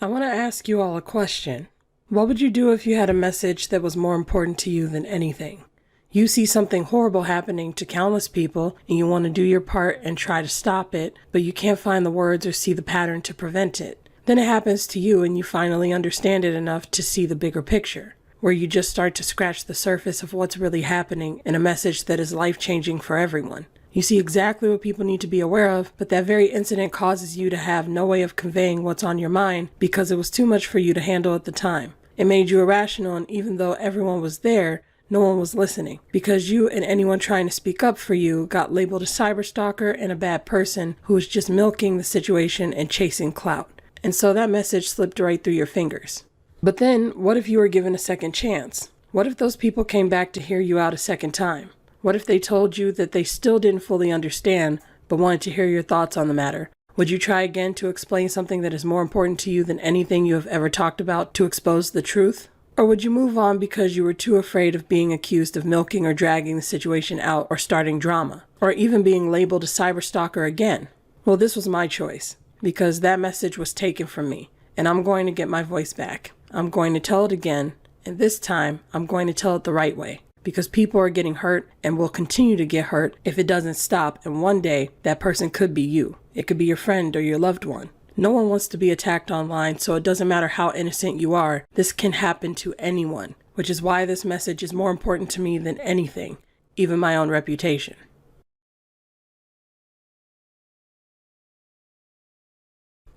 I want to ask you all a question. What would you do if you had a message that was more important to you than anything? You see something horrible happening to countless people and you want to do your part and try to stop it, but you can't find the words or see the pattern to prevent it. Then it happens to you and you finally understand it enough to see the bigger picture, where you just start to scratch the surface of what's really happening in a message that is life-changing for everyone. You see exactly what people need to be aware of, but that very incident causes you to have no way of conveying what's on your mind because it was too much for you to handle at the time. It made you irrational, and even though everyone was there, no one was listening, because you and anyone trying to speak up for you got labeled a cyberstalker and a bad person who was just milking the situation and chasing clout. And so that message slipped right through your fingers. But then, what if you were given a second chance? What if those people came back to hear you out a second time? What if they told you that they still didn't fully understand, but wanted to hear your thoughts on the matter? Would you try again to explain something that is more important to you than anything you have ever talked about to expose the truth? Or would you move on because you were too afraid of being accused of milking or dragging the situation out or starting drama? Or even being labeled a cyberstalker again? Well, this was my choice, because that message was taken from me, and I'm going to get my voice back. I'm going to tell it again, and this time I'm going to tell it the right way. Because people are getting hurt and will continue to get hurt if it doesn't stop, and one day that person could be you. It could be your friend or your loved one. No one wants to be attacked online, so it doesn't matter how innocent you are. This can happen to anyone, which is why this message is more important to me than anything, even my own reputation.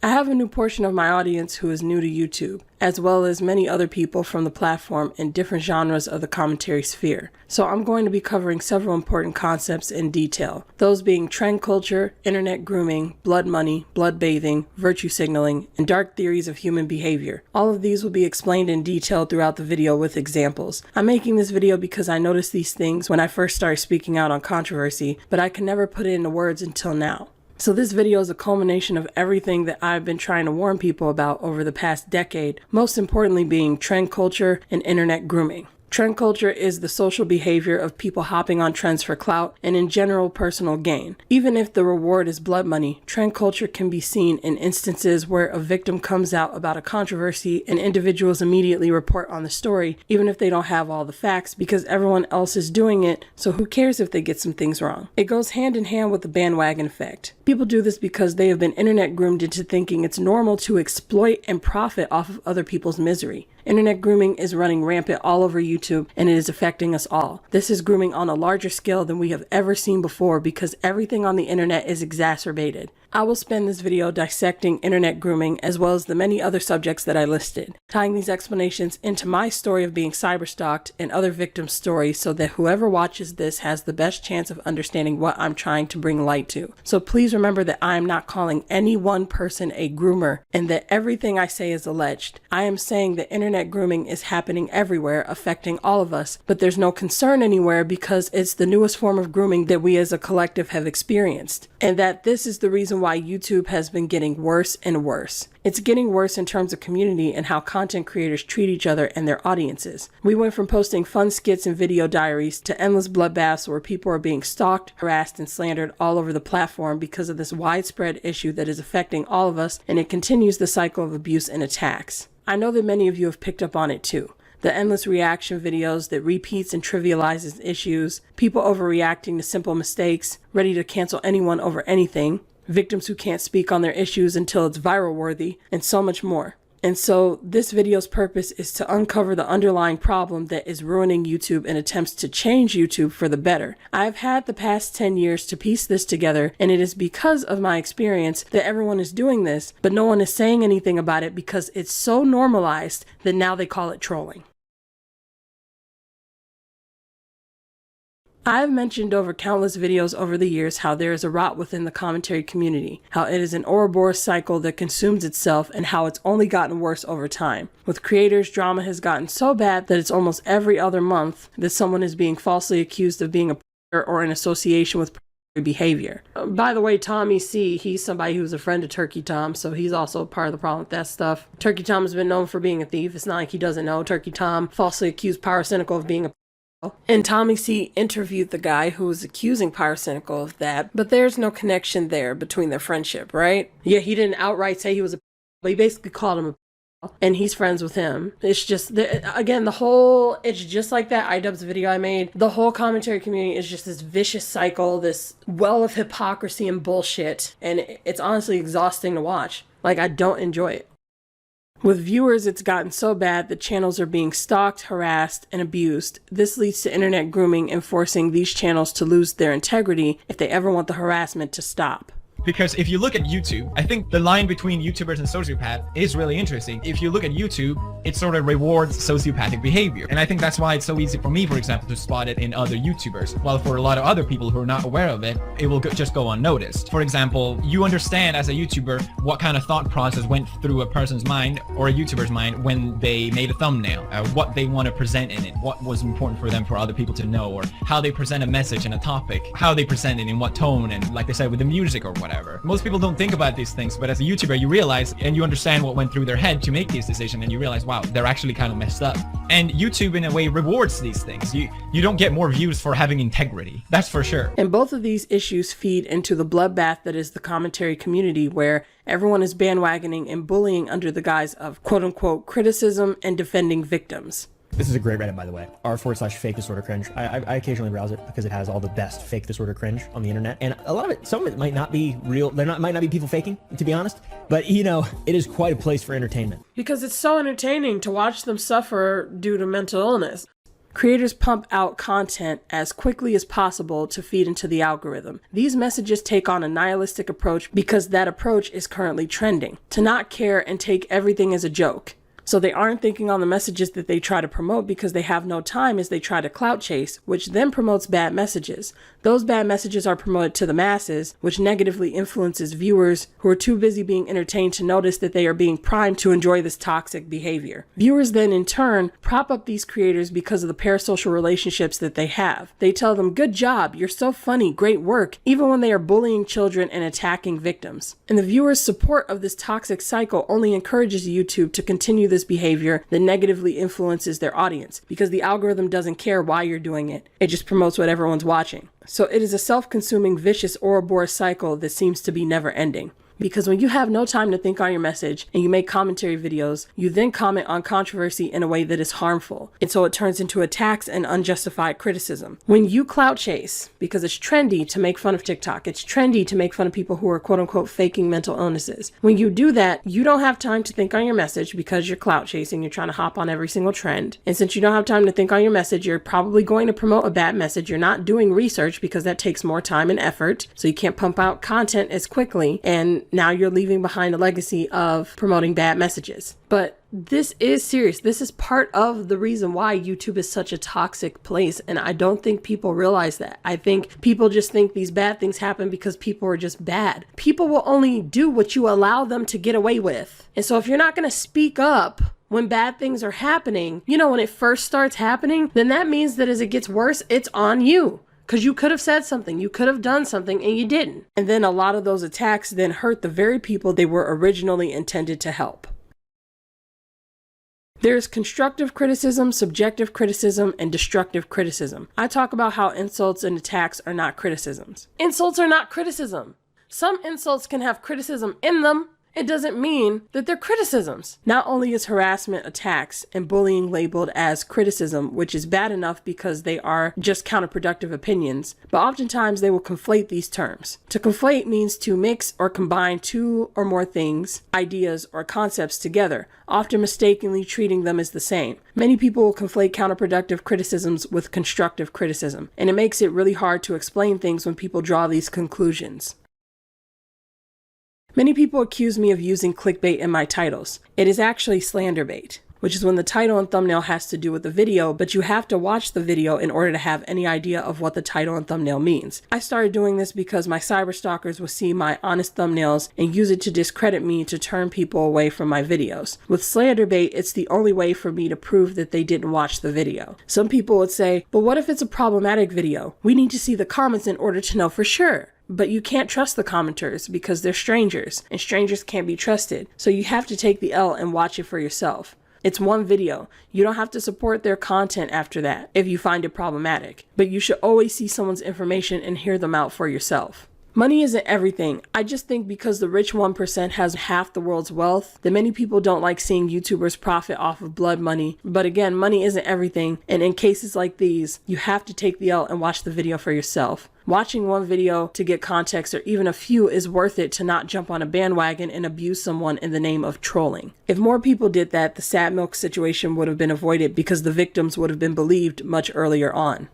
I have a new portion of my audience who is new to YouTube, as well as many other people from the platform in different genres of the commentary sphere. So I'm going to be covering several important concepts in detail, those being trend culture, internet grooming, blood money, blood bathing, virtue signaling, and dark theories of human behavior. All of these will be explained in detail throughout the video with examples. I'm making this video because I noticed these things when I first started speaking out on controversy, but I could never put it into words until now. So this video is a culmination of everything that I've been trying to warn people about over the past decade, most importantly being trend culture and internet grooming. Trend culture is the social behavior of people hopping on trends for clout and in general personal gain. Even if the reward is blood money, trend culture can be seen in instances where a victim comes out about a controversy and individuals immediately report on the story, even if they don't have all the facts, because everyone else is doing it, so who cares if they get some things wrong? It goes hand in hand with the bandwagon effect. People do this because they have been internet groomed into thinking it's normal to exploit and profit off of other people's misery. Internet grooming is running rampant all over YouTube, and it is affecting us all. This is grooming on a larger scale than we have ever seen before because everything on the internet is exacerbated. I will spend this video dissecting internet grooming as well as the many other subjects that I listed, tying these explanations into my story of being cyberstalked and other victims' stories so that whoever watches this has the best chance of understanding what I'm trying to bring light to. So please remember that I am not calling any one person a groomer and that everything I say is alleged. I am saying that internet grooming is happening everywhere, affecting all of us, but there's no concern anywhere because it's the newest form of grooming that we as a collective have experienced, and that this is the reason why YouTube has been getting worse and worse. It's getting worse in terms of community and how content creators treat each other and their audiences. We went from posting fun skits and video diaries to endless bloodbaths where people are being stalked, harassed, and slandered all over the platform because of this widespread issue that is affecting all of us, and it continues the cycle of abuse and attacks. I know that many of you have picked up on it too. The endless reaction videos that repeats and trivializes issues, people overreacting to simple mistakes, ready to cancel anyone over anything, victims who can't speak on their issues until it's viral worthy, and so much more. And so this video's purpose is to uncover the underlying problem that is ruining YouTube in attempts to change YouTube for the better. I've had the past 10 years to piece this together, and it is because of my experience that everyone is doing this, but no one is saying anything about it because it's so normalized that now they call it trolling. I've mentioned over countless videos over the years how there is a rot within the commentary community, how it is an Ouroboros cycle that consumes itself, and how it's only gotten worse over time. With creators, drama has gotten so bad that it's almost every other month that someone is being falsely accused of being a predator or in association with predatory behavior. By the way, Tommy C, he's somebody who's a friend of Turkey Tom, so he's also part of the problem with that stuff. Turkey Tom has been known for being a thief. It's not like he doesn't know. Turkey Tom falsely accused Pyrocynical of being a and Tommy C interviewed the guy who was accusing Pyrocynical of that, but there's no connection there between their friendship, right? Yeah, he didn't outright say he was a but he basically called him a and he's friends with him. It's just, again, it's just like that iDubbbz video I made. The whole commentary community is just this vicious cycle, this well of hypocrisy and bullshit, and it's honestly exhausting to watch. Like, I don't enjoy it. With viewers, it's gotten so bad that channels are being stalked, harassed, and abused. This leads to internet grooming and forcing these channels to lose their integrity if they ever want the harassment to stop. Because if you look at YouTube, I think the line between YouTubers and sociopath is really interesting. If you look at YouTube, it sort of rewards sociopathic behavior. And I think that's why it's so easy for me, for example, to spot it in other YouTubers. While for a lot of other people who are not aware of it, it will just go unnoticed. For example, you understand as a YouTuber what kind of thought process went through a person's mind or a YouTuber's mind when they made a thumbnail, what they want to present in it, what was important for them for other people to know, or how they present a message and a topic, how they present it, in what tone, and like they said, with the music or whatever. Most people don't think about these things, but as a YouTuber, you realize and you understand what went through their head to make these decisions, and you realize, wow, they're actually kind of messed up. And YouTube, in a way, rewards these things. You don't get more views for having integrity. That's for sure. And both of these issues feed into the bloodbath that is the commentary community, where everyone is bandwagoning and bullying under the guise of quote-unquote criticism and defending victims. This is a great Reddit, by the way. r/fake disorder cringe. I occasionally browse it because it has all the best fake disorder cringe on the internet. And a lot of it, some of it might not be real. Might not be people faking, to be honest. But, you know, it is quite a place for entertainment. Because it's so entertaining to watch them suffer due to mental illness. Creators pump out content as quickly as possible to feed into the algorithm. These messages take on a nihilistic approach because that approach is currently trending. To not care and take everything as a joke. So they aren't thinking on the messages that they try to promote because they have no time as they try to clout chase, which then promotes bad messages. Those bad messages are promoted to the masses, which negatively influences viewers who are too busy being entertained to notice that they are being primed to enjoy this toxic behavior. Viewers then in turn prop up these creators because of the parasocial relationships that they have. They tell them, "Good job, you're so funny, great work," even when they are bullying children and attacking victims. And the viewers' support of this toxic cycle only encourages YouTube to continue this behavior that negatively influences their audience, because the algorithm doesn't care why you're doing it. It just promotes what everyone's watching. So it is a self-consuming, vicious Ouroboros cycle that seems to be never ending. Because when you have no time to think on your message and you make commentary videos, you then comment on controversy in a way that is harmful. And so it turns into attacks and unjustified criticism. When you clout chase, because it's trendy to make fun of TikTok, it's trendy to make fun of people who are quote unquote faking mental illnesses. When you do that, you don't have time to think on your message because you're clout chasing, you're trying to hop on every single trend. And since you don't have time to think on your message, you're probably going to promote a bad message. You're not doing research because that takes more time and effort. So you can't pump out content as quickly. And now you're leaving behind a legacy of promoting bad messages. But this is serious. This is part of the reason why YouTube is such a toxic place. And I don't think people realize that. I think people just think these bad things happen because people are just bad. People will only do what you allow them to get away with. And so if you're not going to speak up when bad things are happening, you know, when it first starts happening, then that means that as it gets worse, it's on you. Because you could have said something, you could have done something, and you didn't. And then a lot of those attacks then hurt the very people they were originally intended to help. There's constructive criticism, subjective criticism, and destructive criticism. I talk about how insults and attacks are not criticisms. Insults are not criticism. Some insults can have criticism in them. It doesn't mean that they're criticisms. Not only is harassment attacks and bullying labeled as criticism, which is bad enough because they are just counterproductive opinions, but oftentimes they will conflate these terms. To conflate means to mix or combine two or more things, ideas, or concepts together, often mistakenly treating them as the same. Many people will conflate counterproductive criticisms with constructive criticism, and it makes it really hard to explain things when people draw these conclusions. Many people accuse me of using clickbait in my titles. It is actually slanderbait, which is when the title and thumbnail has to do with the video, but you have to watch the video in order to have any idea of what the title and thumbnail means. I started doing this because my cyberstalkers will see my honest thumbnails and use it to discredit me to turn people away from my videos. With slanderbait, it's the only way for me to prove that they didn't watch the video. Some people would say, but what if it's a problematic video? We need to see the comments in order to know for sure. But you can't trust the commenters because they're strangers, and strangers can't be trusted. So you have to take the L and watch it for yourself. It's one video. You don't have to support their content after that if you find it problematic. But you should always see someone's information and hear them out for yourself. Money isn't everything. I just think because the rich 1% has half the world's wealth, that many people don't like seeing YouTubers profit off of blood money. But again, money isn't everything, and in cases like these, you have to take the L and watch the video for yourself. Watching one video to get context or even a few is worth it to not jump on a bandwagon and abuse someone in the name of trolling. If more people did that, the sad milk situation would have been avoided because the victims would have been believed much earlier on.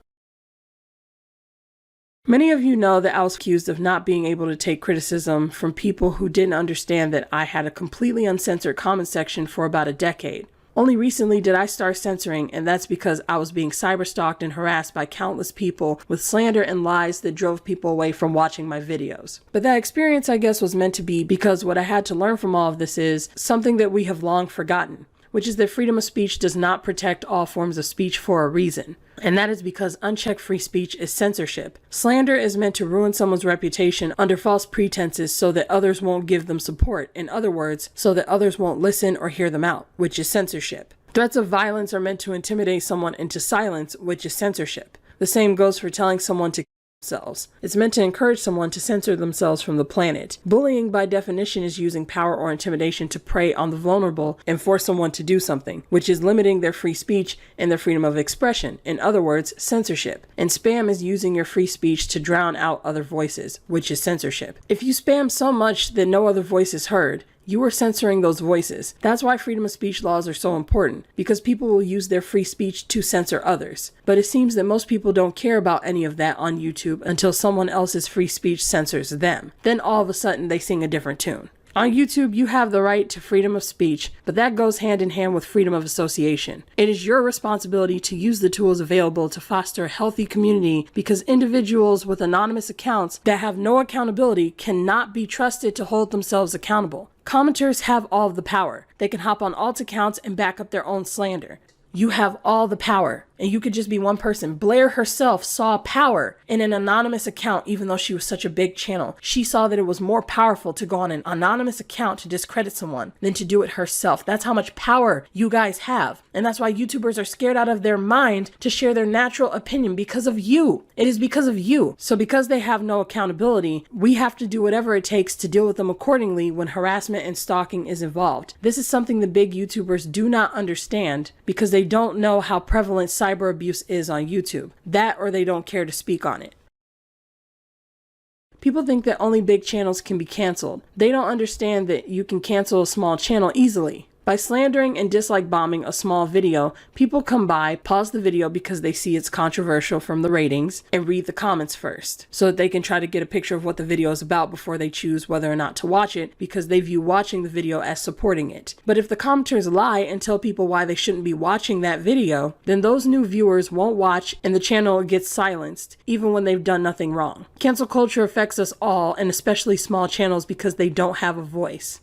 Many of you know that I was accused of not being able to take criticism from people who didn't understand that I had a completely uncensored comment section for about a decade. Only recently did I start censoring, and that's because I was being cyberstalked and harassed by countless people with slander and lies that drove people away from watching my videos. But that experience, I guess, was meant to be, because what I had to learn from all of this is something that we have long forgotten, which is that freedom of speech does not protect all forms of speech for a reason. And that is because unchecked free speech is censorship. Slander is meant to ruin someone's reputation under false pretenses so that others won't give them support. In other words, so that others won't listen or hear them out, which is censorship. Threats of violence are meant to intimidate someone into silence, which is censorship. The same goes for telling someone to themselves. It's meant to encourage someone to censor themselves from the planet. Bullying by definition is using power or intimidation to prey on the vulnerable and force someone to do something, which is limiting their free speech and their freedom of expression. In other words, censorship. And spam is using your free speech to drown out other voices, which is censorship. If you spam so much that no other voice is heard, you are censoring those voices. That's why freedom of speech laws are so important, because people will use their free speech to censor others. But it seems that most people don't care about any of that on YouTube until someone else's free speech censors them. Then all of a sudden they sing a different tune. On YouTube, you have the right to freedom of speech, but that goes hand in hand with freedom of association. It is your responsibility to use the tools available to foster a healthy community, because individuals with anonymous accounts that have no accountability cannot be trusted to hold themselves accountable. Commenters have all of the power. They can hop on alt accounts and back up their own slander. You have all the power, and you could just be one person. Blair herself saw power in an anonymous account, even though she was such a big channel. She saw that it was more powerful to go on an anonymous account to discredit someone than to do it herself. That's how much power you guys have. And that's why YouTubers are scared out of their mind to share their natural opinion, because of you. It is because of you. So because they have no accountability, we have to do whatever it takes to deal with them accordingly when harassment and stalking is involved. This is something the big YouTubers do not understand, because they don't know how prevalent cyber abuse is on YouTube. That, or they don't care to speak on it. People think that only big channels can be canceled. They don't understand that you can cancel a small channel easily. By slandering and dislike bombing a small video, people come by, pause the video because they see it's controversial from the ratings, and read the comments first, so that they can try to get a picture of what the video is about before they choose whether or not to watch it, because they view watching the video as supporting it. But if the commenters lie and tell people why they shouldn't be watching that video, then those new viewers won't watch and the channel gets silenced, even when they've done nothing wrong. Cancel culture affects us all, and especially small channels, because they don't have a voice.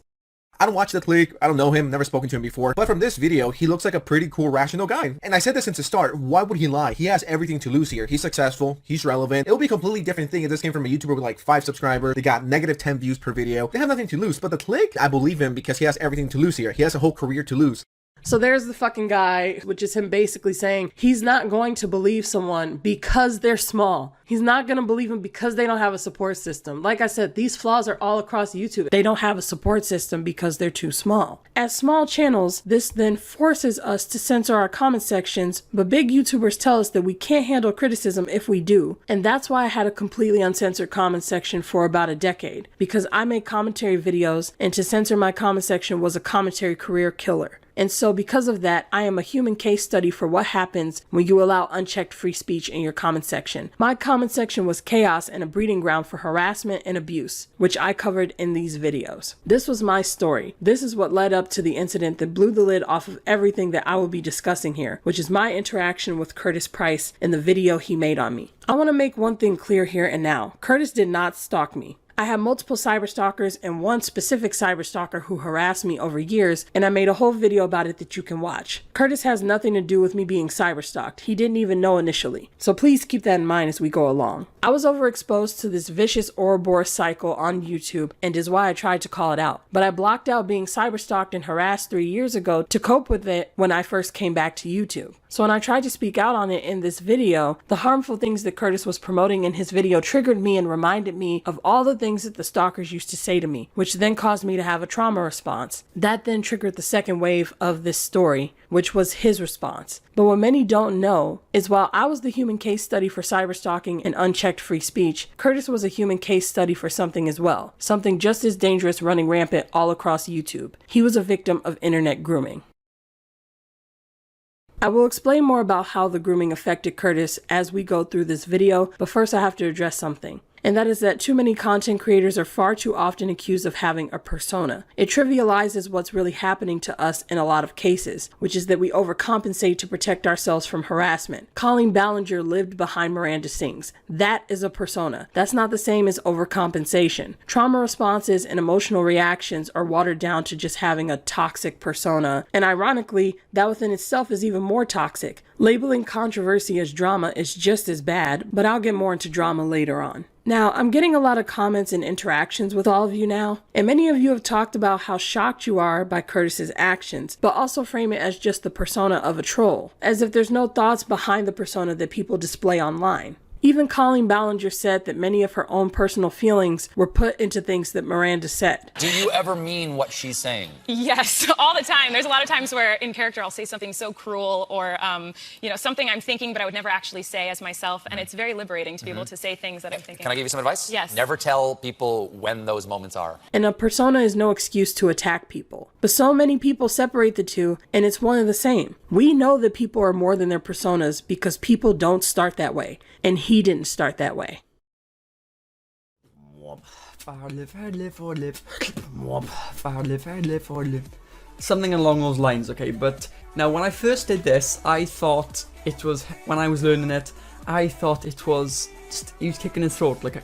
I don't watch the clique, I don't know him, never spoken to him before, but from this video, he looks like a pretty cool, rational guy. And I said this since the start, why would he lie? He has everything to lose here. He's successful, he's relevant. It would be a completely different thing if this came from a YouTuber with like 5 subscribers, they got negative 10 views per video. They have nothing to lose, but the clique, I believe him because he has everything to lose here. He has a whole career to lose. So there's the fucking guy, which is him basically saying he's not going to believe someone because they're small. He's not going to believe them because they don't have a support system. Like I said, these flaws are all across YouTube. They don't have a support system because they're too small. As small channels, this then forces us to censor our comment sections, but big YouTubers tell us that we can't handle criticism if we do. And that's why I had a completely uncensored comment section for about a decade, because I make commentary videos, and to censor my comment section was a commentary career killer. And so because of that, I am a human case study for what happens when you allow unchecked free speech in your comment section. My comment section was chaos and a breeding ground for harassment and abuse, which I covered in these videos. This was my story. This is what led up to the incident that blew the lid off of everything that I will be discussing here, which is my interaction with Curtis Price in the video he made on me. I want to make one thing clear here and now. Curtis did not stalk me. I have multiple cyberstalkers and one specific cyberstalker who harassed me over years, and I made a whole video about it that you can watch. Curtis has nothing to do with me being cyberstalked. He didn't even know initially. So please keep that in mind as we go along. I was overexposed to this vicious Ouroboros cycle on YouTube, and is why I tried to call it out. But I blocked out being cyberstalked and harassed 3 years ago to cope with it when I first came back to YouTube. So when I tried to speak out on it in this video, the harmful things that Curtis was promoting in his video triggered me and reminded me of all the things that the stalkers used to say to me, which then caused me to have a trauma response. That then triggered the second wave of this story, which was his response. But what many don't know is while I was the human case study for cyberstalking and unchecked free speech, Curtis was a human case study for something as well, something just as dangerous running rampant all across YouTube. He was a victim of internet grooming. I will explain more about how the grooming affected Curtis as we go through this video, but first I have to address something. And that is that too many content creators are far too often accused of having a persona. It trivializes what's really happening to us in a lot of cases, which is that we overcompensate to protect ourselves from harassment. Colleen Ballinger lived behind Miranda Sings. That is a persona. That's not the same as overcompensation. Trauma responses and emotional reactions are watered down to just having a toxic persona, and ironically, that within itself is even more toxic. Labeling controversy as drama is just as bad, but I'll get more into drama later on. Now, I'm getting a lot of comments and interactions with all of you now, and many of you have talked about how shocked you are by Curtis's actions, but also frame it as just the persona of a troll, as if there's no thoughts behind the persona that people display online. Even Colleen Ballinger said that many of her own personal feelings were put into things that Miranda said. Do you ever mean what she's saying? Yes, all the time. There's a lot of times where in character I'll say something so cruel or, something I'm thinking but I would never actually say as myself, and it's very liberating to be able to say things that I'm thinking. Can I give you some advice? Yes. Never tell people when those moments are. And a persona is no excuse to attack people. But so many people separate the two, and it's one and the same. We know that people are more than their personas because people don't start that way, and he didn't start that way. Something along those lines, okay? But now when I first did this, I thought it was, when I was learning it, I thought it was just, he was kicking his throat like a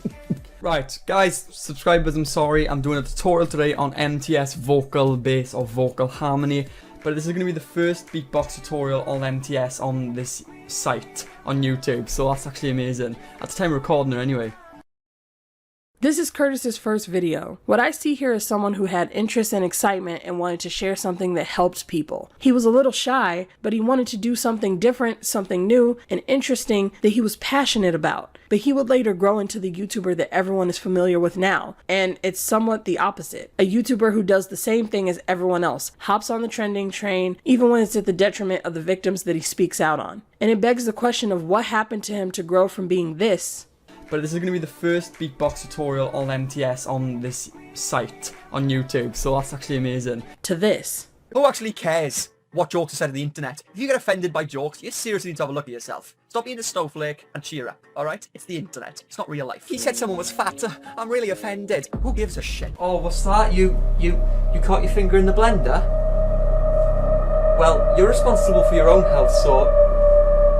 Right, guys, subscribers, I'm sorry, I'm doing a tutorial today on MTS vocal bass or vocal harmony, but this is going to be the first beatbox tutorial on MTS on this site on YouTube, so that's actually amazing. At the time of recording it anyway. This is Curtis's first video. What I see here is someone who had interest and excitement and wanted to share something that helped people. He was a little shy, but he wanted to do something different, something new and interesting that he was passionate about. But he would later grow into the YouTuber that everyone is familiar with now. And it's somewhat the opposite. A YouTuber who does the same thing as everyone else, hops on the trending train, even when it's at the detriment of the victims that he speaks out on. And it begs the question of what happened to him to grow from being this. But this is going to be the first beatbox tutorial on MTS on this site on YouTube, so that's actually amazing. To this. Who actually cares what jokes are said on the internet? If you get offended by jokes, you seriously need to have a look at yourself. Stop being a snowflake and cheer up, alright? It's the internet, it's not real life. He said someone was fat, I'm really offended. Who gives a shit? Oh, what's that? You caught your finger in the blender? Well, you're responsible for your own health, so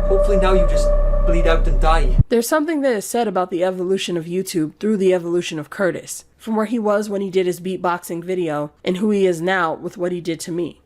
hopefully now you just bleed out and die. There's something that is said about the evolution of YouTube through the evolution of Curtis, from where he was when he did his beatboxing video and who he is now with what he did to me.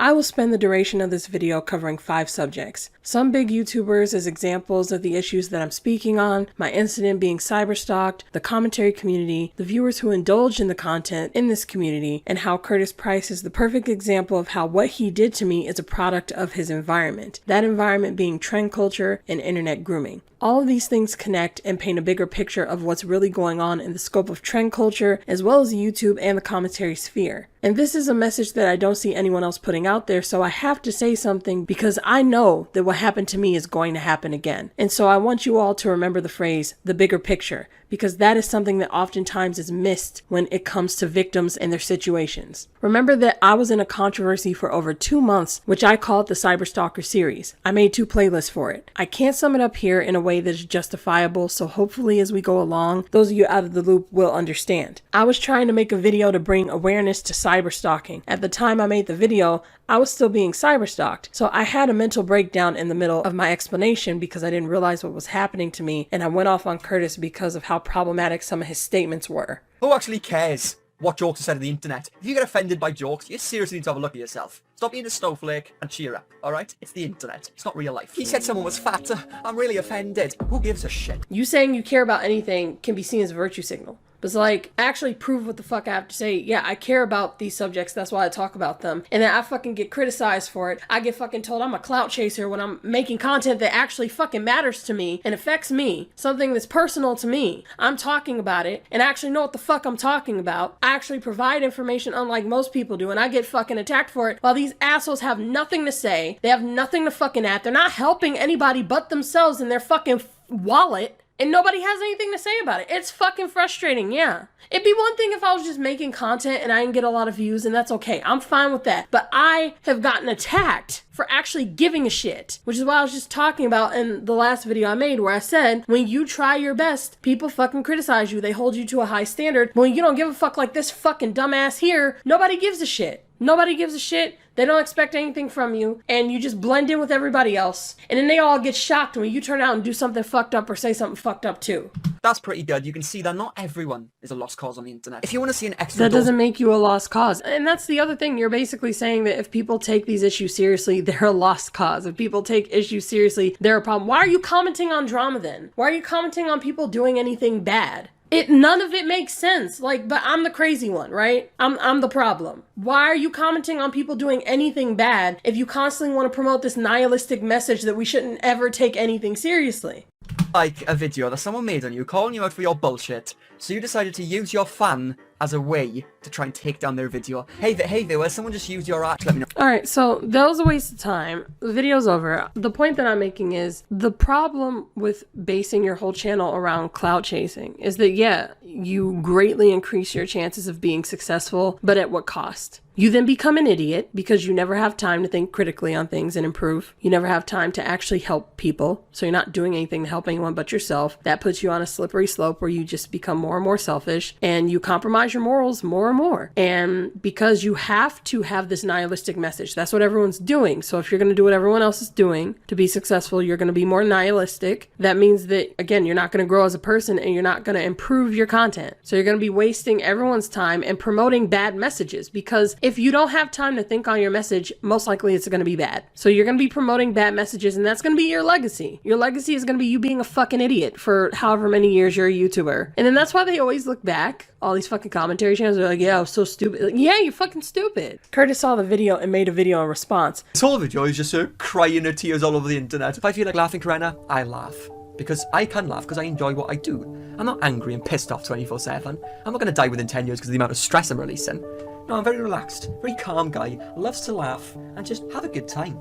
I will spend the duration of this video covering 5 subjects. Some big YouTubers as examples of the issues that I'm speaking on, my incident being cyberstalked, the commentary community, the viewers who indulge in the content in this community, and how Curtis Price is the perfect example of how what he did to me is a product of his environment. That environment being trend culture and internet grooming. All of these things connect and paint a bigger picture of what's really going on in the scope of trend culture, as well as YouTube and the commentary sphere. And this is a message that I don't see anyone else putting out there, so I have to say something because I know that what happened to me is going to happen again. And so I want you all to remember the phrase, the bigger picture, because that is something that oftentimes is missed when it comes to victims and their situations. Remember that I was in a controversy for over 2 months, which I called the Cyberstalker series. I made 2 playlists for it. I can't sum it up here in a way that is justifiable, so hopefully as we go along, those of you out of the loop will understand. I was trying to make a video to bring awareness to cyberstalking. At the time I made the video, I was still being cyberstalked, so I had a mental breakdown in the middle of my explanation because I didn't realize what was happening to me, and I went off on Curtis because of how problematic some of his statements were. Who actually cares what jokes are said on the internet? If you get offended by jokes, you seriously need to have a look at yourself. Stop being a snowflake and cheer up, alright? It's the internet. It's not real life. He said someone was fat. I'm really offended. Who gives a shit? You saying you care about anything can be seen as a virtue signal. But it's like, actually prove what the fuck I have to say. Yeah, I care about these subjects, that's why I talk about them. And then I fucking get criticized for it. I get fucking told I'm a clout chaser when I'm making content that actually fucking matters to me and affects me. Something that's personal to me. I'm talking about it and I actually know what the fuck I'm talking about. I actually provide information unlike most people do, and I get fucking attacked for it while these assholes have nothing to say. They have nothing to fucking add. They're not helping anybody but themselves in their fucking wallet. And nobody has anything to say about it. It's fucking frustrating, yeah. It'd be one thing if I was just making content and I didn't get a lot of views, and that's okay. I'm fine with that. But I have gotten attacked for actually giving a shit, which is what I was just talking about in the last video I made, where I said, when you try your best, people fucking criticize you. They hold you to a high standard. When you don't give a fuck like this fucking dumbass here, nobody gives a shit. Nobody gives a shit. They don't expect anything from you, and you just blend in with everybody else. And then they all get shocked when you turn out and do something fucked up or say something fucked up too. That's pretty good. You can see that not everyone is a lost cause on the internet. If you want to see an extra that doesn't make you a lost cause. And that's the other thing. You're basically saying that if people take these issues seriously, they're a lost cause. If people take issues seriously, they're a problem. Why are you commenting on drama then? Why are you commenting on people doing anything bad? None of it makes sense. Like, but I'm the crazy one, right? I'm the problem. Why are you commenting on people doing anything bad if you constantly want to promote this nihilistic message that we shouldn't ever take anything seriously? Like a video that someone made on you, calling you out for your bullshit, so you decided to use your fan as a way to try and take down their video. Hey viewers, someone just used your art, let me know. Alright, so that was a waste of time. The video's over. The point that I'm making is, the problem with basing your whole channel around clout chasing is that, yeah, you greatly increase your chances of being successful, but at what cost? You then become an idiot because you never have time to think critically on things and improve. You never have time to actually help people, so you're not doing anything to help anyone but yourself. That puts you on a slippery slope where you just become more and more selfish, and you compromise your morals more and more. And because you have to have this nihilistic message, that's what everyone's doing. So if you're going to do what everyone else is doing to be successful, you're going to be more nihilistic. That means that, again, you're not going to grow as a person and you're not going to improve your content. So you're going to be wasting everyone's time and promoting bad messages, because if you don't have time to think on your message, most likely it's going to be bad. So you're going to be promoting bad messages, and that's going to be your legacy. Your legacy is going to be you being a fucking idiot for however many years you're a YouTuber. And then that's why they always look back. All these fucking commentary channels are like, yeah, I was so stupid. Like, yeah, you're fucking stupid. Curtis saw the video and made a video in response. This whole video is just crying her tears all over the internet. If I feel like laughing, Kurena, I laugh. Because I can laugh because I enjoy what I do. I'm not angry and pissed off 24/7. I'm not going to die within 10 years because of the amount of stress I'm releasing. No, I'm very relaxed, very calm guy, loves to laugh and just have a good time.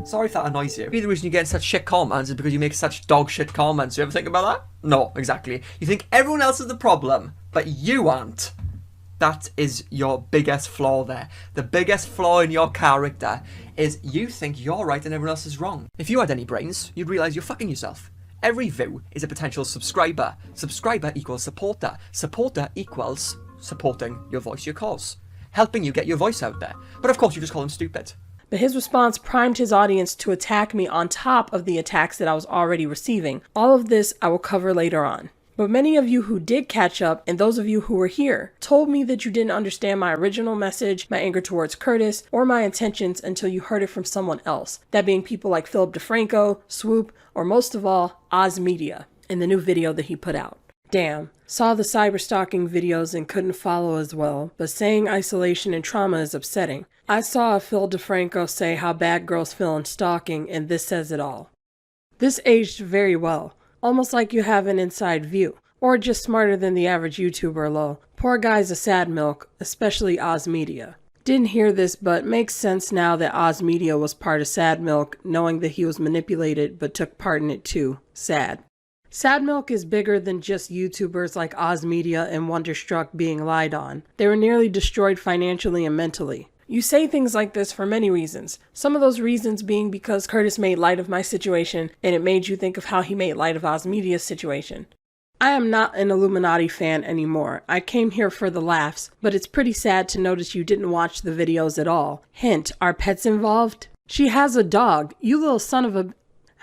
Sorry if that annoys you. Maybe the reason you get such shit comments is because you make such dog shit comments. You ever think about that? No, exactly. You think everyone else is the problem, but you aren't. That is your biggest flaw there. The biggest flaw in your character is you think you're right and everyone else is wrong. If you had any brains, you'd realise you're fucking yourself. Every view is a potential subscriber. Subscriber equals supporter. Supporter equals supporting your voice, your cause. Helping you get your voice out there. But of course you just call him stupid. But his response primed his audience to attack me on top of the attacks that I was already receiving. All of this I will cover later on. But many of you who did catch up, and those of you who were here, told me that you didn't understand my original message, my anger towards Curtis, or my intentions until you heard it from someone else. That being people like Philip DeFranco, Swoop, or most of all, Oz Media, in the new video that he put out. Damn. Saw the cyberstalking videos and couldn't follow as well, but saying isolation and trauma is upsetting. I saw a Phil DeFranco say how bad girls feel in stalking, and this says it all. This aged very well, almost like you have an inside view, or just smarter than the average YouTuber lol. Poor guy's a sad milk, especially Oz Media. Didn't hear this, but makes sense now that Oz Media was part of Sad Milk, knowing that he was manipulated but took part in it too. Sad. Sad Milk is bigger than just YouTubers like Ozmedia and Wonderstruck being lied on. They were nearly destroyed financially and mentally. You say things like this for many reasons. Some of those reasons being because Curtis made light of my situation and it made you think of how he made light of Ozmedia's situation. I am not an iilluminaughtii fan anymore. I came here for the laughs, but it's pretty sad to notice you didn't watch the videos at all. Hint, are pets involved? She has a dog. You little son of a...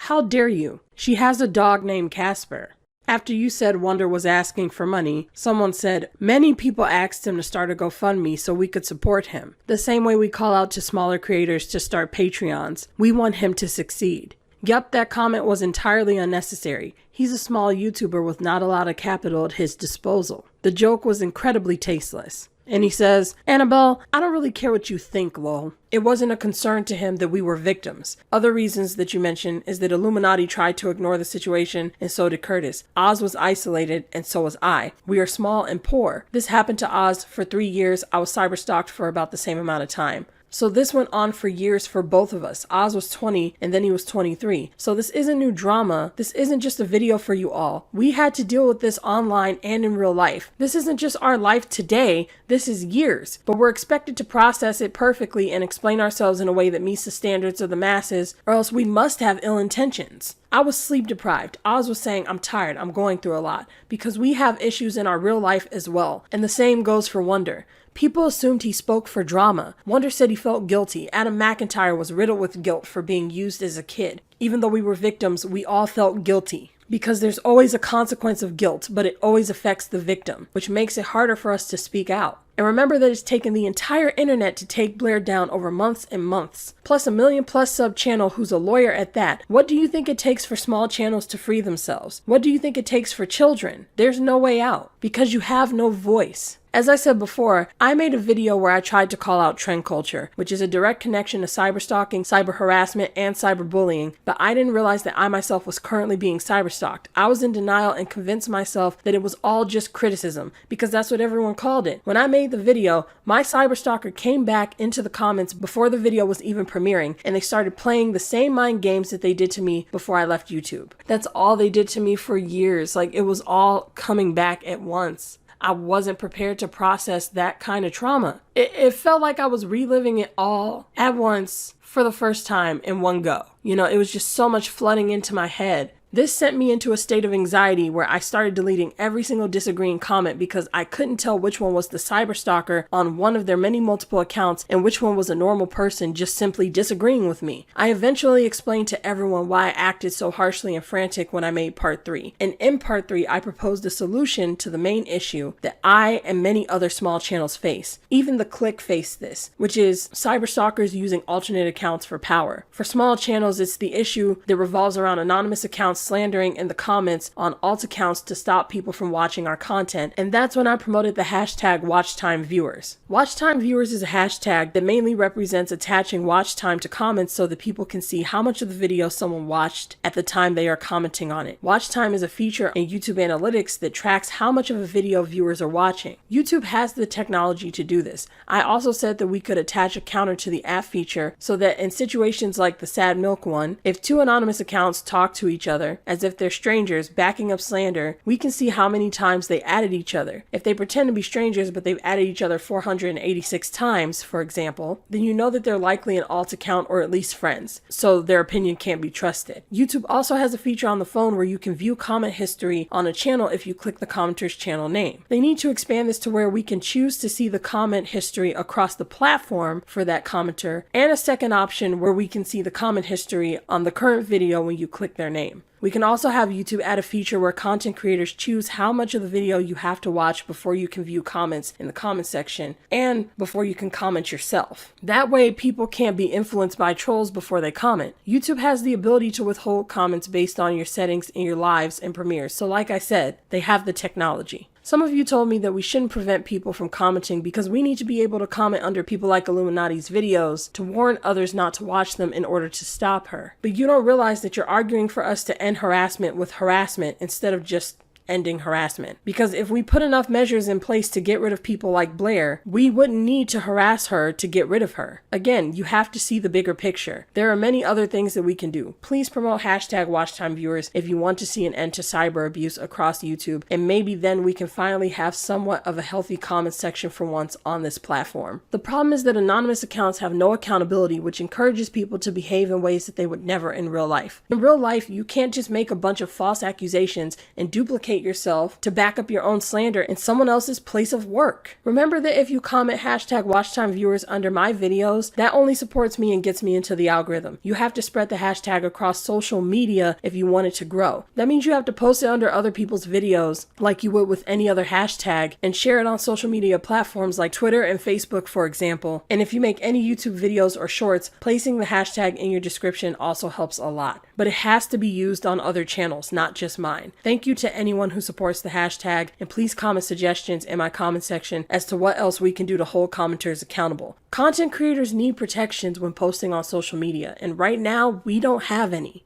How dare you? She has a dog named Casper. After you said Wonder was asking for money, someone said, many people asked him to start a GoFundMe so we could support him. The same way we call out to smaller creators to start Patreons. We want him to succeed. Yup, that comment was entirely unnecessary. He's a small YouTuber with not a lot of capital at his disposal. The joke was incredibly tasteless. And he says, Annabelle, I don't really care what you think, lol. It wasn't a concern to him that we were victims. Other reasons that you mentioned is that iilluminaughtii tried to ignore the situation, and so did Curtis. Oz was isolated, and so was I. We are small and poor. This happened to Oz for 3 years. I was cyberstalked for about the same amount of time. So this went on for years for both of us. Oz was 20 and then he was 23. So this isn't new drama. This isn't just a video for you all. We had to deal with this online and in real life. This isn't just our life today. This is years. But we're expected to process it perfectly and explain ourselves in a way that meets the standards of the masses, or else we must have ill intentions. I was sleep deprived. Oz was saying, I'm tired, I'm going through a lot, because we have issues in our real life as well. And the same goes for Wonder. People assumed he spoke for drama. Wonder said he felt guilty. Adam McIntyre was riddled with guilt for being used as a kid. Even though we were victims, we all felt guilty. Because there's always a consequence of guilt, but it always affects the victim, which makes it harder for us to speak out. And remember that it's taken the entire internet to take Blair down over months and months. Plus a million+ sub channel who's a lawyer at that. What do you think it takes for small channels to free themselves? What do you think it takes for children? There's no way out, because you have no voice. As I said before, I made a video where I tried to call out trend culture, which is a direct connection to cyberstalking, cyber harassment, and cyberbullying, but I didn't realize that I myself was currently being cyberstalked. I was in denial and convinced myself that it was all just criticism, because that's what everyone called it. When I made the video, my cyberstalker came back into the comments before the video was even premiering, and they started playing the same mind games that they did to me before I left YouTube. That's all they did to me for years. Like, it was all coming back at once. I wasn't prepared to process that kind of trauma. It felt like I was reliving it all at once for the first time in one go. You know, it was just so much flooding into my head. This sent me into a state of anxiety where I started deleting every single disagreeing comment because I couldn't tell which one was the cyberstalker on one of their many multiple accounts and which one was a normal person just simply disagreeing with me. I eventually explained to everyone why I acted so harshly and frantic when I made part 3. And in part 3, I proposed a solution to the main issue that I and many other small channels face. Even the Click faced this, which is cyberstalkers using alternate accounts for power. For small channels, it's the issue that revolves around anonymous accounts slandering in the comments on alt accounts to stop people from watching our content, and that's when I promoted the hashtag WatchTimeViewers. WatchTimeViewers is a hashtag that mainly represents attaching watch time to comments so that people can see how much of the video someone watched at the time they are commenting on it. Watch time is a feature in YouTube Analytics that tracks how much of a video viewers are watching. YouTube has the technology to do this. I also said that we could attach a counter to the app feature so that in situations like the Sad Milk one, if two anonymous accounts talk to each other as if they're strangers backing up slander, we can see how many times they added each other. If they pretend to be strangers but they've added each other 486 times, for example, then you know that they're likely an alt account or at least friends, so their opinion can't be trusted. YouTube also has a feature on the phone where you can view comment history on a channel if you click the commenter's channel name. They need to expand this to where we can choose to see the comment history across the platform for that commenter, and a second option where we can see the comment history on the current video when you click their name. We can also have YouTube add a feature where content creators choose how much of the video you have to watch before you can view comments in the comment section and before you can comment yourself. That way people can't be influenced by trolls before they comment. YouTube has the ability to withhold comments based on your settings in your lives and premieres, so like I said, they have the technology. Some of you told me that we shouldn't prevent people from commenting because we need to be able to comment under people like iilluminaughtii's videos to warn others not to watch them in order to stop her. But you don't realize that you're arguing for us to end harassment with harassment instead of just ending harassment. Because if we put enough measures in place to get rid of people like Blair, we wouldn't need to harass her to get rid of her. Again, you have to see the bigger picture. There are many other things that we can do. Please promote hashtag WatchTimeViewers if you want to see an end to cyber abuse across YouTube, and maybe then we can finally have somewhat of a healthy comment section for once on this platform. The problem is that anonymous accounts have no accountability, which encourages people to behave in ways that they would never in real life. In real life, you can't just make a bunch of false accusations and duplicate yourself to back up your own slander in someone else's place of work. Remember that if you comment hashtag WatchTimeViewers under my videos, that only supports me and gets me into the algorithm. You have to spread the hashtag across social media if you want it to grow. That means you have to post it under other people's videos like you would with any other hashtag and share it on social media platforms like Twitter and Facebook, for example. And if you make any YouTube videos or shorts, placing the hashtag in your description also helps a lot. But it has to be used on other channels, not just mine. Thank you to anyone who supports the hashtag, and please comment suggestions in my comment section as to what else we can do to hold commenters accountable. Content creators need protections when posting on social media, and right now we don't have any.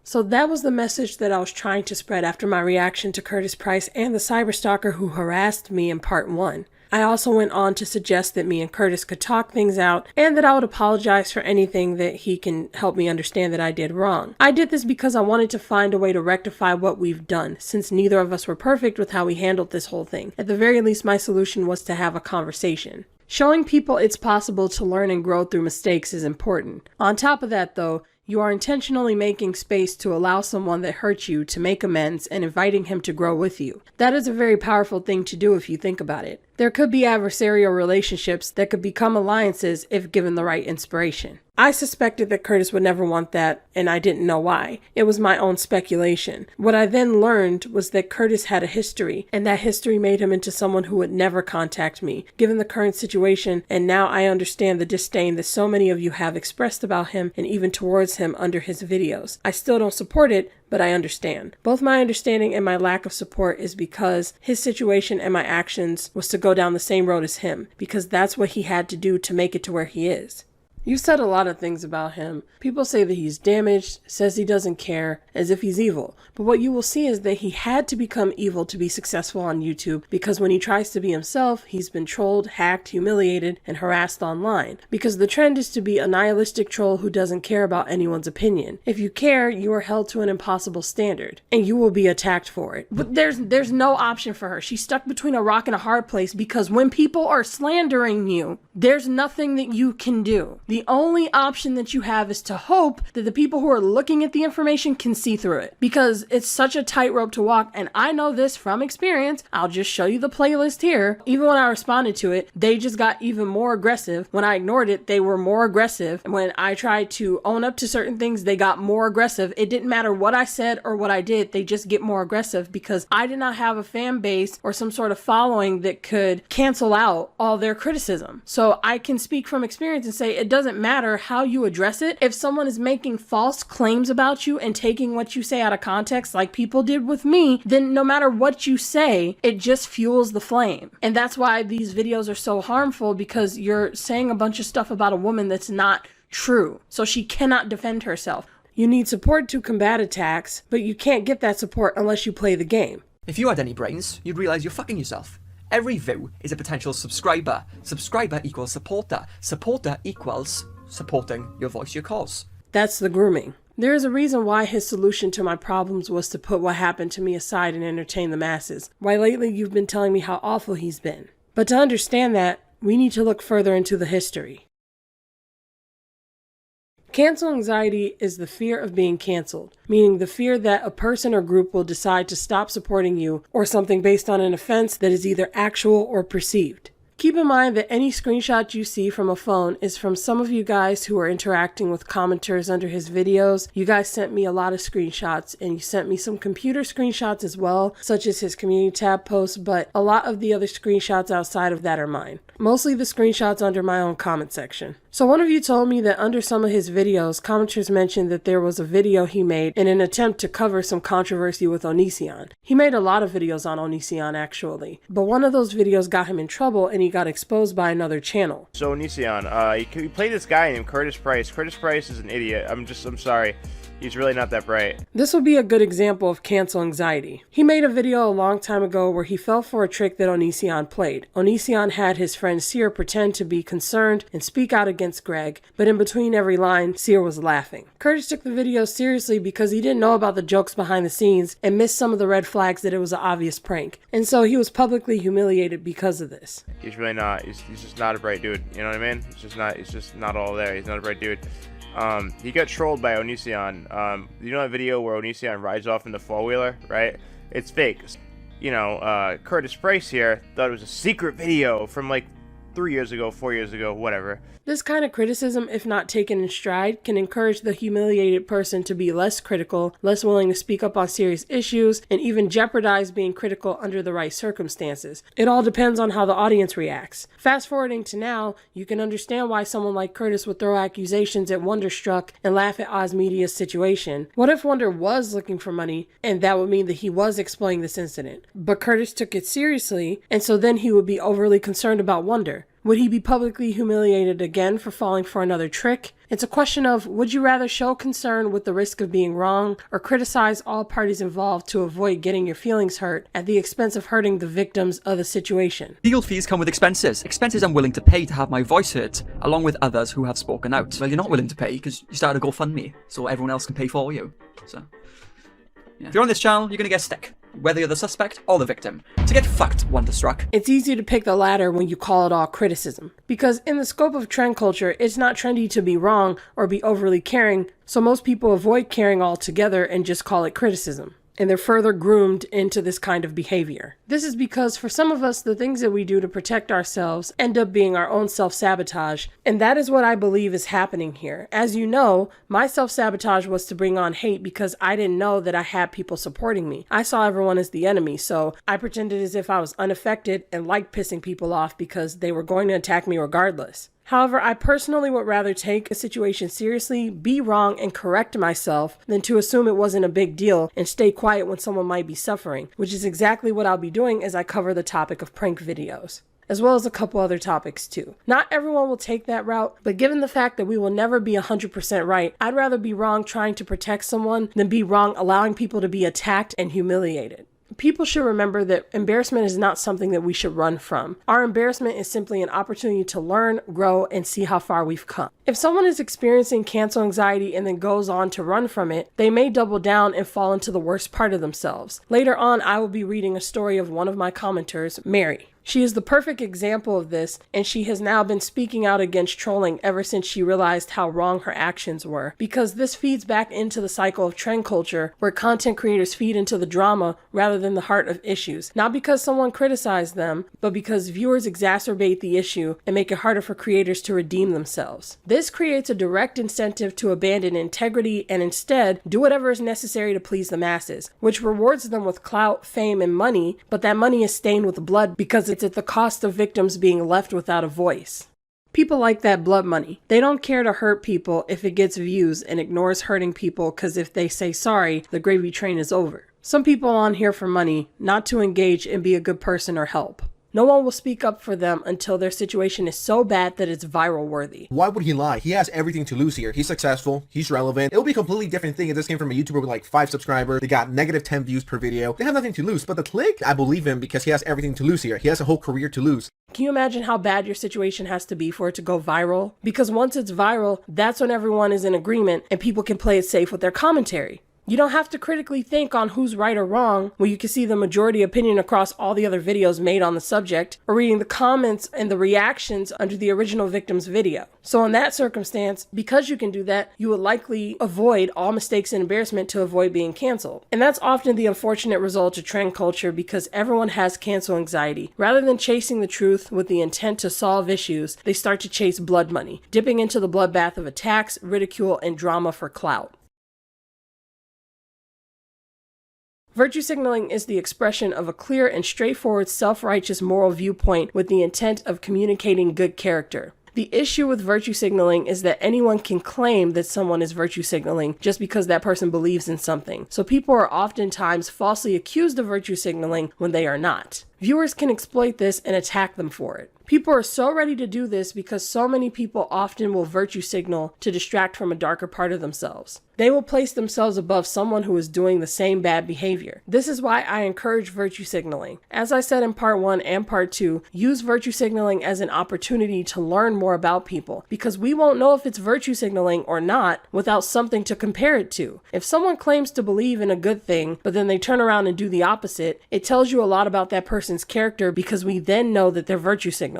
So that was the message that I was trying to spread after my reaction to Curtis Price and the cyberstalker who harassed me in part 1. I also went on to suggest that me and Curtis could talk things out and that I would apologize for anything that he can help me understand that I did wrong. I did this because I wanted to find a way to rectify what we've done, since neither of us were perfect with how we handled this whole thing. At the very least, my solution was to have a conversation. Showing people it's possible to learn and grow through mistakes is important. On top of that, though, you are intentionally making space to allow someone that hurt you to make amends and inviting him to grow with you. That is a very powerful thing to do if you think about it. There could be adversarial relationships that could become alliances if given the right inspiration. I suspected that Curtis would never want that, and I didn't know why. It was my own speculation. What I then learned was that Curtis had a history, and that history made him into someone who would never contact me, given the current situation, and now I understand the disdain that so many of you have expressed about him and even towards him under his videos. I still don't support it, but I understand. Both my understanding and my lack of support is because his situation and my actions was to go down the same road as him, because that's what he had to do to make it to where he is. You've said a lot of things about him. People say that he's damaged, says he doesn't care, as if he's evil. But what you will see is that he had to become evil to be successful on YouTube, because when he tries to be himself, he's been trolled, hacked, humiliated, and harassed online. Because the trend is to be a nihilistic troll who doesn't care about anyone's opinion. If you care, you are held to an impossible standard, and you will be attacked for it. But there's no option for her. She's stuck between a rock and a hard place, because when people are slandering you, there's nothing that you can do. The only option that you have is to hope that the people who are looking at the information can see through it, because it's such a tightrope to walk, and I know this from experience. I'll just show you the playlist here. Even when I responded to it, they just got even more aggressive. When I ignored it, they were more aggressive. And when I tried to own up to certain things, they got more aggressive. It didn't matter what I said or what I did, they just get more aggressive, because I did not have a fan base or some sort of following that could cancel out all their criticism. So I can speak from experience and say it doesn't matter how you address it. If someone is making false claims about you and taking what you say out of context, like people did with me, then no matter what you say, it just fuels the flame. And that's why these videos are so harmful, because you're saying a bunch of stuff about a woman that's not true. So she cannot defend herself. You need support to combat attacks, but you can't get that support unless you play the game. If you had any brains, you'd realize you're fucking yourself. Every view is a potential subscriber. Subscriber equals supporter. Supporter equals supporting your voice, your cause. That's the grooming. There is a reason why his solution to my problems was to put what happened to me aside and entertain the masses. Why lately you've been telling me how awful he's been. But to understand that, we need to look further into the history. Cancel anxiety is the fear of being canceled, meaning the fear that a person or group will decide to stop supporting you or something based on an offense that is either actual or perceived. Keep in mind that any screenshot you see from a phone is from some of you guys who are interacting with commenters under his videos. You guys sent me a lot of screenshots, and you sent me some computer screenshots as well, such as his community tab posts, but a lot of the other screenshots outside of that are mine. Mostly the screenshots under my own comment section. So one of you told me that under some of his videos, commenters mentioned that there was a video he made in an attempt to cover some controversy with Onision. He made a lot of videos on Onision actually, but one of those videos got him in trouble and he got exposed by another channel. So Onision, you play this guy named Curtis Price. Curtis Price is an idiot. I'm sorry. He's really not that bright. This would be a good example of cancel anxiety. He made a video a long time ago where he fell for a trick that Onision played. Onision had his friend Seer pretend to be concerned and speak out against Greg, but in between every line, Seer was laughing. Curtis took the video seriously because he didn't know about the jokes behind the scenes and missed some of the red flags that it was an obvious prank. And so he was publicly humiliated because of this. He's really not. He's just not a bright dude. You know what I mean? He's just not all there. He's not a bright dude. He got trolled by Onision. You know that video where Onision rides off in the four-wheeler, right? It's fake. You know, Curtis Price here thought it was a secret video from like 3 years ago, 4 years ago, whatever. This kind of criticism, if not taken in stride, can encourage the humiliated person to be less critical, less willing to speak up on serious issues, and even jeopardize being critical under the right circumstances. It all depends on how the audience reacts. Fast forwarding to now, you can understand why someone like Curtis would throw accusations at Wonderstruck and laugh at Oz Media's situation. What if Wonder was looking for money, and that would mean that he was exploiting this incident? But Curtis took it seriously, and so then he would be overly concerned about Wonder. Would he be publicly humiliated again for falling for another trick? It's a question of, would you rather show concern with the risk of being wrong, or criticize all parties involved to avoid getting your feelings hurt at the expense of hurting the victims of the situation? Legal fees come with expenses. Expenses I'm willing to pay to have my voice heard, along with others who have spoken out. Well, you're not willing to pay because you started a GoFundMe, so everyone else can pay for you. So, yeah. If you're on this channel, you're gonna get stick, whether you're the suspect or the victim. To get fucked, Wonderstruck. It's easy to pick the latter when you call it all criticism. Because in the scope of trend culture, it's not trendy to be wrong or be overly caring, so most people avoid caring altogether and just call it criticism. And they're further groomed into this kind of behavior. This is because for some of us, the things that we do to protect ourselves end up being our own self-sabotage, and that is what I believe is happening here. As you know, my self-sabotage was to bring on hate because I didn't know that I had people supporting me. I saw everyone as the enemy, so I pretended as if I was unaffected and liked pissing people off because they were going to attack me regardless. However, I personally would rather take a situation seriously, be wrong, and correct myself than to assume it wasn't a big deal and stay quiet when someone might be suffering, which is exactly what I'll be doing as I cover the topic of prank videos, as well as a couple other topics too. Not everyone will take that route, but given the fact that we will never be 100% right, I'd rather be wrong trying to protect someone than be wrong allowing people to be attacked and humiliated. People should remember that embarrassment is not something that we should run from. Our embarrassment is simply an opportunity to learn, grow, and see how far we've come. If someone is experiencing cancel anxiety and then goes on to run from it, they may double down and fall into the worst part of themselves. Later on, I will be reading a story of one of my commenters, Mary. She is the perfect example of this, and she has now been speaking out against trolling ever since she realized how wrong her actions were. Because this feeds back into the cycle of trend culture, where content creators feed into the drama rather than the heart of issues. Not because someone criticized them, but because viewers exacerbate the issue and make it harder for creators to redeem themselves. This creates a direct incentive to abandon integrity and instead do whatever is necessary to please the masses, which rewards them with clout, fame, and money, but that money is stained with blood because it's at the cost of victims being left without a voice. People like that blood money. They don't care to hurt people if it gets views and ignores hurting people because if they say sorry, the gravy train is over. Some people are on here for money, not to engage and be a good person or help. No one will speak up for them until their situation is so bad that it's viral worthy. Why would he lie? He has everything to lose here. He's successful. He's relevant. It'll be a completely different thing if this came from a YouTuber with like 5 subscribers. They got negative 10 views per video. They have nothing to lose. But the click, I believe him because he has everything to lose here. He has a whole career to lose. Can you imagine how bad your situation has to be for it to go viral? Because once it's viral, that's when everyone is in agreement and people can play it safe with their commentary. You don't have to critically think on who's right or wrong when you can see the majority opinion across all the other videos made on the subject, or reading the comments and the reactions under the original victim's video. So in that circumstance, because you can do that, you would likely avoid all mistakes and embarrassment to avoid being canceled. And that's often the unfortunate result of trend culture because everyone has cancel anxiety. Rather than chasing the truth with the intent to solve issues, they start to chase blood money, dipping into the bloodbath of attacks, ridicule, and drama for clout. Virtue signaling is the expression of a clear and straightforward self-righteous moral viewpoint with the intent of communicating good character. The issue with virtue signaling is that anyone can claim that someone is virtue signaling just because that person believes in something. So people are oftentimes falsely accused of virtue signaling when they are not. Viewers can exploit this and attack them for it. People are so ready to do this because so many people often will virtue signal to distract from a darker part of themselves. They will place themselves above someone who is doing the same bad behavior. This is why I encourage virtue signaling. As I said in part 1 and part 2, use virtue signaling as an opportunity to learn more about people, because we won't know if it's virtue signaling or not without something to compare it to. If someone claims to believe in a good thing, but then they turn around and do the opposite, it tells you a lot about that person's character, because we then know that they're virtue signaling.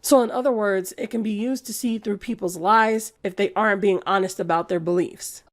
So in other words, it can be used to see through people's lies if they aren't being honest about their beliefs.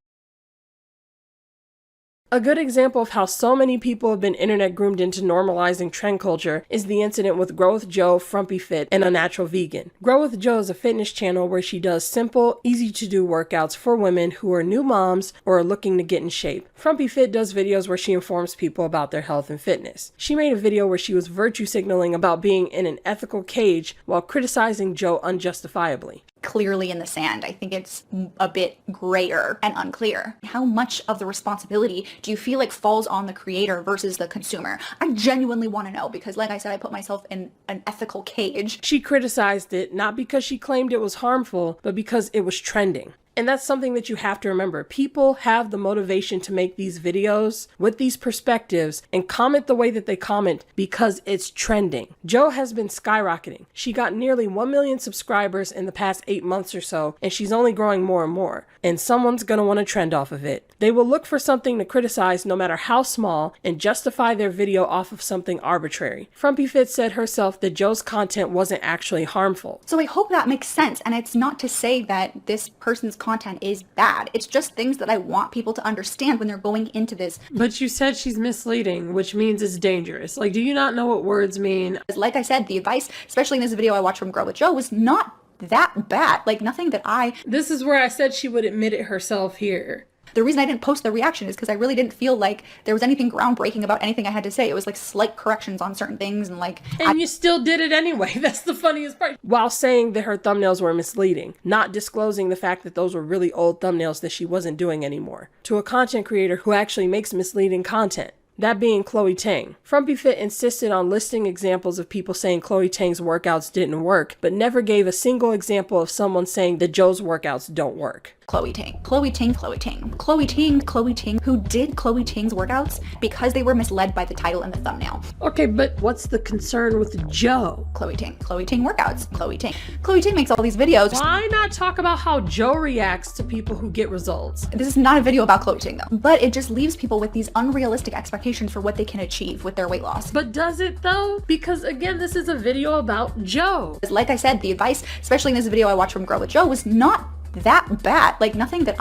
A good example of how so many people have been internet groomed into normalizing trend culture is the incident with Grow with Joe, Frumpy Fit, and Unnatural Vegan. Grow with Joe is a fitness channel where she does simple, easy to do workouts for women who are new moms or are looking to get in shape. Frumpy Fit does videos where she informs people about their health and fitness. She made a video where she was virtue signaling about being in an ethical cage while criticizing Joe unjustifiably. Clearly in the sand. I think it's a bit grayer and unclear. How much of the responsibility do you feel like falls on the creator versus the consumer? I genuinely want to know, because like I said, I put myself in an ethical cage. She criticized it not because she claimed it was harmful, but because it was trending. And that's something that you have to remember. People have the motivation to make these videos with these perspectives and comment the way that they comment because it's trending. Joe has been skyrocketing. She got nearly 1 million subscribers in the past 8 months or so, and she's only growing more and more. And someone's gonna want to trend off of it. They will look for something to criticize no matter how small and justify their video off of something arbitrary. Frumpy Fit said herself that Joe's content wasn't actually harmful. So I hope that makes sense, and it's not to say that this person's content is bad. It's just things that I want people to understand when they're going into this. But you said she's misleading, which means it's dangerous. Like, do you not know what words mean? Like I said, the advice, especially in this video I watched from Grow with Joe, was not that bad. Like, nothing that This is where I said she would admit it herself here. The reason I didn't post the reaction is because I really didn't feel like there was anything groundbreaking about anything I had to say. It was like slight corrections on certain things and like... And you still did it anyway. That's the funniest part. While saying that her thumbnails were misleading, not disclosing the fact that those were really old thumbnails that she wasn't doing anymore. To a content creator who actually makes misleading content. That being Chloe Tang. Frumpy Fit insisted on listing examples of people saying Chloe Tang's workouts didn't work, but never gave a single example of someone saying that Joe's workouts don't work. Chloe Tang. Chloe Tang, Chloe Tang. Chloe Tang, Chloe Tang, who did Chloe Tang's workouts because they were misled by the title and the thumbnail. Okay, but what's the concern with Joe? Chloe Tang workouts. Chloe Tang. Chloe Tang makes all these videos. Why not talk about how Joe reacts to people who get results? This is not a video about Chloe Tang though, but it just leaves people with these unrealistic expectations for what they can achieve with their weight loss. But does it though? Because again, this is a video about Joe. Like I said, the advice, especially in this video I watched from Grow with Joe, was not that bad. Like, nothing that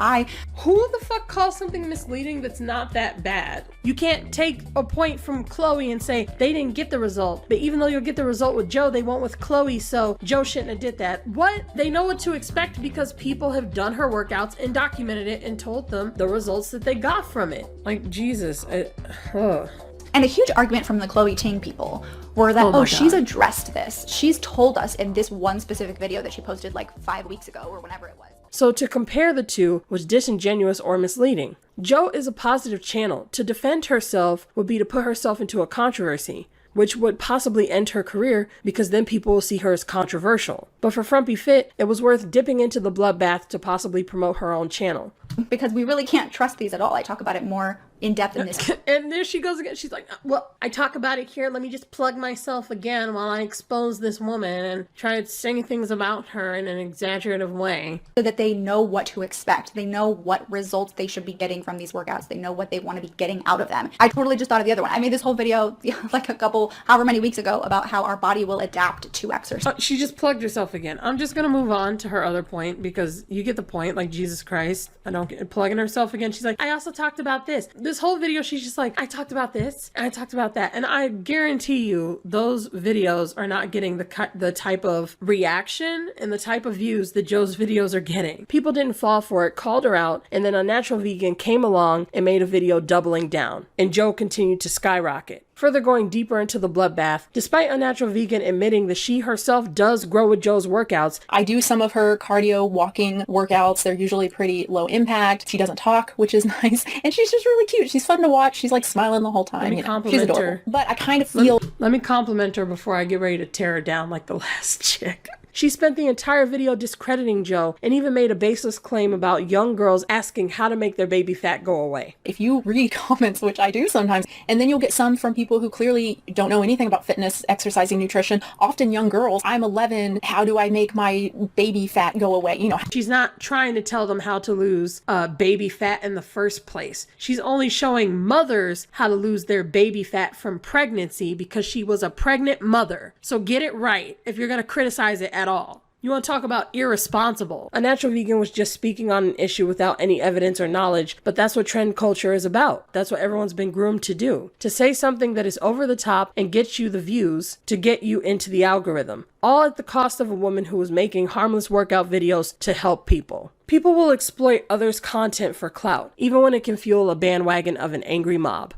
Who the fuck calls something misleading that's not that bad? You can't take a point from Chloe and say they didn't get the result, but even though you'll get the result with Joe, they won't with Chloe, so Joe shouldn't have did that. What? They know what to expect because people have done her workouts and documented it and told them the results that they got from it. Like, Jesus. And a huge argument from the Chloe Tang people were that, she's addressed this. She's told us in this one specific video that she posted like 5 weeks ago or whenever it was. So to compare the two was disingenuous or misleading. Joe is a positive channel. To defend herself would be to put herself into a controversy, which would possibly end her career because then people will see her as controversial. But for Frumpy Fit, it was worth dipping into the bloodbath to possibly promote her own channel. Because we really can't trust these at all. I talk about it more in depth in this. And there she goes again. She's like, well, I talk about it here. Let me just plug myself again while I expose this woman and try to sing things about her in an exaggerative way. So that they know what to expect. They know what results they should be getting from these workouts. They know what they want to be getting out of them. I totally just thought of the other one. I made this whole video like however many weeks ago about how our body will adapt to exercise. She just plugged herself again. I'm just going to move on to her other point because you get the point. Like, Jesus Christ. I don't get plugging herself again. She's like, I also talked about this. This whole video, she's just like, I talked about this, and I talked about that. And I guarantee you, those videos are not getting the type of reaction and the type of views that Joe's videos are getting. People didn't fall for it, called her out, and then Unnatural Vegan came along and made a video doubling down. And Joe continued to skyrocket. Further going deeper into the bloodbath, despite Unnatural Vegan admitting that she herself does Grow with Joe's workouts, I do some of her cardio walking workouts. They're usually pretty low impact. She doesn't talk, which is nice. And she's just really cute. She's fun to watch. She's like smiling the whole time. Let me She's compliment adorable. her. But I kind of feel... Let me compliment her before I get ready to tear her down like the last chick. She spent the entire video discrediting Joe and even made a baseless claim about young girls asking how to make their baby fat go away. If you read comments, which I do sometimes, and then you'll get some from people who clearly don't know anything about fitness, exercising, nutrition, often young girls. I'm 11. How do I make my baby fat go away? You know, she's not trying to tell them how to lose baby fat in the first place. She's only showing mothers how to lose their baby fat from pregnancy because she was a pregnant mother. So get it right if you're going to criticize it at all. You want to talk about irresponsible. Unnatural Vegan was just speaking on an issue without any evidence or knowledge, but that's what trend culture is about. That's what everyone's been groomed to do. To say something that is over the top and gets you the views to get you into the algorithm. All at the cost of a woman who was making harmless workout videos to help people. People will exploit others' content for clout, even when it can fuel a bandwagon of an angry mob.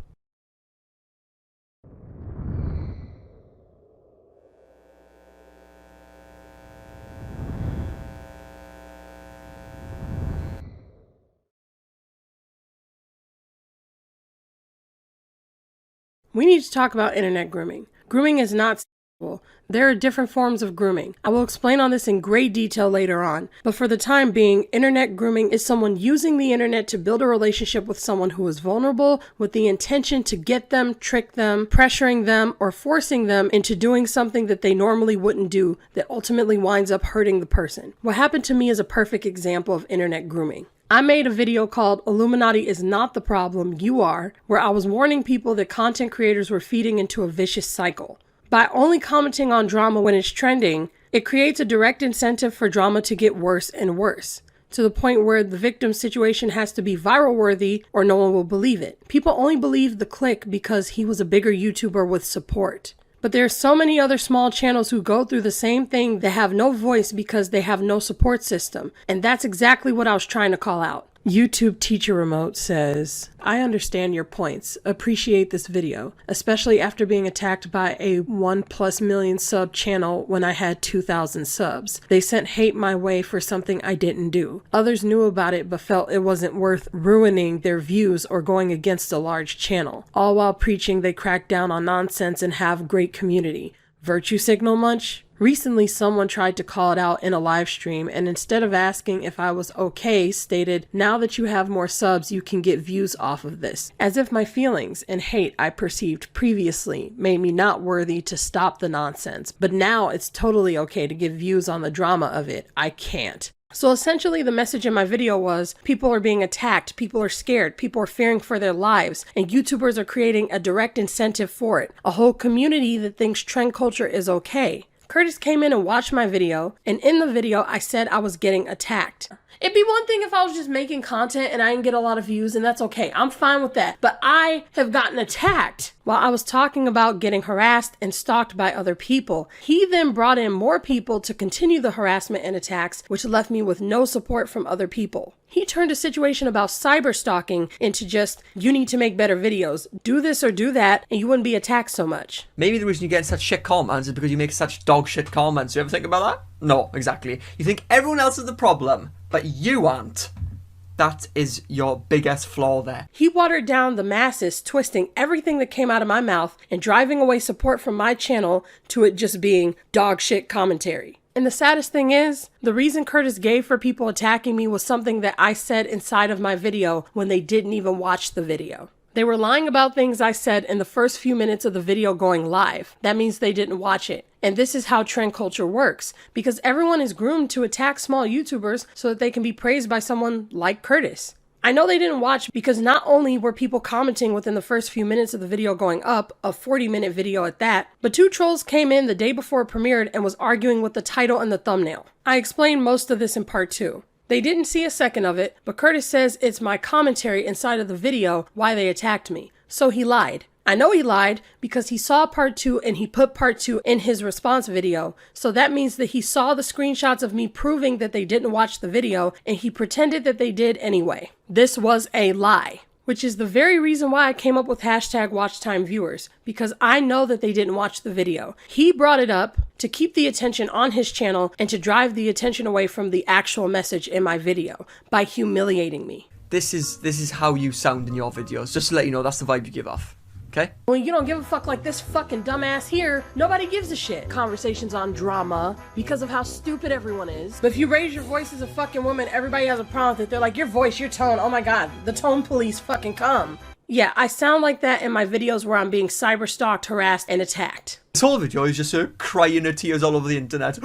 We need to talk about internet grooming. Grooming is not sexual. There are different forms of grooming. I will explain on this in great detail later on, but for the time being, internet grooming is someone using the internet to build a relationship with someone who is vulnerable with the intention to get them, trick them, pressuring them, or forcing them into doing something that they normally wouldn't do that ultimately winds up hurting the person. What happened to me is a perfect example of internet grooming. I made a video called Illuminati is not the problem, you are, where I was warning people that content creators were feeding into a vicious cycle. By only commenting on drama when it's trending, it creates a direct incentive for drama to get worse and worse, to the point where the victim's situation has to be viral worthy or no one will believe it. People only believe the click because he was a bigger YouTuber with support. But there are so many other small channels who go through the same thing that have no voice because they have no support system. And that's exactly what I was trying to call out. YouTube Teacher Remote says, I understand your points. Appreciate this video, especially after being attacked by a 1+ million sub channel when I had 2,000 subs. They sent hate my way for something I didn't do. Others knew about it but felt it wasn't worth ruining their views or going against a large channel, all while preaching they crack down on nonsense and have great community. Virtue signal much? Recently, someone tried to call it out in a live stream and instead of asking if I was okay, stated, now that you have more subs, you can get views off of this. As if my feelings and hate I perceived previously made me not worthy to stop the nonsense. But now it's totally okay to get views on the drama of it. I can't. So essentially the message in my video was people are being attacked, people are scared, people are fearing for their lives, and YouTubers are creating a direct incentive for it. A whole community that thinks trend culture is okay. Curtis came in and watched my video, and in the video I said I was getting attacked. It'd be one thing if I was just making content and I didn't get a lot of views, and that's okay. I'm fine with that. But I have gotten attacked while I was talking about getting harassed and stalked by other people. He then brought in more people to continue the harassment and attacks, which left me with no support from other people. He turned a situation about cyberstalking into just, you need to make better videos. Do this or do that, and you wouldn't be attacked so much. Maybe the reason you get such shit comments is because you make such dog shit comments. You ever think about that? No, exactly. You think everyone else is the problem, but you aren't. That is your biggest flaw there. He watered down the masses, twisting everything that came out of my mouth and driving away support from my channel to it just being dog shit commentary. And the saddest thing is, the reason Curtis gave for people attacking me was something that I said inside of my video when they didn't even watch the video. They were lying about things I said in the first few minutes of the video going live. That means they didn't watch it. And this is how trend culture works, because everyone is groomed to attack small YouTubers so that they can be praised by someone like Curtis. I know they didn't watch because not only were people commenting within the first few minutes of the video going up, a 40-minute video at that, but 2 trolls came in the day before it premiered and was arguing with the title and the thumbnail. I explained most of this in part 2. They didn't see a second of it, but Curtis says it's my commentary inside of the video why they attacked me. So he lied. I know he lied because he saw part 2 and he put part 2 in his response video. So that means that he saw the screenshots of me proving that they didn't watch the video and he pretended that they did anyway. This was a lie. which is the very reason why I came up with hashtag WatchTimeViewers, because I know that they didn't watch the video. He brought it up to keep the attention on his channel and to drive the attention away from the actual message in my video by humiliating me. This is how you sound in your videos. Just to let you know, that's the vibe you give off. Okay? When you don't give a fuck like this fucking dumbass here, nobody gives a shit. Conversations on drama because of how stupid everyone is. But if you raise your voice as a fucking woman, everybody has a problem with it. They're like, your voice, your tone, oh my god, the tone police fucking come. Yeah, I sound like that in my videos where I'm being cyberstalked, harassed, and attacked. This whole video is just her crying her tears all over the internet.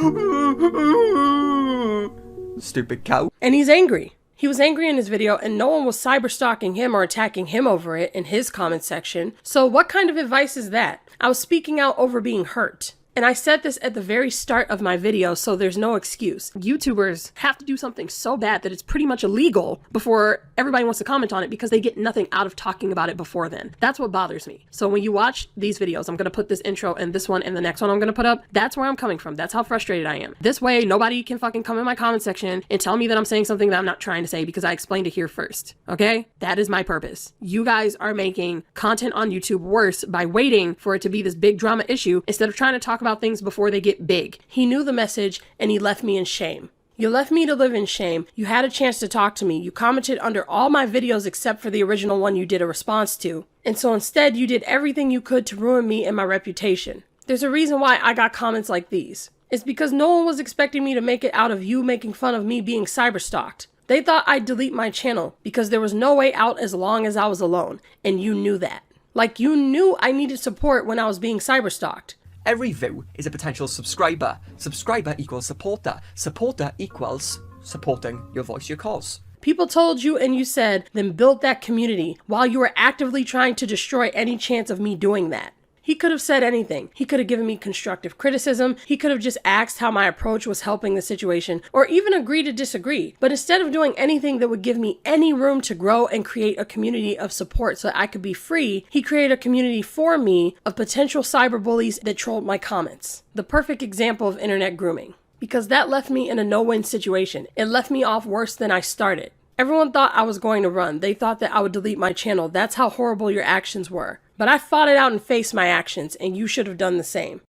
Stupid cow. And he's angry. He was angry in his video and no one was cyberstalking him or attacking him over it in his comment section. So what kind of advice is that? I was speaking out over being hurt. And I said this at the very start of my video, so there's no excuse. YouTubers have to do something so bad that it's pretty much illegal before everybody wants to comment on it because they get nothing out of talking about it before then. That's what bothers me. So when you watch these videos, I'm going to put this intro and this one and the next one I'm going to put up. That's where I'm coming from. That's how frustrated I am. This way, nobody can fucking come in my comment section and tell me that I'm saying something that I'm not trying to say because I explained it here first. Okay? That is my purpose. You guys are making content on YouTube worse by waiting for it to be this big drama issue instead of trying to talk about things before they get big. He knew the message and he left me in shame. You left me to live in shame. You had a chance to talk to me. You commented under all my videos except for the original one you did a response to. And so instead you did everything you could to ruin me and my reputation. There's a reason why I got comments like these. It's because no one was expecting me to make it out of you making fun of me being cyberstalked. They thought I'd delete my channel because there was no way out as long as I was alone. And you knew that. Like you knew I needed support when I was being cyberstalked. Every view is a potential subscriber. Subscriber equals supporter. Supporter equals supporting your voice, your cause. People told you and you said, then build that community while you were actively trying to destroy any chance of me doing that. He could have said anything. He could have given me constructive criticism. He could have just asked how my approach was helping the situation, or even agreed to disagree. But instead of doing anything that would give me any room to grow and create a community of support so that I could be free, he created a community for me of potential cyberbullies that trolled my comments. The perfect example of internet grooming. Because that left me in a no-win situation. It left me off worse than I started. Everyone thought I was going to run. They thought that I would delete my channel. That's how horrible your actions were. But I fought it out and faced my actions, and you should have done the same.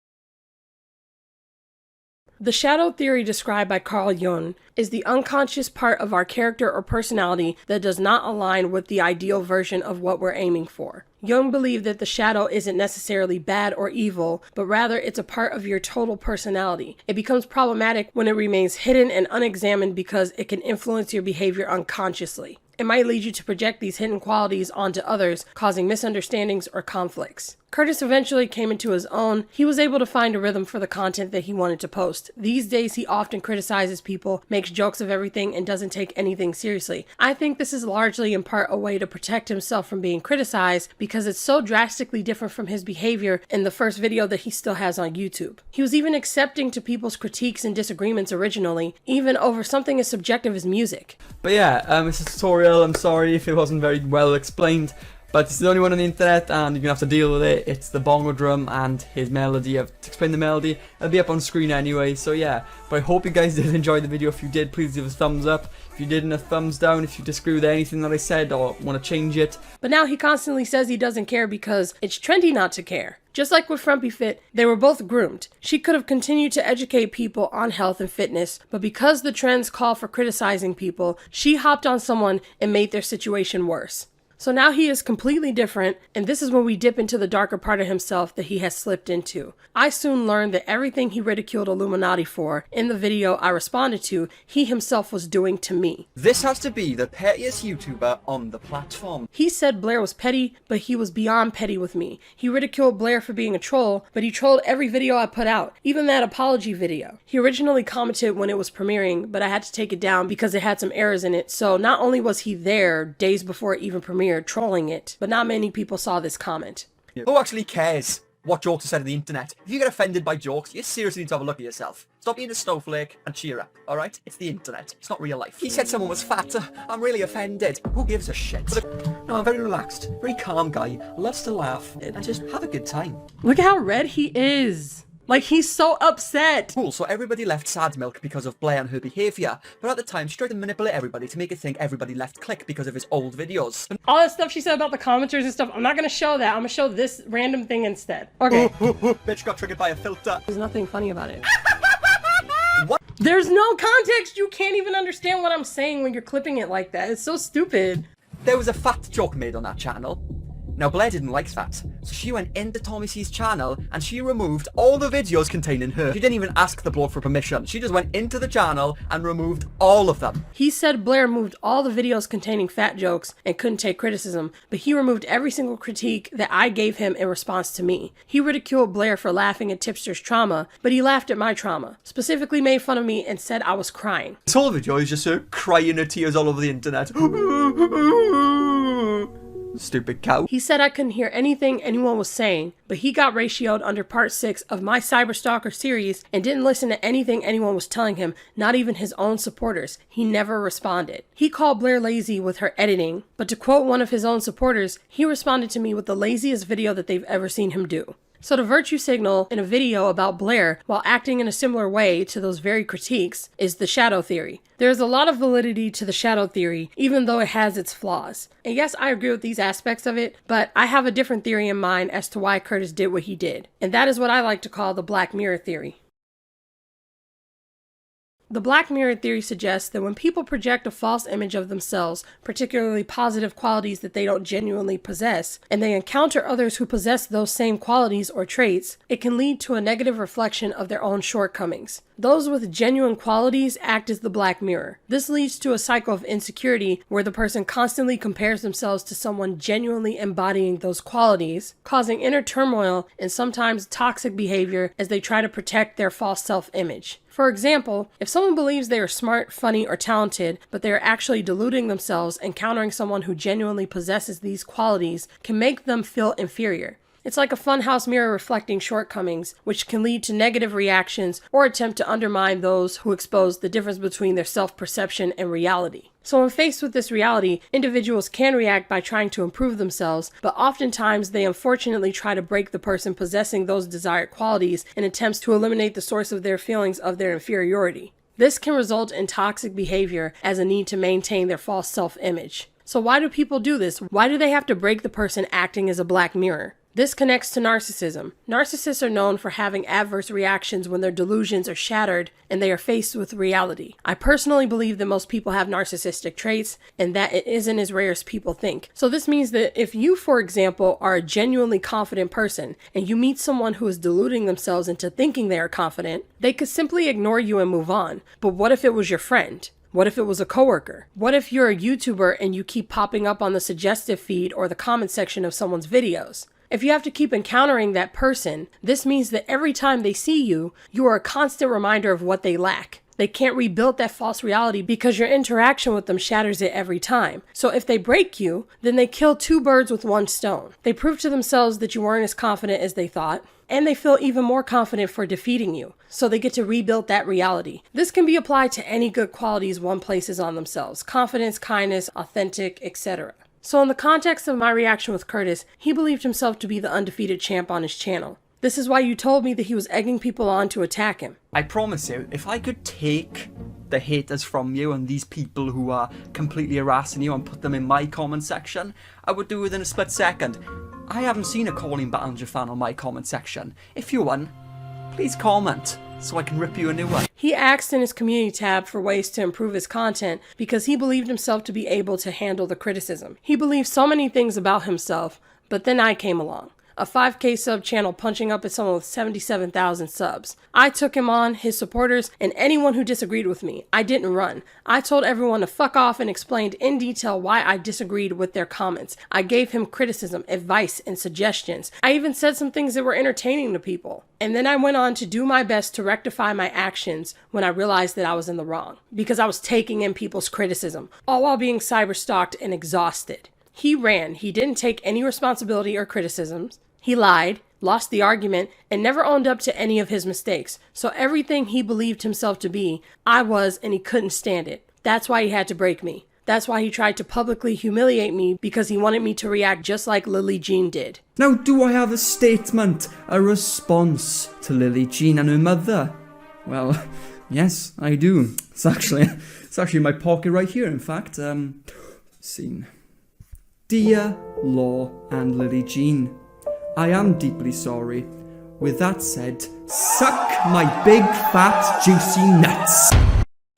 The shadow theory described by Carl Jung is the unconscious part of our character or personality that does not align with the ideal version of what we're aiming for. Jung believed that the shadow isn't necessarily bad or evil, but rather it's a part of your total personality. It becomes problematic when it remains hidden and unexamined because it can influence your behavior unconsciously. It might lead you to project these hidden qualities onto others, causing misunderstandings or conflicts. Curtis eventually came into his own. He was able to find a rhythm for the content that he wanted to post. These days, he often criticizes people, makes jokes of everything, and doesn't take anything seriously. I think this is largely in part a way to protect himself from being criticized because it's so drastically different from his behavior in the first video that he still has on YouTube. He was even accepting to people's critiques and disagreements originally, even over something as subjective as music. But yeah, it's a tutorial. I'm sorry if it wasn't very well explained. But it's the only one on the internet and you're going to have to deal with it. It's the bongo drum and his melody. I've explained the melody. It'll be up on screen anyway, so yeah. But I hope you guys did enjoy the video. If you did, please give a thumbs up. If you didn't, a thumbs down. If you disagree with anything that I said or want to change it. But now he constantly says he doesn't care because it's trendy not to care. Just like with Frumpy Fit, they were both groomed. She could have continued to educate people on health and fitness, but because the trends call for criticizing people, she hopped on someone and made their situation worse. So now he is completely different, and this is when we dip into the darker part of himself that he has slipped into. I soon learned that everything he ridiculed Illuminaughtii for in the video I responded to, he himself was doing to me. This has to be the pettiest YouTuber on the platform. He said Blair was petty, but he was beyond petty with me. He ridiculed Blair for being a troll, but he trolled every video I put out, even that apology video. He originally commented when it was premiering, but I had to take it down because it had some errors in it, so not only was he there days before it even premiered, trolling it, but not many people saw this comment. Who actually cares what jokes are said on the internet? If you get offended by jokes, you seriously need to have a look at yourself. Stop being a snowflake and cheer up, alright? It's the internet. It's not real life. He said someone was fat. I'm really offended. Who gives a shit? No, I'm very relaxed, very calm guy, loves to laugh, and just have a good time. Look at how red he is. Like, he's so upset. Cool, so everybody left Sad Milk because of Blair and her behaviour, but at the time she tried to manipulate everybody to make it think everybody left Click because of his old videos. All that stuff she said about the commenters and stuff, I'm not gonna show that. I'm gonna show this random thing instead. Okay. Bitch got triggered by a filter. There's nothing funny about it. What? There's no context. You can't even understand what I'm saying when you're clipping it like that. It's so stupid. There was a fat joke made on that channel. Now Blair didn't like that, so she went into Tommy C's channel and she removed all the videos containing her. She didn't even ask the bloke for permission. She just went into the channel and removed all of them. He said Blair moved all the videos containing fat jokes and couldn't take criticism, but he removed every single critique that I gave him in response to me. He ridiculed Blair for laughing at Tipster's trauma, but he laughed at my trauma, specifically made fun of me and said I was crying. This whole video is just her crying her tears all over the internet. Stupid cow. He said I couldn't hear anything anyone was saying, but he got ratioed under part 6 of my Cyberstalker series and didn't listen to anything anyone was telling him, not even his own supporters. He never responded. He called Blair lazy with her editing, but to quote one of his own supporters, he responded to me with the laziest video that they've ever seen him do. So to virtue signal in a video about Blair while acting in a similar way to those very critiques is the shadow theory. There's a lot of validity to the shadow theory, even though it has its flaws. And yes, I agree with these aspects of it, but I have a different theory in mind as to why Curtis did what he did. And that is what I like to call the Black Mirror theory. The Black Mirror theory suggests that when people project a false image of themselves, particularly positive qualities that they don't genuinely possess, and they encounter others who possess those same qualities or traits, it can lead to a negative reflection of their own shortcomings. Those with genuine qualities act as the Black Mirror. This leads to a cycle of insecurity where the person constantly compares themselves to someone genuinely embodying those qualities, causing inner turmoil and sometimes toxic behavior as they try to protect their false self-image. For example, if someone believes they are smart, funny, or talented, but they are actually deluding themselves, encountering someone who genuinely possesses these qualities can make them feel inferior. It's like a funhouse mirror reflecting shortcomings, which can lead to negative reactions or attempt to undermine those who expose the difference between their self-perception and reality. So when faced with this reality, individuals can react by trying to improve themselves, but oftentimes they unfortunately try to break the person possessing those desired qualities in attempts to eliminate the source of their feelings of their inferiority. This can result in toxic behavior as a need to maintain their false self-image. So why do people do this? Why do they have to break the person acting as a black mirror? This connects to narcissism. Narcissists are known for having adverse reactions when their delusions are shattered and they are faced with reality. I personally believe that most people have narcissistic traits and that it isn't as rare as people think. So this means that if you, for example, are a genuinely confident person and you meet someone who is deluding themselves into thinking they are confident, they could simply ignore you and move on. But what if it was your friend? What if it was a coworker? What if you're a YouTuber and you keep popping up on the suggestive feed or the comment section of someone's videos? If you have to keep encountering that person, this means that every time they see you, you are a constant reminder of what they lack. They can't rebuild that false reality because your interaction with them shatters it every time. So if they break you, then they kill two birds with one stone. They prove to themselves that you weren't as confident as they thought, and they feel even more confident for defeating you. So they get to rebuild that reality. This can be applied to any good qualities one places on themselves: confidence, kindness, authentic, etc. So in the context of my reaction with Curtis, he believed himself to be the undefeated champ on his channel. This is why you told me that he was egging people on to attack him. I promise you, if I could take the haters from you and these people who are completely harassing you and put them in my comment section, I would do it within a split second. I haven't seen a Calling Ballinger fan on my comment section. If you're one, please comment so I can rip you a new one. He asked in his community tab for ways to improve his content because he believed himself to be able to handle the criticism. He believed so many things about himself, but then I came along. A 5K sub channel punching up at someone with 77,000 subs. I took him on, his supporters, and anyone who disagreed with me. I didn't run. I told everyone to fuck off and explained in detail why I disagreed with their comments. I gave him criticism, advice, and suggestions. I even said some things that were entertaining to people. And then I went on to do my best to rectify my actions when I realized that I was in the wrong, because I was taking in people's criticism, all while being cyberstalked and exhausted. He ran. He didn't take any responsibility or criticisms. He lied, lost the argument, and never owned up to any of his mistakes. So everything he believed himself to be, I was, and he couldn't stand it. That's why he had to break me. That's why he tried to publicly humiliate me, because he wanted me to react just like Lily Jean did. Now, do I have a statement, a response to Lily Jean and her mother? Well, yes, I do. It's actually in my pocket right here, in fact. Scene. Dear Law and Lily Jean, I am deeply sorry. With that said, suck my big, fat, juicy nuts.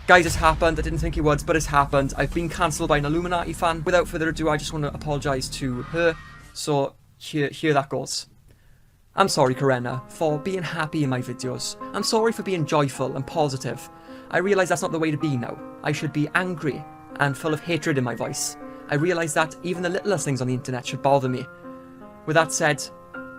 Guys, it's happened. I didn't think it would, but it's happened. I've been cancelled by an iilluminaughtii fan. Without further ado, I just want to apologise to her. So, here that goes. I'm sorry, Kurena, for being happy in my videos. I'm sorry for being joyful and positive. I realise that's not the way to be now. I should be angry and full of hatred in my voice. I realise that even the littlest things on the internet should bother me. With that said,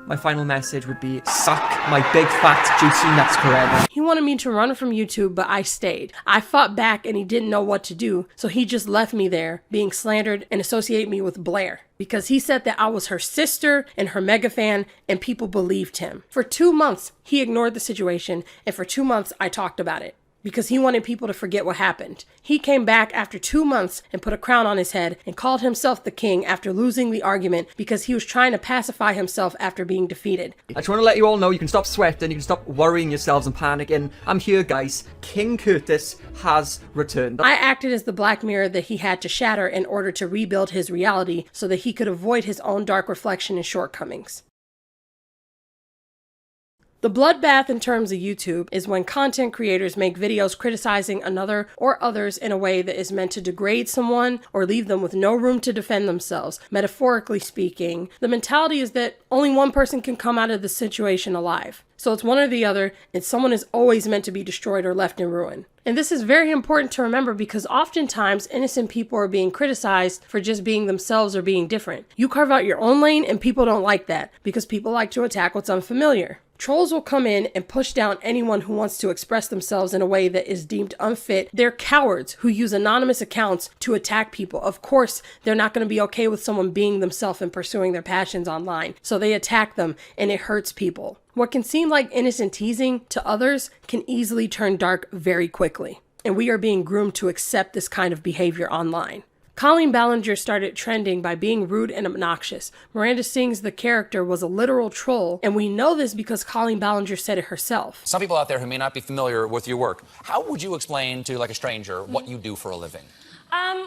my final message would be, suck my big fat juicy nuts, Kurena. He wanted me to run from YouTube, but I stayed. I fought back and he didn't know what to do, so he just left me there, being slandered and associate me with Blair. Because he said that I was her sister and her mega fan, and people believed him. For 2 months, he ignored the situation, and for 2 months, I talked about it. Because he wanted people to forget what happened. He came back after 2 months and put a crown on his head and called himself the king after losing the argument because he was trying to pacify himself after being defeated. I just want to let you all know you can stop sweating, you can stop worrying yourselves and panicking. I'm here, guys. King Curtis has returned. I acted as the black mirror that he had to shatter in order to rebuild his reality so that he could avoid his own dark reflection and shortcomings. The bloodbath in terms of YouTube is when content creators make videos criticizing another or others in a way that is meant to degrade someone or leave them with no room to defend themselves. Metaphorically speaking, the mentality is that only one person can come out of the situation alive. So it's one or the other, and someone is always meant to be destroyed or left in ruin. And this is very important to remember because oftentimes innocent people are being criticized for just being themselves or being different. You carve out your own lane and people don't like that because people like to attack what's unfamiliar. Trolls will come in and push down anyone who wants to express themselves in a way that is deemed unfit. They're cowards who use anonymous accounts to attack people. Of course, they're not going to be okay with someone being themselves and pursuing their passions online. So they attack them and it hurts people. What can seem like innocent teasing to others can easily turn dark very quickly. And we are being groomed to accept this kind of behavior online. Colleen Ballinger started trending by being rude and obnoxious. Miranda Sings, the character, was a literal troll, and we know this because Colleen Ballinger said it herself. Some people out there who may not be familiar with your work, how would you explain to like a stranger what you do for a living?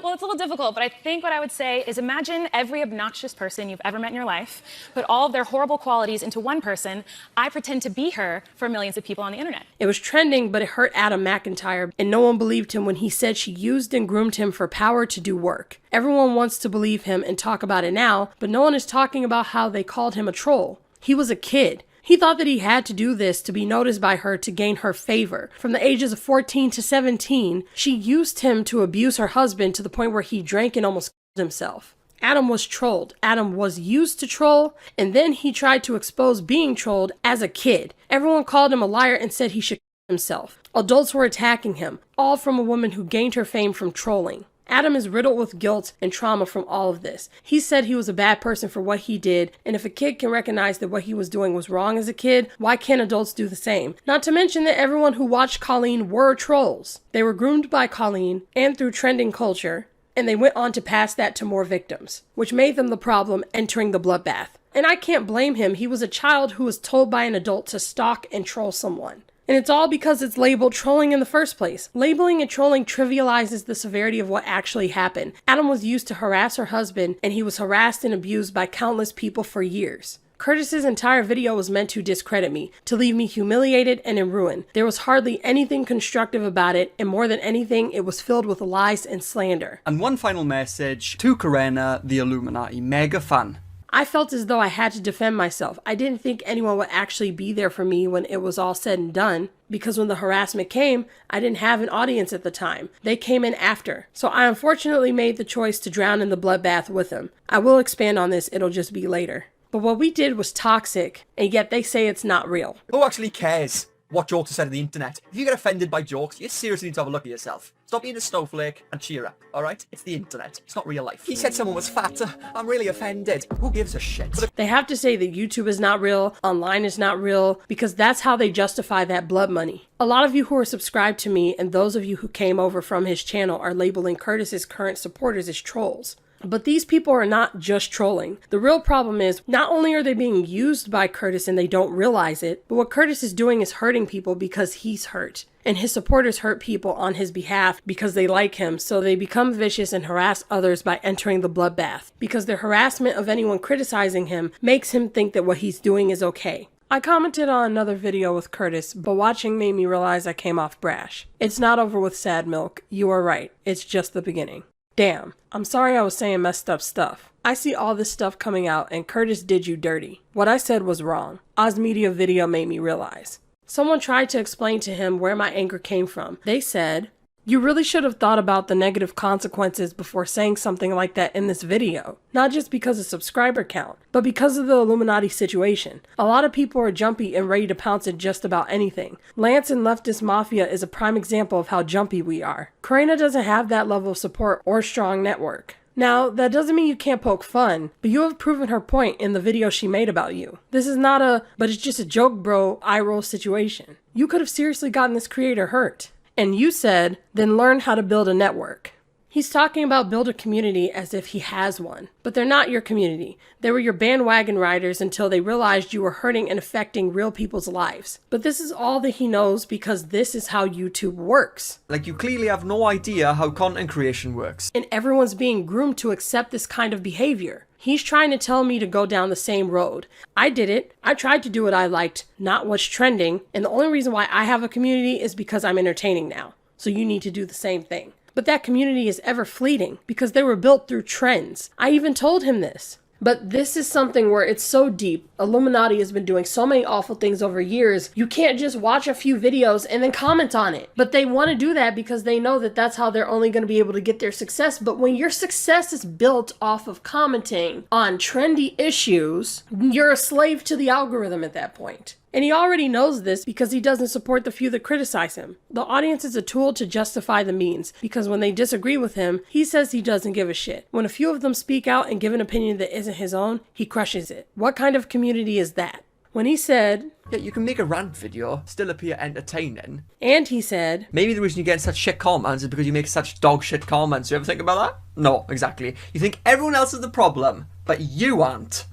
Well, it's a little difficult, but I think what I would say is imagine every obnoxious person you've ever met in your life, put all of their horrible qualities into one person. I pretend to be her for millions of people on the internet. It was trending, but it hurt Adam McIntyre, and no one believed him when he said she used and groomed him for power to do work. Everyone wants to believe him and talk about it now, but no one is talking about how they called him a troll. He was a kid. He thought that he had to do this to be noticed by her to gain her favor. From the ages of 14 to 17, she used him to abuse her husband to the point where he drank and almost killed himself. Adam was trolled. Adam was used to troll, and then he tried to expose being trolled as a kid. Everyone called him a liar and said he should kill himself. Adults were attacking him, all from a woman who gained her fame from trolling. Adam is riddled with guilt and trauma from all of this. He said he was a bad person for what he did, and if a kid can recognize that what he was doing was wrong as a kid, why can't adults do the same? Not to mention that everyone who watched Colleen were trolls. They were groomed by Colleen and through trending culture, and they went on to pass that to more victims, which made them the problem entering the bloodbath. And I can't blame him. He was a child who was told by an adult to stalk and troll someone. And it's all because it's labeled trolling in the first place. Labeling and trolling trivializes the severity of what actually happened. Adam was used to harass her husband, and he was harassed and abused by countless people for years. Curtis's entire video was meant to discredit me, to leave me humiliated and in ruin. There was hardly anything constructive about it, and more than anything, it was filled with lies and slander. And one final message to Kurena, the iilluminaughtii mega fan. I felt as though I had to defend myself. I didn't think anyone would actually be there for me when it was all said and done, because when the harassment came, I didn't have an audience at the time. They came in after. So I unfortunately made the choice to drown in the bloodbath with them. I will expand on this, it'll just be later. But what we did was toxic, and yet they say it's not real. Who actually cares? what jokes are said on the internet. If you get offended by jokes, you seriously need to have a look at yourself. Stop being a snowflake and cheer up, alright? It's the internet. It's not real life. He said someone was fat. I'm really offended. Who gives a shit? They have to say that YouTube is not real, online is not real, because that's how they justify that blood money. A lot of you who are subscribed to me and those of you who came over from his channel are labeling Curtis's current supporters as trolls. But these people are not just trolling. The real problem is, not only are they being used by Curtis and they don't realize it, but what Curtis is doing is hurting people because he's hurt. And his supporters hurt people on his behalf because they like him, so they become vicious and harass others by entering the bloodbath. Because their harassment of anyone criticizing him makes him think that what he's doing is okay. I commented on another video with Curtis, but watching made me realize I came off brash. It's not over with Sad Milk. You are right. It's just the beginning. Damn, I'm sorry I was saying messed up stuff. I see all this stuff coming out and Curtis did you dirty. What I said was wrong. Ozmedia video made me realize. Someone tried to explain to him where my anger came from. They said, "You really should have thought about the negative consequences before saying something like that in this video. Not just because of subscriber count, but because of the iilluminaughtii situation. A lot of people are jumpy and ready to pounce at just about anything. Lance and Leftist Mafia is a prime example of how jumpy we are. Kurena doesn't have that level of support or strong network. Now, that doesn't mean you can't poke fun, but you have proven her point in the video she made about you. This is not a, but it's just a joke bro, eye roll situation. You could have seriously gotten this creator hurt. And you said, then learn how to build a network." He's talking about build a community as if he has one. But they're not your community. They were your bandwagon riders until they realized you were hurting and affecting real people's lives. But this is all that he knows because this is how YouTube works. Like, you clearly have no idea how content creation works. And everyone's being groomed to accept this kind of behavior. He's trying to tell me to go down the same road. I did it. I tried to do what I liked, not what's trending. And the only reason why I have a community is because I'm entertaining now. So you need to do the same thing. But that community is ever fleeting because they were built through trends. I even told him this. But this is something where it's so deep. iilluminaughtii has been doing so many awful things over years. You can't just watch a few videos and then comment on it. But they want to do that because they know that that's how they're only going to be able to get their success. But when your success is built off of commenting on trendy issues, you're a slave to the algorithm at that point. And he already knows this because he doesn't support the few that criticize him. The audience is a tool to justify the means, because when they disagree with him, he says he doesn't give a shit. When a few of them speak out and give an opinion that isn't his own, he crushes it. What kind of community is that? When he said, Yeah, you can make a rant video, still appear entertaining. And he said, maybe the reason you get such shit comments is because you make such dog shit comments. You ever think about that? No, exactly. You think everyone else is the problem, but you aren't.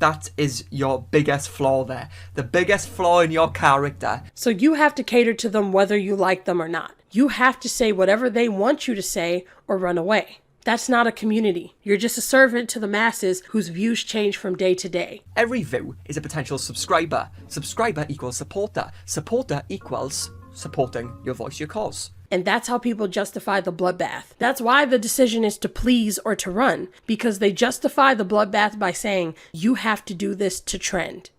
That is your biggest flaw there. The biggest flaw in your character. So you have to cater to them whether you like them or not. You have to say whatever they want you to say or run away. That's not a community. You're just a servant to the masses whose views change from day to day. Every view is a potential subscriber. Subscriber equals supporter. Supporter equals supporting your voice, your cause. And that's how people justify the bloodbath. That's why the decision is to please or to run, because they justify the bloodbath by saying, you have to do this to trend.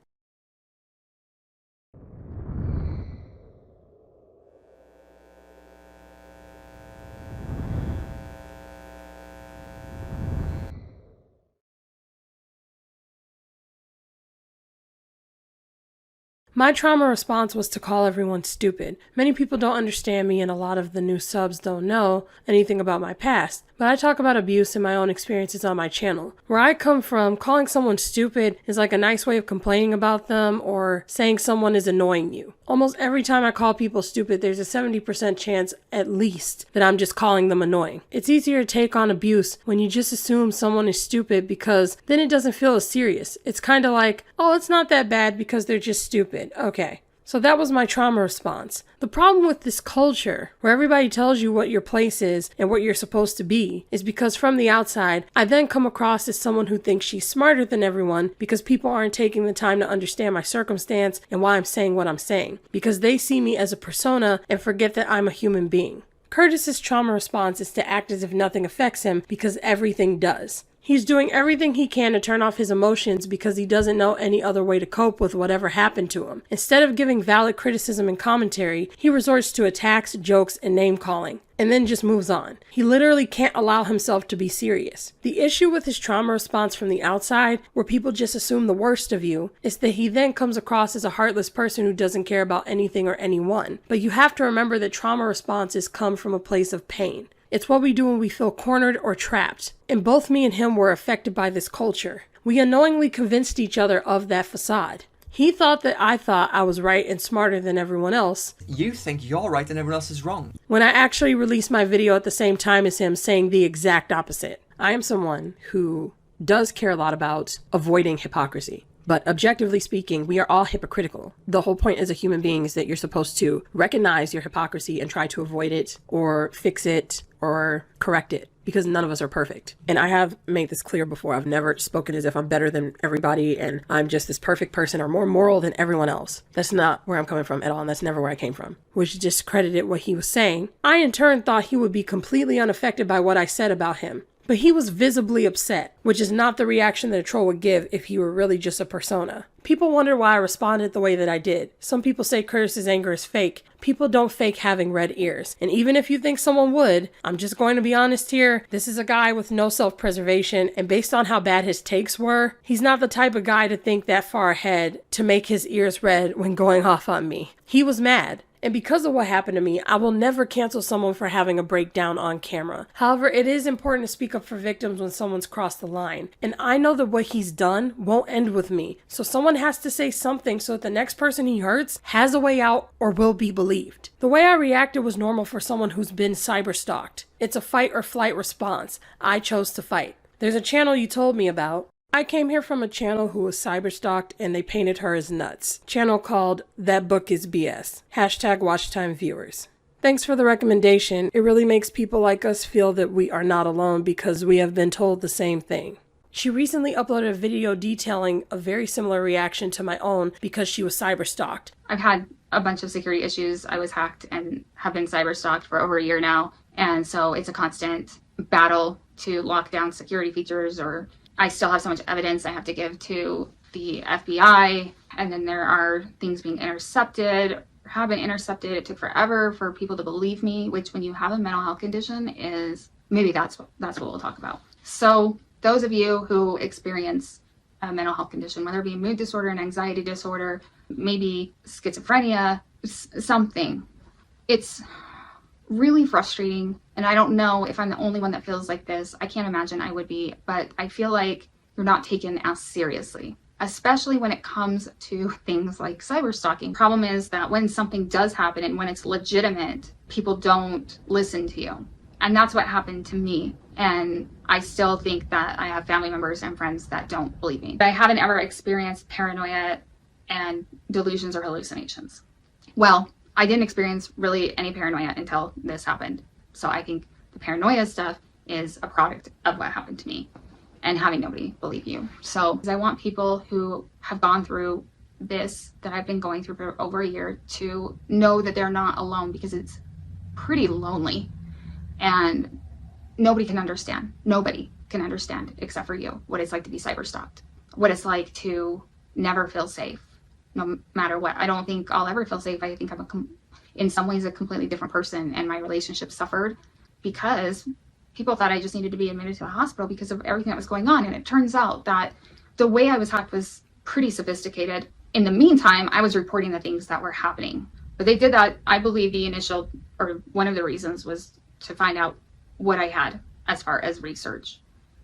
My trauma response was to call everyone stupid. Many people don't understand me and a lot of the new subs don't know anything about my past, but I talk about abuse and my own experiences on my channel. Where I come from, calling someone stupid is like a nice way of complaining about them or saying someone is annoying you. Almost every time I call people stupid, there's a 70% chance at least that I'm just calling them annoying. It's easier to take on abuse when you just assume someone is stupid because then it doesn't feel as serious. It's kind of like, oh, it's not that bad because they're just stupid. Okay. So that was my trauma response. The problem with this culture, where everybody tells you what your place is and what you're supposed to be, is because from the outside, I then come across as someone who thinks she's smarter than everyone because people aren't taking the time to understand my circumstance and why I'm saying what I'm saying, because they see me as a persona and forget that I'm a human being. Curtis's trauma response is to act as if nothing affects him because everything does. He's doing everything he can to turn off his emotions because he doesn't know any other way to cope with whatever happened to him. Instead of giving valid criticism and commentary, he resorts to attacks, jokes, and name-calling, and then just moves on. He literally can't allow himself to be serious. The issue with his trauma response from the outside, where people just assume the worst of you, is that he then comes across as a heartless person who doesn't care about anything or anyone. But you have to remember that trauma responses come from a place of pain. It's what we do when we feel cornered or trapped. And both me and him were affected by this culture. We unknowingly convinced each other of that facade. He thought that I was right and smarter than everyone else. You think you're right and everyone else is wrong. When I actually released my video at the same time as him, saying the exact opposite. I am someone who does care a lot about avoiding hypocrisy. But objectively speaking, we are all hypocritical. The whole point as a human being is that you're supposed to recognize your hypocrisy and try to avoid it or fix it or correct it, because none of us are perfect. And I have made this clear before. I've never spoken as if I'm better than everybody and I'm just this perfect person or more moral than everyone else. That's not where I'm coming from at all, and that's never where I came from, which discredited what he was saying. I in turn thought he would be completely unaffected by what I said about him. But he was visibly upset, which is not the reaction that a troll would give if he were really just a persona. People wonder why I responded the way that I did. Some people say Curtis's anger is fake. People don't fake having red ears. And even if you think someone would, I'm just going to be honest here. This is a guy with no self-preservation, and based on how bad his takes were, he's not the type of guy to think that far ahead to make his ears red when going off on me. He was mad. And because of what happened to me, I will never cancel someone for having a breakdown on camera. However, it is important to speak up for victims when someone's crossed the line. And I know that what he's done won't end with me. So someone has to say something so that the next person he hurts has a way out or will be believed. The way I reacted was normal for someone who's been cyberstalked. It's a fight or flight response. I chose to fight. There's a channel you told me about. I came here from a channel who was cyberstalked and they painted her as nuts. Channel called That Book Is BS. Hashtag WatchTimeViewers. Thanks for the recommendation. It really makes people like us feel that we are not alone because we have been told the same thing. She recently uploaded a video detailing a very similar reaction to my own because she was cyberstalked. I've had a bunch of security issues. I was hacked and have been cyberstalked for over a year now. And so it's a constant battle to lock down security features, or I still have so much evidence I have to give to the FBI. And then there are things being intercepted, or have been intercepted. It took forever for people to believe me, which when you have a mental health condition is, maybe that's what we'll talk about. So those of you who experience a mental health condition, whether it be a mood disorder, an anxiety disorder, maybe schizophrenia, something, it's really frustrating. And I don't know if I'm the only one that feels like this. I can't imagine I would be, but I feel like you're not taken as seriously, especially when it comes to things like cyberstalking. Problem is that when something does happen and when it's legitimate, people don't listen to you. And that's what happened to me. And I still think that I have family members and friends that don't believe me. But I haven't ever experienced paranoia and delusions or hallucinations. Well, I didn't experience really any paranoia until this happened. So I think the paranoia stuff is a product of what happened to me and having nobody believe you. So I want people who have gone through this that I've been going through for over a year to know that they're not alone, because it's pretty lonely and nobody can understand. Nobody can understand except for you what it's like to be cyberstalked, what it's like to never feel safe no matter what. I don't think I'll ever feel safe. I think I'm in some ways a completely different person, and my relationship suffered because people thought I just needed to be admitted to the hospital because of everything that was going on. And it turns out that the way I was hacked was pretty sophisticated. In the meantime, I was reporting the things that were happening. But they did that, I believe the initial, or one of the reasons was to find out what I had as far as research.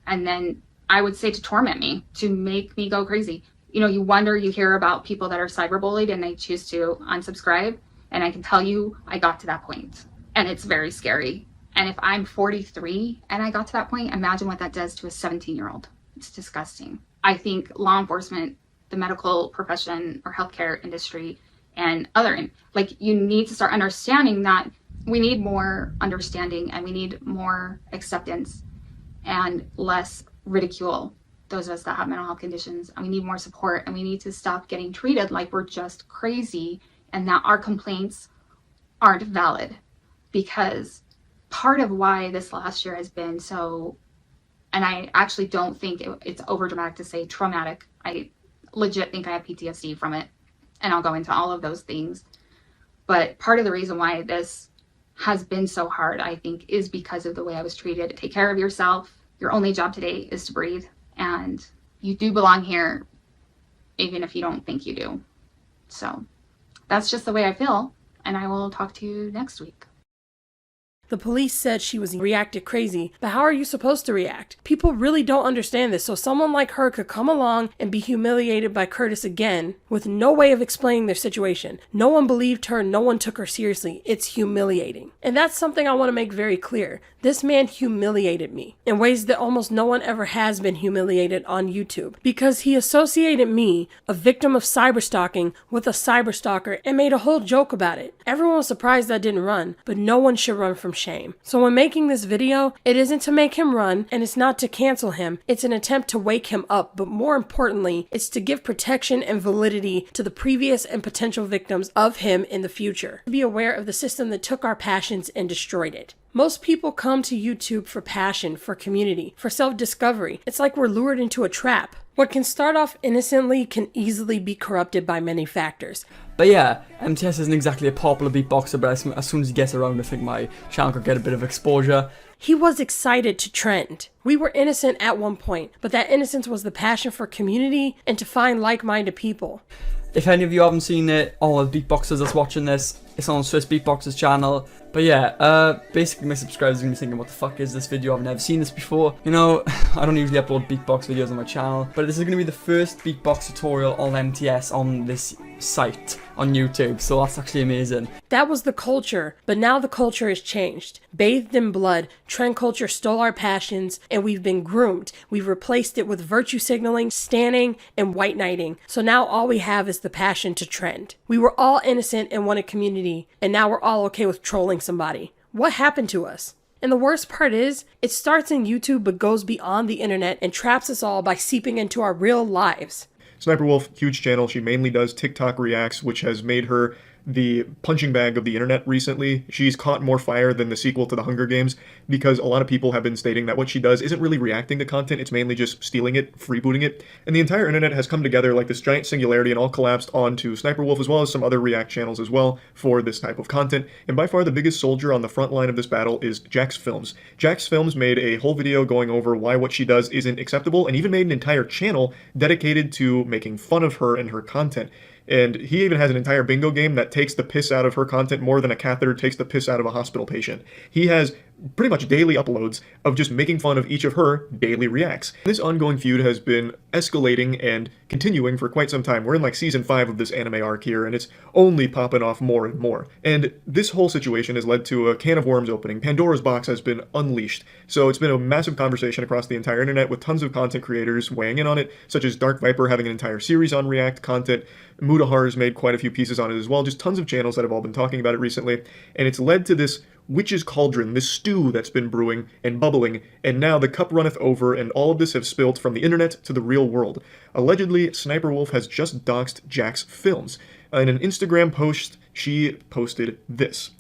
And then I would say to torment me, to make me go crazy. You know, you wonder, you hear about people that are cyberbullied and they choose to unsubscribe. And I can tell you, I got to that point, and it's very scary. And if I'm 43 and I got to that point, imagine what that does to a 17-year-old. It's disgusting. I think law enforcement, the medical profession or healthcare industry, and other, like, you need to start understanding that we need more understanding and we need more acceptance and less ridicule, those of us that have mental health conditions, and we need more support, and we need to stop getting treated like we're just crazy and that our complaints aren't valid. Because part of why this last year has been so And I actually don't think it's overdramatic to say traumatic. I legit think I have PTSD from it. And I'll go into all of those things. But part of the reason why this has been so hard, I think, is because of the way I was treated. Take care of yourself. Your only job today is to breathe. And you do belong here, even if you don't think you do. So that's just the way I feel. And I will talk to you next week. The police said she was reacted crazy, but how are you supposed to react? People really don't understand this, so someone like her could come along and be humiliated by Curtis again with no way of explaining their situation. No one believed her, no one took her seriously. It's humiliating. And that's something I want to make very clear. This man humiliated me in ways that almost no one ever has been humiliated on YouTube, because he associated me, a victim of cyberstalking, with a cyberstalker and made a whole joke about it. Everyone was surprised I didn't run, but no one should run from shame. So when making this video, it isn't to make him run, and it's not to cancel him. It's an attempt to wake him up, but more importantly, it's to give protection and validity to the previous and potential victims of him in the future. Be aware of the system that took our passions and destroyed it. Most people come to YouTube for passion, for community, for self-discovery. It's like we're lured into a trap. What can start off innocently can easily be corrupted by many factors. But yeah, MTS isn't exactly a popular beatboxer, but as soon as he gets around, I think my channel could get a bit of exposure. He was excited to trend. We were innocent at one point, but that innocence was the passion for community and to find like-minded people. If any of you haven't seen it, all the beatboxers that's watching this, it's on Swiss Beatboxer's channel. But yeah, basically my subscribers are going to be thinking, what the fuck is this video? I've never seen this before. You know, I don't usually upload beatbox videos on my channel, but this is going to be the first beatbox tutorial on MTS on this site on YouTube, so that's actually amazing. That was the culture, but now the culture has changed. Bathed in blood, trend culture stole our passions, and we've been groomed. We've replaced it with virtue signaling, standing, and white knighting. So now all we have is the passion to trend. We were all innocent and wanted community, and now we're all okay with trolling somebody. What happened to us? And the worst part is, it starts in YouTube but goes beyond the internet and traps us all by seeping into our real lives. Sniper Wolf, huge channel. She mainly does TikTok reacts, which has made her the punching bag of the internet recently. She's caught more fire than the sequel to the Hunger Games because a lot of people have been stating that what she does isn't really reacting to content, it's mainly just stealing it, freebooting it. And the entire internet has come together like this giant singularity and all collapsed onto Sniper Wolf as well as some other react channels as well for this type of content. And by far the biggest soldier on the front line of this battle is Jax Films. Jax Films made a whole video going over why what she does isn't acceptable and even made an entire channel dedicated to making fun of her and her content. And he even has an entire bingo game that takes the piss out of her content more than a catheter takes the piss out of a hospital patient. He has pretty much daily uploads of just making fun of each of her daily reacts. This ongoing feud has been escalating and continuing for quite some time. We're in like season 5 of this anime arc here, and it's only popping off more and more. And this whole situation has led to a can of worms opening. Pandora's box has been unleashed. So it's been a massive conversation across the entire internet with tons of content creators weighing in on it, such as Dark Viper having an entire series on React content. Mudahar's made quite a few pieces on it as well, just tons of channels that have all been talking about it recently. And it's led to this witch's cauldron, this stew that's been brewing and bubbling, and now the cup runneth over, and all of this have spilled from the internet to the real world. Allegedly, Sniper Wolf has just doxed Jax Films. In an Instagram post, she posted this.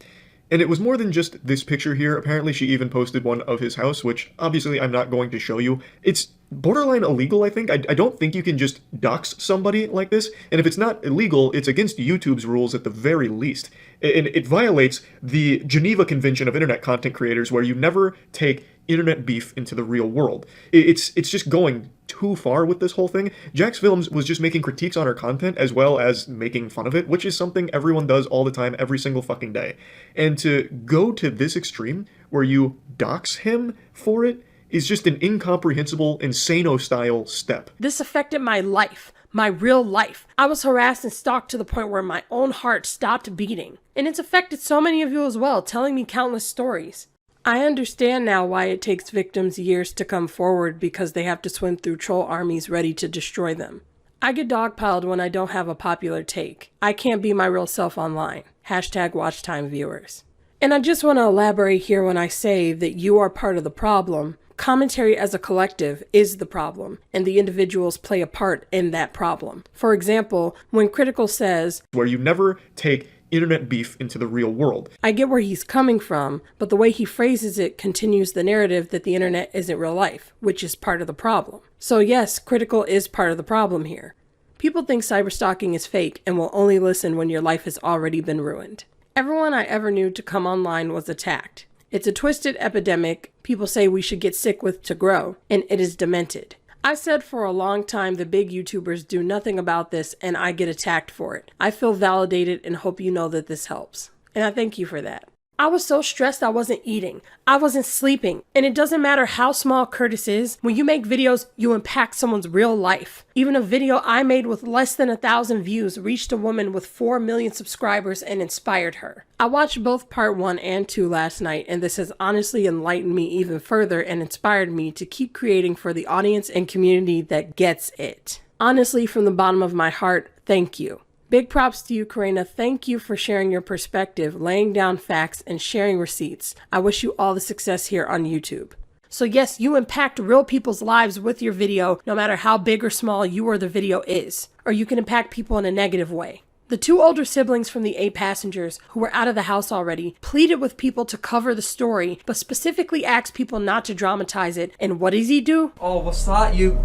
And it was more than just this picture here. Apparently she even posted one of his house, which obviously I'm not going to show you. It's borderline illegal, I think. I don't think you can just dox somebody like this. And if it's not illegal, it's against YouTube's rules at the very least. And it violates the Geneva Convention of Internet Content Creators, where you never take internet beef into the real world. It's just going too far with this whole thing. Jax Films was just making critiques on her content as well as making fun of it, which is something everyone does all the time, every single fucking day. And to go to this extreme where you dox him for it is just an incomprehensible, insano-style step. This affected my life, my real life. I was harassed and stalked to the point where my own heart stopped beating. And it's affected so many of you as well, telling me countless stories. I understand now why it takes victims years to come forward, because they have to swim through troll armies ready to destroy them. I get dogpiled when I don't have a popular take. I can't be my real self online. #WatchTimeViewers. And I just want to elaborate here when I say that you are part of the problem. Commentary as a collective is the problem, and the individuals play a part in that problem. For example, when Critical says, where you never take internet beef into the real world. I get where he's coming from, but the way he phrases it continues the narrative that the internet isn't real life, which is part of the problem. So yes, critical is part of the problem here. People think cyberstalking is fake and will only listen when your life has already been ruined. Everyone I ever knew to come online was attacked. It's a twisted epidemic people say we should get sick with to grow, and it is demented. I've said for a long time the big YouTubers do nothing about this and I get attacked for it. I feel validated and hope you know that this helps. And I thank you for that. I was so stressed I wasn't eating. I wasn't sleeping. And it doesn't matter how small Curtis is. When you make videos, you impact someone's real life. Even a video I made with less than 1,000 views reached a woman with 4 million subscribers and inspired her. I watched both part 1 and 2 last night, and this has honestly enlightened me even further and inspired me to keep creating for the audience and community that gets it. Honestly, from the bottom of my heart, thank you. Big props to you, Kurena. Thank you for sharing your perspective, laying down facts, and sharing receipts. I wish you all the success here on YouTube. So yes, you impact real people's lives with your video, no matter how big or small you or the video is. Or you can impact people in a negative way. The 2 older siblings from the 8 passengers, who were out of the house already, pleaded with people to cover the story, but specifically asked people not to dramatize it. And what does he do? Oh, what's that? You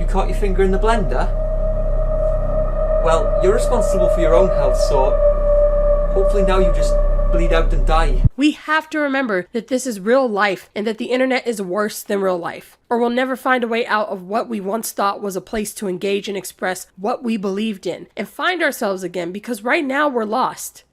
caught your finger in the blender? Well, you're responsible for your own health, so hopefully now you just bleed out and die. We have to remember that this is real life and that the internet is worse than real life, or we'll never find a way out of what we once thought was a place to engage and express what we believed in and find ourselves again, because right now we're lost.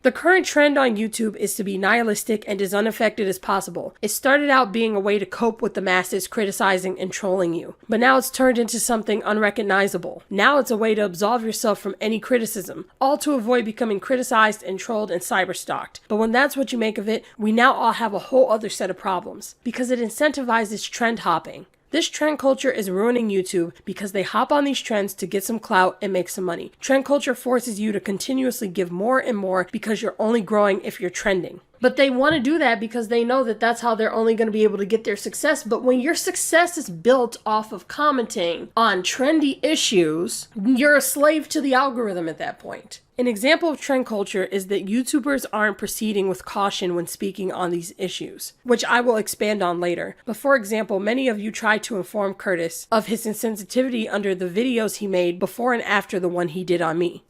The current trend on YouTube is to be nihilistic and as unaffected as possible. It started out being a way to cope with the masses criticizing and trolling you, but now it's turned into something unrecognizable. Now it's a way to absolve yourself from any criticism, all to avoid becoming criticized and trolled and cyberstalked. But when that's what you make of it, we now all have a whole other set of problems, because it incentivizes trend hopping. This trend culture is ruining YouTube because they hop on these trends to get some clout and make some money. Trend culture forces you to continuously give more and more because you're only growing if you're trending. But they want to do that because they know that that's how they're only going to be able to get their success. But when your success is built off of commenting on trendy issues, you're a slave to the algorithm at that point. An example of trend culture is that YouTubers aren't proceeding with caution when speaking on these issues, which I will expand on later. But for example, many of you tried to inform Curtis of his insensitivity under the videos he made before and after the one he did on me.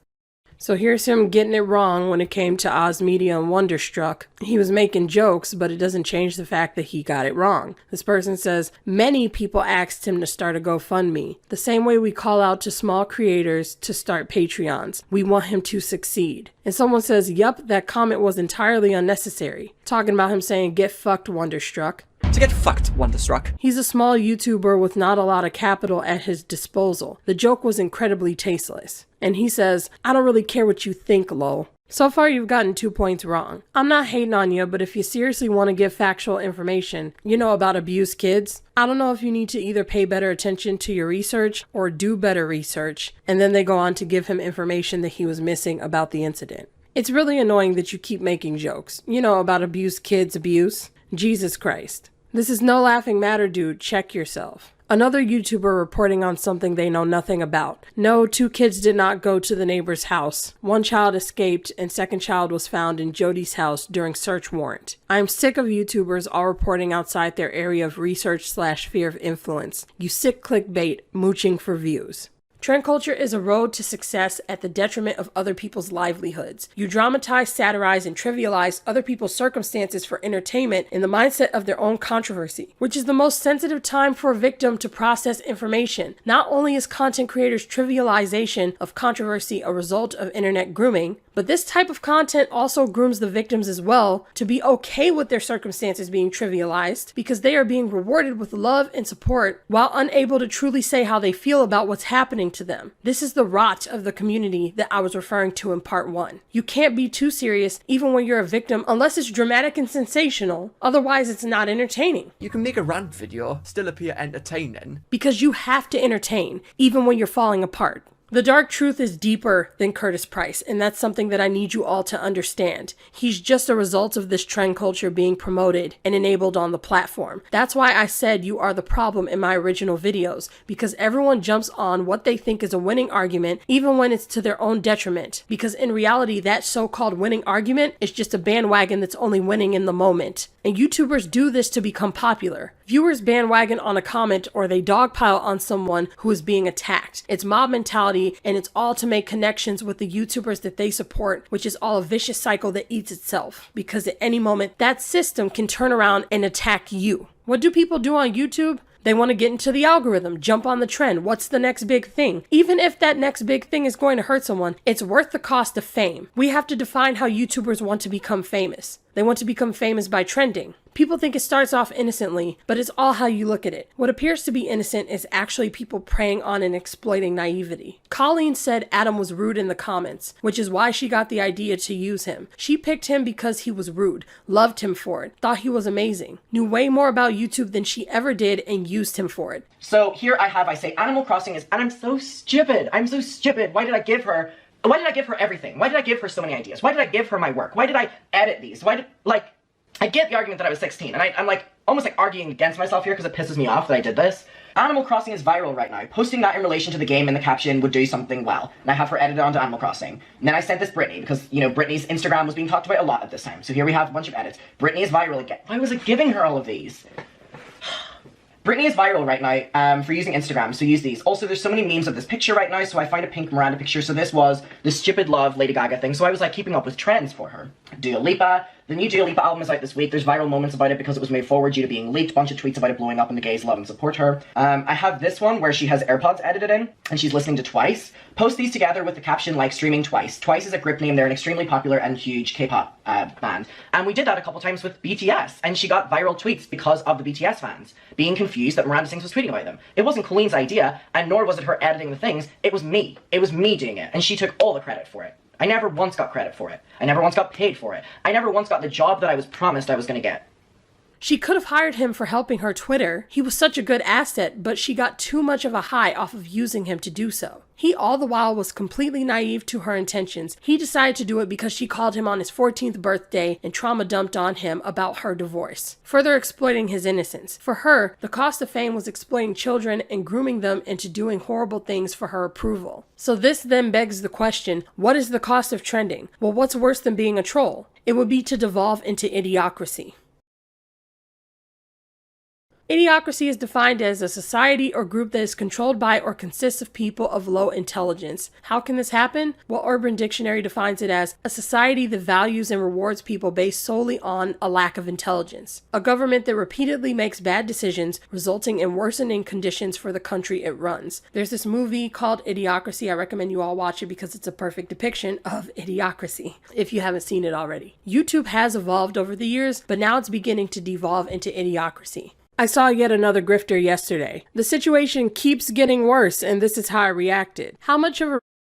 So here's him getting it wrong when it came to Oz Media and Wonderstruck. He was making jokes, but it doesn't change the fact that he got it wrong. This person says, many people asked him to start a GoFundMe. The same way we call out to small creators to start Patreons. We want him to succeed. And someone says, yup, that comment was entirely unnecessary. Talking about him saying, get fucked, Wonderstruck. To get fucked, Wonderstruck. He's a small YouTuber with not a lot of capital at his disposal. The joke was incredibly tasteless. And he says, I don't really care what you think, lol. So far you've gotten 2 points wrong. I'm not hating on you, but if you seriously want to give factual information, about abused kids, I don't know if you need to either pay better attention to your research or do better research. And then they go on to give him information that he was missing about the incident. It's really annoying that you keep making jokes, about abused kids' abuse. Jesus Christ. This is no laughing matter, dude. Check yourself. Another YouTuber reporting on something they know nothing about. No, 2 kids did not go to the neighbor's house. 1 child escaped and 2nd child was found in Jody's house during search warrant. I am sick of YouTubers all reporting outside their area of research/sphere of influence. You sick clickbait, mooching for views. Trend culture is a road to success at the detriment of other people's livelihoods. You dramatize, satirize, and trivialize other people's circumstances for entertainment in the mindset of their own controversy, which is the most sensitive time for a victim to process information. Not only is content creators' trivialization of controversy a result of internet grooming, but this type of content also grooms the victims as well to be okay with their circumstances being trivialized because they are being rewarded with love and support while unable to truly say how they feel about what's happening to them. This is the rot of the community that I was referring to in part 1. You can't be too serious even when you're a victim unless it's dramatic and sensational, otherwise it's not entertaining. You can make a rant video, still appear entertaining. Because you have to entertain, even when you're falling apart. The dark truth is deeper than Curtis Price, and that's something that I need you all to understand. He's just a result of this trend culture being promoted and enabled on the platform. That's why I said you are the problem in my original videos, because everyone jumps on what they think is a winning argument, even when it's to their own detriment. Because in reality, that so-called winning argument is just a bandwagon that's only winning in the moment. And YouTubers do this to become popular. Viewers bandwagon on a comment or they dogpile on someone who is being attacked. It's mob mentality, and it's all to make connections with the YouTubers that they support, which is all a vicious cycle that eats itself. Because at any moment, that system can turn around and attack you. What do people do on YouTube? They want to get into the algorithm, jump on the trend. What's the next big thing? Even if that next big thing is going to hurt someone, it's worth the cost of fame. We have to define how YouTubers want to become famous. They want to become famous by trending. People think it starts off innocently, but it's all how you look at it. What appears to be innocent is actually people preying on and exploiting naivety. Colleen said Adam was rude in the comments, which is why she got the idea to use him. She picked him because he was rude, loved him for it, thought he was amazing, knew way more about YouTube than she ever did, and used him for it. So here I say Animal Crossing is, and I'm so stupid. Why did I give her everything? Why did I give her so many ideas? Why did I give her my work? Why did I edit these? I get the argument that I was 16, and I'm like, almost like arguing against myself here because it pisses me off that I did this. Animal Crossing is viral right now. Posting that in relation to the game in the caption would do something well. And I have her edited onto Animal Crossing. And then I sent this Brittany, because, you know, Brittany's Instagram was being talked about a lot at this time. So here we have a bunch of edits. Brittany is viral again. Why was I giving her all of these? Brittany is viral right now for using Instagram, so use these. Also, there's so many memes of this picture right now, so I find a pink Miranda picture. So this was the Stupid Love Lady Gaga thing, so I was like keeping up with trends for her. Dua Lipa. The new Dua Lipa album is out this week. There's viral moments about it because it was made forward due to being leaked. Bunch of tweets about it blowing up and the gays love and support her. I have this one where she has AirPods edited in and she's listening to Twice. Post these together with the caption like streaming Twice. Twice is a grip name. They're an extremely popular and huge K-pop band. And we did that a couple times with BTS, and she got viral tweets because of the BTS fans being confused that Miranda Sings was tweeting about them. It wasn't Colleen's idea, and nor was it her editing the things. It was me. It was me doing it, and she took all the credit for it. I never once got credit for it. I never once got paid for it. I never once got the job that I was promised I was going to get. She could have hired him for helping her Twitter. He was such a good asset, but she got too much of a high off of using him to do so. He all the while was completely naive to her intentions. He decided to do it because she called him on his 14th birthday and trauma dumped on him about her divorce, further exploiting his innocence. For her, the cost of fame was exploiting children and grooming them into doing horrible things for her approval. So this then begs the question, what is the cost of trending? Well, what's worse than being a troll? It would be to devolve into idiocracy. Idiocracy is defined as a society or group that is controlled by or consists of people of low intelligence. How can this happen? Well, Urban Dictionary defines it as a society that values and rewards people based solely on a lack of intelligence. A government that repeatedly makes bad decisions, resulting in worsening conditions for the country it runs. There's this movie called Idiocracy. I recommend you all watch it because it's a perfect depiction of idiocracy, if you haven't seen it already. YouTube has evolved over the years, but now it's beginning to devolve into idiocracy. I saw yet another grifter yesterday. The situation keeps getting worse, and this is how I reacted. How much of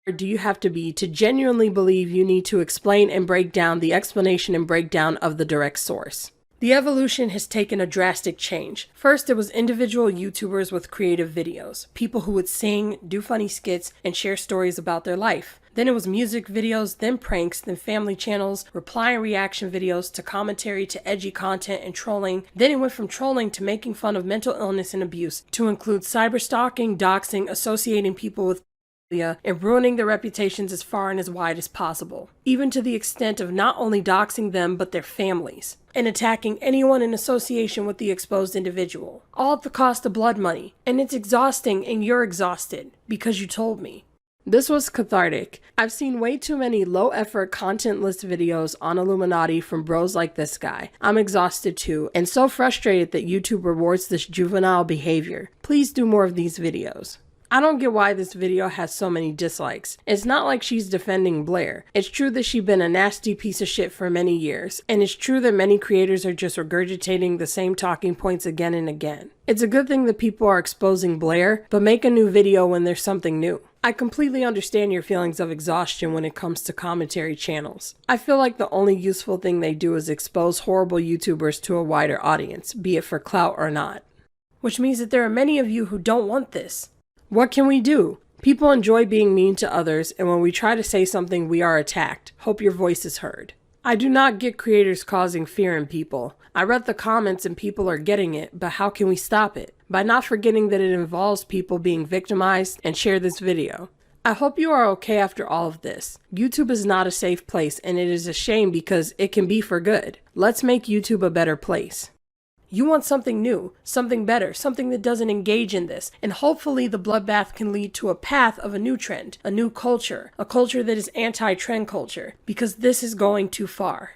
a do you have to be to genuinely believe you need to explain and break down the explanation and breakdown of the direct source? The evolution has taken a drastic change. First, it was individual YouTubers with creative videos, people who would sing, do funny skits, and share stories about their life. Then it was music videos, then pranks, then family channels, reply and reaction videos, to commentary, to edgy content and trolling. Then it went from trolling to making fun of mental illness and abuse, to include cyberstalking, doxing, associating people with and ruining their reputations as far and as wide as possible, even to the extent of not only doxing them but their families, and attacking anyone in association with the exposed individual, all at the cost of blood money. And it's exhausting, and you're exhausted, because you told me. This was cathartic. I've seen way too many low-effort, contentless videos on iilluminaughtii from bros like this guy. I'm exhausted too, and so frustrated that YouTube rewards this juvenile behavior. Please do more of these videos. I don't get why this video has so many dislikes. It's not like she's defending Blair. It's true that she's been a nasty piece of shit for many years, and it's true that many creators are just regurgitating the same talking points again and again. It's a good thing that people are exposing Blair, but make a new video when there's something new. I completely understand your feelings of exhaustion when it comes to commentary channels. I feel like the only useful thing they do is expose horrible YouTubers to a wider audience, be it for clout or not. Which means that there are many of you who don't want this. What can we do? People enjoy being mean to others, and when we try to say something, we are attacked. Hope your voice is heard. I do not get creators causing fear in people. I read the comments and people are getting it, but how can we stop it? By not forgetting that it involves people being victimized, and share this video. I hope you are okay after all of this. YouTube is not a safe place, and it is a shame because it can be for good. Let's make YouTube a better place. You want something new, something better, something that doesn't engage in this, and hopefully the Bloodbath can lead to a path of a new trend, a new culture, a culture that is anti-trend culture, because this is going too far.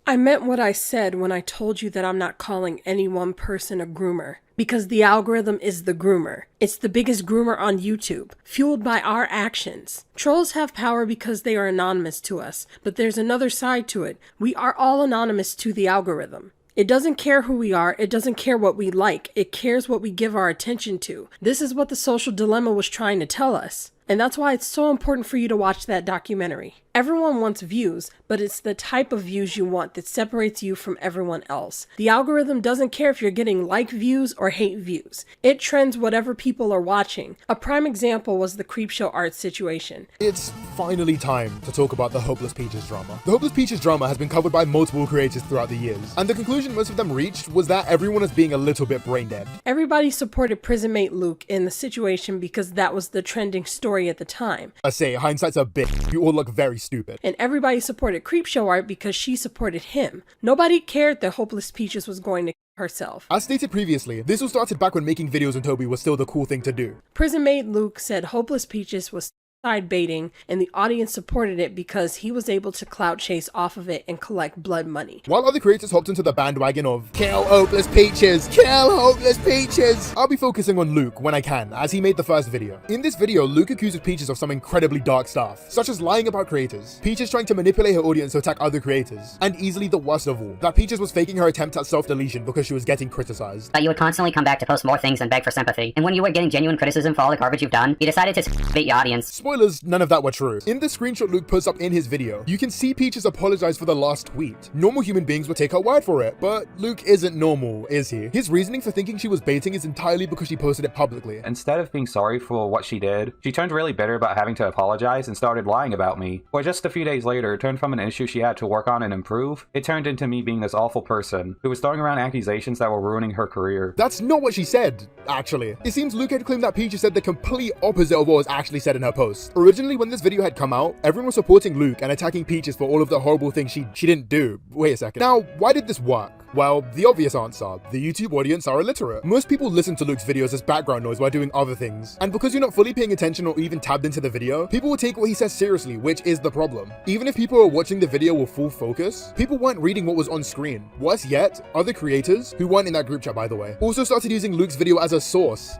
I meant what I said when I told you that I'm not calling any one person a groomer, because the algorithm is the groomer. It's the biggest groomer on YouTube, fueled by our actions. Trolls have power because they are anonymous to us, but there's another side to it. We are all anonymous to the algorithm. It doesn't care who we are, it doesn't care what we like, it cares what we give our attention to. This is what the social dilemma was trying to tell us. And that's why it's so important for you to watch that documentary. Everyone wants views, but it's the type of views you want that separates you from everyone else. The algorithm doesn't care if you're getting like views or hate views. It trends whatever people are watching. A prime example was the Creepshow Art situation. It's finally time to talk about the Hopeless Peaches drama. The Hopeless Peaches drama has been covered by multiple creators throughout the years, and the conclusion most of them reached was that everyone is being a little bit brain dead. Everybody supported prison mate Luke in the situation because that was the trending story at the time. I say, hindsight's a bitch. You all look very stupid. And everybody supported Creepshow Art because she supported him. Nobody cared that Hopeless Peaches was going to kill herself. As stated previously, this all started back when making videos on Toby was still the cool thing to do. Prison mate Luke said Hopeless Peaches was side baiting, and the audience supported it because he was able to clout chase off of it and collect blood money. While other creators hopped into the bandwagon of kill Hopeless Peaches, kill Hopeless Peaches, I'll be focusing on Luke when I can, as he made the first video. In this video, Luke accuses Peaches of some incredibly dark stuff, such as lying about creators, Peaches trying to manipulate her audience to attack other creators, and easily the worst of all, that Peaches was faking her attempt at self-deletion because she was getting criticized. That you would constantly come back to post more things and beg for sympathy, and when you were getting genuine criticism for all the garbage you've done, you decided to bait your audience. Spoilers, none of that were true. In the screenshot Luke puts up in his video, you can see Peaches apologize for the last tweet. Normal human beings would take her word for it, but Luke isn't normal, is he? His reasoning for thinking she was baiting is entirely because she posted it publicly. Instead of being sorry for what she did, she turned really bitter about having to apologize and started lying about me. Or just a few days later, it turned from an issue she had to work on and improve, it turned into me being this awful person who was throwing around accusations that were ruining her career. That's not what she said, actually. It seems Luke had claimed that Peaches said the complete opposite of what was actually said in her post. Originally, when this video had come out, everyone was supporting Luke and attacking Peaches for all of the horrible things she didn't do. Wait a second. Now, why did this work? Well, the obvious answer, the YouTube audience are illiterate. Most people listen to Luke's videos as background noise while doing other things. And because you're not fully paying attention or even tabbed into the video, people will take what he says seriously, which is the problem. Even if people are watching the video with full focus, people weren't reading what was on screen. Worse yet, other creators, who weren't in that group chat by the way, also started using Luke's video as a source.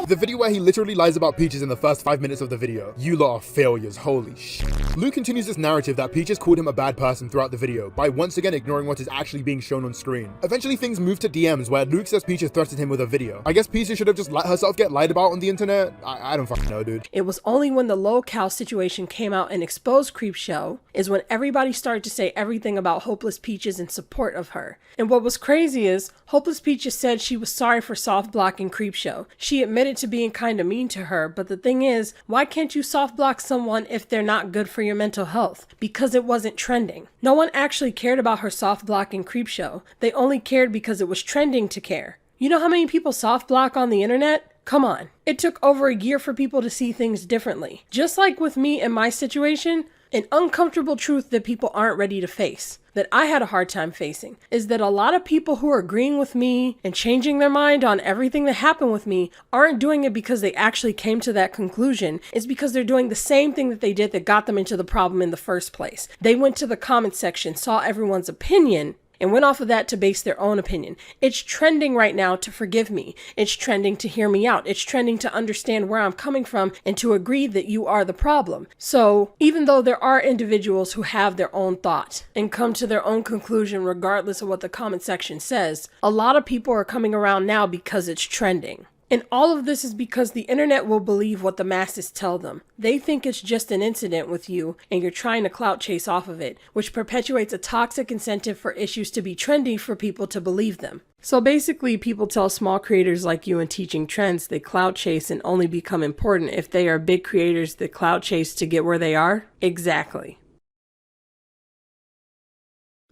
The video where he literally lies about Peaches in the first 5 minutes of the video. You lot are failures, holy shit. Luke continues this narrative that Peaches called him a bad person throughout the video by once again ignoring what is actually being shown on screen. Eventually things move to DMs where Luke says Peaches threatened him with a video. I guess Peaches should have just let herself get lied about on the internet? I don't fucking know, dude. It was only when the lol situation came out and exposed Creepshow is when everybody started to say everything about Hopeless Peaches in support of her. And what was crazy is, Hopeless Peaches said she was sorry for soft blocking Creepshow. She admitted to being kind of mean to her, but the thing is, why can't you soft block someone if they're not good for your mental health? Because it wasn't trending. No one actually cared about her soft blocking Creepshow. They only cared because it was trending to care. You know how many people soft block on the internet? Come on. It took over a year for people to see things differently. Just like with me and my situation, an uncomfortable truth that people aren't ready to face, that I had a hard time facing, is that a lot of people who are agreeing with me and changing their mind on everything that happened with me aren't doing it because they actually came to that conclusion. It's because they're doing the same thing that they did that got them into the problem in the first place. They went to the comment section, saw everyone's opinion, and went off of that to base their own opinion. It's trending right now to forgive me. It's trending to hear me out. It's trending to understand where I'm coming from and to agree that you are the problem. So even though there are individuals who have their own thought and come to their own conclusion regardless of what the comment section says, a lot of people are coming around now because it's trending. And all of this is because the internet will believe what the masses tell them. They think it's just an incident with you and you're trying to clout chase off of it, which perpetuates a toxic incentive for issues to be trendy for people to believe them. So basically, people tell small creators like you in teaching trends they clout chase and only become important if they are big creators that clout chase to get where they are? Exactly.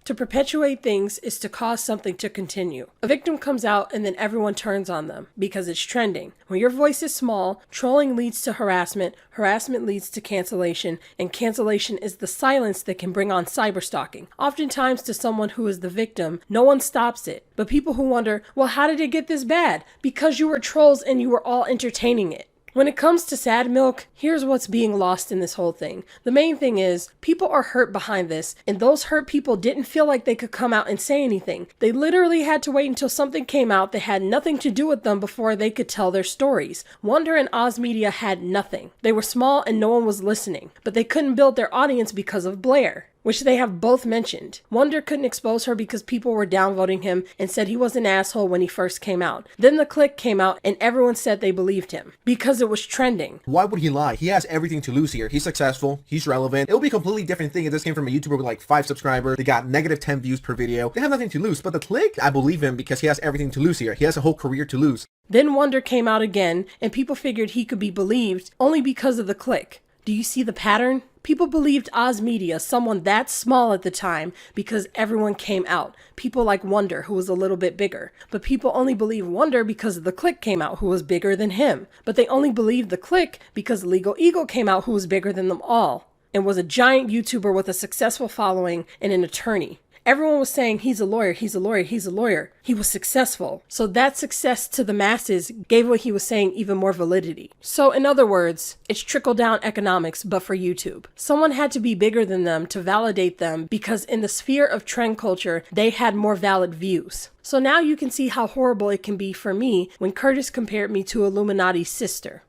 To perpetuate things is to cause something to continue. A victim comes out and then everyone turns on them because it's trending. When your voice is small, trolling leads to harassment, harassment leads to cancellation, and cancellation is the silence that can bring on cyberstalking. Oftentimes to someone who is the victim, no one stops it. But people who wonder, well, how did it get this bad? Because you were trolls and you were all entertaining it. When it comes to sad milk, here's what's being lost in this whole thing. The main thing is, people are hurt behind this, and those hurt people didn't feel like they could come out and say anything. They literally had to wait until something came out that had nothing to do with them before they could tell their stories. Wonder and Oz Media had nothing. They were small and no one was listening, but they couldn't build their audience because of Blair, which they have both mentioned. Wonder couldn't expose her because people were downvoting him and said he was an asshole when he first came out. Then the click came out and everyone said they believed him because it was trending. Why would he lie? He has everything to lose here. He's successful. He's relevant. It would be a completely different thing if this came from a YouTuber with like 5 subscribers. They got negative 10 views per video. They have nothing to lose. But the click, I believe him because he has everything to lose here. He has a whole career to lose. Then Wonder came out again and people figured he could be believed only because of the click. Do you see the pattern? People believed Oz Media, someone that small at the time, because everyone came out. People like Wonder, who was a little bit bigger. But people only believed Wonder because the click came out, who was bigger than him. But they only believed the click because Legal Eagle came out, who was bigger than them all, and was a giant YouTuber with a successful following and an attorney. Everyone was saying, he's a lawyer, he's a lawyer, he's a lawyer. He was successful. So that success to the masses gave what he was saying even more validity. So in other words, it's trickle-down economics, but for YouTube. Someone had to be bigger than them to validate them because in the sphere of trend culture, they had more valid views. So now you can see how horrible it can be for me when Curtis compared me to iilluminauti's sister.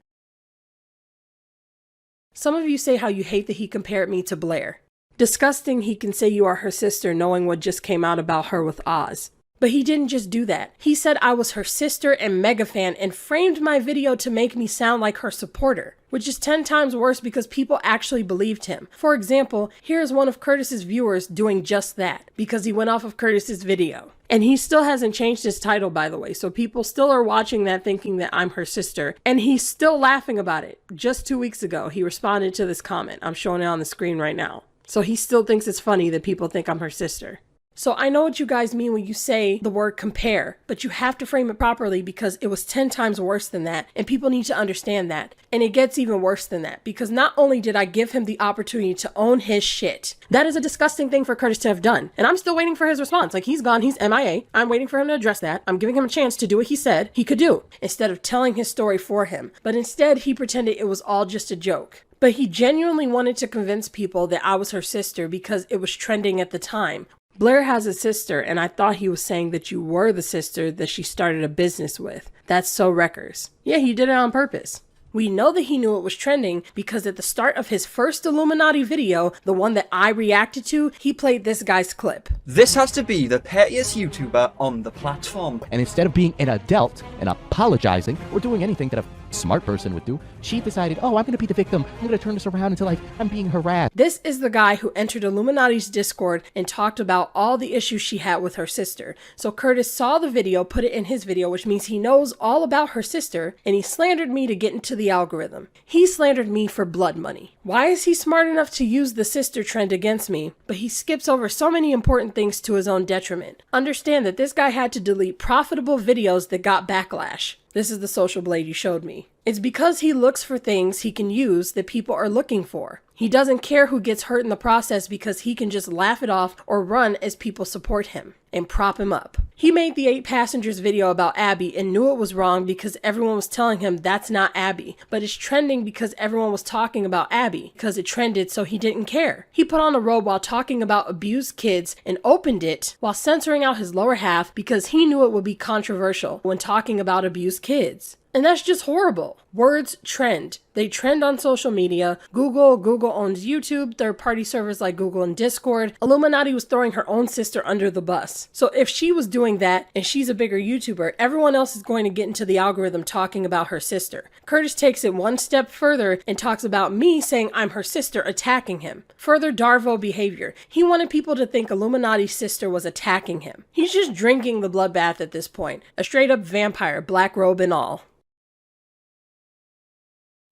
Some of you say how you hate that he compared me to Blair. Disgusting he can say you are her sister knowing what just came out about her with Oz. But he didn't just do that. He said I was her sister and mega fan and framed my video to make me sound like her supporter, which is 10 times worse because people actually believed him. For example, here's one of Curtis's viewers doing just that because he went off of Curtis's video. And he still hasn't changed his title, by the way, so people still are watching that thinking that I'm her sister, and he's still laughing about it. Just 2 weeks ago, he responded to this comment. I'm showing it on the screen right now. So he still thinks it's funny that people think I'm her sister. So I know what you guys mean when you say the word compare, but you have to frame it properly because it was 10 times worse than that, and people need to understand that. And it gets even worse than that, because not only did I give him the opportunity to own his shit, that is a disgusting thing for Curtis to have done. And I'm still waiting for his response. Like, he's gone, he's MIA. I'm waiting for him to address that. I'm giving him a chance to do what he said he could do, instead of telling his story for him. But instead, he pretended it was all just a joke. But he genuinely wanted to convince people that I was her sister because it was trending at the time. Blair has a sister, and I thought he was saying that you were the sister that she started a business with. That's so wreckers. Yeah, he did it on purpose. We know that he knew it was trending because at the start of his first Illuminati video, the one that I reacted to, he played this guy's clip. This has to be the pettiest YouTuber on the platform. And instead of being an adult and apologizing or doing anything that a smart person would do, she decided, oh, I'm going to be the victim. I'm going to turn this around until I'm being harassed. This is the guy who entered Illuminati's Discord and talked about all the issues she had with her sister. So Curtis saw the video, put it in his video, which means he knows all about her sister, and he slandered me to get into the algorithm. He slandered me for blood money. Why is he smart enough to use the sister trend against me, but he skips over so many important things to his own detriment? Understand that this guy had to delete profitable videos that got backlash. This is the social blade you showed me. It's because he looks for things he can use that people are looking for. He doesn't care who gets hurt in the process because he can just laugh it off or run as people support him and prop him up. He made the 8 passengers video about Abby and knew it was wrong because everyone was telling him that's not Abby, but it's trending because everyone was talking about Abby because it trended, so he didn't care. He put on a robe while talking about abused kids and opened it while censoring out his lower half because he knew it would be controversial when talking about abused kids. And that's just horrible. Words trend. They trend on social media. Google owns YouTube, third-party servers like Google and Discord. Illuminaughtii was throwing her own sister under the bus. So if she was doing that and she's a bigger YouTuber, everyone else is going to get into the algorithm talking about her sister. Curtis takes it one step further and talks about me saying I'm her sister attacking him. Further Darvo behavior. He wanted people to think Illuminauti's sister was attacking him. He's just drinking the bloodbath at this point. A straight up vampire, black robe and all.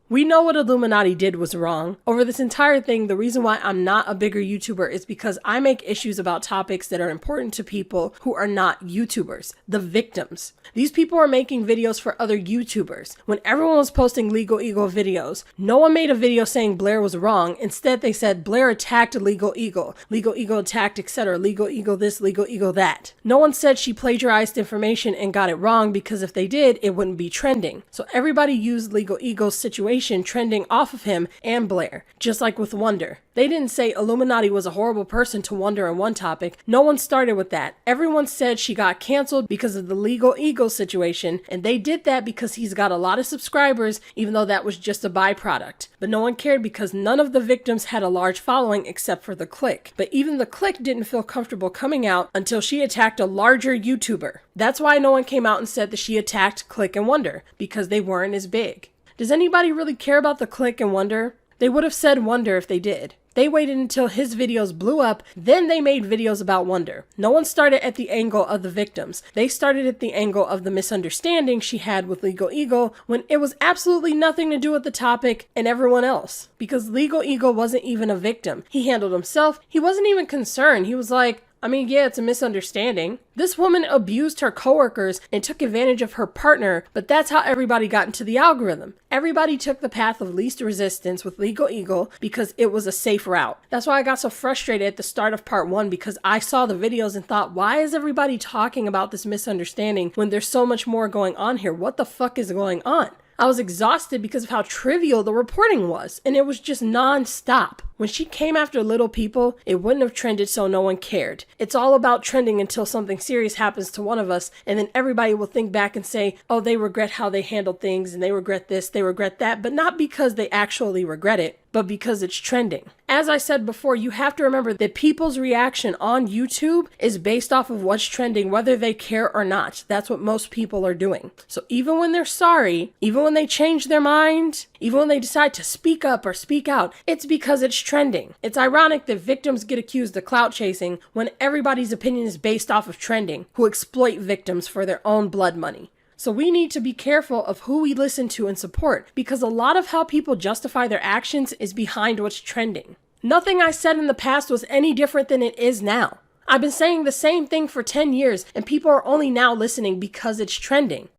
We know what Illuminaughtii did was wrong. Over this entire thing, the reason why I'm not a bigger YouTuber is because I make issues about topics that are important to people who are not YouTubers, the victims. These people are making videos for other YouTubers. When everyone was posting Legal Eagle videos, no one made a video saying Blair was wrong. Instead, they said Blair attacked Legal Eagle attacked, etc. Legal Eagle this, Legal Eagle that. No one said she plagiarized information and got it wrong, because if they did, it wouldn't be trending. So everybody used Legal Eagle's situation trending off of him and Blair, just like with Wonder. They didn't say Illuminaughtii was a horrible person to Wonder on one topic. No one started with that. Everyone said she got canceled because of the Legal Eagle situation, and they did that because he's got a lot of subscribers, even though that was just a byproduct. But no one cared because none of the victims had a large following except for the Clique. But even the Clique didn't feel comfortable coming out until she attacked a larger YouTuber. That's why no one came out and said that she attacked Clique and Wonder, because they weren't as big. Does anybody really care about the Clique and Wonder? They would have said Wonder if they did. They waited until his videos blew up, then they made videos about Wonder. No one started at the angle of the victims. They started at the angle of the misunderstanding she had with Legal Eagle when it was absolutely nothing to do with the topic and everyone else. Because Legal Eagle wasn't even a victim. He handled himself. He wasn't even concerned. He was like, I mean, yeah, it's a misunderstanding. This woman abused her coworkers and took advantage of her partner, but that's how everybody got into the algorithm. Everybody took the path of least resistance with Legal Eagle because it was a safe route. That's why I got so frustrated at the start of part 1, because I saw the videos and thought, why is everybody talking about this misunderstanding when there's so much more going on here? What the fuck is going on? I was exhausted because of how trivial the reporting was, and it was just non-stop. When she came after little people, it wouldn't have trended, so no one cared. It's all about trending until something serious happens to one of us, and then everybody will think back and say, oh, they regret how they handled things, and they regret this, they regret that, but not because they actually regret it, but because it's trending. As I said before, you have to remember that people's reaction on YouTube is based off of what's trending, whether they care or not. That's what most people are doing. So even when they're sorry, even when they change their mind, even when they decide to speak up or speak out, it's because it's trending. It's ironic that victims get accused of clout chasing when everybody's opinion is based off of trending, who exploit victims for their own blood money. So we need to be careful of who we listen to and support, because a lot of how people justify their actions is behind what's trending. Nothing I said in the past was any different than it is now. I've been saying the same thing for 10 years, and people are only now listening because it's trending.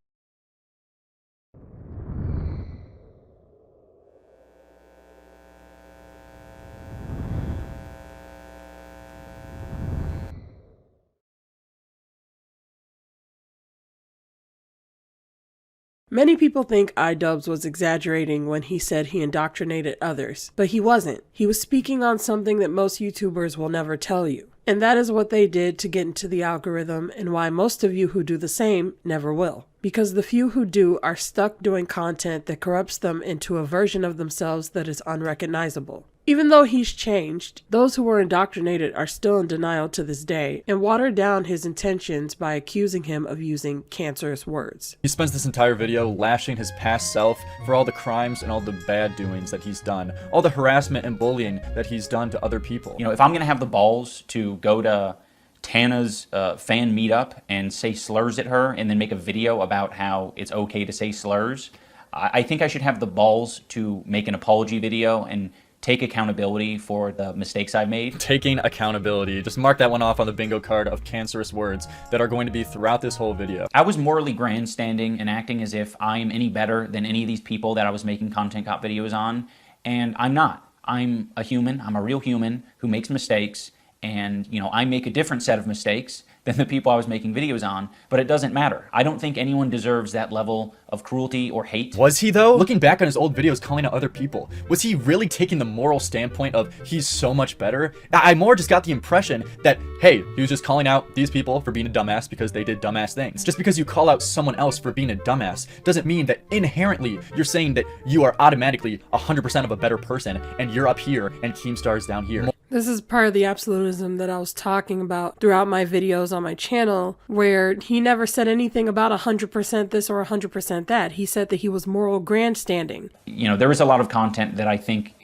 Many people think iDubbbz was exaggerating when he said he indoctrinated others, but he wasn't. He was speaking on something that most YouTubers will never tell you. And that is what they did to get into the algorithm, and why most of you who do the same never will. Because the few who do are stuck doing content that corrupts them into a version of themselves that is unrecognizable. Even though he's changed, those who were indoctrinated are still in denial to this day and water down his intentions by accusing him of using cancerous words. He spends this entire video lashing his past self for all the crimes and all the bad doings that he's done, all the harassment and bullying that he's done to other people. You know, if I'm gonna have the balls to go to Tana's fan meetup and say slurs at her and then make a video about how it's okay to say slurs, I think I should have the balls to make an apology video and take accountability for the mistakes I made. Taking accountability. Just mark that one off on the bingo card of cancerous words that are going to be throughout this whole video. I was morally grandstanding and acting as if I am any better than any of these people that I was making content cop videos on, and I'm not. I'm a human. I'm a real human who makes mistakes, and I make a different set of mistakes than the people I was making videos on, but it doesn't matter. I don't think anyone deserves that level of cruelty or hate. Was he though? Looking back on his old videos calling out other people, was he really taking the moral standpoint of he's so much better? I more just got the impression that, hey, he was just calling out these people for being a dumbass because they did dumbass things. Just because you call out someone else for being a dumbass doesn't mean that inherently you're saying that you are automatically 100% of a better person and you're up here and Keemstar's down here. This is part of the absolutism that I was talking about throughout my videos on my channel, where he never said anything about 100% this or 100% that. He said that he was moral grandstanding. There was a lot of content that I think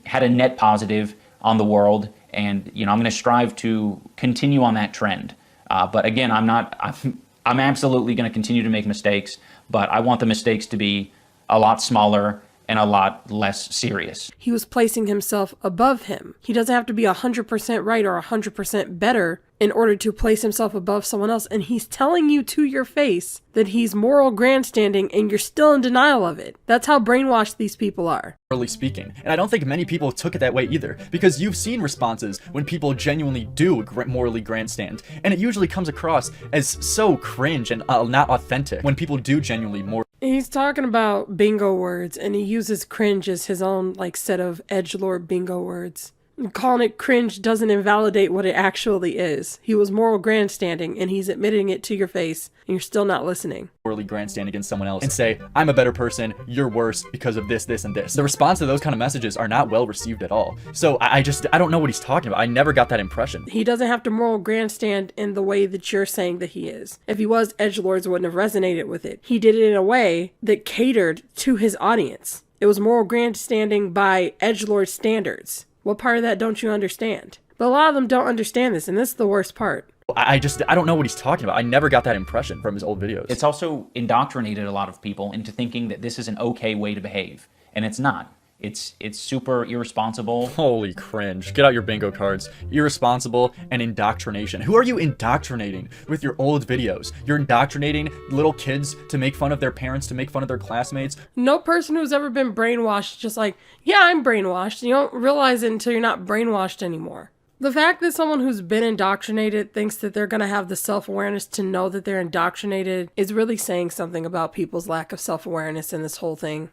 had a net positive on the world, and I'm going to strive to continue on that trend. But again, I'm absolutely going to continue to make mistakes, but I want the mistakes to be a lot smaller and a lot less serious. He was placing himself above him. He doesn't have to be 100% right or 100% better in order to place himself above someone else. And he's telling you to your face that he's moral grandstanding and you're still in denial of it. That's how brainwashed these people are. Morally speaking. And I don't think many people took it that way either, because you've seen responses when people genuinely do morally grandstand, and it usually comes across as so cringe and not authentic when people do genuinely more. He's talking about bingo words, and he uses cringe as his own set of edgelord bingo words. Calling it cringe doesn't invalidate what it actually is. He was moral grandstanding, and he's admitting it to your face, and you're still not listening. Morally grandstand against someone else and say, I'm a better person, you're worse because of this, this, and this. The response to those kind of messages are not well received at all. So I don't know what he's talking about. I never got that impression. He doesn't have to moral grandstand in the way that you're saying that he is. If he was, edgelords wouldn't have resonated with it. He did it in a way that catered to his audience. It was moral grandstanding by edgelord standards. What part of that don't you understand? But a lot of them don't understand this, and this is the worst part. I don't know what he's talking about. I never got that impression from his old videos. It's also indoctrinated a lot of people into thinking that this is an okay way to behave, and it's not. It's super irresponsible. Holy cringe. Get out your bingo cards. Irresponsible and indoctrination. Who are you indoctrinating with your old videos? You're indoctrinating little kids to make fun of their parents, to make fun of their classmates. No person who's ever been brainwashed is just like, yeah, I'm brainwashed. You don't realize it until you're not brainwashed anymore. The fact that someone who's been indoctrinated thinks that they're going to have the self-awareness to know that they're indoctrinated is really saying something about people's lack of self-awareness in this whole thing.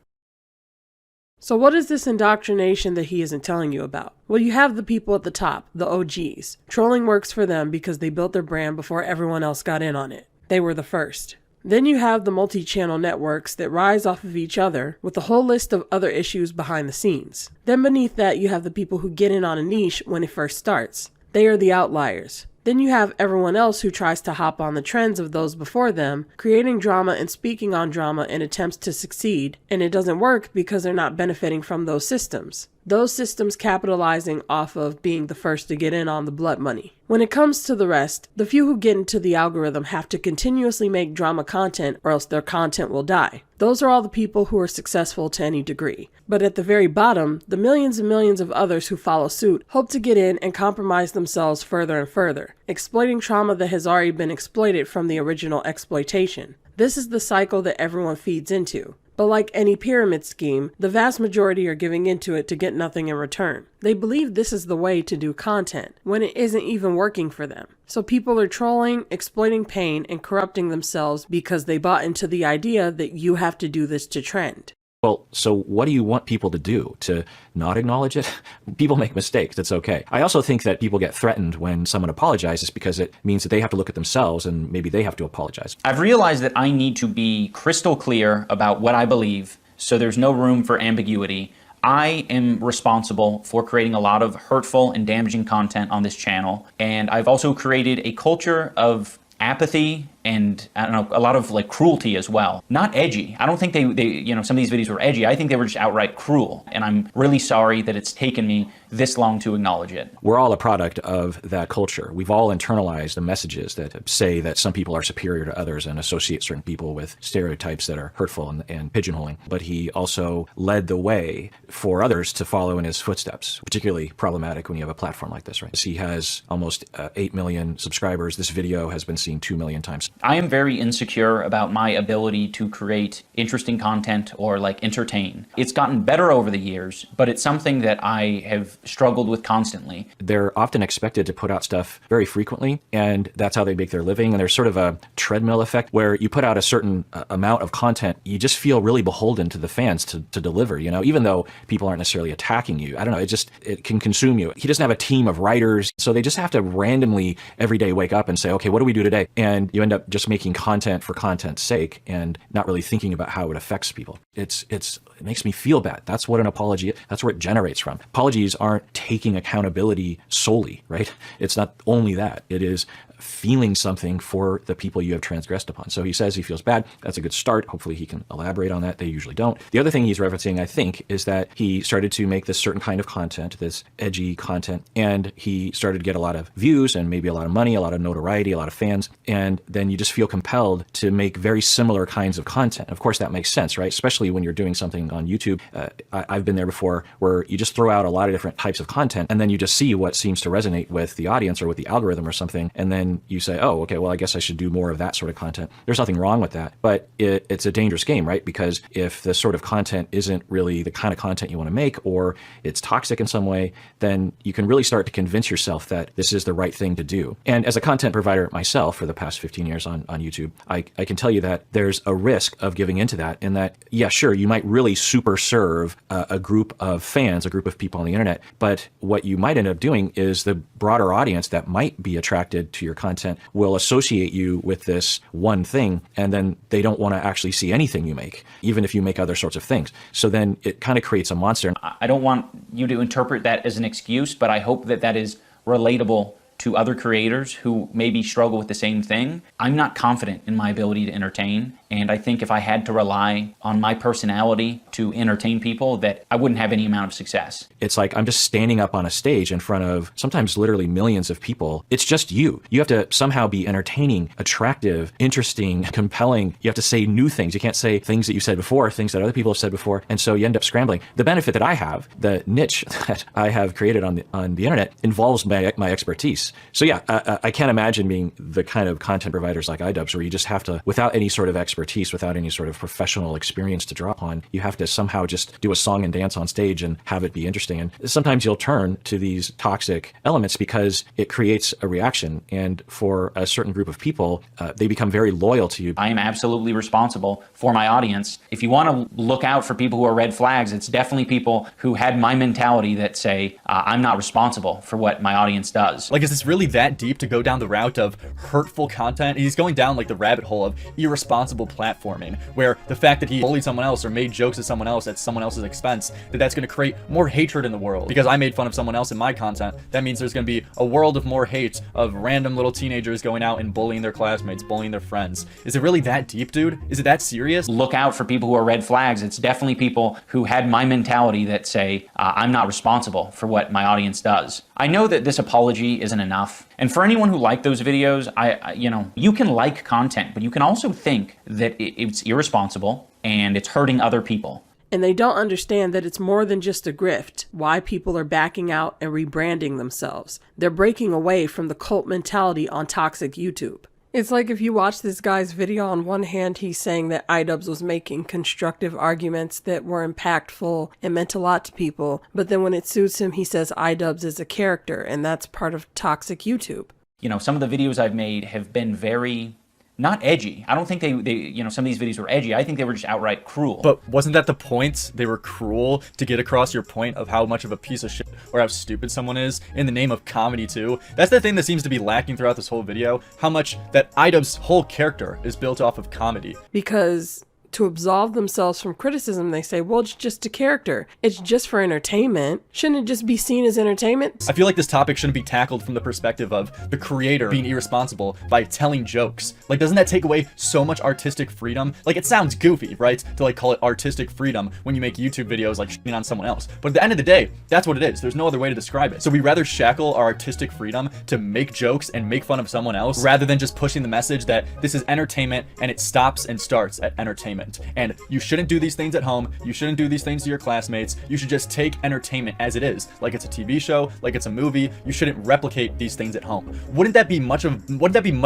So what is this indoctrination that he isn't telling you about? Well, you have the people at the top, the OGs. Trolling works for them because they built their brand before everyone else got in on it. They were the first. Then you have the multi-channel networks that rise off of each other with a whole list of other issues behind the scenes. Then beneath that, you have the people who get in on a niche when it first starts. They are the outliers. Then you have everyone else who tries to hop on the trends of those before them, creating drama and speaking on drama in attempts to succeed, and it doesn't work because they're not benefiting from those systems. Those systems capitalizing off of being the first to get in on the blood money. When it comes to the rest, the few who get into the algorithm have to continuously make drama content or else their content will die. Those are all the people who are successful to any degree. But at the very bottom, the millions and millions of others who follow suit hope to get in and compromise themselves further and further, exploiting trauma that has already been exploited from the original exploitation. This is the cycle that everyone feeds into. But like any pyramid scheme, the vast majority are giving into it to get nothing in return. They believe this is the way to do content, when it isn't even working for them. So people are trolling, exploiting pain, and corrupting themselves because they bought into the idea that you have to do this to trend. Well, so what do you want people to do? To not acknowledge it? People make mistakes. It's okay. I also think that people get threatened when someone apologizes because it means that they have to look at themselves and maybe they have to apologize. I've realized that I need to be crystal clear about what I believe, so there's no room for ambiguity. I am responsible for creating a lot of hurtful and damaging content on this channel, and I've also created a culture of apathy and, I don't know, a lot of cruelty as well. Not edgy. I don't think they some of these videos were edgy. I think they were just outright cruel. And I'm really sorry that it's taken me this long to acknowledge it. We're all a product of that culture. We've all internalized the messages that say that some people are superior to others and associate certain people with stereotypes that are hurtful and pigeonholing. But he also led the way for others to follow in his footsteps, particularly problematic when you have a platform like this, right? He has almost 8 million subscribers. This video has been seen 2 million times. fans. I am very insecure about my ability to create interesting content or like entertain. It's gotten better over the years, but it's something that I have struggled with constantly. They're often expected to put out stuff very frequently, and that's how they make their living. And there's sort of a treadmill effect where you put out a certain amount of content, you just feel really beholden to the fans to deliver, you know, even though people aren't necessarily attacking you. I don't know, it can consume you. He doesn't have a team of writers, so they just have to randomly every day wake up and say, okay, what do we do today? And you end up just making content for content's sake and not really thinking about how it affects people. It makes me feel bad. That's what an apology, that's where it generates from. Apologies aren't taking accountability solely, right? It's not only that. It is feeling something for the people you have transgressed upon. So he says he feels bad. That's a good start. Hopefully he can elaborate on that. They usually don't. The other thing he's referencing, I think, is that he started to make this certain kind of content, this edgy content, and he started to get a lot of views and maybe a lot of money, a lot of notoriety, a lot of fans, and then you just feel compelled to make very similar kinds of content. Of course, that makes sense, right? Especially when you're doing something on YouTube. I've been there before where you just throw out a lot of different types of content and then you just see what seems to resonate with the audience or with the algorithm or something, and then you say, oh, okay, well, I guess I should do more of that sort of content. There's nothing wrong with that, but it's a dangerous game, right? Because if the sort of content isn't really the kind of content you want to make, or it's toxic in some way, then you can really start to convince yourself that this is the right thing to do. And as a content provider myself for the past 15 years on YouTube, I can tell you that there's a risk of giving into that, in that, yeah, sure, you might really super serve a group of fans, a group of people on the internet, but what you might end up doing is the broader audience that might be attracted to your content will associate you with this one thing, and then they don't want to actually see anything you make, even if you make other sorts of things. So then it kind of creates a monster. I don't want you to interpret that as an excuse, but I hope that that is relatable to other creators who maybe struggle with the same thing. I'm not confident in my ability to entertain, and I think if I had to rely on my personality to entertain people, that I wouldn't have any amount of success. It's like I'm just standing up on a stage in front of sometimes literally millions of people. It's just you. You have to somehow be entertaining, attractive, interesting, compelling. You have to say new things. You can't say things that you said before, things that other people have said before, and so you end up scrambling. The benefit that I have, the niche that I have created on the internet, involves my expertise. So yeah, I can't imagine being the kind of content providers like iDubbbz where you just have to, without any sort of expertise, without any sort of professional experience to draw upon, you have to somehow just do a song and dance on stage and have it be interesting. And sometimes you'll turn to these toxic elements because it creates a reaction. And for a certain group of people, they become very loyal to you. I am absolutely responsible for my audience. If you want to look out for people who are red flags, it's definitely people who had my mentality that say, I'm not responsible for what my audience does. Like, is this really that deep to go down the route of hurtful content? He's going down like the rabbit hole of irresponsible platforming, where the fact that he bullied someone else or made jokes at someone else at someone else's expense, that's going to create more hatred in the world. Because I made fun of someone else in my content, that means there's going to be a world of more hate of random little teenagers going out and bullying their classmates, bullying their friends. Is it really that deep, dude? Is it that serious? Look out for people who are red flags. It's definitely people who had my mentality that say, I'm not responsible for what my audience does. I know that this apology isn't enough. And for anyone who liked those videos, you can like content, but you can also think that it's irresponsible and it's hurting other people. And they don't understand that it's more than just a grift, why people are backing out and rebranding themselves. They're breaking away from the cult mentality on toxic YouTube. It's like if you watch this guy's video, on one hand, he's saying that iDubbbz was making constructive arguments that were impactful and meant a lot to people, but then when it suits him, he says iDubbbz is a character, and that's part of toxic YouTube. You know, some of the videos I've made have been very, not edgy. I don't think they some of these videos were edgy. I think they were just outright cruel. But wasn't that the point? They were cruel to get across your point of how much of a piece of shit or how stupid someone is in the name of comedy too. That's the thing that seems to be lacking throughout this whole video, how much that iDubbbz's whole character is built off of comedy. Because to absolve themselves from criticism, they say, well, it's just a character. It's just for entertainment. Shouldn't it just be seen as entertainment? I feel like this topic shouldn't be tackled from the perspective of the creator being irresponsible by telling jokes. Like, doesn't that take away so much artistic freedom? Like, it sounds goofy, right? To like call it artistic freedom when you make YouTube videos like shitting on someone else. But at the end of the day, that's what it is. There's no other way to describe it. So we rather shackle our artistic freedom to make jokes and make fun of someone else rather than just pushing the message that this is entertainment and it stops and starts at entertainment. entertainment. And you shouldn't do these things at home. You shouldn't do these things to your classmates. You should just take entertainment as it is. Like it's a TV show, like it's a movie. You shouldn't replicate these things at home. Wouldn't that be much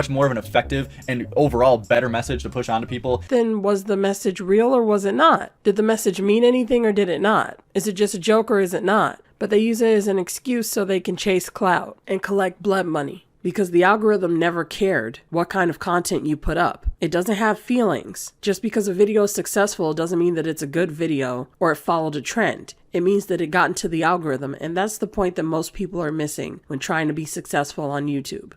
more of an effective and overall better message to push onto people? Then was the message real or was it not? Did the message mean anything or did it not? Is it just a joke or is it not? But they use it as an excuse so they can chase clout and collect blood money. Because the algorithm never cared what kind of content you put up. It doesn't have feelings. Just because a video is successful doesn't mean that it's a good video or it followed a trend. It means that it got into the algorithm, and that's the point that most people are missing when trying to be successful on YouTube.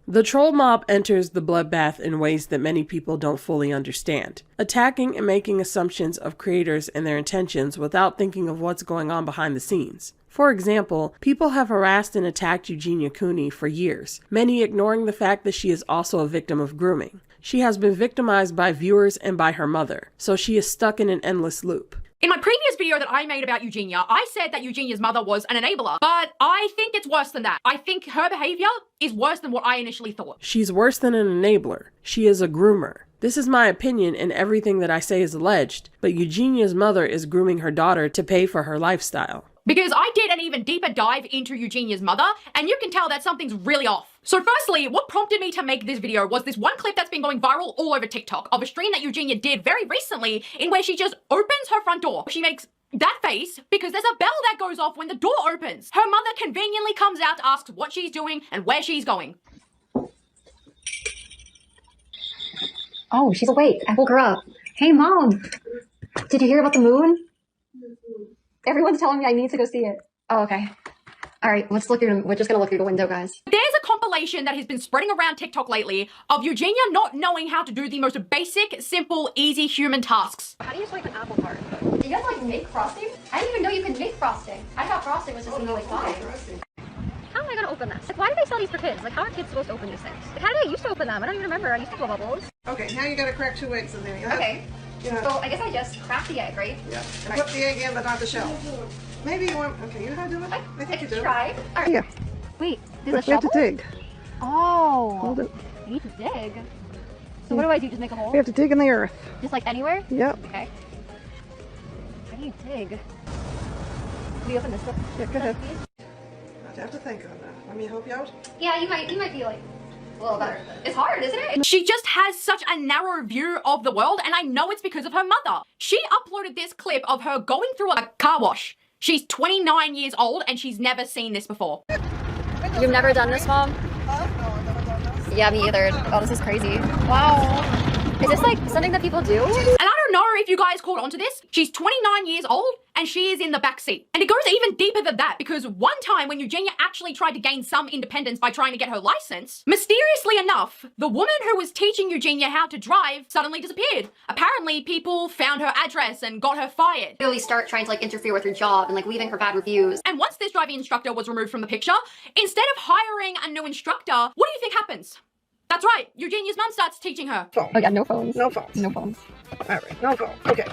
The troll mob enters the bloodbath in ways that many people don't fully understand, attacking and making assumptions of creators and their intentions without thinking of what's going on behind the scenes. For example, people have harassed and attacked Eugenia Cooney for years, many ignoring the fact that she is also a victim of grooming. She has been victimized by viewers and by her mother, so she is stuck in an endless loop. In my previous video that I made about Eugenia, I said that Eugenia's mother was an enabler, but I think it's worse than that. I think her behavior is worse than what I initially thought. She's worse than an enabler. She is a groomer. This is my opinion and everything that I say is alleged, but Eugenia's mother is grooming her daughter to pay for her lifestyle. Because I did an even deeper dive into Eugenia's mother, and you can tell that something's really off. So firstly, what prompted me to make this video was this one clip that's been going viral all over TikTok of a stream that Eugenia did very recently in where she just opens her front door. She makes that face because there's a bell that goes off when the door opens. Her mother conveniently comes out, asks what she's doing and where she's going. Oh, she's awake. I woke her up. Hey, Mom. Did you hear about the moon? Everyone's telling me I need to go see it. Oh, okay. All right, we're just gonna look through the window, guys. There's a compilation that has been spreading around TikTok lately of Eugenia not knowing how to do the most basic, simple, easy human tasks. How do you just make an apple tart? Do you guys like make frosting? I didn't even know you could make frosting. I thought frosting was just in the like pie. How am I gonna open this? Like, why do they sell these for kids? Like, how are kids supposed to open these things? Like, how did I used to open them? I don't even remember. I used to blow bubbles. Okay, now you gotta crack 2 eggs in there. Yeah? Okay. Yeah. So I guess I just crack the egg, right? Yeah. And put the egg in, but not the shell. Maybe you want. Okay, you know how to do it? I think you do. Try. All right. Yeah. Wait, We there's a have to shovel? dig. Oh. Hold it. I need to dig. So what do I do? Just make a hole? We have to dig in the earth. Just like anywhere? Yep. Okay. How do you dig? Can we open this up? Yeah, go ahead. I have to think on that. Let me help you out. Yeah, you might be like a little better. It's hard, isn't it? She just has such a narrow view of the world, and I know it's because of her mother. She uploaded this clip of her going through a car wash. She's 29 years old, and she's never seen this before. You've never done this, Mom? Yeah, me either. Oh, this is crazy. Wow. Is this like something that people do? And I don't know if you guys caught onto this. She's 29 years old and she is in the back seat. And it goes even deeper than that because one time when Eugenia actually tried to gain some independence by trying to get her license, mysteriously enough, the woman who was teaching Eugenia how to drive suddenly disappeared. Apparently, people found her address and got her fired. Really start trying to like interfere with her job and like leaving her bad reviews. And once this driving instructor was removed from the picture, instead of hiring a new instructor, what do you think happens? That's right, Eugenia's mum starts teaching her. Oh yeah, no phones. No phones. No phones. Alright, no phone. Okay.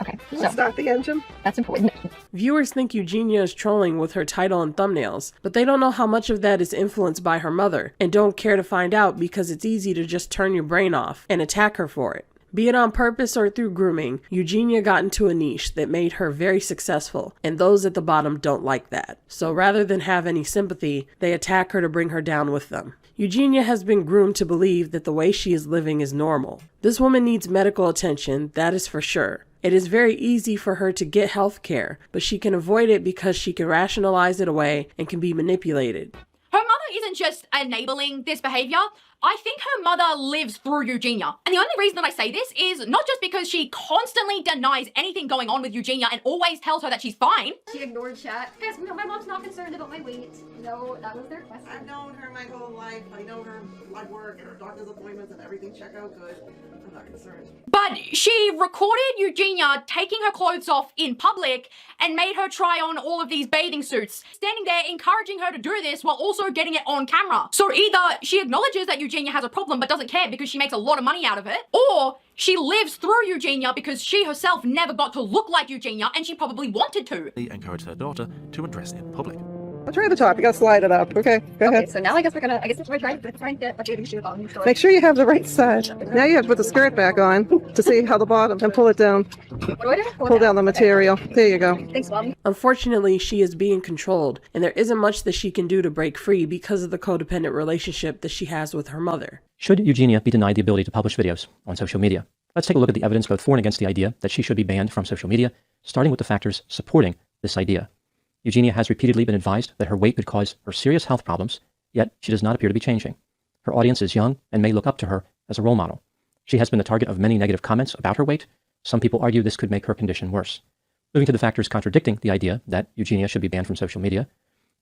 Okay, Let's start the engine. That's important. Viewers think Eugenia is trolling with her title and thumbnails, but they don't know how much of that is influenced by her mother, and don't care to find out because it's easy to just turn your brain off and attack her for it. Be it on purpose or through grooming, Eugenia got into a niche that made her very successful, and those at the bottom don't like that. So rather than have any sympathy, they attack her to bring her down with them. Eugenia has been groomed to believe that the way she is living is normal. This woman needs medical attention, that is for sure. It is very easy for her to get health care, but she can avoid it because she can rationalize it away and can be manipulated. Her mother isn't just enabling this behavior. I think her mother lives through Eugenia. And the only reason that I say this is not just because she constantly denies anything going on with Eugenia and always tells her that she's fine. She ignored chat. Guys, no, my mom's not concerned about my weight. No, that was their question. I've known her my whole life. I know her blood work and her doctor's appointments and everything check out good. I'm not concerned. But she recorded Eugenia taking her clothes off in public and made her try on all of these bathing suits, standing there encouraging her to do this while also getting it on camera. So either she acknowledges that Eugenia has a problem but doesn't care because she makes a lot of money out of it, or she lives through Eugenia because she herself never got to look like Eugenia and she probably wanted to. He encouraged her daughter to undress in public. I'll try the top. You gotta slide it up. Okay, go Okay, ahead. so now I guess we're try and get a bathing suit on. So Make sure you have the right side. Now you have to put the skirt back on to see how the bottom, and pull it down. what do I do? Pull down the material. There you go. Thanks, Mom. Unfortunately, she is being controlled, and there isn't much that she can do to break free because of the codependent relationship that she has with her mother. Should Eugenia be denied the ability to publish videos on social media? Let's take a look at the evidence both for and against the idea that she should be banned from social media, starting with the factors supporting this idea. Eugenia has repeatedly been advised that her weight could cause her serious health problems, yet she does not appear to be changing. Her audience is young and may look up to her as a role model. She has been the target of many negative comments about her weight. Some people argue this could make her condition worse. Moving to the factors contradicting the idea that Eugenia should be banned from social media,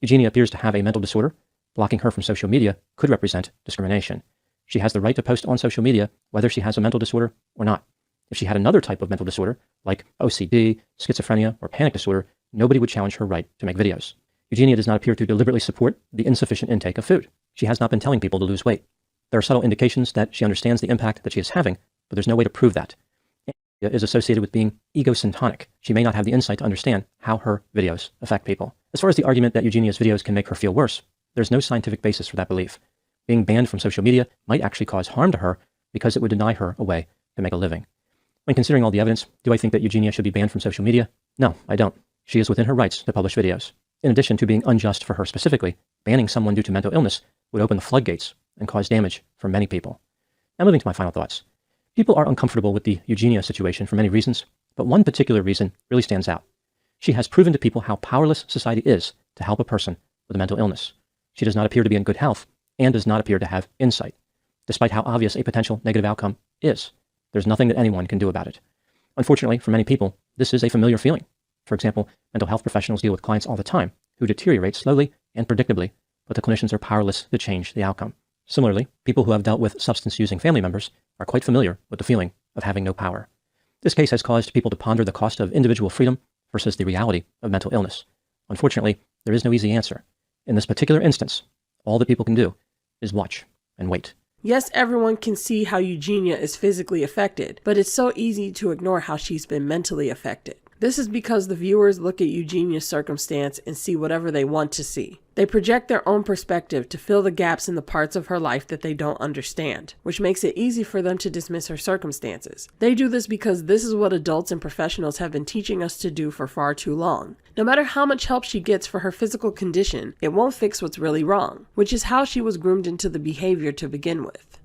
Eugenia appears to have a mental disorder. Blocking her from social media could represent discrimination. She has the right to post on social media whether she has a mental disorder or not. If she had another type of mental disorder, like OCD, schizophrenia, or panic disorder, nobody would challenge her right to make videos. Eugenia does not appear to deliberately support the insufficient intake of food. She has not been telling people to lose weight. There are subtle indications that she understands the impact that she is having, but there's no way to prove that. Eugenia is associated with being egocentric. She may not have the insight to understand how her videos affect people. As far as the argument that Eugenia's videos can make her feel worse, there's no scientific basis for that belief. Being banned from social media might actually cause harm to her because it would deny her a way to make a living. When considering all the evidence, do I think that Eugenia should be banned from social media? No, I don't. She is within her rights to publish videos. In addition to being unjust for her specifically, banning someone due to mental illness would open the floodgates and cause damage for many people. Now moving to my final thoughts. People are uncomfortable with the Eugenia situation for many reasons, but one particular reason really stands out. She has proven to people how powerless society is to help a person with a mental illness. She does not appear to be in good health and does not appear to have insight, despite how obvious a potential negative outcome is. There's nothing that anyone can do about it. Unfortunately, for many people, this is a familiar feeling. For example, mental health professionals deal with clients all the time who deteriorate slowly and predictably, but the clinicians are powerless to change the outcome. Similarly, people who have dealt with substance-using family members are quite familiar with the feeling of having no power. This case has caused people to ponder the cost of individual freedom versus the reality of mental illness. Unfortunately, there is no easy answer. In this particular instance, all that people can do is watch and wait. Yes, everyone can see how Eugenia is physically affected, but it's so easy to ignore how she's been mentally affected. This is because the viewers look at Eugenia's circumstance and see whatever they want to see. They project their own perspective to fill the gaps in the parts of her life that they don't understand, which makes it easy for them to dismiss her circumstances. They do this because this is what adults and professionals have been teaching us to do for far too long. No matter how much help she gets for her physical condition, it won't fix what's really wrong, which is how she was groomed into the behavior to begin with.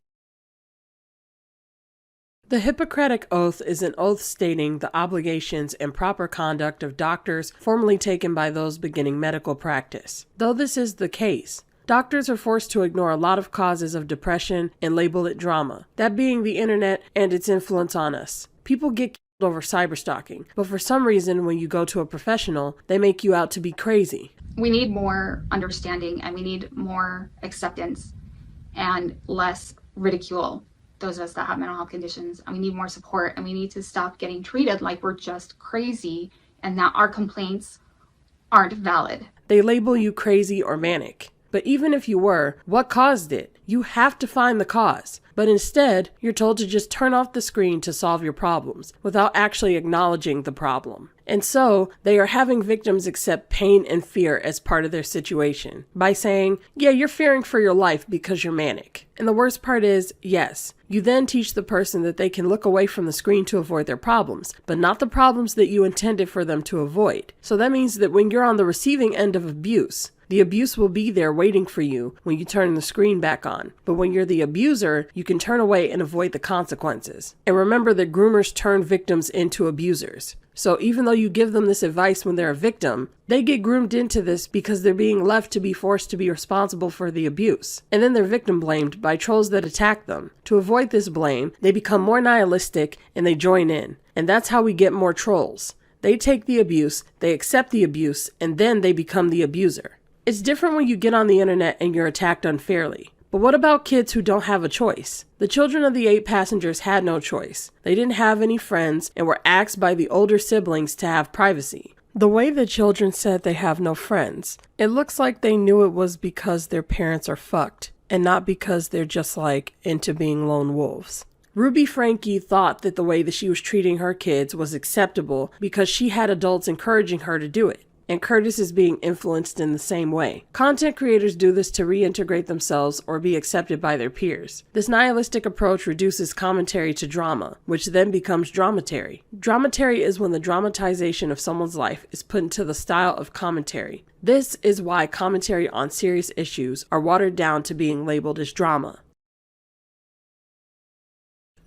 The Hippocratic Oath is an oath stating the obligations and proper conduct of doctors formerly taken by those beginning medical practice. Though this is the case, doctors are forced to ignore a lot of causes of depression and label it drama, that being the internet and its influence on us. People get killed over cyberstalking, but for some reason when you go to a professional, they make you out to be crazy. We need more understanding and we need more acceptance and less ridicule. Those of us that have mental health conditions, and we need more support, and we need to stop getting treated like we're just crazy and that our complaints aren't valid. They label you crazy or manic. But even if you were, what caused it? You have to find the cause. But instead, you're told to just turn off the screen to solve your problems without actually acknowledging the problem. And so, they are having victims accept pain and fear as part of their situation by saying, yeah, you're fearing for your life because you're manic. And the worst part is, yes, you then teach the person that they can look away from the screen to avoid their problems, but not the problems that you intended for them to avoid. So that means that when you're on the receiving end of abuse, the abuse will be there waiting for you when you turn the screen back on. But when you're the abuser, you can turn away and avoid the consequences. And remember that groomers turn victims into abusers. So even though you give them this advice when they're a victim, they get groomed into this because they're being left to be forced to be responsible for the abuse. And then they're victim blamed by trolls that attack them. To avoid this blame, they become more nihilistic and they join in. And that's how we get more trolls. They take the abuse, they accept the abuse, and then they become the abuser. It's different when you get on the internet and you're attacked unfairly. But what about kids who don't have a choice? The children of the 8 passengers had no choice. They didn't have any friends and were asked by the older siblings to have privacy. The way the children said they have no friends, it looks like they knew it was because their parents are fucked and not because they're just like into being lone wolves. Ruby Frankie thought that the way that she was treating her kids was acceptable because she had adults encouraging her to do it. and Curtis is being influenced in the same way. Content creators do this to reintegrate themselves or be accepted by their peers. This nihilistic approach reduces commentary to drama, which then becomes dramatary. Dramatary is when the dramatization of someone's life is put into the style of commentary. This is why commentary on serious issues are watered down to being labeled as drama.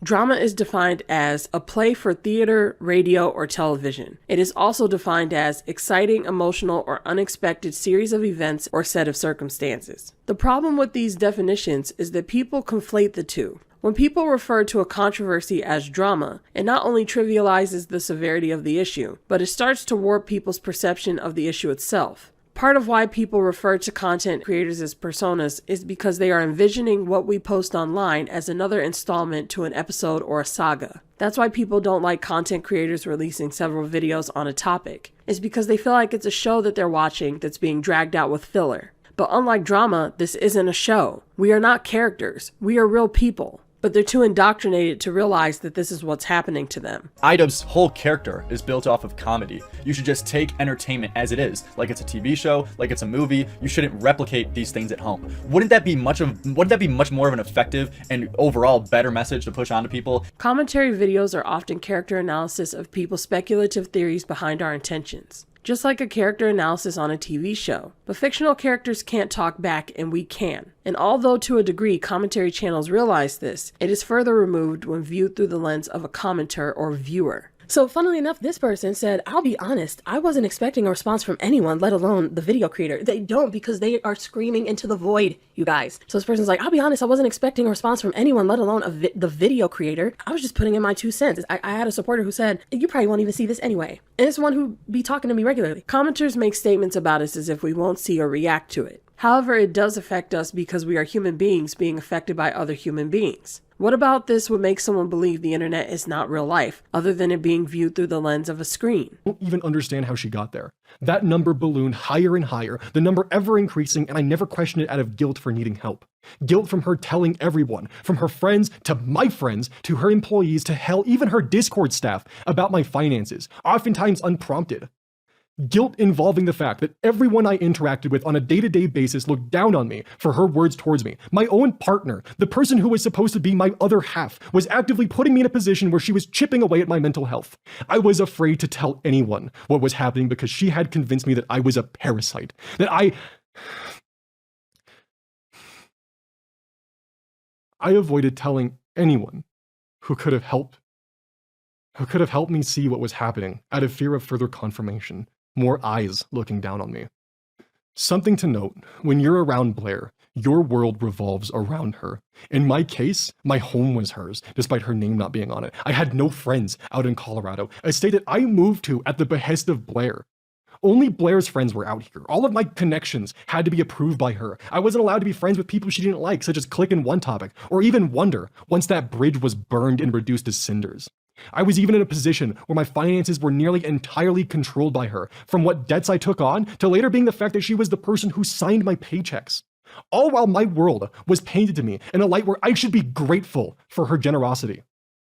Drama is defined as a play for theater, radio, or television. It is also defined as exciting, emotional, or unexpected series of events or set of circumstances. The problem with these definitions is that people conflate the two. When people refer to a controversy as drama, it not only trivializes the severity of the issue, but it starts to warp people's perception of the issue itself. Part of why people refer to content creators as personas is because they are envisioning what we post online as another installment to an episode or a saga. That's why people don't like content creators releasing several videos on a topic. It's because they feel like it's a show that they're watching that's being dragged out with filler. But unlike drama, this isn't a show. We are not characters. We are real people. But they're too indoctrinated to realize that this is what's happening to them. IDubbbz's whole character is built off of comedy. You should just take entertainment as it is, like it's a TV show, like it's a movie. You shouldn't replicate these things at home. Wouldn't that be much more of an effective and overall better message to push onto people? Commentary videos are often character analysis of people's speculative theories behind our intentions. Just like a character analysis on a TV show. But fictional characters can't talk back and we can. And although to a degree commentary channels realize this, it is further removed when viewed through the lens of a commenter or viewer. So funnily enough, this person said, I'll be honest, I wasn't expecting a response from anyone, let alone the video creator. They don't, because they are screaming into the void, you guys. So this person's like, I'll be honest, I wasn't expecting a response from anyone, let alone the video creator. I was just putting in my 2 cents. I had a supporter who said, you probably won't even see this anyway. And it's one who be talking to me regularly. Commenters make statements about us as if we won't see or react to it. However, it does affect us because we are human beings being affected by other human beings. What about this would make someone believe the internet is not real life, other than it being viewed through the lens of a screen? I don't even understand how she got there. That number ballooned higher and higher, the number ever increasing, and I never questioned it out of guilt for needing help. Guilt from her telling everyone, from her friends to my friends, to her employees, to hell, even her Discord staff, about my finances, oftentimes unprompted. Guilt involving the fact that everyone I interacted with on a day-to-day basis looked down on me for her words towards me. My own partner, the person who was supposed to be my other half, was actively putting me in a position where she was chipping away at my mental health. I was afraid to tell anyone what was happening because she had convinced me that I was a parasite, that I avoided telling anyone who could have helped me see what was happening out of fear of further confirmation. More eyes looking down on me. Something to note, when you're around Blair, your world revolves around her. In my case, my home was hers, despite her name not being on it. I had no friends out in Colorado, a state that I moved to at the behest of Blair. Only Blair's friends were out here. All of my connections had to be approved by her. I wasn't allowed to be friends with people she didn't like, such as Click in One Topic, or even Wonder, once that bridge was burned and reduced to cinders. I was even in a position where my finances were nearly entirely controlled by her, from what debts I took on to later being the fact that she was the person who signed my paychecks. All while my world was painted to me in a light where I should be grateful for her generosity.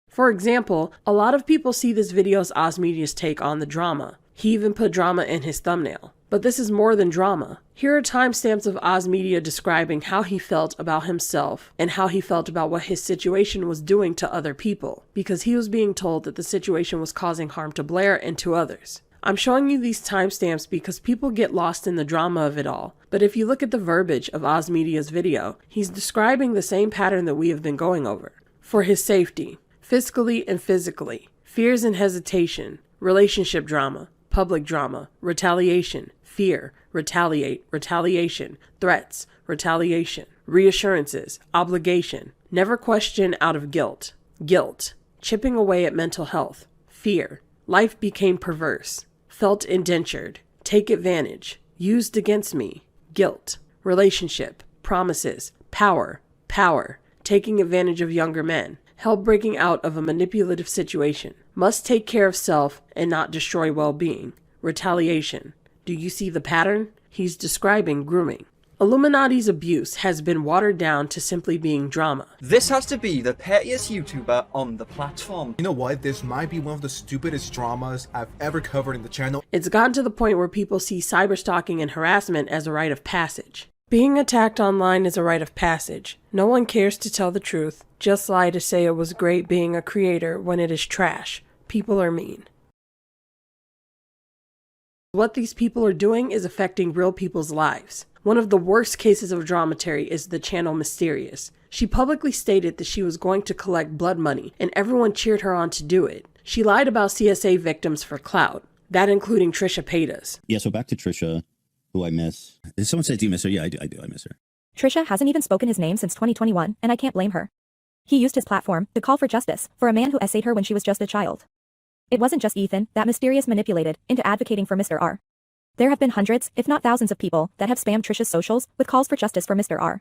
For example, a lot of people see this video as Ozmedia's take on the drama. He even put drama in his thumbnail. But this is more than drama. Here are timestamps of Ozmedia describing how he felt about himself and how he felt about what his situation was doing to other people, because he was being told that the situation was causing harm to Blair and to others. I'm showing you these timestamps because people get lost in the drama of it all, but if you look at the verbiage of Ozmedia's video, he's describing the same pattern that we have been going over. For his safety, fiscally and physically, fears and hesitation, relationship drama, public drama, retaliation, fear, retaliate, retaliation, threats, retaliation, reassurances, obligation, never question out of guilt, guilt, chipping away at mental health, fear, life became perverse, felt indentured, take advantage, used against me, guilt, relationship, promises, power, taking advantage of younger men, help breaking out of a manipulative situation, must take care of self and not destroy well-being, retaliation. Do you see the pattern? He's describing grooming. iilluminautie's abuse has been watered down to simply being drama. This has to be the pettiest YouTuber on the platform. You know what? This might be one of the stupidest dramas I've ever covered in the channel. It's gotten to the point where people see cyberstalking and harassment as a rite of passage. Being attacked online is a rite of passage. No one cares to tell the truth, just lie to say it was great being a creator when it is trash. People are mean. What these people are doing is affecting real people's lives. One of the worst cases of Dramatary is the channel Mysterious. She publicly stated that she was going to collect blood money, and everyone cheered her on to do it. She lied about CSA victims for clout, that including Trisha Paytas. Yeah, so back to Trisha, who I miss. Someone said, do you miss her? Yeah, I do. I miss her. Trisha hasn't even spoken his name since 2021, and I can't blame her. He used his platform to call for justice for a man who essayed her when she was just a child. It wasn't just Ethan that Mysterious manipulated into advocating for Mr. R. There have been hundreds, if not thousands of people that have spammed Trisha's socials with calls for justice for Mr. R.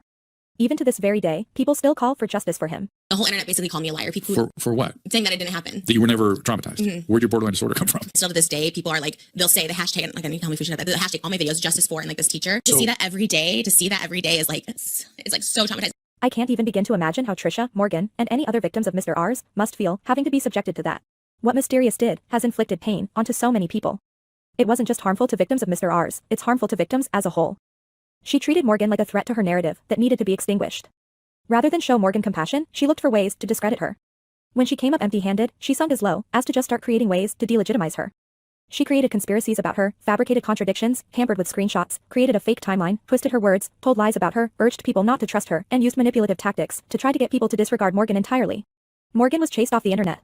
Even to this very day, people still call for justice for him. The whole internet basically called me a liar. People For what? saying that it didn't happen. That you were never traumatized. Mhm. Where'd your borderline disorder come from? Still to this day, people are like, they'll say the hashtag, like, I need to tell me if we should have that, the hashtag all my videos, justice for, and like this teacher. To see that every day is like, it's like so traumatizing. I can't even begin to imagine how Trisha, Morgan, and any other victims of Mr. R's must feel having to be subjected to that. What Mysterious did has inflicted pain onto so many people. It wasn't just harmful to victims of Mr. R's, it's harmful to victims as a whole. She treated Morgan like a threat to her narrative that needed to be extinguished. Rather than show Morgan compassion, she looked for ways to discredit her. When she came up empty-handed, she sunk as low as to just start creating ways to delegitimize her. She created conspiracies about her, fabricated contradictions, hampered with screenshots, created a fake timeline, twisted her words, told lies about her, urged people not to trust her, and used manipulative tactics to try to get people to disregard Morgan entirely. Morgan was chased off the internet.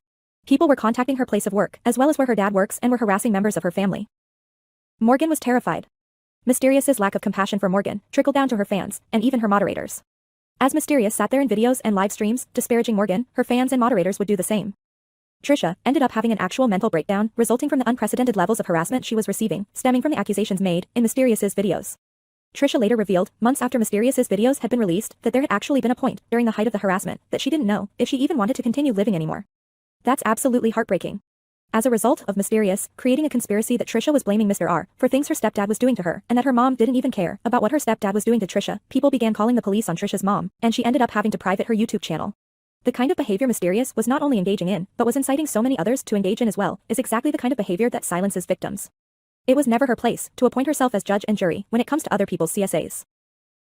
People were contacting her place of work, as well as where her dad works, and were harassing members of her family. Morgan was terrified. Mysterious's lack of compassion for Morgan trickled down to her fans, and even her moderators. As Mysterious sat there in videos and live streams, disparaging Morgan, her fans and moderators would do the same. Trisha ended up having an actual mental breakdown resulting from the unprecedented levels of harassment she was receiving, stemming from the accusations made in Mysterious's videos. Trisha later revealed, months after Mysterious's videos had been released, that there had actually been a point during the height of the harassment that she didn't know if she even wanted to continue living anymore. That's absolutely heartbreaking. As a result of Mysterious creating a conspiracy that Trisha was blaming Mr. R for things her stepdad was doing to her, and that her mom didn't even care about what her stepdad was doing to Trisha, people began calling the police on Trisha's mom, and she ended up having to private her YouTube channel. The kind of behavior Mysterious was not only engaging in, but was inciting so many others to engage in as well, is exactly the kind of behavior that silences victims. It was never her place to appoint herself as judge and jury when it comes to other people's CSAs.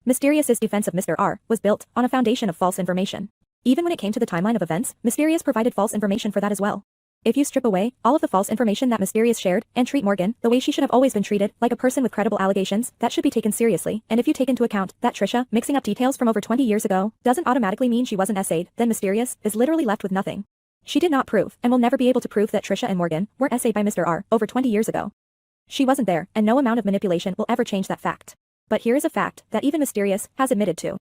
Mysterious's defense of Mr. R was built on a foundation of false information. Even when it came to the timeline of events, Mysterious provided false information for that as well. If you strip away all of the false information that Mysterious shared and treat Morgan the way she should have always been treated, like a person with credible allegations, that should be taken seriously, and if you take into account that Trisha, mixing up details from over 20 years ago, doesn't automatically mean she wasn't essayed, then Mysterious is literally left with nothing. She did not prove, and will never be able to prove that Trisha and Morgan weren't essayed by Mr. R over 20 years ago. She wasn't there, and no amount of manipulation will ever change that fact. But here is a fact that even Mysterious has admitted to.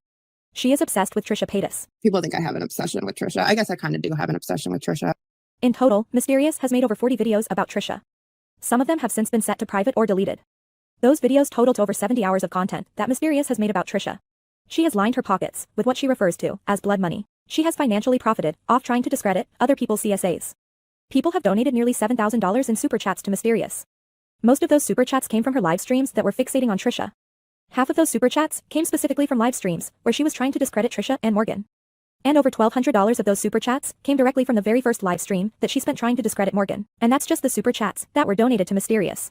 She is obsessed with Trisha Paytas. People think I have an obsession with Trisha. I guess I kind of do have an obsession with Trisha. In total, Mysterious has made over 40 videos about Trisha. Some of them have since been set to private or deleted. Those videos totaled over 70 hours of content that Mysterious has made about Trisha. She has lined her pockets with what she refers to as blood money. She has financially profited off trying to discredit other people's CSAs. People have donated nearly $7,000 in super chats to Mysterious. Most of those super chats came from her live streams that were fixating on Trisha. Half of those super chats came specifically from live streams where she was trying to discredit Trisha and Morgan. And over $1,200 of those super chats came directly from the very first live stream that she spent trying to discredit Morgan. And that's just the super chats that were donated to Mysterious.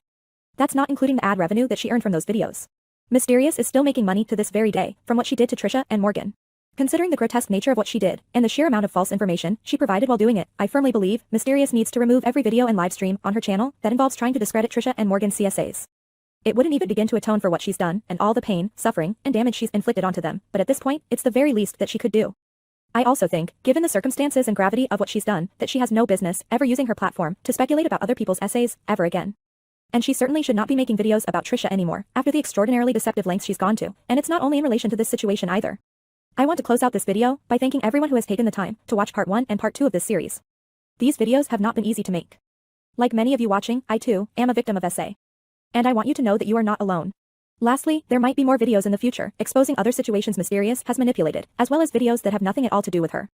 That's not including the ad revenue that she earned from those videos. Mysterious is still making money to this very day from what she did to Trisha and Morgan. Considering the grotesque nature of what she did, and the sheer amount of false information she provided while doing it, I firmly believe Mysterious needs to remove every video and live stream on her channel that involves trying to discredit Trisha and Morgan's CSAs. It wouldn't even begin to atone for what she's done, and all the pain, suffering, and damage she's inflicted onto them, but at this point, it's the very least that she could do. I also think, given the circumstances and gravity of what she's done, that she has no business ever using her platform to speculate about other people's essays, ever again. And she certainly should not be making videos about Trisha anymore, after the extraordinarily deceptive lengths she's gone to, and it's not only in relation to this situation either. I want to close out this video by thanking everyone who has taken the time to watch part 1 and part 2 of this series. These videos have not been easy to make. Like many of you watching, I too am a victim of SA. And I want you to know that you are not alone. Lastly, there might be more videos in the future exposing other situations Mysterious has manipulated, as well as videos that have nothing at all to do with her.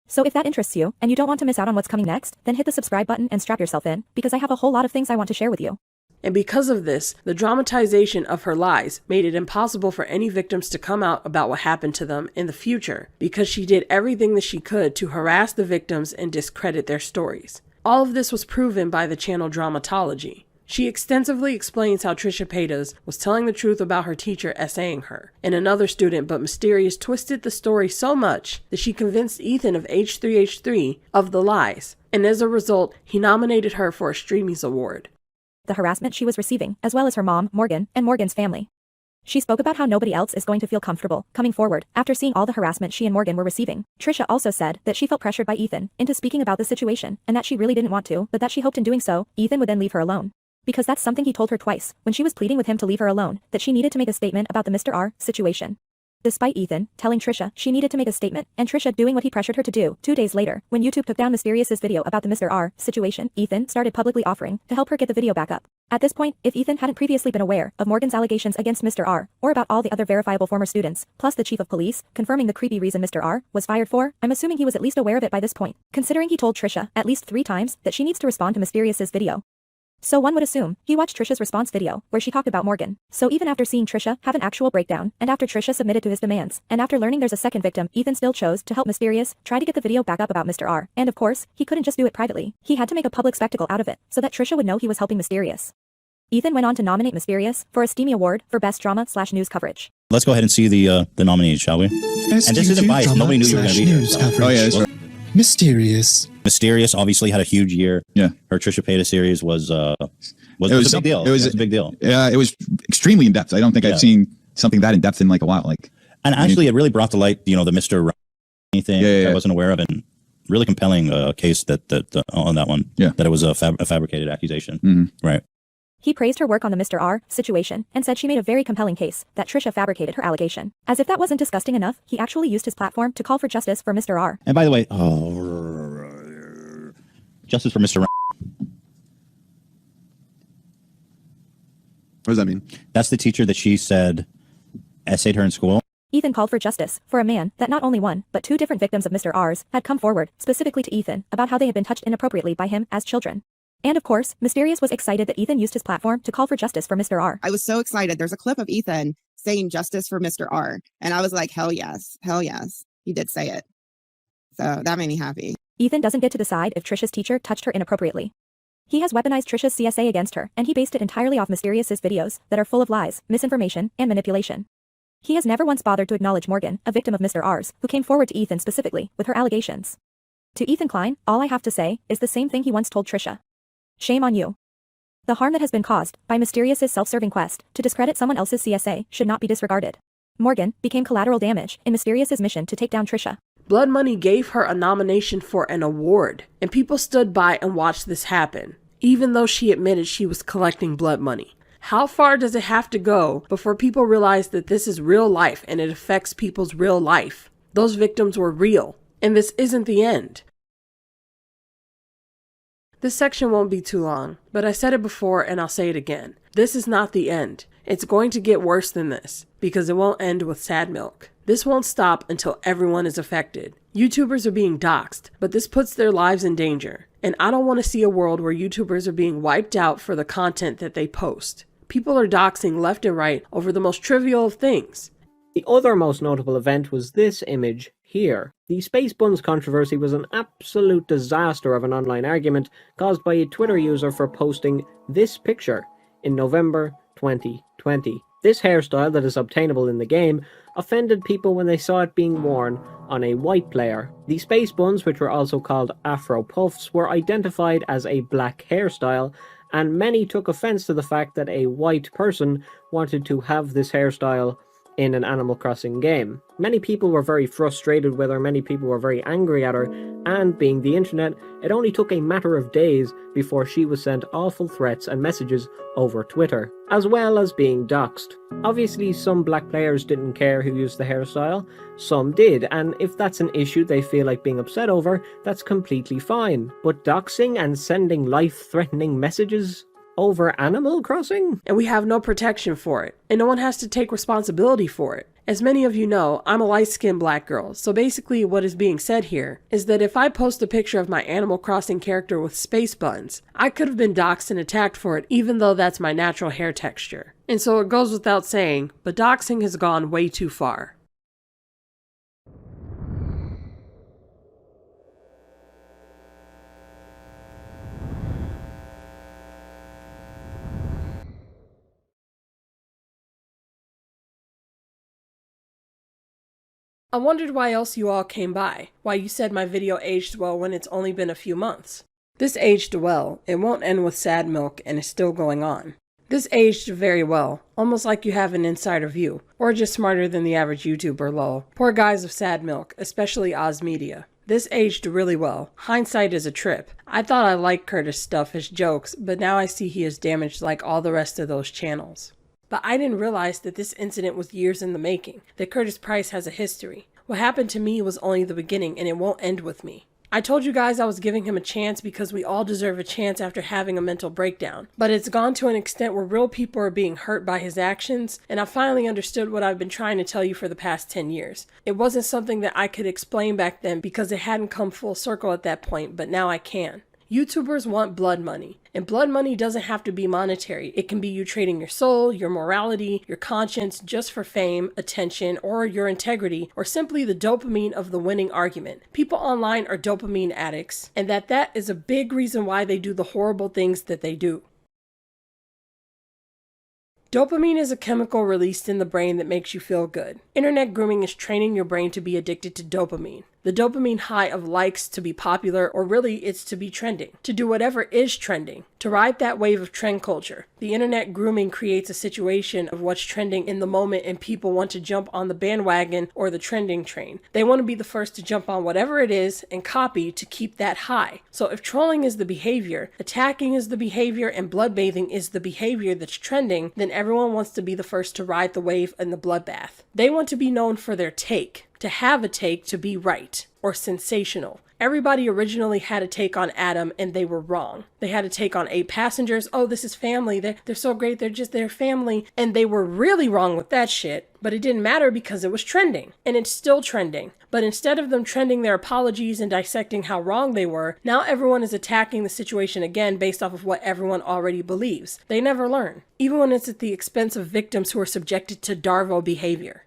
So if that interests you, and you don't want to miss out on what's coming next, then hit the subscribe button and strap yourself in, because I have a whole lot of things I want to share with you. And because of this, the dramatization of her lies made it impossible for any victims to come out about what happened to them in the future, because she did everything that she could to harass the victims and discredit their stories. All of this was proven by the channel Dramatology. She extensively explains how Trisha Paytas was telling the truth about her teacher essaying her, and another student, but Mysterious twisted the story so much that she convinced Ethan of H3H3 of the lies, and as a result, he nominated her for a Streamies Award. The harassment she was receiving, as well as her mom, Morgan, and Morgan's family. She spoke about how nobody else is going to feel comfortable coming forward after seeing all the harassment she and Morgan were receiving. Trisha also said that she felt pressured by Ethan into speaking about the situation, and that she really didn't want to, but that she hoped in doing so, Ethan would then leave her alone. Because that's something he told her twice, when she was pleading with him to leave her alone, that she needed to make a statement about the Mr. R situation. Despite Ethan telling Trisha she needed to make a statement, and Trisha doing what he pressured her to do, 2 days later, when YouTube took down Mysterious's video about the Mr. R situation, Ethan started publicly offering to help her get the video back up. At this point, if Ethan hadn't previously been aware of Morgan's allegations against Mr. R, or about all the other verifiable former students, plus the chief of police, confirming the creepy reason Mr. R was fired for, I'm assuming he was at least aware of it by this point, considering he told Trisha at least 3 times that she needs to respond to Mysterious's video. So one would assume he watched Trisha's response video, where she talked about Morgan. So even after seeing Trisha have an actual breakdown, and after Trisha submitted to his demands, and after learning there's a second victim, Ethan still chose to help Mysterious try to get the video back up about Mr. R. And of course, he couldn't just do it privately. He had to make a public spectacle out of it, so that Trisha would know he was helping Mysterious. Ethan went on to nominate Mysterious for a Steamy Award for Best Drama/News Coverage. Let's go ahead and see the nominees, shall we? Best and this isn't biased. Nobody knew you were going to be here. So. Oh yeah, that's right. Mysterious. Mysterious obviously had a huge year. Yeah. Her Trisha Paytas series was a big deal. It was a big deal. Yeah, it was extremely in depth. I don't think I've seen something that in depth in like a while. Like, and actually, it really brought to light, the Mr. thing I wasn't aware of, and really compelling case that on that one. Yeah. That it was a fabricated accusation. Right. He praised her work on the Mr. R situation, and said she made a very compelling case that Trisha fabricated her allegation. As if that wasn't disgusting enough, he actually used his platform to call for justice for Mr. R. And by the way, justice for Mr. What does that mean? That's the teacher that she said essayed her in school. Ethan called for justice for a man that not only one, but 2 different victims of Mr. R's had come forward, specifically to Ethan, about how they had been touched inappropriately by him as children. And of course, Mysterious was excited that Ethan used his platform to call for justice for Mr. R. I was so excited. There's a clip of Ethan saying justice for Mr. R. And I was like, hell yes. Hell yes. He did say it. So that made me happy. Ethan doesn't get to decide if Trisha's teacher touched her inappropriately. He has weaponized Trisha's CSA against her, and he based it entirely off Mysterious's videos that are full of lies, misinformation, and manipulation. He has never once bothered to acknowledge Morgan, a victim of Mr. R's, who came forward to Ethan specifically with her allegations. To Ethan Klein, all I have to say is the same thing he once told Trisha. Shame on you. The harm that has been caused by Mysterious's self-serving quest to discredit someone else's CSA should not be disregarded. Morgan became collateral damage in Mysterious's mission to take down Trisha. Blood Money gave her a nomination for an award, and people stood by and watched this happen, even though she admitted she was collecting blood money. How far does it have to go before people realize that this is real life and it affects people's real life? Those victims were real, and this isn't the end. This section won't be too long, but I said it before and I'll say it again. This is not the end. It's going to get worse than this, because it won't end with sad milk. This won't stop until everyone is affected. YouTubers are being doxxed, but this puts their lives in danger. And I don't want to see a world where YouTubers are being wiped out for the content that they post. People are doxing left and right over the most trivial of things. The other most notable event was this image here. The Space Buns controversy was an absolute disaster of an online argument caused by a Twitter user for posting this picture in November 2020. This hairstyle that is obtainable in the game offended people when they saw it being worn on a white player. The Space Buns, which were also called Afro Puffs, were identified as a black hairstyle, and many took offense to the fact that a white person wanted to have this hairstyle in an Animal Crossing game. Many people were very frustrated with her, many people were very angry at her, and being the internet, it only took a matter of days before she was sent awful threats and messages over Twitter, as well as being doxxed. Obviously, some black players didn't care who used the hairstyle, some did, and if that's an issue they feel like being upset over, that's completely fine. But doxing and sending life-threatening messages over Animal Crossing? And we have no protection for it, and no one has to take responsibility for it. As many of you know, I'm a light-skinned black girl, so basically what is being said here is that if I post a picture of my Animal Crossing character with space buns, I could have been doxxed and attacked for it even though that's my natural hair texture. And so it goes without saying, but doxing has gone way too far. I wondered why else you all came by, why you said my video aged well when it's only been a few months. This aged well, it won't end with sad milk and is still going on. This aged very well, almost like you have an insider view, or just smarter than the average YouTuber lol. Poor guys of sad milk, especially Oz Media. This aged really well. Hindsight is a trip. I thought I liked Curtis' stuff as jokes, but now I see he is damaged like all the rest of those channels. But I didn't realize that this incident was years in the making, that Curtis Price has a history. What happened to me was only the beginning and it won't end with me. I told you guys I was giving him a chance because we all deserve a chance after having a mental breakdown. But it's gone to an extent where real people are being hurt by his actions, and I finally understood what I've been trying to tell you for the past 10 years. It wasn't something that I could explain back then because it hadn't come full circle at that point, but now I can. YouTubers want blood money, and blood money doesn't have to be monetary. It can be you trading your soul, your morality, your conscience just for fame, attention, or your integrity, or simply the dopamine of the winning argument. People online are dopamine addicts, and that is a big reason why they do the horrible things that they do. Dopamine is a chemical released in the brain that makes you feel good. Internet grooming is training your brain to be addicted to dopamine. The dopamine high of likes to be popular, or really it's to be trending, to do whatever is trending, to ride that wave of trend culture. The internet grooming creates a situation of what's trending in the moment and people want to jump on the bandwagon or the trending train. They want to be the first to jump on whatever it is and copy to keep that high. So if trolling is the behavior, attacking is the behavior, and bloodbathing is the behavior that's trending, then everyone wants to be the first to ride the wave in the bloodbath. They want to be known for their take. To have a take, to be right, or sensational. Everybody originally had a take on Adam and they were wrong. They had a take on 8 passengers. Oh, this is family. They're so great. They're just their family. And they were really wrong with that shit. But it didn't matter because it was trending. And it's still trending. But instead of them trending their apologies and dissecting how wrong they were, now everyone is attacking the situation again based off of what everyone already believes. They never learn. Even when it's at the expense of victims who are subjected to Darvo behavior.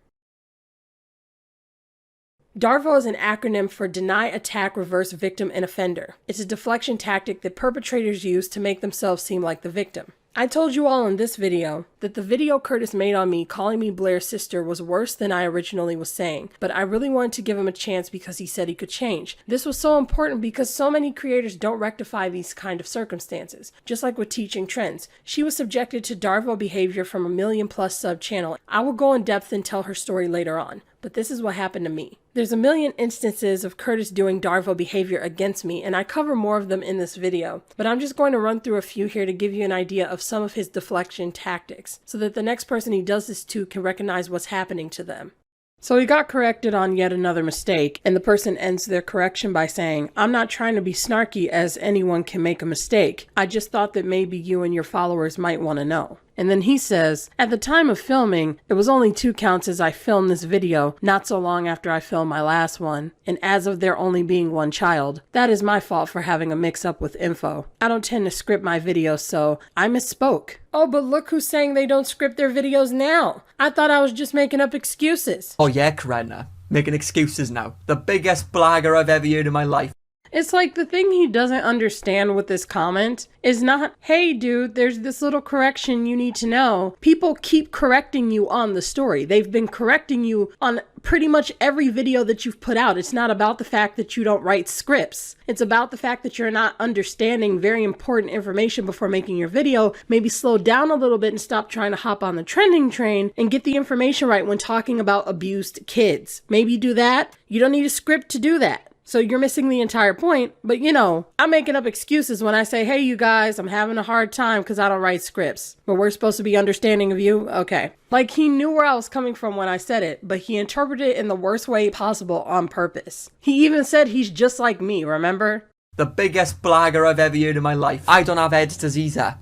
Darvo is an acronym for Deny, Attack, Reverse, Victim, and Offender. It's a deflection tactic that perpetrators use to make themselves seem like the victim. I told you all in this video that the video Curtis made on me calling me Blair's sister was worse than I originally was saying, but I really wanted to give him a chance because he said he could change. This was so important because so many creators don't rectify these kind of circumstances. Just like with teaching trends. She was subjected to Darvo behavior from a 1 million+ sub channel. I will go in depth and tell her story later on, but this is what happened to me. There's 1 million instances of Curtis doing Darvo behavior against me, and I cover more of them in this video, but I'm just going to run through a few here to give you an idea of some of his deflection tactics, so that the next person he does this to can recognize what's happening to them. So he got corrected on yet another mistake, and the person ends their correction by saying, "I'm not trying to be snarky as anyone can make a mistake. I just thought that maybe you and your followers might want to know." And then he says, "At the time of filming, it was only 2 counts as I filmed this video, not so long after I filmed my last one. And as of there only being 1 child, that is my fault for having a mix-up with info. I don't tend to script my videos, so I misspoke." Oh, but look who's saying they don't script their videos now. I thought I was just making up excuses. Oh yeah, Kurena. Making excuses now. The biggest blagger I've ever heard in my life. It's like the thing he doesn't understand with this comment is not, "Hey dude, there's this little correction you need to know." People keep correcting you on the story. They've been correcting you on pretty much every video that you've put out. It's not about the fact that you don't write scripts. It's about the fact that you're not understanding very important information before making your video. Maybe slow down a little bit and stop trying to hop on the trending train and get the information right when talking about abused kids. Maybe do that. You don't need a script to do that. So you're missing the entire point, but you know, I'm making up excuses when I say, "Hey you guys, I'm having a hard time because I don't write scripts." But we're supposed to be understanding of you? Okay. Like he knew where I was coming from when I said it, but he interpreted it in the worst way possible on purpose. He even said he's just like me, remember? The biggest blagger I've ever heard in my life. I don't have editors either.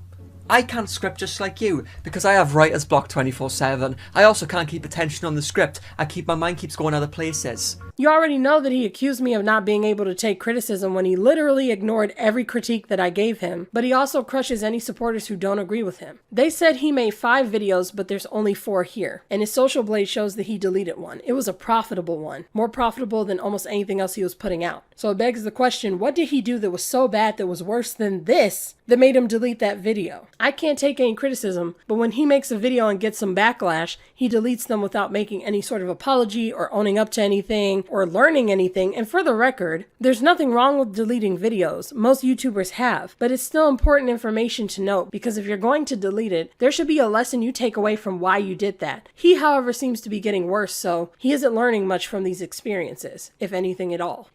I can't script just like you, because I have writer's block 24/7. I also can't keep attention on the script. My mind keeps going other places. You already know that he accused me of not being able to take criticism when he literally ignored every critique that I gave him, but he also crushes any supporters who don't agree with him. They said he made 5 videos, but there's only 4 here, and his social blade shows that he deleted one. It was a profitable one, more profitable than almost anything else he was putting out. So it begs the question, what did he do that was so bad that was worse than this that made him delete that video? I can't take any criticism, but when he makes a video and gets some backlash, he deletes them without making any sort of apology or owning up to anything or learning anything. And for the record, there's nothing wrong with deleting videos. Most YouTubers have, but it's still important information to note, because if you're going to delete it, there should be a lesson you take away from why you did that. He, however, seems to be getting worse, so he isn't learning much from these experiences, if anything at all.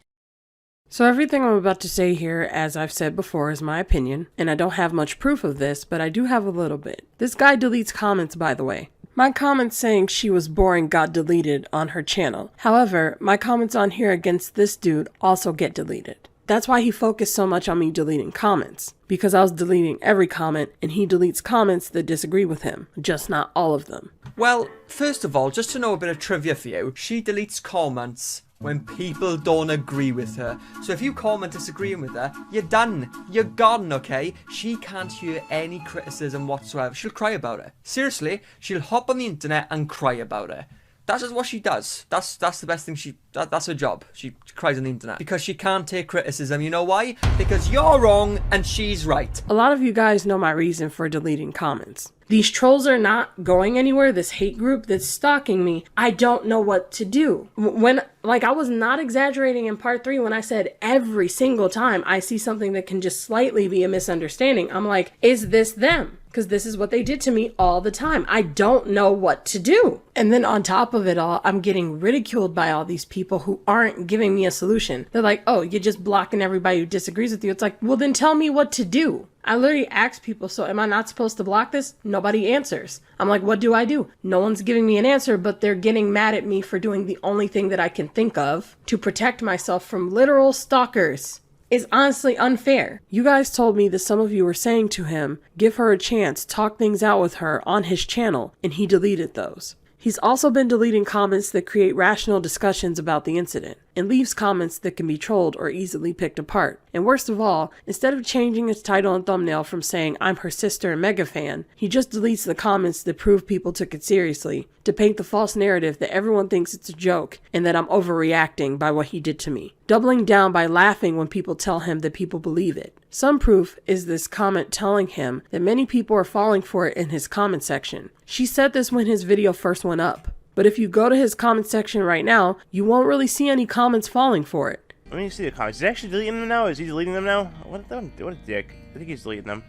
So everything I'm about to say here, as I've said before, is my opinion, and I don't have much proof of this, but I do have a little bit. This guy deletes comments, by the way. My comments saying she was boring got deleted on her channel. However, my comments on here against this dude also get deleted. That's why he focused so much on me deleting comments, because I was deleting every comment, and he deletes comments that disagree with him, just not all of them. Well, first of all, just to know a bit of trivia for you, she deletes comments when people don't agree with her. So if you comment disagreeing with her, you're done. You're gone, okay? She can't hear any criticism whatsoever. She'll cry about it. Seriously, she'll hop on the internet and cry about it. That's just what she does. That's the best thing that's her job. She cries on the internet because she can't take criticism. You know why? Because you're wrong and she's right. A lot of you guys know my reason for deleting comments. These trolls are not going anywhere, this hate group that's stalking me. I don't know what to do. I was not exaggerating in part 3 when I said every single time I see something that can just slightly be a misunderstanding, I'm like, is this them? Because this is what they did to me all the time. I don't know what to do. And then on top of it all, I'm getting ridiculed by all these people who aren't giving me a solution. They're like, oh, you're just blocking everybody who disagrees with you. It's like, well, then tell me what to do. I literally ask people, so am I not supposed to block this? Nobody answers. I'm like, what do I do? No one's giving me an answer, but they're getting mad at me for doing the only thing that I can think of to protect myself from literal stalkers. It's honestly unfair. You guys told me that some of you were saying to him, give her a chance, talk things out with her on his channel, and he deleted those. He's also been deleting comments that create rational discussions about the incident, and leaves comments that can be trolled or easily picked apart. And worst of all, instead of changing his title and thumbnail from saying I'm her sister and mega fan, he just deletes the comments that prove people took it seriously, to paint the false narrative that everyone thinks it's a joke and that I'm overreacting by what he did to me, doubling down by laughing when people tell him that people believe it. Some proof is this comment telling him that many people are falling for it in his comment section. She said this when his video first went up, but if you go to his comment section right now, you won't really see any comments falling for it. Let me see the comments. Is he actually deleting them now? Is he deleting them now? What a dick. I think he's deleting them.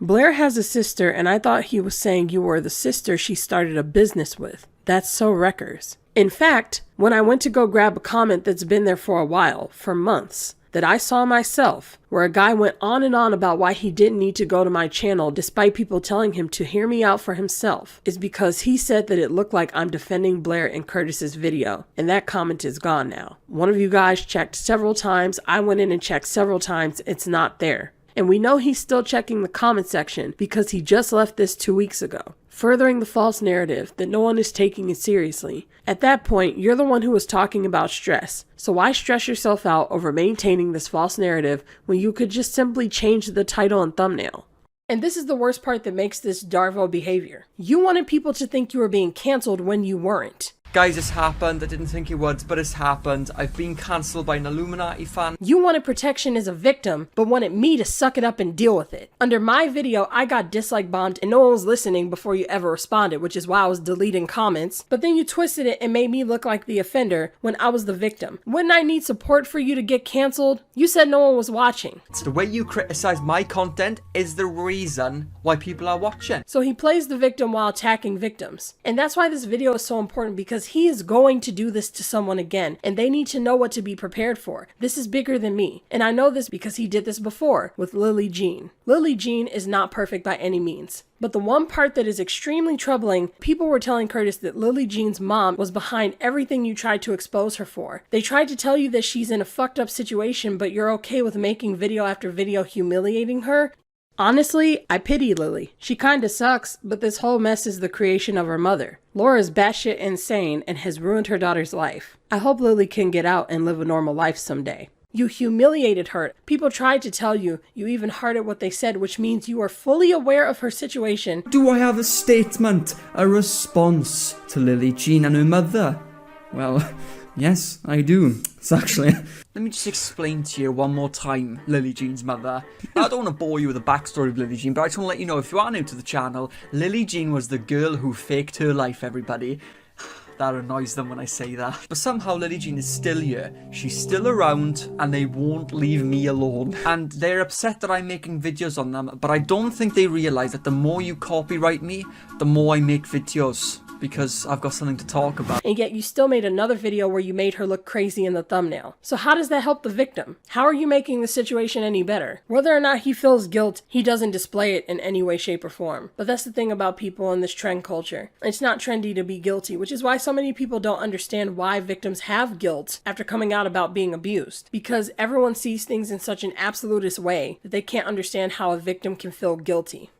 Blair has a sister, and I thought he was saying you were the sister she started a business with. That's so wreckers. In fact, when I went to go grab a comment that's been there for a while, for months, that I saw myself, where a guy went on and on about why he didn't need to go to my channel despite people telling him to hear me out for himself, is because he said that it looked like I'm defending Blair in Curtis's video, and that comment is gone now. One of you guys checked several times, I went in and checked several times, it's not there. And we know he's still checking the comment section because he just left this 2 weeks ago, furthering the false narrative that no one is taking it seriously. At that point, you're the one who was talking about stress, so why stress yourself out over maintaining this false narrative when you could just simply change the title and thumbnail? And this is the worst part that makes this Darvo behavior. You wanted people to think you were being cancelled when you weren't. Guys, it's happened. I didn't think it would, but it's happened. I've been cancelled by an Illuminati fan. You wanted protection as a victim, but wanted me to suck it up and deal with it. Under my video, I got dislike bombed and no one was listening before you ever responded, which is why I was deleting comments. But then you twisted it and made me look like the offender when I was the victim. Wouldn't I need support for you to get cancelled? You said no one was watching. It's the way you criticize my content is the reason why people are watching. So he plays the victim while attacking victims. And that's why this video is so important, because he is going to do this to someone again, and they need to know what to be prepared for. This is bigger than me, and I know this because he did this before with Lily Jean. Lily Jean is not perfect by any means. But the one part that is extremely troubling, people were telling Curtis that Lily Jean's mom was behind everything you tried to expose her for. They tried to tell you that she's in a fucked up situation, but you're okay with making video after video humiliating her. Honestly, I pity Lily. She kinda sucks, but this whole mess is the creation of her mother. Laura's batshit insane and has ruined her daughter's life. I hope Lily can get out and live a normal life someday. You humiliated her. People tried to tell you. You even hearted what they said, which means you are fully aware of her situation. Do I have a statement, a response to Lily Jean and her mother? Well, yes, I do. It's actually... Let me just explain to you one more time, Lily Jean's mother. I don't want to bore you with the backstory of Lily Jean, but I just want to let you know, if you are new to the channel, Lily Jean was the girl who faked her life, everybody. That annoys them when I say that. But somehow Lily Jean is still here. She's still around, and they won't leave me alone. And they're upset that I'm making videos on them, but I don't think they realise that the more you copyright me, the more I make videos. Because I've got something to talk about. And yet you still made another video where you made her look crazy in the thumbnail. So how does that help the victim? How are you making the situation any better? Whether or not he feels guilt, he doesn't display it in any way, shape, or form. But that's the thing about people in this trend culture. It's not trendy to be guilty, which is why so many people don't understand why victims have guilt after coming out about being abused. Because everyone sees things in such an absolutist way that they can't understand how a victim can feel guilty.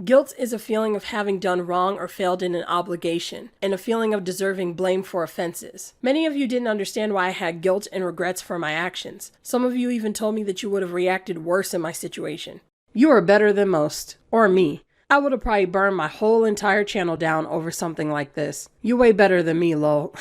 Guilt is a feeling of having done wrong or failed in an obligation, and a feeling of deserving blame for offenses. Many of you didn't understand why I had guilt and regrets for my actions. Some of you even told me that you would have reacted worse in my situation. You are better than most. Or me. I would have probably burned my whole entire channel down over something like this. You way better than me, lol.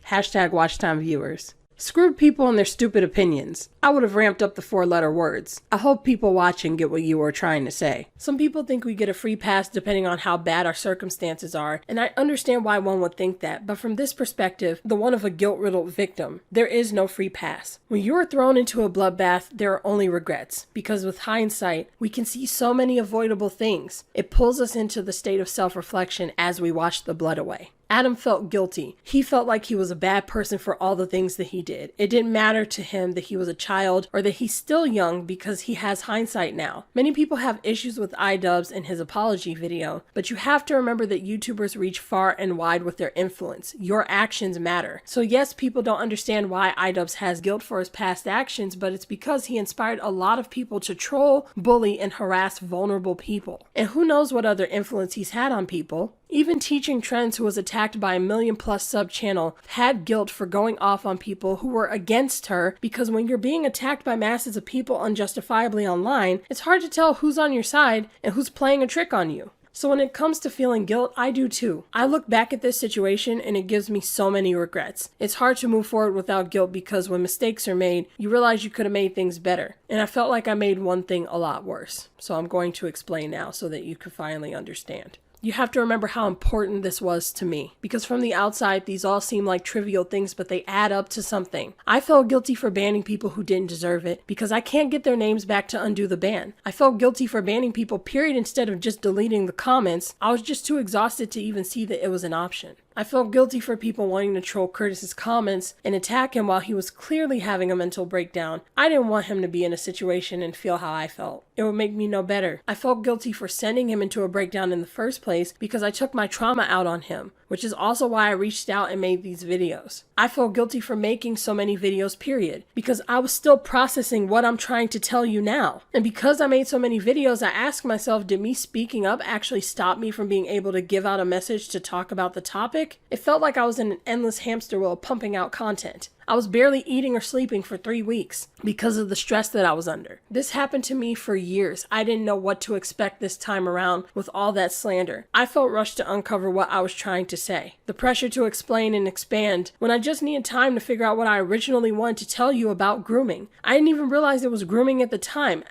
Hashtag WatchTimeViewers. Screw people and their stupid opinions. I would have ramped up the 4-letter words. I hope people watching get what you were trying to say. Some people think we get a free pass depending on how bad our circumstances are, and I understand why one would think that, but from this perspective, the one of a guilt-riddled victim, there is no free pass. When you are thrown into a bloodbath, there are only regrets, because with hindsight, we can see so many avoidable things. It pulls us into the state of self-reflection as we wash the blood away. Adam felt guilty. He felt like he was a bad person for all the things that he did. It didn't matter to him that he was a child or that he's still young because he has hindsight now. Many people have issues with iDubbbz in his apology video, but you have to remember that YouTubers reach far and wide with their influence. Your actions matter. So yes, people don't understand why iDubbbz has guilt for his past actions, but it's because he inspired a lot of people to troll, bully, and harass vulnerable people. And who knows what other influence he's had on people. Even Teaching Trends, who was attacked by a 1 million+ sub channel, had guilt for going off on people who were against her, because when you're being attacked by masses of people unjustifiably online, it's hard to tell who's on your side and who's playing a trick on you. So when it comes to feeling guilt, I do too. I look back at this situation and it gives me so many regrets. It's hard to move forward without guilt because when mistakes are made, you realize you could have made things better. And I felt like I made one thing a lot worse. So I'm going to explain now so that you can finally understand. You have to remember how important this was to me, because from the outside, these all seem like trivial things, but they add up to something. I felt guilty for banning people who didn't deserve it, because I can't get their names back to undo the ban. I felt guilty for banning people, period, instead of just deleting the comments. I was just too exhausted to even see that it was an option. I felt guilty for people wanting to troll Curtis's comments and attack him while he was clearly having a mental breakdown. I didn't want him to be in a situation and feel how I felt. It would make me no better. I felt guilty for sending him into a breakdown in the first place because I took my trauma out on him, which is also why I reached out and made these videos. I felt guilty for making so many videos, period, because I was still processing what I'm trying to tell you now. And because I made so many videos, I asked myself, did me speaking up actually stop me from being able to give out a message to talk about the topic? It felt like I was in an endless hamster wheel pumping out content. I was barely eating or sleeping for 3 weeks because of the stress that I was under. This happened to me for years. I didn't know what to expect this time around with all that slander. I felt rushed to uncover what I was trying to say. The pressure to explain and expand when I just needed time to figure out what I originally wanted to tell you about grooming. I didn't even realize it was grooming at the time.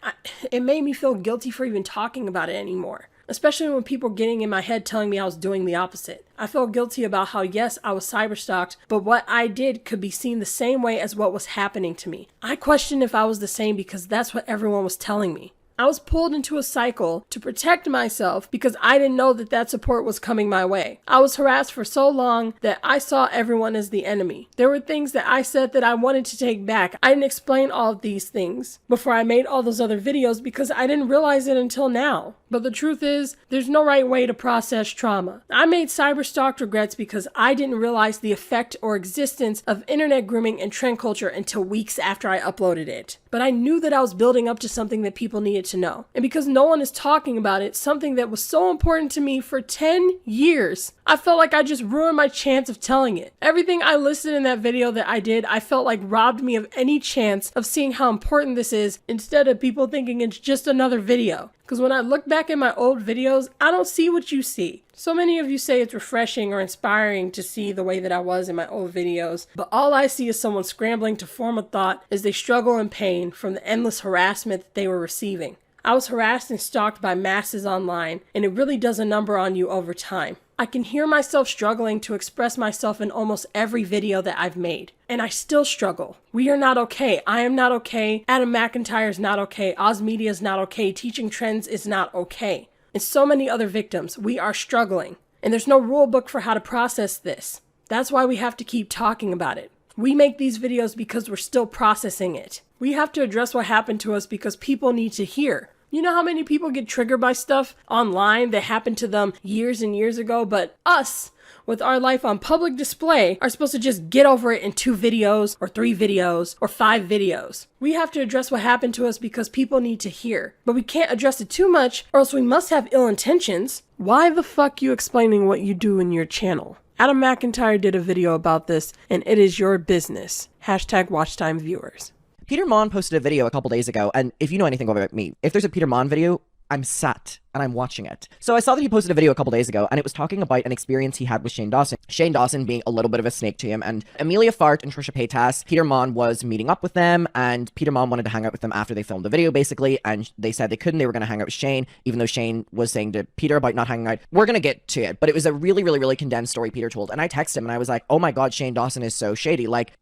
It made me feel guilty for even talking about it anymore. Especially when people were getting in my head telling me I was doing the opposite. I felt guilty about how, yes, I was cyberstalked, but what I did could be seen the same way as what was happening to me. I questioned if I was the same because that's what everyone was telling me. I was pulled into a cycle to protect myself because I didn't know that that support was coming my way. I was harassed for so long that I saw everyone as the enemy. There were things that I said that I wanted to take back. I didn't explain all of these things before I made all those other videos because I didn't realize it until now. But the truth is, there's no right way to process trauma. I made Cyberstalked regrets because I didn't realize the effect or existence of internet grooming and trend culture until weeks after I uploaded it. But I knew that I was building up to something that people needed to know. And because no one is talking about it, something that was so important to me for 10 years, I felt like I just ruined my chance of telling it. Everything I listed in that video that I did, I felt like robbed me of any chance of seeing how important this is instead of people thinking it's just another video. Because when I look back at my old videos, I don't see what you see. So many of you say it's refreshing or inspiring to see the way that I was in my old videos, but all I see is someone scrambling to form a thought as they struggle in pain from the endless harassment that they were receiving. I was harassed and stalked by masses online, and it really does a number on you over time. I can hear myself struggling to express myself in almost every video that I've made. And I still struggle. We are not okay. I am not okay. Adam McIntyre is not okay. Ozmedia is not okay. Teaching Trends is not okay. And so many other victims. We are struggling. And there's no rule book for how to process this. That's why we have to keep talking about it. We make these videos because we're still processing it. We have to address what happened to us because people need to hear. You know how many people get triggered by stuff online that happened to them years and years ago, but us, with our life on public display, are supposed to just get over it in 2 videos, or 3 videos, or 5 videos. We have to address what happened to us because people need to hear. But we can't address it too much, or else we must have ill intentions. Why the fuck you explaining what you do in your channel? Adam McIntyre did a video about this, and it is your business. #WatchTimeViewers. Peter Mon posted a video a couple days ago, and if you know anything about me, if there's a Peter Mon video, I'm sat and I'm watching it. So I saw that he posted a video a couple days ago, and it was talking about an experience he had with Shane Dawson. Shane Dawson being a little bit of a snake to him, and Amelia Fart and Trisha Paytas, Peter Mon was meeting up with them, and Peter Mon wanted to hang out with them after they filmed the video, basically, and they said they couldn't. They were going to hang out with Shane, even though Shane was saying to Peter about not hanging out. We're going to get to it, but it was a really, really, really condensed story Peter told, and I texted him, and I was like, oh my god, Shane Dawson is so shady. Like,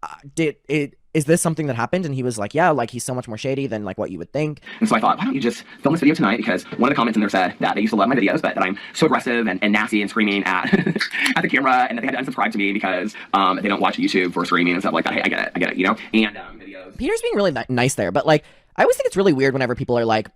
is this something that happened? And he was like, yeah, like he's so much more shady than like what you would think. And so I thought, why don't you just film this video tonight? Because one of the comments in there said that they used to love my videos, but that I'm so aggressive and nasty and screaming at at the camera, and that they had to unsubscribe to me because they don't watch YouTube for streaming and stuff like that. Hey, I get it, you know? And videos. Peter's being really nice there, but like, I always think it's really weird whenever people are like,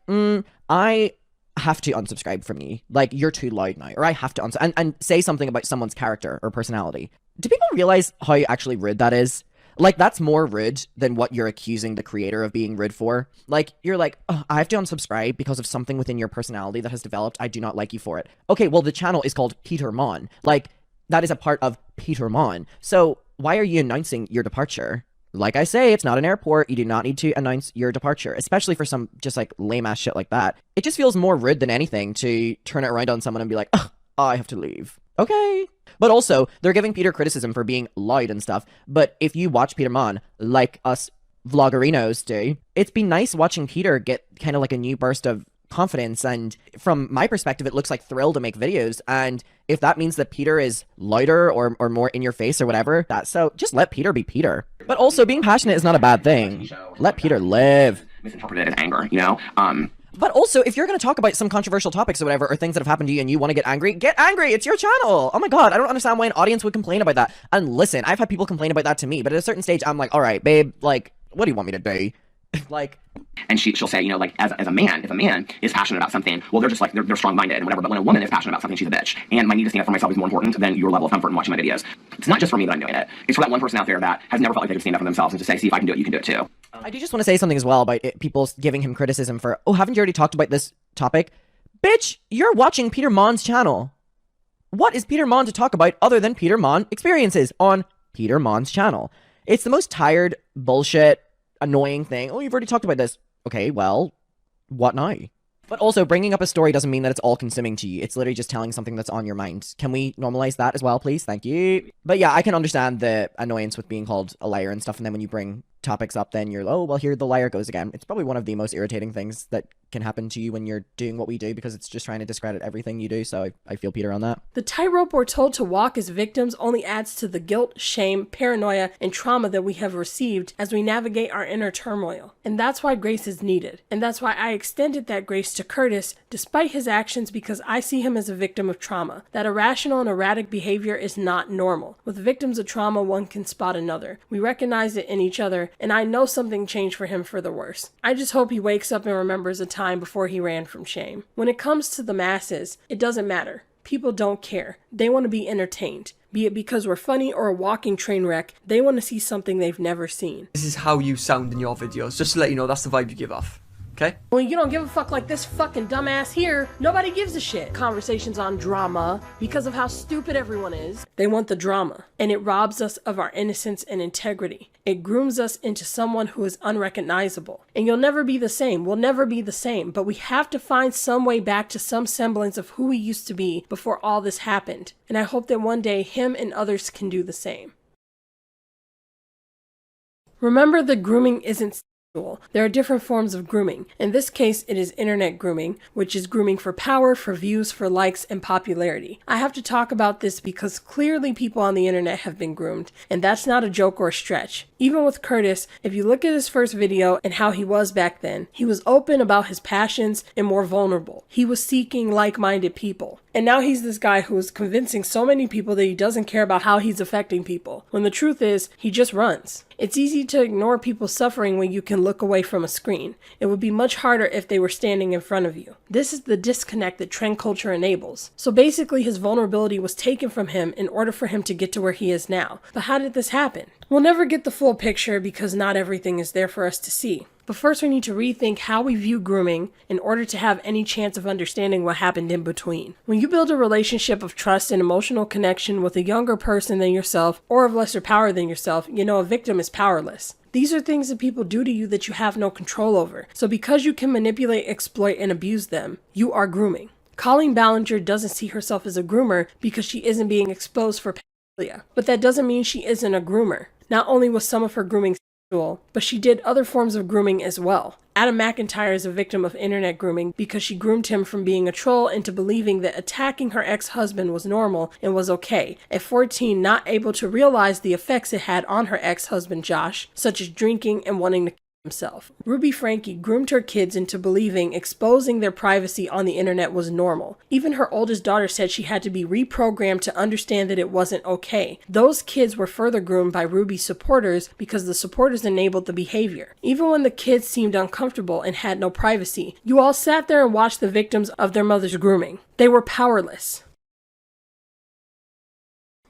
I have to unsubscribe from you. Like, you're too loud now, or I have to and say something about someone's character or personality. Do people realize how actually rude that is? Like, that's more rude than what you're accusing the creator of being rude for. Like, you're like, oh, I have to unsubscribe because of something within your personality that has developed. I do not like you for it. Okay, well, the channel is called Peter Mon. Like, that is a part of Peter Mon. So why are you announcing your departure? Like I say, it's not an airport. You do not need to announce your departure, especially for some just like lame ass shit like that. It just feels more rude than anything to turn it around on someone and be like, oh, I have to leave. Okay. But also, they're giving Peter criticism for being loud and stuff. But if you watch Peter Mon, like us vloggerinos do, it's been nice watching Peter get kind of like a new burst of confidence. And from my perspective, it looks like thrill to make videos. And if that means that Peter is louder or more in your face or whatever, that's so just let Peter be Peter. But also, being passionate is not a bad thing. Let Peter live. Misinterpreted as anger, you know? But also, if you're going to talk about some controversial topics or whatever, or things that have happened to you and you want to get angry, it's your channel. Oh my god, I don't understand why an audience would complain about that. And listen, I've had people complain about that to me, but at a certain stage, I'm like, all right, babe, like, what do you want me to do? Like, and she'll say, you know, like, as a man, if a man is passionate about something, well, they're just like, they're strong-minded and whatever, but when a woman is passionate about something, she's a bitch. And my need to stand up for myself is more important than your level of comfort in watching my videos. It's not just for me that I'm doing it. It's for that one person out there that has never felt like they could stand up for themselves and to say, see, if I can do it, you can do it too. I do just want to say something as well about people giving him criticism for, oh, haven't you already talked about this topic? Bitch, you're watching Peter Mon's channel. What is Peter Mon to talk about other than Peter Mon experiences on Peter Mon's channel? It's the most tired, bullshit, annoying thing. Oh, you've already talked about this. Okay, well, what now? But also, bringing up a story doesn't mean that it's all consuming to you. It's literally just telling something that's on your mind. Can we normalize that as well, please? Thank you. But yeah, I can understand the annoyance with being called a liar and stuff, and then when you bring topics up, then you're, oh, well, here the liar goes again. It's probably one of the most irritating things that can happen to you when you're doing what we do, because it's just trying to discredit everything you do. So I feel Peter on that. The tightrope we're told to walk as victims only adds to the guilt, shame, paranoia, and trauma that we have received as we navigate our inner turmoil. And that's why grace is needed. And that's why I extended that grace to Curtis, despite his actions, because I see him as a victim of trauma. That irrational and erratic behavior is not normal. With victims of trauma, one can spot another. We recognize it in each other, and I know something changed for him for the worse. I just hope he wakes up and remembers a time before he ran from shame. When it comes to the masses, it doesn't matter. People don't care. They want to be entertained. Be it because we're funny or a walking train wreck, they want to see something they've never seen. This is how you sound in your videos, just to let you know that's the vibe you give off. Okay? Well, you don't give a fuck like this fucking dumbass here. Nobody gives a shit. Conversations on drama because of how stupid everyone is. They want the drama, and it robs us of our innocence and integrity. It grooms us into someone who is unrecognizable. And you'll never be the same. We'll never be the same. But we have to find some way back to some semblance of who we used to be before all this happened. And I hope that one day him and others can do the same. Remember that grooming isn't sexual. There are different forms of grooming. In this case, it is internet grooming, which is grooming for power, for views, for likes, and popularity. I have to talk about this because clearly people on the internet have been groomed, and that's not a joke or a stretch. Even with Curtis, if you look at his first video and how he was back then, he was open about his passions and more vulnerable. He was seeking like-minded people. And now he's this guy who is convincing so many people that he doesn't care about how he's affecting people, when the truth is, he just runs. It's easy to ignore people's suffering when you can look away from a screen. It would be much harder if they were standing in front of you. This is the disconnect that trend culture enables. So basically his vulnerability was taken from him in order for him to get to where he is now. But how did this happen? We'll never get the full picture because not everything is there for us to see. But first we need to rethink how we view grooming in order to have any chance of understanding what happened in between. When you build a relationship of trust and emotional connection with a younger person than yourself or of lesser power than yourself, you know a victim is powerless. These are things that people do to you that you have no control over. So because you can manipulate, exploit, and abuse them, you are grooming. Colleen Ballinger doesn't see herself as a groomer because she isn't being exposed for pedophilia. But that doesn't mean she isn't a groomer. Not only was some of her grooming sexual, but she did other forms of grooming as well. Adam McIntyre is a victim of internet grooming because she groomed him from being a troll into believing that attacking her ex-husband was normal and was okay. At 14, not able to realize the effects it had on her ex-husband Josh, such as drinking and wanting to kill himself. Ruby Frankie groomed her kids into believing exposing their privacy on the internet was normal. Even her oldest daughter said she had to be reprogrammed to understand that it wasn't okay. Those kids were further groomed by Ruby's supporters because the supporters enabled the behavior. Even when the kids seemed uncomfortable and had no privacy, you all sat there and watched the victims of their mother's grooming. They were powerless.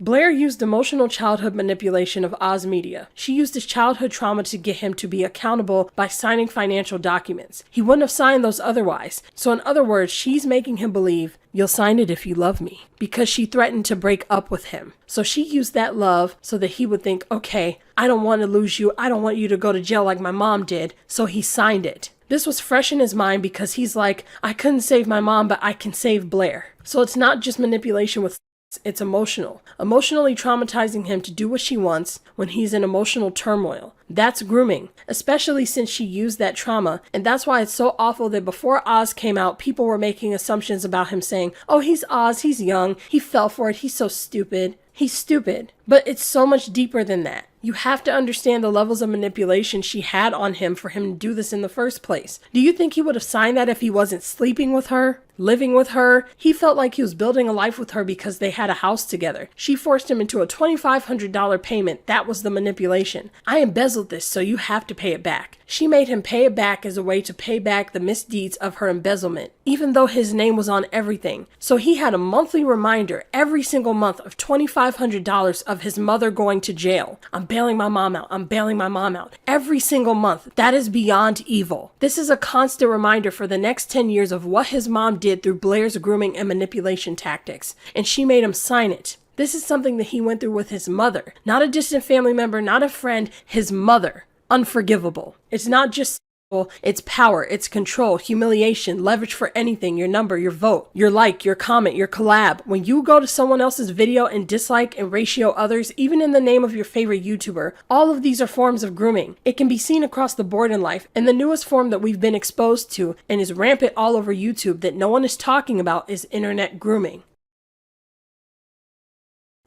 Blair used emotional childhood manipulation of Oz Media. She used his childhood trauma to get him to be accountable by signing financial documents. He wouldn't have signed those otherwise. So in other words, she's making him believe, you'll sign it if you love me, because she threatened to break up with him. So she used that love so that he would think, okay, I don't want to lose you. I don't want you to go to jail like my mom did. So he signed it. This was fresh in his mind because he's like, I couldn't save my mom, but I can save Blair. So it's not just manipulation with it's emotional. Emotionally traumatizing him to do what she wants when he's in emotional turmoil. That's grooming, especially since she used that trauma, and that's why it's so awful that before Oz came out, people were making assumptions about him saying, oh, he's Oz, he's young, he fell for it, he's so stupid. He's stupid. But it's so much deeper than that. You have to understand the levels of manipulation she had on him for him to do this in the first place. Do you think he would have signed that if he wasn't sleeping with her? Living with her? He felt like he was building a life with her because they had a house together. She forced him into a $2,500 payment. That was the manipulation. I embezzled this, so you have to pay it back. She made him pay it back as a way to pay back the misdeeds of her embezzlement, even though his name was on everything. So he had a monthly reminder every single month of $2,500 of his mother going to jail. I'm bailing my mom out. I'm bailing my mom out. Every single month. That is beyond evil. This is a constant reminder for the next 10 years of what his mom did through Blair's grooming and manipulation tactics, and she made him sign it. This is something that he went through with his mother. Not a distant family member, not a friend, his mother. Unforgivable. It's not just It's power, it's control, humiliation, leverage for anything, your number, your vote, your like, your comment, your collab. When you go to someone else's video and dislike and ratio others, even in the name of your favorite YouTuber, all of these are forms of grooming. It can be seen across the board in life, and the newest form that we've been exposed to and is rampant all over YouTube that no one is talking about is internet grooming.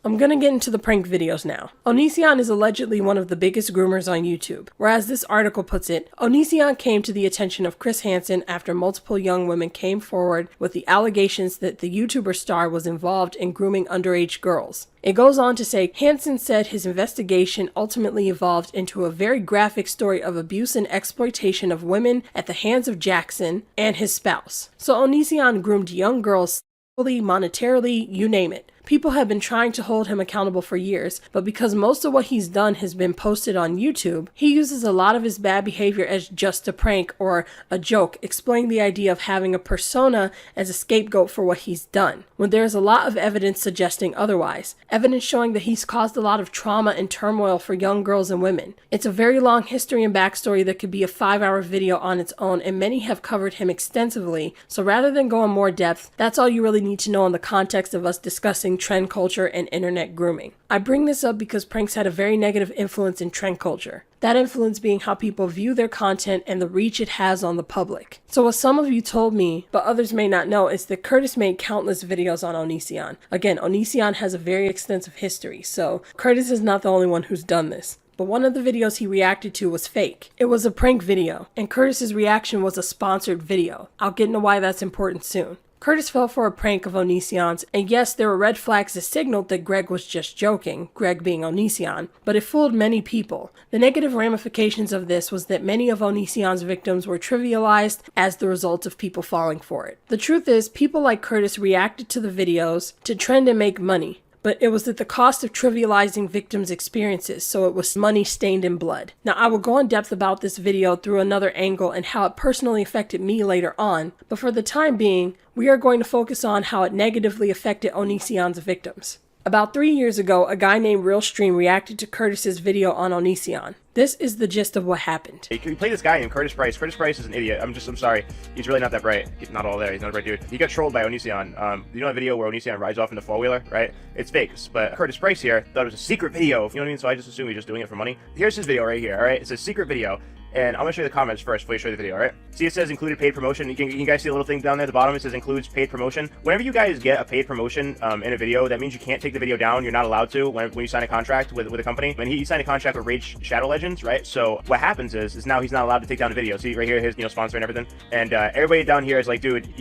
I'm gonna get into the prank videos now. Onision is allegedly one of the biggest groomers on YouTube, where as this article puts it, Onision came to the attention of Chris Hansen after multiple young women came forward with the allegations that the YouTuber star was involved in grooming underage girls. It goes on to say, Hansen said his investigation ultimately evolved into a very graphic story of abuse and exploitation of women at the hands of Jackson and his spouse. So Onision groomed young girls sexually, monetarily, you name it. People have been trying to hold him accountable for years, but because most of what he's done has been posted on YouTube, he uses a lot of his bad behavior as just a prank or a joke, exploiting the idea of having a persona as a scapegoat for what he's done, when there's a lot of evidence suggesting otherwise. Evidence showing that he's caused a lot of trauma and turmoil for young girls and women. It's a very long history and backstory that could be a 5-hour video on its own, and many have covered him extensively, so rather than go in more depth, that's all you really need to know in the context of us discussing trend culture and internet grooming. I bring this up because pranks had a very negative influence in trend culture. That influence being how people view their content and the reach it has on the public. So what some of you told me, but others may not know, is that Curtis made countless videos on Onision. Again, Onision has a very extensive history, so Curtis is not the only one who's done this. But one of the videos he reacted to was fake. It was a prank video, and Curtis's reaction was a sponsored video. I'll get into why that's important soon. Curtis fell for a prank of Onision's, and yes, there were red flags that signaled that Greg was just joking, Greg being Onision, but it fooled many people. The negative ramifications of this was that many of Onision's victims were trivialized as the result of people falling for it. The truth is, people like Curtis reacted to the videos to trend and make money. But it was at the cost of trivializing victims' experiences, so it was money stained in blood. Now, I will go in depth about this video through another angle and how it personally affected me later on, but for the time being, we are going to focus on how it negatively affected Onision's victims. About 3 years ago, a guy named RealStream reacted to Curtis's video on Onision. This is the gist of what happened. You play this guy named Curtis Price. Curtis Price is an idiot. I'm sorry. He's really not that bright. He's not all there. He's not a bright dude. He got trolled by Onision. You know that video where Onision rides off in the four-wheeler, right? It's fake. But Curtis Price here thought it was a secret video. You know what I mean? So I just assumed he's just doing it for money. Here's his video right here, all right? It's a secret video. And I'm going to show you the comments first before I show you the video, alright? See, it says included paid promotion. You guys see the little thing down there at the bottom? It says includes paid promotion. Whenever you guys get a paid promotion in a video, that means you can't take the video down. You're not allowed to when you sign a contract with a company. And he signed a contract with Raid Shadow Legends, right? So what happens is now he's not allowed to take down the video. See right here, his sponsor and everything. And everybody down here is like, dude,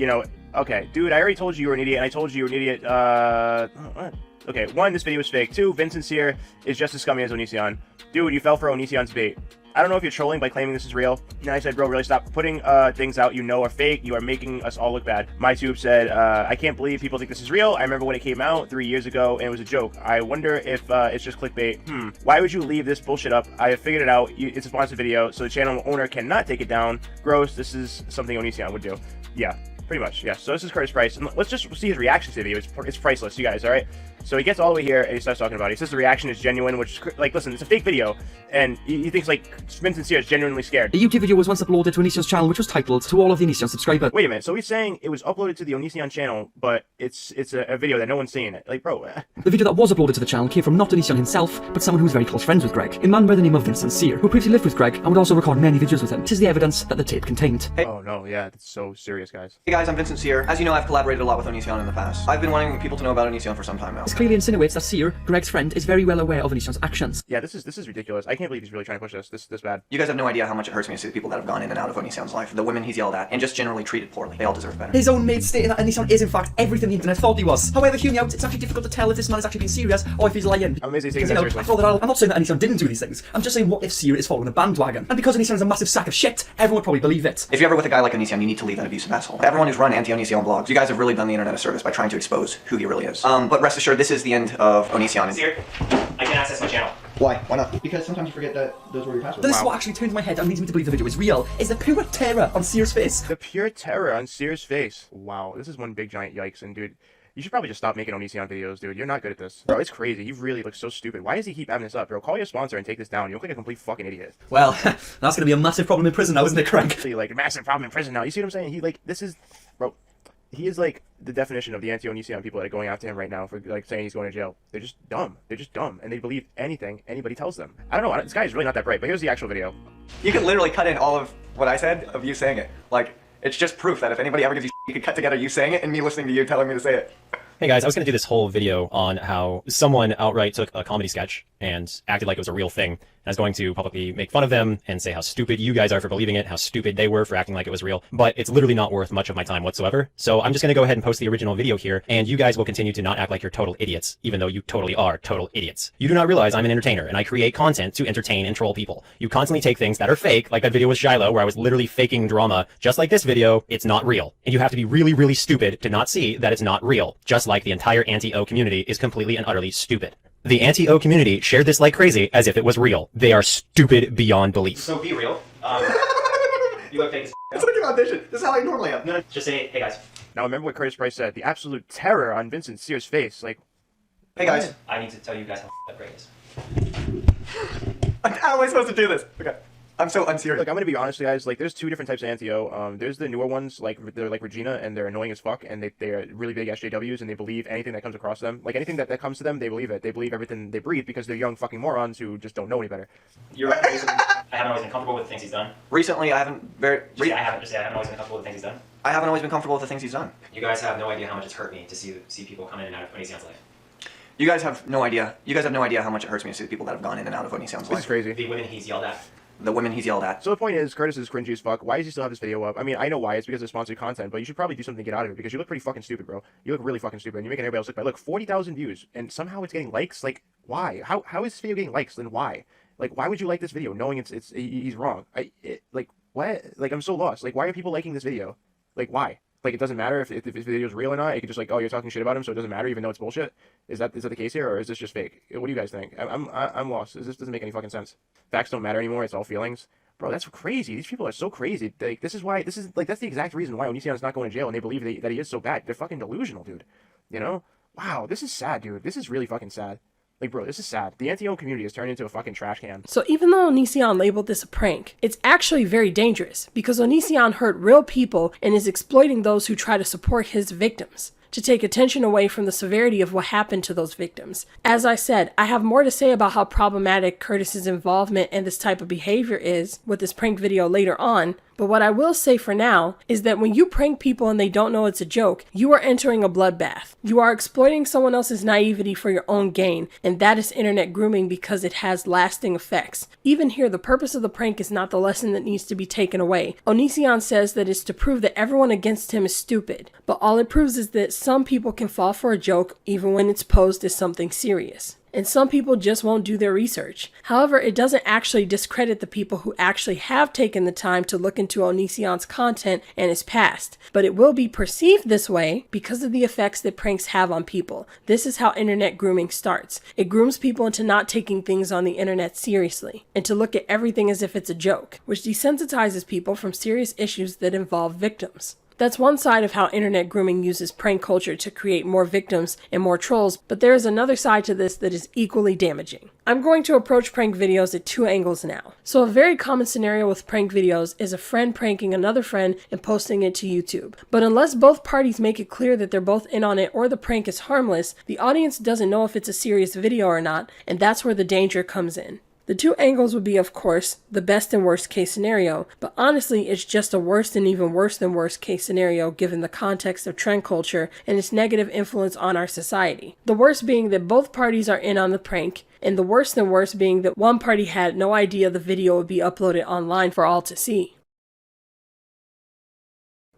okay, dude, I already told you were an idiot, and I told you were an idiot. What? Okay, 1, this video is fake. 2, Vincent's here is just as scummy as Onision. Dude, you fell for Onision's bait. I don't know if you're trolling by claiming this is real. And I said, bro, really stop putting things out you know are fake. You are making us all look bad. MyTube said, I can't believe people think this is real. I remember when it came out 3 years ago and it was a joke. I wonder if it's just clickbait. Why would you leave this bullshit up? I have figured it out. It's a sponsored video, so the channel owner cannot take it down. Gross. This is something Onision would do. Yeah. Pretty much, yeah. So this is Curtis Price, and let's just see his reaction to the video. It's priceless, you guys, alright? So he gets all the way here, and he starts talking about it. He says the reaction is genuine, which, like, listen, it's a fake video, and he thinks, like, Spin Sincere is genuinely scared. A YouTube video was once uploaded to Onision's channel, which was titled, To All of the Onision Subscribers. Wait a minute, so he's saying it was uploaded to the Onision channel, but it's a video that no one's seeing it. Like, bro. The video that was uploaded to the channel came from not Onision himself, but someone who was very close friends with Greg, a man by the name of Vincent Sear, who previously lived with Greg and would also record many videos with him. This is the evidence that the tape contained. Oh no, yeah, that's so serious, guys. Hey guys, I'm Vincent Sear. As you know, I've collaborated a lot with Onision in the past. I've been wanting people to know about Onision for some time now. This clearly insinuates that Sear, Greg's friend, is very well aware of Onision's actions. Yeah, this is ridiculous. I can't believe he's really trying to push this bad. You guys have no idea how much it hurts me to see the people that have gone in and out of Onision's life. The women he's yelled at, and just generally treated poorly. They all deserve better. His own mate stated that Onision is in fact everything the internet thought he was. However, hear me out, it's actually difficult to tell if this man is actually being serious or if he's lying. I'm amazed he's taking Because, that seriously. I thought that I'm not saying that Onision didn't do these things. I'm just saying what if Sear is following a bandwagon. And because Onision is a massive sack of shit, everyone would probably believe it. If you're ever with a guy like Onision, you need to leave that abusive asshole. Everyone who's run anti-Onision blogs, you guys have really done the internet a service by trying to expose who he really is. But rest assured, this is the end of Onision. Sear, I can't access my channel. Why? Why not? Because sometimes you forget that those were your passwords. This is what actually turns my head and leads me to believe the video is real, is the pure terror on Sear's face. The pure terror on Sear's face. Wow, this is one big giant yikes, and dude, You should probably just stop making Onision videos, dude. You're not good at this. Bro, it's crazy. You really look so stupid. Why does he keep having this up, bro? Call your sponsor and take this down. You look like a complete fucking idiot. Well, that's gonna be a massive problem in prison now, isn't it, Crank? Like, massive problem in prison now. You see what I'm saying? He, like, this is... Bro, he is, like, the definition of the anti-Onision people that are going after him right now for, like, saying he's going to jail. They're just dumb. They're just dumb. And they believe anything anybody tells them. I don't know. This guy is really not that bright, but here's the actual video. You can literally cut in all of what I said of you saying it. Like, it's just proof that if anybody ever gives you could cut together you saying it and me listening to you telling me to say it. Hey guys, I was going to do this whole video on how someone outright took a comedy sketch and acted like it was a real thing. And I was going to publicly make fun of them and say how stupid you guys are for believing it, how stupid they were for acting like it was real. But it's literally not worth much of my time whatsoever. So I'm just going to go ahead and post the original video here, and you guys will continue to not act like you're total idiots, even though you totally are total idiots. You do not realize I'm an entertainer, and I create content to entertain and troll people. You constantly take things that are fake, like that video with Shiloh, where I was literally faking drama. Just like this video, it's not real. And you have to be really, really stupid to not see that it's not real, just like the entire anti-O community is completely and utterly stupid. The anti-O community shared this like crazy as if it was real. They are stupid beyond belief. So be real. You look fake as It's like an audition. This is how I normally am. No, just say, hey guys. Now remember what Curtis Price said. The absolute terror on Vincent Sears' face. Like, hey guys. I need to tell you guys how that great is. How am I supposed to do this? Okay. I'm so unserious. Look, I'm gonna be honest, guys. Like, there's two different types of anti-O. There's the newer ones, like they're like Regina, and they're annoying as fuck, and they're really big SJWs, and they believe anything that comes across them. Like anything that comes to them, they believe it. They believe everything they breathe because they're young fucking morons who just don't know any better. You're right. I haven't always been comfortable with the things he's done. Recently, I haven't I haven't always been comfortable with the things he's done. I haven't always been comfortable with the things he's done. You guys have no idea how much it's hurt me to see people come in and out of Onision's life. You guys have no idea. You guys have no idea how much it hurts me to see the people that have gone in and out of Onision's life. This is crazy. The women he's yelled at. The women he's yelled at. So the point is, Curtis is cringy as fuck. Why does he still have this video up? I mean, I know why. It's because of sponsored content, but you should probably do something to get out of it because you look pretty fucking stupid, bro. You look really fucking stupid, and you're making everybody else look bad. Look, 40,000 views, and somehow it's getting likes. Like, why? How is this video getting likes? Then why? Like, why would you like this video knowing he's wrong? Like, what? Like, I'm so lost. Like, why are people liking this video? Like, why? Like, it doesn't matter if this video is real or not. You can just like, oh, you're talking shit about him, so it doesn't matter, even though it's bullshit. Is that the case here, or is this just fake? What do you guys think? I'm lost. This doesn't make any fucking sense. Facts don't matter anymore. It's all feelings. Bro, that's crazy. These people are so crazy. Like, that's the exact reason why Onision is not going to jail, and they believe that he is so bad. They're fucking delusional, dude. You know? Wow, this is sad, dude. This is really fucking sad. Like, bro, this is sad. The anti-O community has turned into a fucking trash can. So even though Onision labeled this a prank, it's actually very dangerous because Onision hurt real people and is exploiting those who try to support his victims, to take attention away from the severity of what happened to those victims. As I said, I have more to say about how problematic Curtis's involvement and this type of behavior is with this prank video later on, but what I will say for now is that when you prank people and they don't know it's a joke, you are entering a bloodbath. You are exploiting someone else's naivety for your own gain, and that is internet grooming because it has lasting effects. Even here, the purpose of the prank is not the lesson that needs to be taken away. Onision says that it's to prove that everyone against him is stupid, but all it proves is that some people can fall for a joke even when it's posed as something serious. And some people just won't do their research. However, it doesn't actually discredit the people who actually have taken the time to look into Onision's content and his past, but it will be perceived this way because of the effects that pranks have on people. This is how internet grooming starts. It grooms people into not taking things on the internet seriously, and to look at everything as if it's a joke, which desensitizes people from serious issues that involve victims. That's one side of how internet grooming uses prank culture to create more victims and more trolls, but there is another side to this that is equally damaging. I'm going to approach prank videos at two angles now. So a very common scenario with prank videos is a friend pranking another friend and posting it to YouTube. But unless both parties make it clear that they're both in on it or the prank is harmless, the audience doesn't know if it's a serious video or not, and that's where the danger comes in. The two angles would be, of course, the best and worst case scenario, but honestly it's just a worst and even worse than worst case scenario given the context of trend culture and its negative influence on our society. The worst being that both parties are in on the prank, and the worse than worst being that one party had no idea the video would be uploaded online for all to see.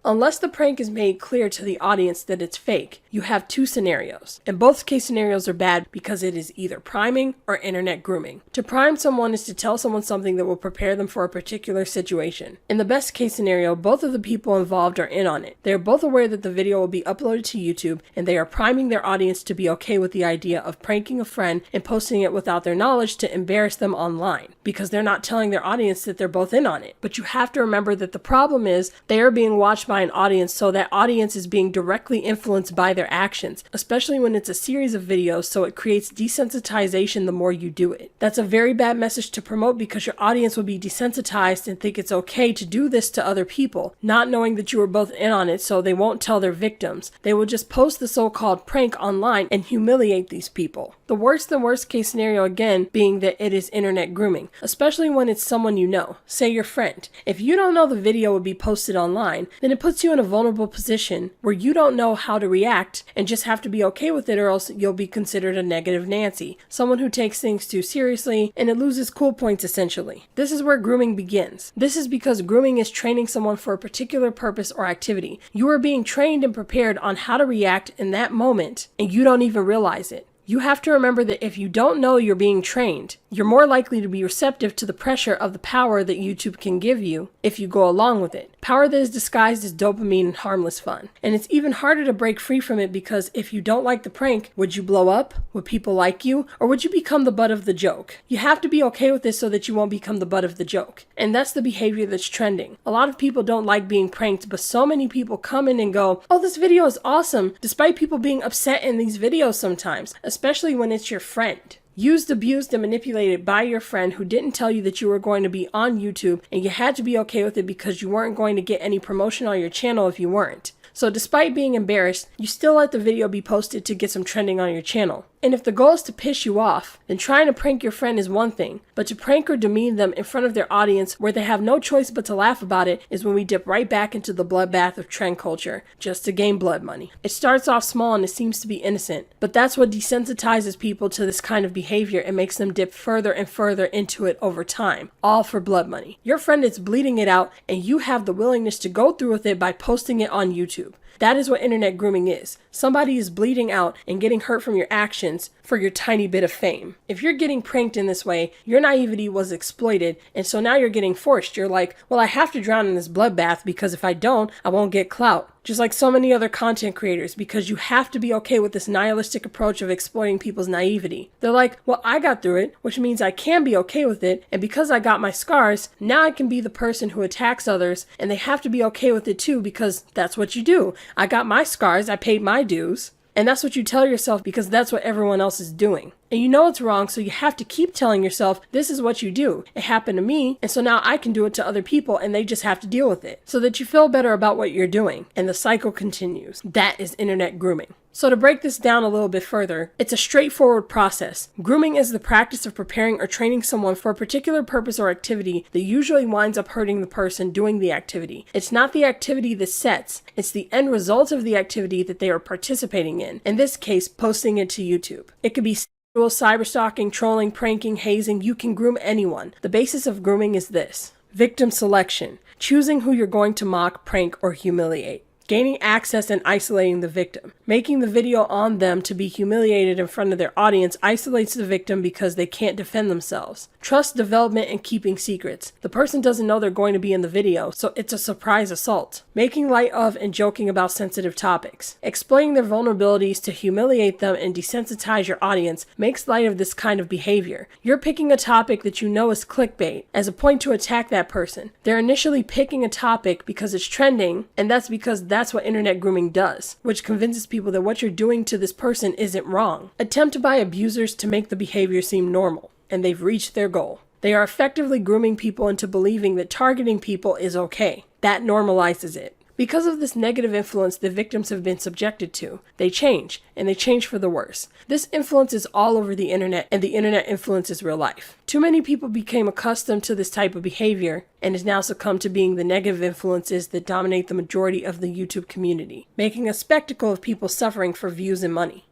Unless the prank is made clear to the audience that it's fake, you have two scenarios. And both case scenarios are bad because it is either priming or internet grooming. To prime someone is to tell someone something that will prepare them for a particular situation. In the best case scenario, both of the people involved are in on it. They are both aware that the video will be uploaded to YouTube, and they are priming their audience to be okay with the idea of pranking a friend and posting it without their knowledge to embarrass them online, because they're not telling their audience that they're both in on it. But you have to remember that the problem is they are being watched by identify an audience so that audience is being directly influenced by their actions, especially when it's a series of videos, so it creates desensitization the more you do it. That's a very bad message to promote because your audience will be desensitized and think it's okay to do this to other people, not knowing that you were both in on it, so they won't tell their victims. They will just post the so-called prank online and humiliate these people. The worst case scenario again being that it is internet grooming, especially when it's someone you know, say your friend. If you don't know the video will be posted online, then it puts you in a vulnerable position where you don't know how to react and just have to be okay with it, or else you'll be considered a negative Nancy, someone who takes things too seriously, and it loses cool points essentially. This is where grooming begins. This is because grooming is training someone for a particular purpose or activity. You are being trained and prepared on how to react in that moment, and you don't even realize it. You have to remember that if you don't know you're being trained, you're more likely to be receptive to the pressure of the power that YouTube can give you if you go along with it. Power that is disguised as dopamine and harmless fun. And it's even harder to break free from it because if you don't like the prank, would you blow up? Would people like you? Or would you become the butt of the joke? You have to be okay with this so that you won't become the butt of the joke. And that's the behavior that's trending. A lot of people don't like being pranked, but so many people come in and go, oh, this video is awesome, despite people being upset in these videos sometimes, especially when it's your friend. Used, abused, and manipulated by your friend who didn't tell you that you were going to be on YouTube, and you had to be okay with it because you weren't going to get any promotion on your channel if you weren't. So despite being embarrassed, you still let the video be posted to get some trending on your channel. And if the goal is to piss you off, then trying to prank your friend is one thing, but to prank or demean them in front of their audience where they have no choice but to laugh about it is when we dip right back into the bloodbath of trend culture, just to gain blood money. It starts off small and it seems to be innocent, but that's what desensitizes people to this kind of behavior and makes them dip further and further into it over time, all for blood money. Your friend is bleeding it out and you have the willingness to go through with it by posting it on YouTube. That is what internet grooming is. Somebody is bleeding out and getting hurt from your actions for your tiny bit of fame. If you're getting pranked in this way, your naivety was exploited, and so now you're getting forced. You're like, well, I have to drown in this bloodbath because if I don't, I won't get clout. Just like so many other content creators, because you have to be okay with this nihilistic approach of exploiting people's naivety. They're like, well, I got through it, which means I can be okay with it, and because I got my scars, now I can be the person who attacks others, and they have to be okay with it too, because that's what you do. I got my scars, I paid my dues. And that's what you tell yourself because that's what everyone else is doing. And you know it's wrong, so you have to keep telling yourself, this is what you do. It happened to me, and so now I can do it to other people, and they just have to deal with it. So that you feel better about what you're doing. And the cycle continues. That is internet grooming. So to break this down a little bit further, it's a straightforward process. Grooming is the practice of preparing or training someone for a particular purpose or activity that usually winds up hurting the person doing the activity. It's not the activity that sets, it's the end result of the activity that they are participating in this case, posting it to YouTube. It could be cyberstalking, trolling, pranking, hazing. You can groom anyone. The basis of grooming is this: victim selection, choosing who you're going to mock, prank, or humiliate. Gaining access and isolating the victim. Making the video on them to be humiliated in front of their audience isolates the victim because they can't defend themselves. Trust development and keeping secrets. The person doesn't know they're going to be in the video, so it's a surprise assault. Making light of and joking about sensitive topics. Exploiting their vulnerabilities to humiliate them and desensitize your audience makes light of this kind of behavior. You're picking a topic that you know is clickbait as a point to attack that person. They're initially picking a topic because it's trending, and that's because that's what internet grooming does, which convinces people that what you're doing to this person isn't wrong. Attempted by abusers to make the behavior seem normal, and they've reached their goal. They are effectively grooming people into believing that targeting people is okay. That normalizes it. Because of this negative influence the victims have been subjected to, they change, and they change for the worse. This influence is all over the internet, and the internet influences real life. Too many people became accustomed to this type of behavior, and has now succumbed to being the negative influences that dominate the majority of the YouTube community, making a spectacle of people suffering for views and money.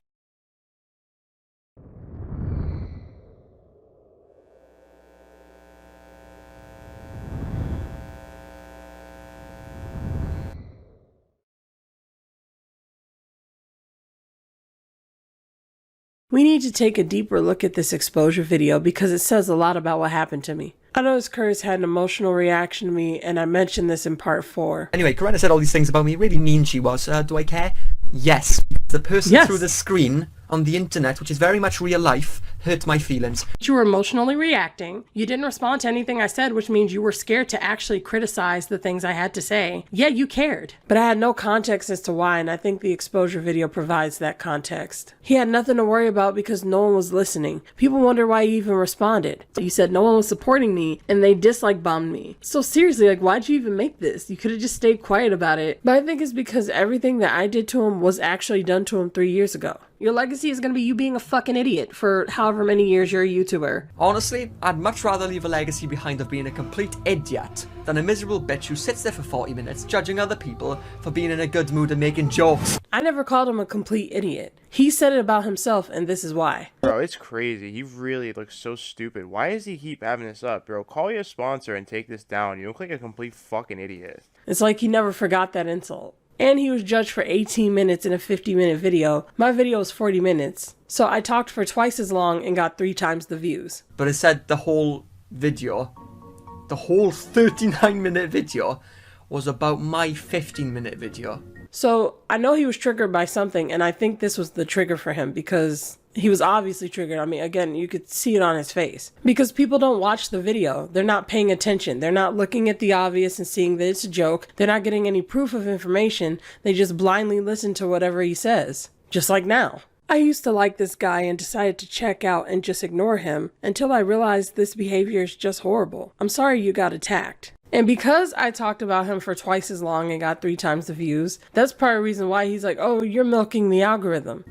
We need to take a deeper look at this exposure video because it says a lot about what happened to me. I noticed Curtis had an emotional reaction to me, and I mentioned this in part 4. Anyway, Kurena said all these things about me, really mean she was. Do I care? Yes. The person through the screen, on the internet, which is very much real life, hurt my feelings. You were emotionally reacting. You didn't respond to anything I said, which means you were scared to actually criticize the things I had to say. Yeah, you cared. But I had no context as to why, and I think the exposure video provides that context. He had nothing to worry about because no one was listening. People wonder why he even responded. You said no one was supporting me, and they dislike bombed me. So seriously, like, why'd you even make this? You could have just stayed quiet about it. But I think it's because everything that I did to him was actually done to him 3 years ago. Your legacy is going to be you being a fucking idiot for however many years you're a YouTuber. Honestly, I'd much rather leave a legacy behind of being a complete idiot than a miserable bitch who sits there for 40 minutes judging other people for being in a good mood and making jokes. I never called him a complete idiot. He said it about himself, and this is why. Bro, it's crazy. He really looks so stupid. Why does he keep having this up, bro? Call your sponsor and take this down. You look like a complete fucking idiot. It's like he never forgot that insult. And he was judged for 18 minutes in a 50-minute video. My video was 40 minutes. So I talked for twice as long and got 3 times the views. But it said the whole video, the whole 39-minute video, was about my 15-minute video. So I know he was triggered by something, and I think this was the trigger for him because he was obviously triggered. I mean, again, you could see it on his face. Because people don't watch the video. They're not paying attention. They're not looking at the obvious and seeing that it's a joke. They're not getting any proof of information. They just blindly listen to whatever he says. Just like now. I used to like this guy and decided to check out and just ignore him until I realized this behavior is just horrible. I'm sorry you got attacked. And because I talked about him for twice as long and got 3 times the views, that's part of the reason why he's like, oh, you're milking the algorithm.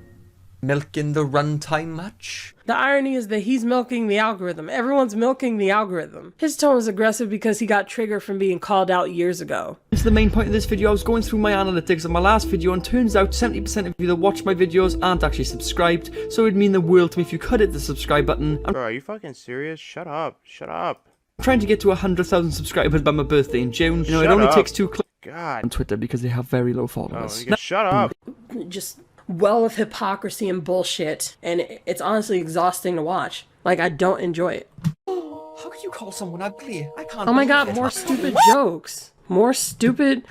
Milking the runtime much? The irony is that he's milking the algorithm. Everyone's milking the algorithm. His tone was aggressive because he got triggered from being called out years ago. It's the main point of this video. I was going through my analytics of my last video and turns out 70% of you that watch my videos aren't actually subscribed, so it'd mean the world to me if you could hit the subscribe button. Bro, are you fucking serious? Shut up. Shut up. I'm trying to get to 100,000 subscribers by my birthday in June. You know, it only takes 2 clicks on Twitter because they have very low followers. Shut up. Just well of hypocrisy and bullshit, and it's honestly exhausting to watch. Like, I don't enjoy it. How could you call someone ugly? I can't. Oh my god, more stupid jokes. More stupid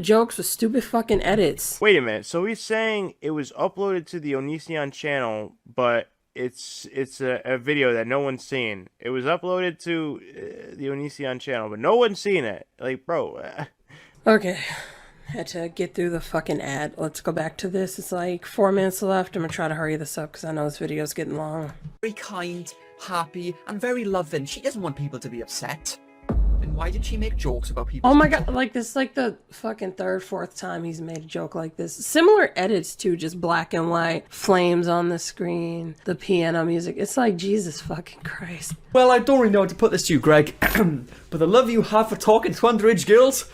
jokes with stupid fucking edits. Wait a minute. So he's saying it was uploaded to the Onision channel, but it's a video that no one's seen. It was uploaded to the Onision channel, but no one's seen it. Like, bro. Okay. Had to get through the fucking ad. Let's go back to this. It's like 4 minutes left. I'm gonna try to hurry this up because I know this video's getting long. Very kind, happy, and very loving. She doesn't want people to be upset. And why did she make jokes about people? Oh my god, like this is like the fucking 3rd, 4th time he's made a joke like this. Similar edits too, just black and white, flames on the screen, the piano music. It's like, Jesus fucking Christ. Well, I don't really know how to put this to you, Greg, but the love you have for talking to underage girls,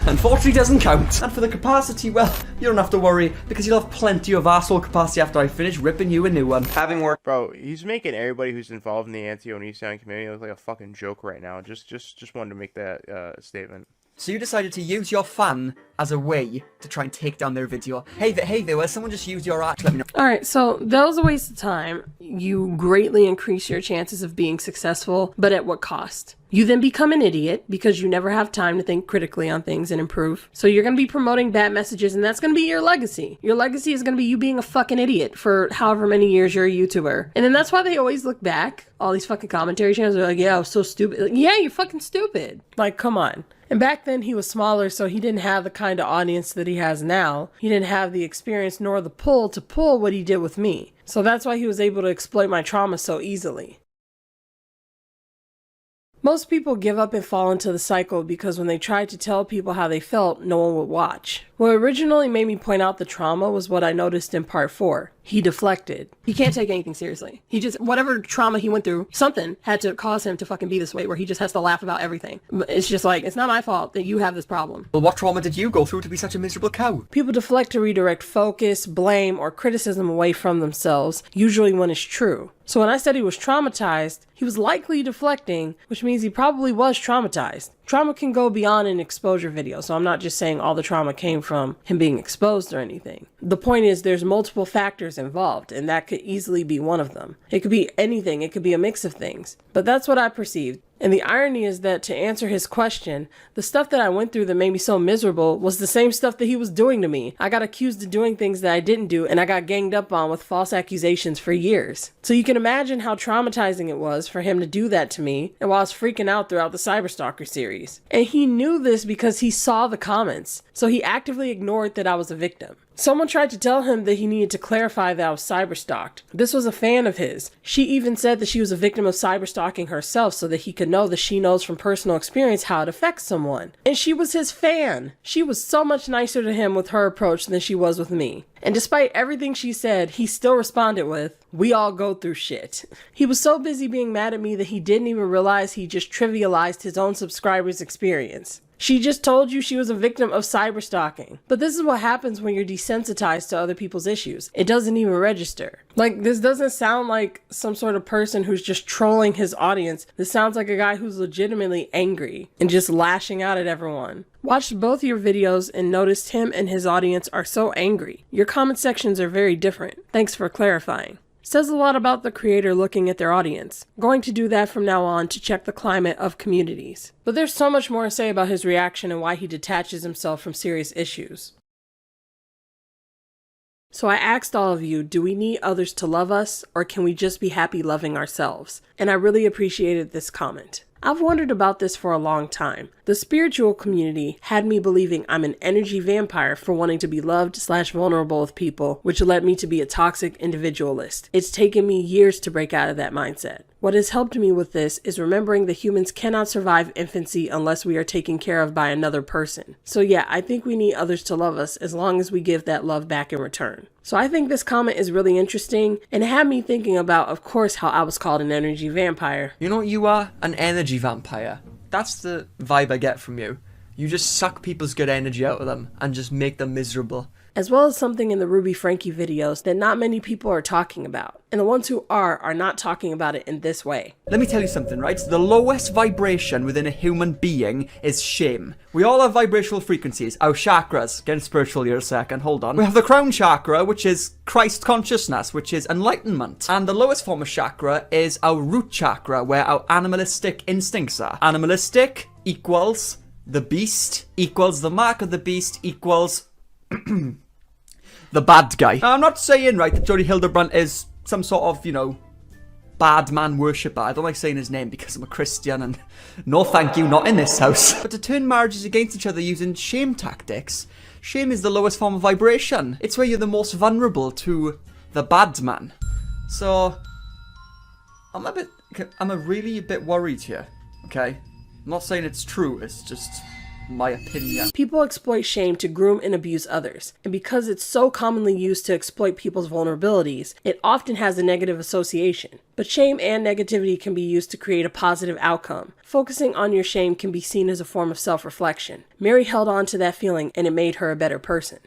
unfortunately doesn't count. And for the capacity, well, you don't have to worry, because you'll have plenty of asshole capacity after I finish ripping you a new one. Having worked... Bro, he's making everybody who's involved in the anti-Onision community look like a fucking joke right now. Just wanted to make that statement. So you decided to use your fan as a way to try and take down their video. Hey there, someone just used your art. Let me know. Alright, so that was a waste of time. You greatly increase your chances of being successful, but at what cost? You then become an idiot because you never have time to think critically on things and improve. So you're going to be promoting bad messages, and that's going to be your legacy. Your legacy is going to be you being a fucking idiot for however many years you're a YouTuber. And then that's why they always look back. All these fucking commentary channels are like, yeah, I was so stupid. Like, yeah, you're fucking stupid. Like, come on. And back then he was smaller, so he didn't have the kind of audience that he has now. He didn't have the experience nor the pull to pull what he did with me. So that's why he was able to exploit my trauma so easily. Most people give up and fall into the cycle because when they tried to tell people how they felt, no one would watch. What originally made me point out the trauma was what I noticed in part 4. He deflected. He can't take anything seriously. He just, whatever trauma he went through, something had to cause him to fucking be this way where he just has to laugh about everything. It's just like, it's not my fault that you have this problem. Well, what trauma did you go through to be such a miserable cow? People deflect to redirect focus, blame, or criticism away from themselves, usually when it's true. So when I said he was traumatized, he was likely deflecting, which means he probably was traumatized. Trauma can go beyond an exposure video, so I'm not just saying all the trauma came from him being exposed or anything. The point is there's multiple factors involved, and that could easily be one of them. It could be anything, it could be a mix of things. But that's what I perceived. And the irony is that to answer his question, the stuff that I went through that made me so miserable was the same stuff that he was doing to me. I got accused of doing things that I didn't do, and I got ganged up on with false accusations for years. So you can imagine how traumatizing it was for him to do that to me, and while I was freaking out throughout the Cyberstalker series. And he knew this because he saw the comments, so he actively ignored that I was a victim. Someone tried to tell him that he needed to clarify that I was cyberstalked. This was a fan of his. She even said that she was a victim of cyberstalking herself so that he could know that she knows from personal experience how it affects someone. And she was his fan. She was so much nicer to him with her approach than she was with me. And despite everything she said, he still responded with, "We all go through shit." He was so busy being mad at me that he didn't even realize he just trivialized his own subscribers' experience. She just told you she was a victim of cyberstalking. But this is what happens when you're desensitized to other people's issues. It doesn't even register. Like, this doesn't sound like some sort of person who's just trolling his audience. This sounds like a guy who's legitimately angry and just lashing out at everyone. Watched both your videos and noticed him and his audience are so angry. Your comment sections are very different. Thanks for clarifying. Says a lot about the creator looking at their audience. Going to do that from now on to check the climate of communities. But there's so much more to say about his reaction and why he detaches himself from serious issues. So I asked all of you, do we need others to love us, or can we just be happy loving ourselves? And I really appreciated this comment. I've wondered about this for a long time. The spiritual community had me believing I'm an energy vampire for wanting to be loved/vulnerable with people, which led me to be a toxic individualist. It's taken me years to break out of that mindset. What has helped me with this is remembering that humans cannot survive infancy unless we are taken care of by another person. So yeah, I think we need others to love us as long as we give that love back in return. So I think this comment is really interesting and it had me thinking about, of course, how I was called an energy vampire. You know what you are? An energy vampire. That's the vibe I get from you. You just suck people's good energy out of them and just make them miserable. As well as something in the Ruby Frankie videos that not many people are talking about. And the ones who are not talking about it in this way. Let me tell you something, right? The lowest vibration within a human being is shame. We all have vibrational frequencies. Our chakras. Getting spiritual here a second, hold on. We have the crown chakra, which is Christ consciousness, which is enlightenment. And the lowest form of chakra is our root chakra, where our animalistic instincts are. Animalistic equals the beast, equals the mark of the beast, equals the bad guy. Now, I'm not saying, right, that Jody Hildebrandt is some sort of, you know, bad man worshipper. I don't like saying his name because I'm a Christian and no thank you, not in this house. But to turn marriages against each other using shame tactics, shame is the lowest form of vibration. It's where you're the most vulnerable to the bad man. So, I'm really a bit worried here, okay? I'm not saying it's true, it's just my opinion. People exploit shame to groom and abuse others, and because it's so commonly used to exploit people's vulnerabilities, it often has a negative association. But shame and negativity can be used to create a positive outcome. Focusing on your shame can be seen as a form of self-reflection. Mary held on to that feeling and it made her a better person.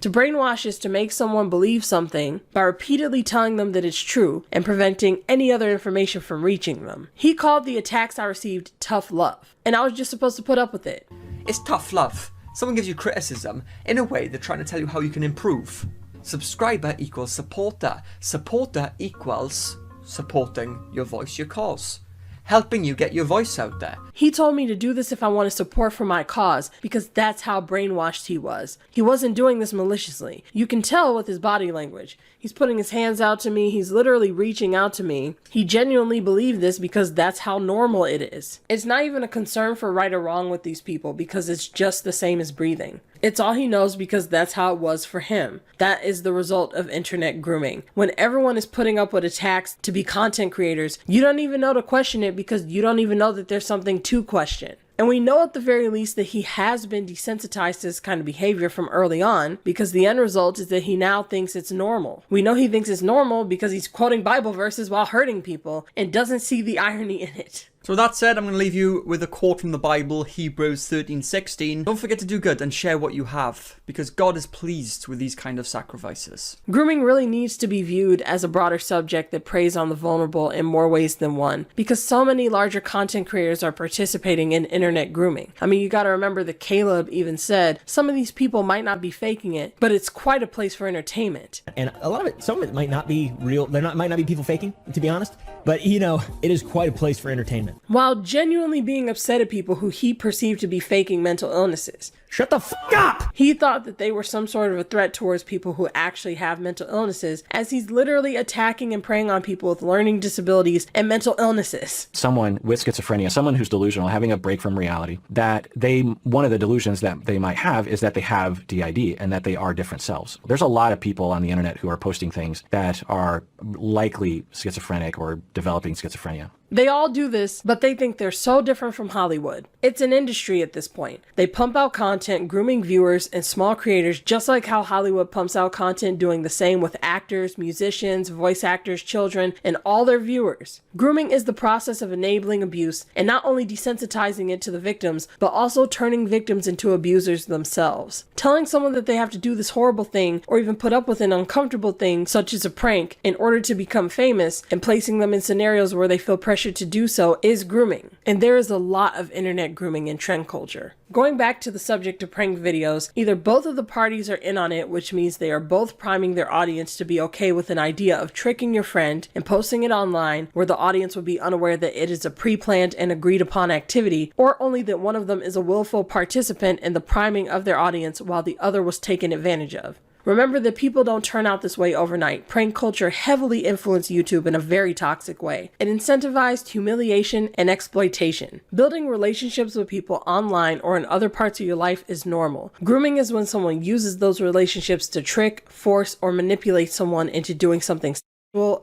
To brainwash is to make someone believe something by repeatedly telling them that it's true and preventing any other information from reaching them. He called the attacks I received tough love, and I was just supposed to put up with it. It's tough love. Someone gives you criticism. In a way, they're trying to tell you how you can improve. Subscriber equals supporter. Supporter equals supporting your voice, your cause. Helping you get your voice out there. He told me to do this if I wanted support for my cause, because that's how brainwashed he was. He wasn't doing this maliciously. You can tell with his body language. He's putting his hands out to me, he's literally reaching out to me. He genuinely believed this because that's how normal it is. It's not even a concern for right or wrong with these people because it's just the same as breathing. It's all he knows because that's how it was for him. That is the result of internet grooming. When everyone is putting up with attacks to be content creators, you don't even know to question it because you don't even know that there's something to question. And we know at the very least that he has been desensitized to this kind of behavior from early on because the end result is that he now thinks it's normal. We know he thinks it's normal because he's quoting Bible verses while hurting people and doesn't see the irony in it. So with that said, I'm going to leave you with a quote from the Bible, Hebrews 13:16. Don't forget to do good and share what you have, because God is pleased with these kind of sacrifices. Grooming really needs to be viewed as a broader subject that preys on the vulnerable in more ways than one, because so many larger content creators are participating in internet grooming. I mean, you gotta remember that Caleb even said, some of these people might not be faking it, but it's quite a place for entertainment. And a lot of it, some of it might not be real, might not be people faking, to be honest. But, you know, it is quite a place for entertainment. While genuinely being upset at people who he perceived to be faking mental illnesses. Shut the f*** up! He thought that they were some sort of a threat towards people who actually have mental illnesses, as he's literally attacking and preying on people with learning disabilities and mental illnesses. Someone with schizophrenia, someone who's delusional, having a break from reality, that one of the delusions that they might have is that they have DID and that they are different selves. There's a lot of people on the internet who are posting things that are likely schizophrenic or developing schizophrenia. They all do this, but they think they're so different from Hollywood. It's an industry at this point. They pump out content, grooming viewers and small creators, just like how Hollywood pumps out content doing the same with actors, musicians, voice actors, children, and all their viewers. Grooming is the process of enabling abuse and not only desensitizing it to the victims, but also turning victims into abusers themselves. Telling someone that they have to do this horrible thing or even put up with an uncomfortable thing, such as a prank, in order to become famous and placing them in scenarios where they feel pressure to do so is grooming. And there is a lot of internet grooming in trend culture. Going back to the subject of prank videos, either both of the parties are in on it, which means they are both priming their audience to be okay with an idea of tricking your friend and posting it online where the audience would be unaware that it is a pre-planned and agreed upon activity, or only that one of them is a willful participant in the priming of their audience while the other was taken advantage of. Remember that people don't turn out this way overnight. Prank culture heavily influenced YouTube in a very toxic way. It incentivized humiliation and exploitation. Building relationships with people online or in other parts of your life is normal. Grooming is when someone uses those relationships to trick, force, or manipulate someone into doing something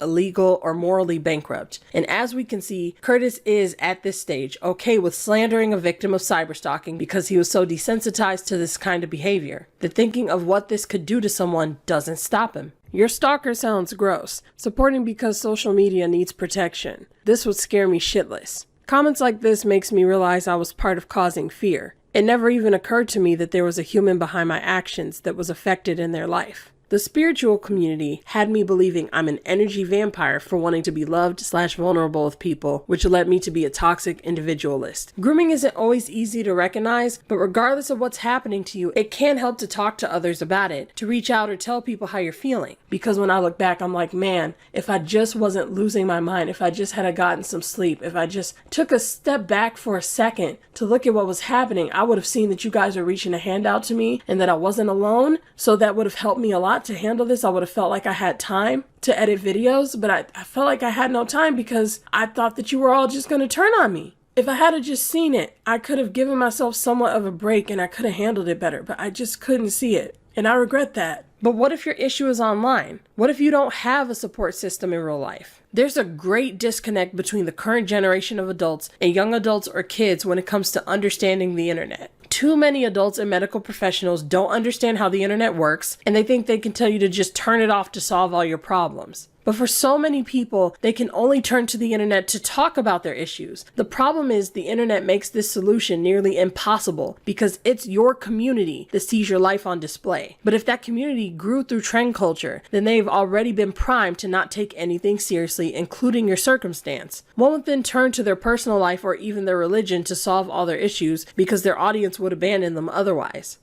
illegal, or morally bankrupt. And as we can see, Curtis is at this stage okay with slandering a victim of cyberstalking because he was so desensitized to this kind of behavior that thinking of what this could do to someone doesn't stop him. Your stalker sounds gross. Supporting because social media needs protection. This would scare me shitless. Comments like this makes me realize I was part of causing fear. It never even occurred to me that there was a human behind my actions that was affected in their life. The spiritual community had me believing I'm an energy vampire for wanting to be loved/vulnerable with people, which led me to be a toxic individualist. Grooming isn't always easy to recognize, but regardless of what's happening to you, it can help to talk to others about it, to reach out or tell people how you're feeling. Because when I look back, I'm like, man, if I just wasn't losing my mind, if I just had gotten some sleep, if I just took a step back for a second to look at what was happening, I would have seen that you guys are reaching a hand out to me and that I wasn't alone. So that would have helped me a lot to handle this. I would have felt like I had time to edit videos, but I felt like I had no time because I thought that you were all just going to turn on me. If I had just seen it, I could have given myself somewhat of a break and I could have handled it better, but I just couldn't see it. And I regret that. But what if your issue is online? What if you don't have a support system in real life? There's a great disconnect between the current generation of adults and young adults or kids when it comes to understanding the internet. Too many adults and medical professionals don't understand how the internet works, and they think they can tell you to just turn it off to solve all your problems. But for so many people, they can only turn to the internet to talk about their issues. The problem is the internet makes this solution nearly impossible because it's your community that sees your life on display. But if that community grew through trend culture, then they've already been primed to not take anything seriously, including your circumstance. One would then turn to their personal life or even their religion to solve all their issues because their audience would abandon them otherwise.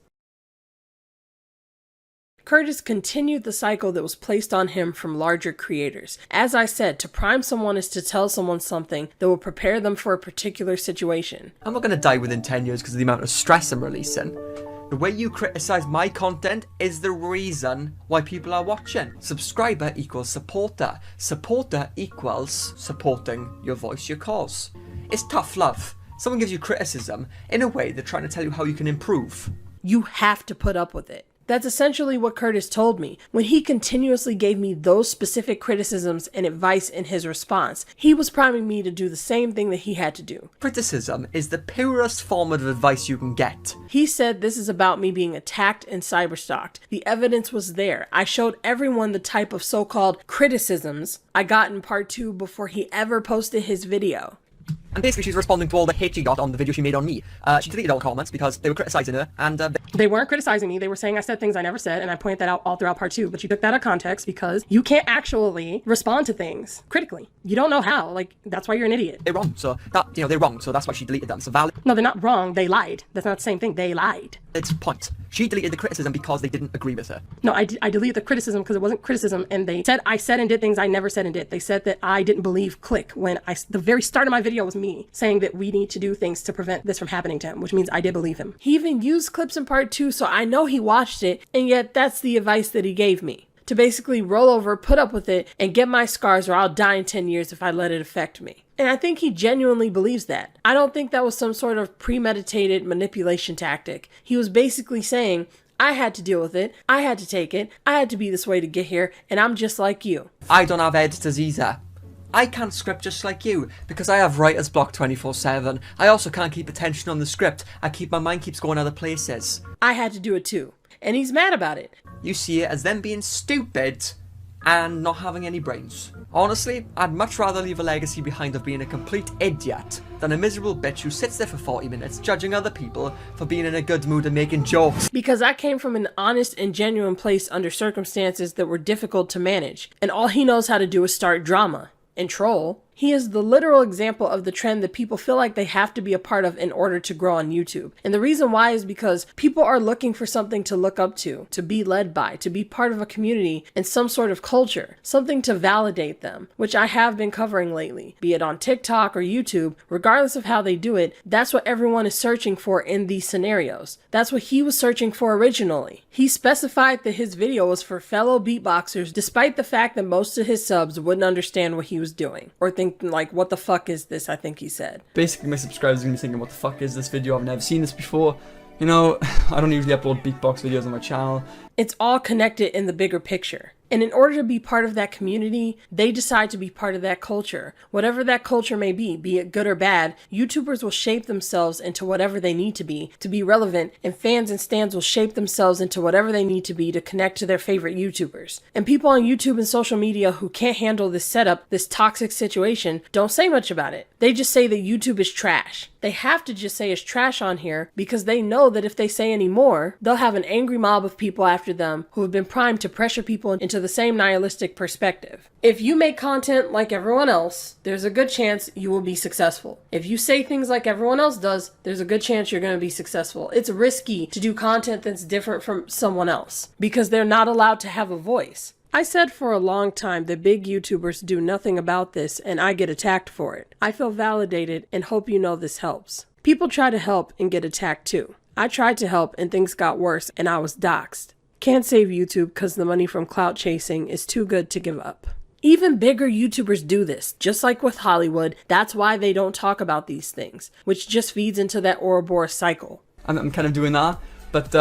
Curtis continued the cycle that was placed on him from larger creators. As I said, to prime someone is to tell someone something that will prepare them for a particular situation. I'm not going to die within 10 years because of the amount of stress I'm releasing. The way you criticize my content is the reason why people are watching. Subscriber equals supporter. Supporter equals supporting your voice, your cause. It's tough love. Someone gives you criticism, in a way they're trying to tell you how you can improve. You have to put up with it. That's essentially what Curtis told me. When he continuously gave me those specific criticisms and advice in his response, he was priming me to do the same thing that he had to do. Criticism is the purest form of advice you can get. He said this is about me being attacked and cyberstalked. The evidence was there. I showed everyone the type of so-called criticisms I got in part 2 before he ever posted his video. And basically she's responding to all the hate she got on the video she made on me. She deleted all the comments because they were criticising her, and they weren't criticizing me. They were saying I said things I never said, and I pointed that out all throughout part 2. But you took that out of context because you can't actually respond to things critically. You don't know how. Like, that's why you're an idiot. they're wrong. So that, you know, they're wrong. So that's why she deleted them. So valid. No, they're not wrong. They lied. That's not the same thing. They lied. It's point. She deleted the criticism because they didn't agree with her. No, I deleted the criticism because it wasn't criticism, and they said I said and did things I never said and did. They said that I didn't believe Click when the very start of my video was me saying that we need to do things to prevent this from happening to him, which means I did believe him. He even used clips in part 2, so I know he watched it, and yet that's the advice that he gave me. To basically roll over, put up with it, and get my scars or I'll die in 10 years if I let it affect me. And I think he genuinely believes that. I don't think that was some sort of premeditated manipulation tactic. He was basically saying, I had to deal with it, I had to take it, I had to be this way to get here, and I'm just like you. I don't have editors either. I can't script just like you, because I have writer's block 24/7. I also can't keep attention on the script. My mind keeps going other places. I had to do it too. And he's mad about it. You see it as them being stupid and not having any brains. Honestly, I'd much rather leave a legacy behind of being a complete idiot than a miserable bitch who sits there for 40 minutes judging other people for being in a good mood and making jokes. Because I came from an honest and genuine place under circumstances that were difficult to manage, and all he knows how to do is start drama and troll. He is the literal example of the trend that people feel like they have to be a part of in order to grow on YouTube. And the reason why is because people are looking for something to look up to be led by, to be part of a community and some sort of culture, something to validate them, which I have been covering lately, be it on TikTok or YouTube. Regardless of how they do it, that's what everyone is searching for in these scenarios. That's what he was searching for originally. He specified that his video was for fellow beatboxers, despite the fact that most of his subs wouldn't understand what he was doing, or think like, what the fuck is this, I think he said. Basically, my subscribers are going to be thinking, what the fuck is this video? I've never seen this before. You know, I don't usually upload beatbox videos on my channel. It's all connected in the bigger picture. And in order to be part of that community, they decide to be part of that culture. Whatever that culture may be it good or bad, YouTubers will shape themselves into whatever they need to be relevant, and fans and stans will shape themselves into whatever they need to be to connect to their favorite YouTubers. And people on YouTube and social media who can't handle this setup, this toxic situation, don't say much about it. They just say that YouTube is trash. They have to just say it's trash on here because they know that if they say any more, they'll have an angry mob of people after them who have been primed to pressure people into the same nihilistic perspective. If you make content like everyone else, there's a good chance you will be successful. If you say things like everyone else does, there's a good chance you're going to be successful. It's risky to do content that's different from someone else because they're not allowed to have a voice. I said for a long time that big YouTubers do nothing about this and I get attacked for it. I feel validated and hope you know this helps. People try to help and get attacked too. I tried to help and things got worse and I was doxxed. Can't save YouTube because the money from clout chasing is too good to give up. Even bigger YouTubers do this, just like with Hollywood. That's why they don't talk about these things, which just feeds into that Ouroboros cycle. I'm kind of doing that, but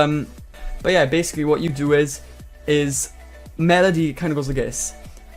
yeah, basically what you do is melody kind of goes like this.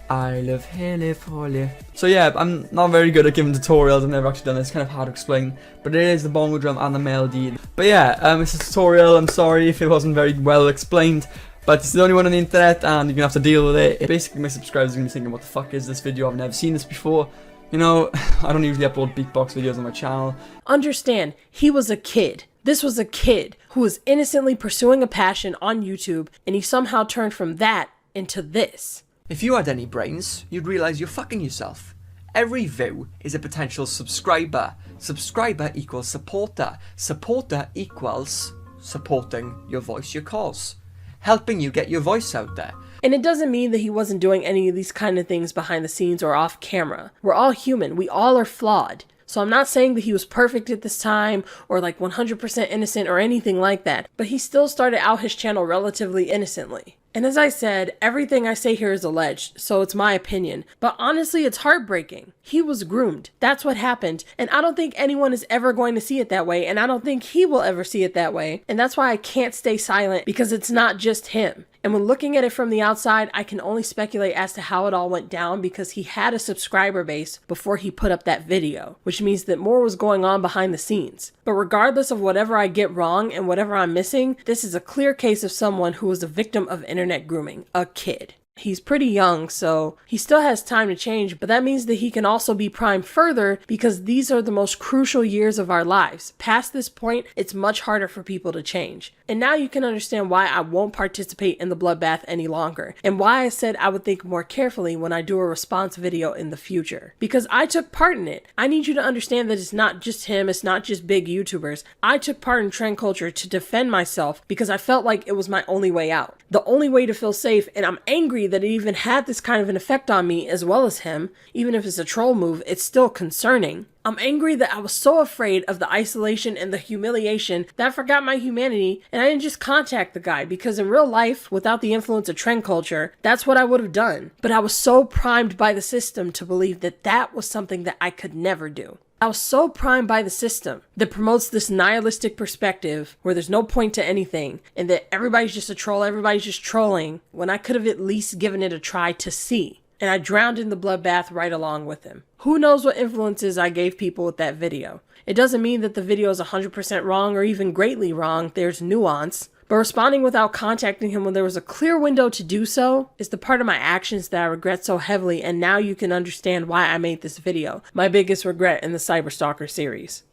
I love Helpless. So yeah, I'm not very good at giving tutorials. I've never actually done this. It's kind of hard to explain, but it is the bongo drum and the melody. But yeah, it's a tutorial. I'm sorry if it wasn't very well explained, but it's the only one on the internet and you're gonna have to deal with it. Basically, my subscribers are gonna be thinking, what the fuck is this video? I've never seen this before. You know, I don't usually upload beatbox videos on my channel. Understand, he was a kid. This was a kid who was innocently pursuing a passion on YouTube, and he somehow turned from that into this. If you had any brains, you'd realize you're fucking yourself. Every view is a potential subscriber. Subscriber equals supporter. Supporter equals supporting your voice, your cause. Helping you get your voice out there. And it doesn't mean that he wasn't doing any of these kind of things behind the scenes or off camera. We're all human. We all are flawed. So I'm not saying that he was perfect at this time or like 100% innocent or anything like that, but he still started out his channel relatively innocently. And as I said, everything I say here is alleged, so it's my opinion. But honestly, it's heartbreaking. He was groomed. That's what happened. And I don't think anyone is ever going to see it that way, and I don't think he will ever see it that way. And that's why I can't stay silent, because it's not just him. And when looking at it from the outside, I can only speculate as to how it all went down because he had a subscriber base before he put up that video, which means that more was going on behind the scenes. But regardless of whatever I get wrong and whatever I'm missing, this is a clear case of someone who was a victim of internet grooming, a kid. He's pretty young, so he still has time to change, but that means that he can also be primed further because these are the most crucial years of our lives. Past this point, it's much harder for people to change. And now you can understand why I won't participate in the Bloodbath any longer, and why I said I would think more carefully when I do a response video in the future. Because I took part in it. I need you to understand that it's not just him, it's not just big YouTubers. I took part in trend culture to defend myself because I felt like it was my only way out. The only way to feel safe, and I'm angry that it even had this kind of an effect on me as well as him. Even if it's a troll move, it's still concerning. I'm angry that I was so afraid of the isolation and the humiliation that I forgot my humanity and I didn't just contact the guy, because in real life, without the influence of trend culture, that's what I would have done. But I was so primed by the system to believe that that was something that I could never do. I was so primed by the system that promotes this nihilistic perspective where there's no point to anything and that everybody's just a troll, everybody's just trolling, when I could have at least given it a try to see. And I drowned in the bloodbath right along with him. Who knows what influences I gave people with that video? It doesn't mean that the video is 100% wrong or even greatly wrong. There's nuance. But responding without contacting him when there was a clear window to do so is the part of my actions that I regret so heavily, and now you can understand why I made this video, my biggest regret in the Cyberstalker series.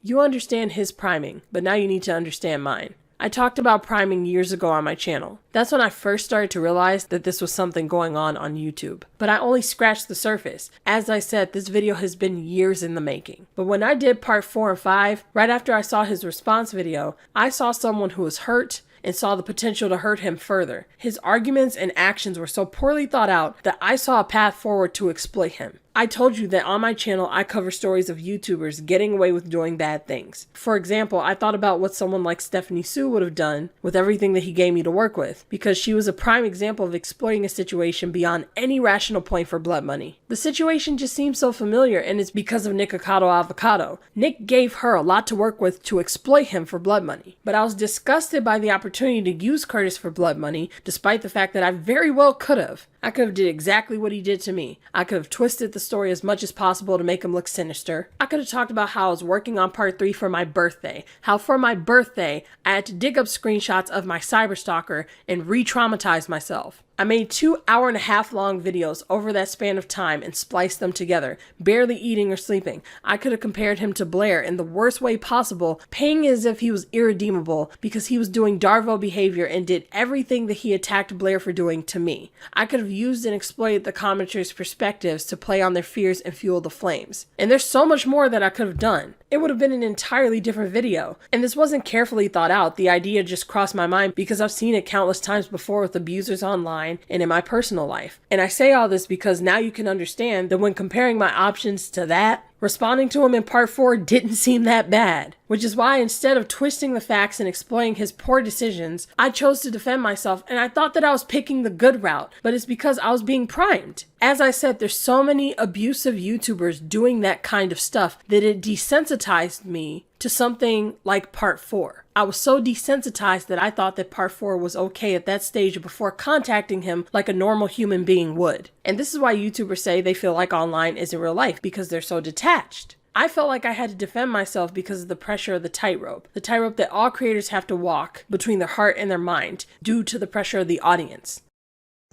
You understand his priming, but now you need to understand mine. I talked about priming years ago on my channel. That's when I first started to realize that this was something going on YouTube. But I only scratched the surface. As I said, this video has been years in the making. But when I did part 4 and 5, right after I saw his response video, I saw someone who was hurt and saw the potential to hurt him further. His arguments and actions were so poorly thought out that I saw a path forward to exploit him. I told you that on my channel I cover stories of YouTubers getting away with doing bad things. For example, I thought about what someone like Stephanie Sue would have done with everything that he gave me to work with, because she was a prime example of exploiting a situation beyond any rational point for blood money. The situation just seems so familiar, and it's because of Nikocado Avocado. Nick gave her a lot to work with to exploit him for blood money. But I was disgusted by the opportunity to use Curtis for blood money, despite the fact that I very well could have. I could have did exactly what he did to me. I could have twisted the story as much as possible to make him look sinister. I could have talked about how I was working on part 3 for my birthday. How for my birthday, I had to dig up screenshots of my cyberstalker and re-traumatize myself. I made 2 hour-and-a-half long videos over that span of time and spliced them together, barely eating or sleeping. I could have compared him to Blair in the worst way possible, paying as if he was irredeemable because he was doing Darvo behavior and did everything that he attacked Blair for doing to me. I could have used and exploited the commenters' perspectives to play on their fears and fuel the flames. And there's so much more that I could have done. It would have been an entirely different video. And this wasn't carefully thought out. The idea just crossed my mind because I've seen it countless times before with abusers online and in my personal life. And I say all this because now you can understand that when comparing my options to that, responding to him in part 4 didn't seem that bad. Which is why instead of twisting the facts and exploiting his poor decisions, I chose to defend myself, and I thought that I was picking the good route, but it's because I was being primed. As I said, there's so many abusive YouTubers doing that kind of stuff that it desensitized me to something like part 4. I was so desensitized that I thought that part 4 was okay at that stage before contacting him like a normal human being would. And this is why YouTubers say they feel like online isn't real life, because they're so detached. I felt like I had to defend myself because of the pressure of the tightrope that all creators have to walk between their heart and their mind due to the pressure of the audience.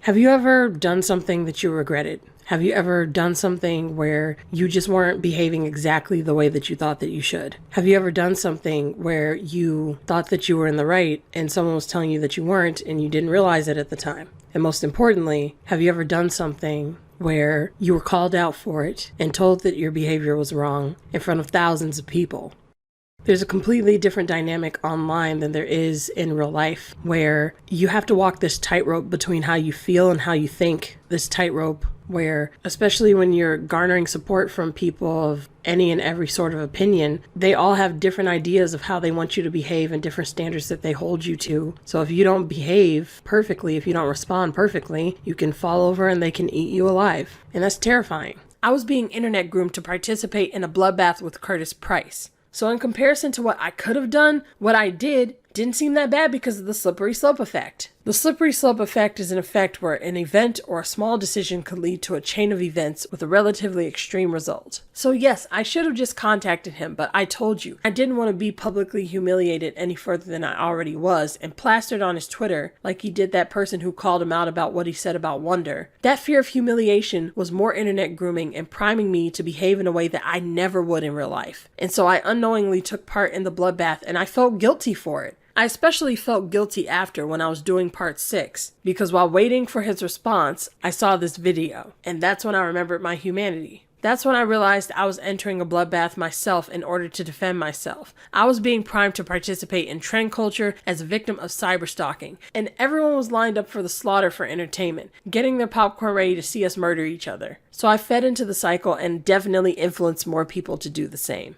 Have you ever done something that you regretted? Have you ever done something where you just weren't behaving exactly the way that you thought that you should? Have you ever done something where you thought that you were in the right and someone was telling you that you weren't and you didn't realize it at the time? And most importantly, have you ever done something where you were called out for it and told that your behavior was wrong in front of thousands of people? There's a completely different dynamic online than there is in real life, where you have to walk this tightrope between how you feel and how you think. This tightrope where, especially when you're garnering support from people of any and every sort of opinion, they all have different ideas of how they want you to behave and different standards that they hold you to. So if you don't behave perfectly, if you don't respond perfectly, you can fall over and they can eat you alive. And that's terrifying. I was being internet groomed to participate in a bloodbath with Curtis Price. So in comparison to what I could have done, what I did Didn't seem that bad because of the slippery slope effect. The slippery slope effect is an effect where an event or a small decision could lead to a chain of events with a relatively extreme result. So yes, I should have just contacted him, but I told you, I didn't want to be publicly humiliated any further than I already was, and plastered on his Twitter like he did that person who called him out about what he said about Wonder. That fear of humiliation was more internet grooming and priming me to behave in a way that I never would in real life. And so I unknowingly took part in the bloodbath, and I felt guilty for it. I especially felt guilty after when I was doing part 6, because while waiting for his response, I saw this video, and that's when I remembered my humanity. That's when I realized I was entering a bloodbath myself in order to defend myself. I was being primed to participate in trend culture as a victim of cyberstalking, and everyone was lined up for the slaughter for entertainment, getting their popcorn ready to see us murder each other. So I fed into the cycle and definitely influenced more people to do the same.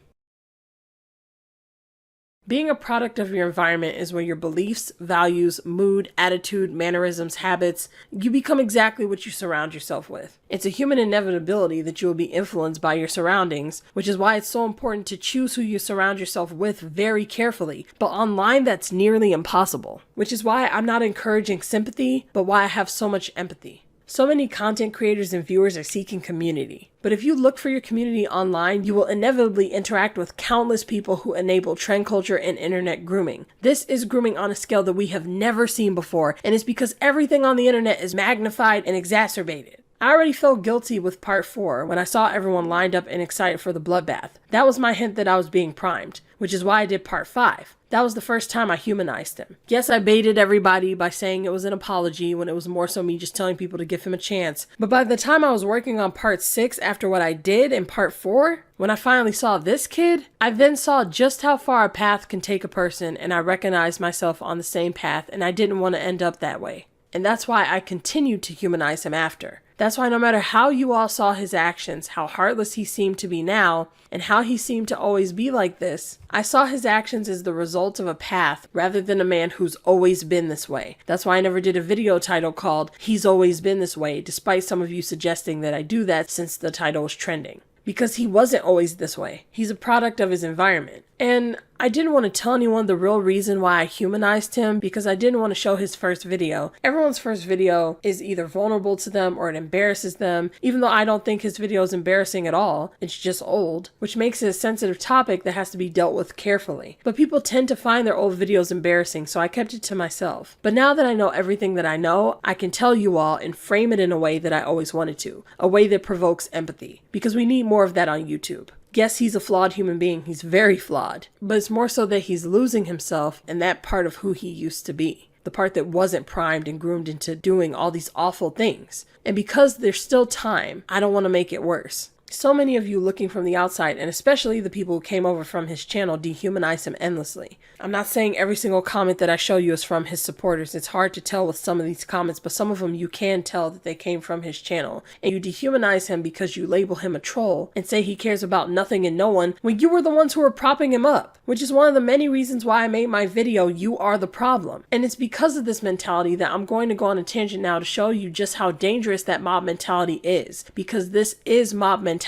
Being a product of your environment is where your beliefs, values, mood, attitude, mannerisms, habits, you become exactly what you surround yourself with. It's a human inevitability that you will be influenced by your surroundings, which is why it's so important to choose who you surround yourself with very carefully. But online, that's nearly impossible, which is why I'm not encouraging sympathy, but why I have so much empathy. So many content creators and viewers are seeking community. But if you look for your community online, you will inevitably interact with countless people who enable trend culture and internet grooming. This is grooming on a scale that we have never seen before, and it's because everything on the internet is magnified and exacerbated. I already felt guilty with part 4 when I saw everyone lined up and excited for the bloodbath. That was my hint that I was being primed, which is why I did part 5. That was the first time I humanized him. Yes, I baited everybody by saying it was an apology when it was more so me just telling people to give him a chance. But by the time I was working on part 6 after what I did in part 4, when I finally saw this kid, I then saw just how far a path can take a person, and I recognized myself on the same path, and I didn't want to end up that way. And that's why I continued to humanize him after. That's why no matter how you all saw his actions, how heartless he seemed to be now, and how he seemed to always be like this, I saw his actions as the result of a path rather than a man who's always been this way. That's why I never did a video title called He's Always Been This Way, despite some of you suggesting that I do that since the title was trending. Because he wasn't always this way. He's a product of his environment. And I didn't want to tell anyone the real reason why I humanized him because I didn't want to show his first video. Everyone's first video is either vulnerable to them or it embarrasses them, even though I don't think his video is embarrassing at all. It's just old, which makes it a sensitive topic that has to be dealt with carefully. But people tend to find their old videos embarrassing, so I kept it to myself. But now that I know everything that I know, I can tell you all and frame it in a way that I always wanted to, a way that provokes empathy, because we need more of that on YouTube. Yes, he's a flawed human being. He's very flawed. But it's more so that he's losing himself in that part of who he used to be. The part that wasn't primed and groomed into doing all these awful things. And because there's still time, I don't want to make it worse. So many of you looking from the outside, and especially the people who came over from his channel, dehumanize him endlessly. I'm not saying every single comment that I show you is from his supporters. It's hard to tell with some of these comments, but some of them you can tell that they came from his channel. And you dehumanize him because you label him a troll and say he cares about nothing and no one when you were the ones who were propping him up, which is one of the many reasons why I made my video, You Are the Problem. And it's because of this mentality that I'm going to go on a tangent now to show you just how dangerous that mob mentality is, because this is mob mentality.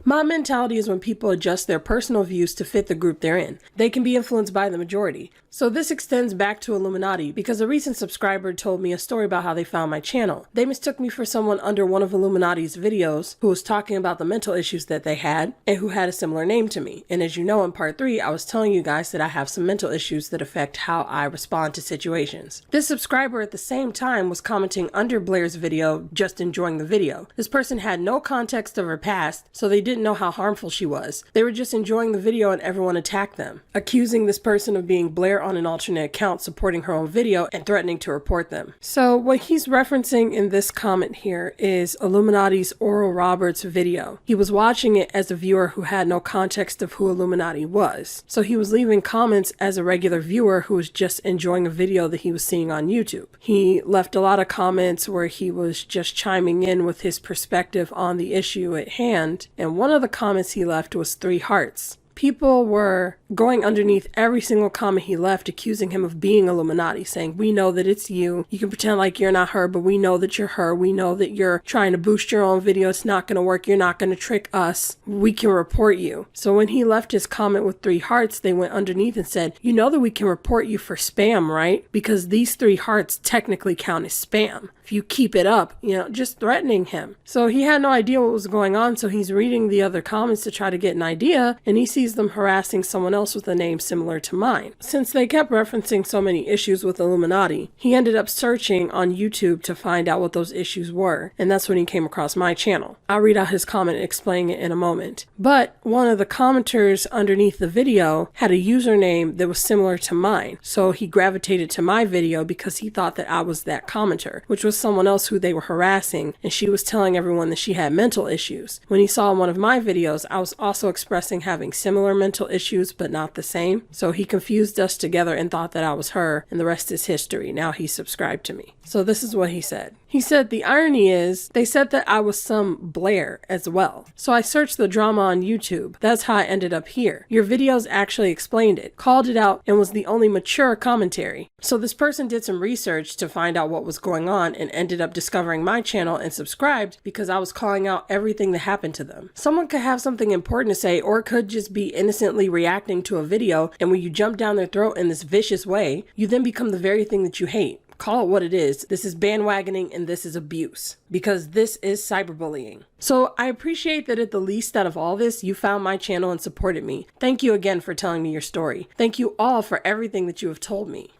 Mob mentality is when people adjust their personal views to fit the group they're in. They can be influenced by the majority. So this extends back to Illuminati because a recent subscriber told me a story about how they found my channel. They mistook me for someone under one of Illuminati's videos who was talking about the mental issues that they had and who had a similar name to me. And as you know, in part 3, I was telling you guys that I have some mental issues that affect how I respond to situations. This subscriber at the same time was commenting under Blair's video, just enjoying the video. This person had no context of her past, so they didn't know how harmful she was. They were just enjoying the video and everyone attacked them, accusing this person of being Blair on an alternate account, supporting her own video, and threatening to report them. So what he's referencing in this comment here is Illuminati's Oral Roberts video. He was watching it as a viewer who had no context of who Illuminati was. So he was leaving comments as a regular viewer who was just enjoying a video that he was seeing on YouTube. He left a lot of comments where he was just chiming in with his perspective on the issue at hand, and one of the comments he left was 3 hearts. people were going underneath every single comment he left, accusing him of being Illuminati, saying, we know that it's you. You can pretend like you're not her, but we know that you're her. We know that you're trying to boost your own video. It's not going to work. You're not going to trick us. We can report you. So when he left his comment with 3 hearts, they went underneath and said, you know that we can report you for spam, right? Because these 3 hearts technically count as spam. If you keep it up, just threatening him. So he had no idea what was going on, so he's reading the other comments to try to get an idea, and he sees them harassing someone else with a name similar to mine. Since they kept referencing so many issues with Illuminati, he ended up searching on YouTube to find out what those issues were, and that's when he came across my channel. I'll read out his comment explaining it in a moment. But one of the commenters underneath the video had a username that was similar to mine, so he gravitated to my video because he thought that I was that commenter, which was someone else who they were harassing, and she was telling everyone that she had mental issues. When he saw one of my videos, I was also expressing having similar mental issues but not the same, so he confused us together and thought that I was her, and the rest is history. Now he's subscribed to me. So this is what he said. He said, the irony is, they said that I was some Blair as well. So I searched the drama on YouTube. That's how I ended up here. Your videos actually explained it, called it out, and was the only mature commentary. So this person did some research to find out what was going on and ended up discovering my channel and subscribed because I was calling out everything that happened to them. Someone could have something important to say, or it could just be innocently reacting to a video, and when you jump down their throat in this vicious way, you then become the very thing that you hate. Call it what it is. This is bandwagoning and this is abuse, because this is cyberbullying. So I appreciate that at the least out of all this, you found my channel and supported me. Thank you again for telling me your story. Thank you all for everything that you have told me.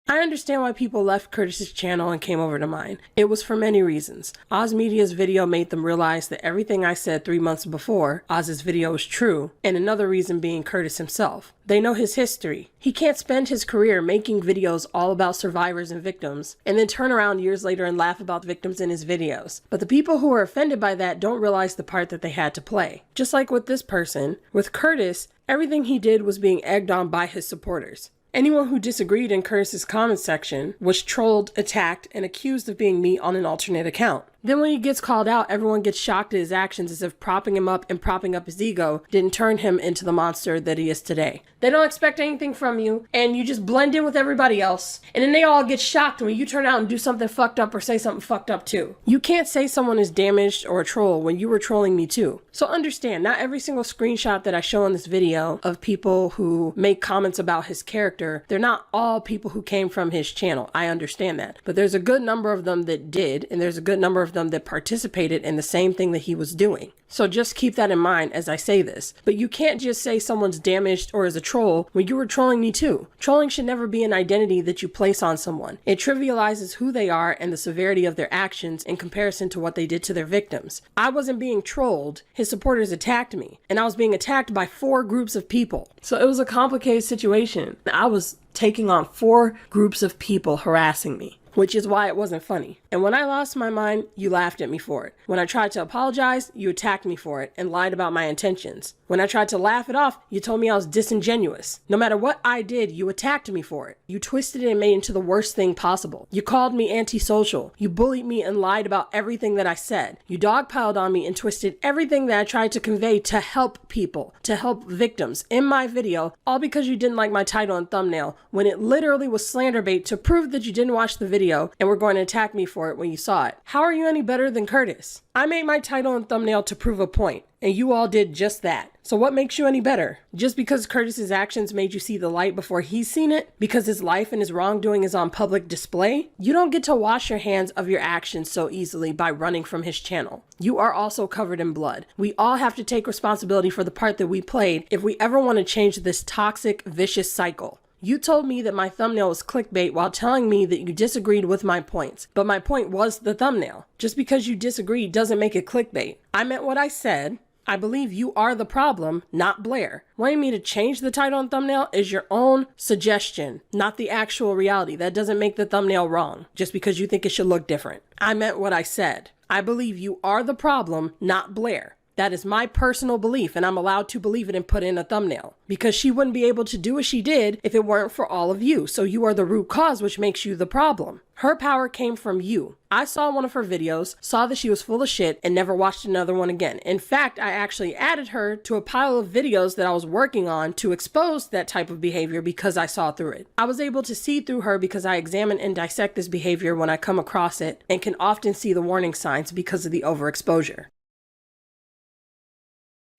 I understand why people left Curtis's channel and came over to mine. It was for many reasons. Oz Media's video made them realize that everything I said 3 months before Oz's video was true, and another reason being Curtis himself. They know his history. He can't spend his career making videos all about survivors and victims, and then turn around years later and laugh about victims in his videos. But the people who are offended by that don't realize the part that they had to play. Just like with this person, with Curtis, everything he did was being egged on by his supporters. Anyone who disagreed in Curtis's comment section was trolled, attacked, and accused of being me on an alternate account. Then when he gets called out, everyone gets shocked at his actions as if propping him up and propping up his ego didn't turn him into the monster that he is today. They don't expect anything from you, and you just blend in with everybody else, and then they all get shocked when you turn out and do something fucked up or say something fucked up too. You can't say someone is damaged or a troll when you were trolling me too. So understand, not every single screenshot that I show in this video of people who make comments about his character, they're not all people who came from his channel. I understand that. But there's a good number of them that did, and there's a good number of them that participated in the same thing that he was doing. So just keep that in mind as I say this. But you can't just say someone's damaged or is a troll when you were trolling me too. Trolling should never be an identity that you place on someone. It trivializes who they are and the severity of their actions in comparison to what they did to their victims. I wasn't being trolled. His supporters attacked me, and I was being attacked by 4 groups of people. So it was a complicated situation. I was taking on 4 groups of people harassing me, which is why it wasn't funny. And when I lost my mind, you laughed at me for it. When I tried to apologize, you attacked me for it and lied about my intentions. When I tried to laugh it off, you told me I was disingenuous. No matter what I did, you attacked me for it. You twisted it and made it into the worst thing possible. You called me antisocial. You bullied me and lied about everything that I said. You dogpiled on me and twisted everything that I tried to convey to help people, to help victims in my video, all because you didn't like my title and thumbnail, when it literally was slander bait to prove that you didn't watch the video and were going to attack me for it when you saw it. How are you any better than Curtis? I made my title and thumbnail to prove a point, and you all did just that. So what makes you any better? Just because Curtis's actions made you see the light before he's seen it? Because his life and his wrongdoing is on public display? You don't get to wash your hands of your actions so easily by running from his channel. You are also covered in blood. We all have to take responsibility for the part that we played if we ever want to change this toxic, vicious cycle. You told me that my thumbnail was clickbait while telling me that you disagreed with my points, but my point was the thumbnail. Just because you disagreed doesn't make it clickbait. I meant what I said. I believe you are the problem, not Blair. Wanting me to change the title and thumbnail is your own suggestion, not the actual reality. That doesn't make the thumbnail wrong, just because you think it should look different. I meant what I said. I believe you are the problem, not Blair. That is my personal belief, and I'm allowed to believe it and put in a thumbnail. Because she wouldn't be able to do what she did if it weren't for all of you. So you are the root cause, which makes you the problem. Her power came from you. I saw one of her videos, saw that she was full of shit, and never watched another one again. In fact, I actually added her to a pile of videos that I was working on to expose that type of behavior because I saw through it. I was able to see through her because I examine and dissect this behavior when I come across it, and can often see the warning signs because of the overexposure.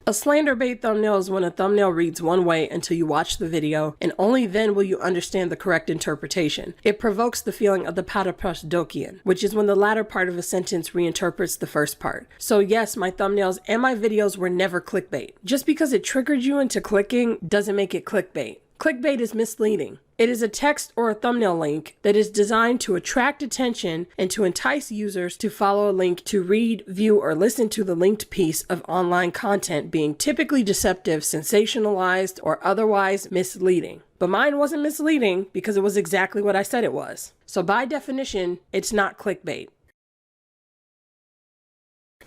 A slanderbait thumbnail is when a thumbnail reads one way until you watch the video, and only then will you understand the correct interpretation. It provokes the feeling of the Paraprosdokian, which is when the latter part of a sentence reinterprets the first part. So yes, my thumbnails and my videos were never clickbait. Just because it triggered you into clicking doesn't make it clickbait. Clickbait is misleading. It is a text or a thumbnail link that is designed to attract attention and to entice users to follow a link to read, view, or listen to the linked piece of online content, being typically deceptive, sensationalized, or otherwise misleading. But mine wasn't misleading because it was exactly what I said it was. So by definition, it's not clickbait.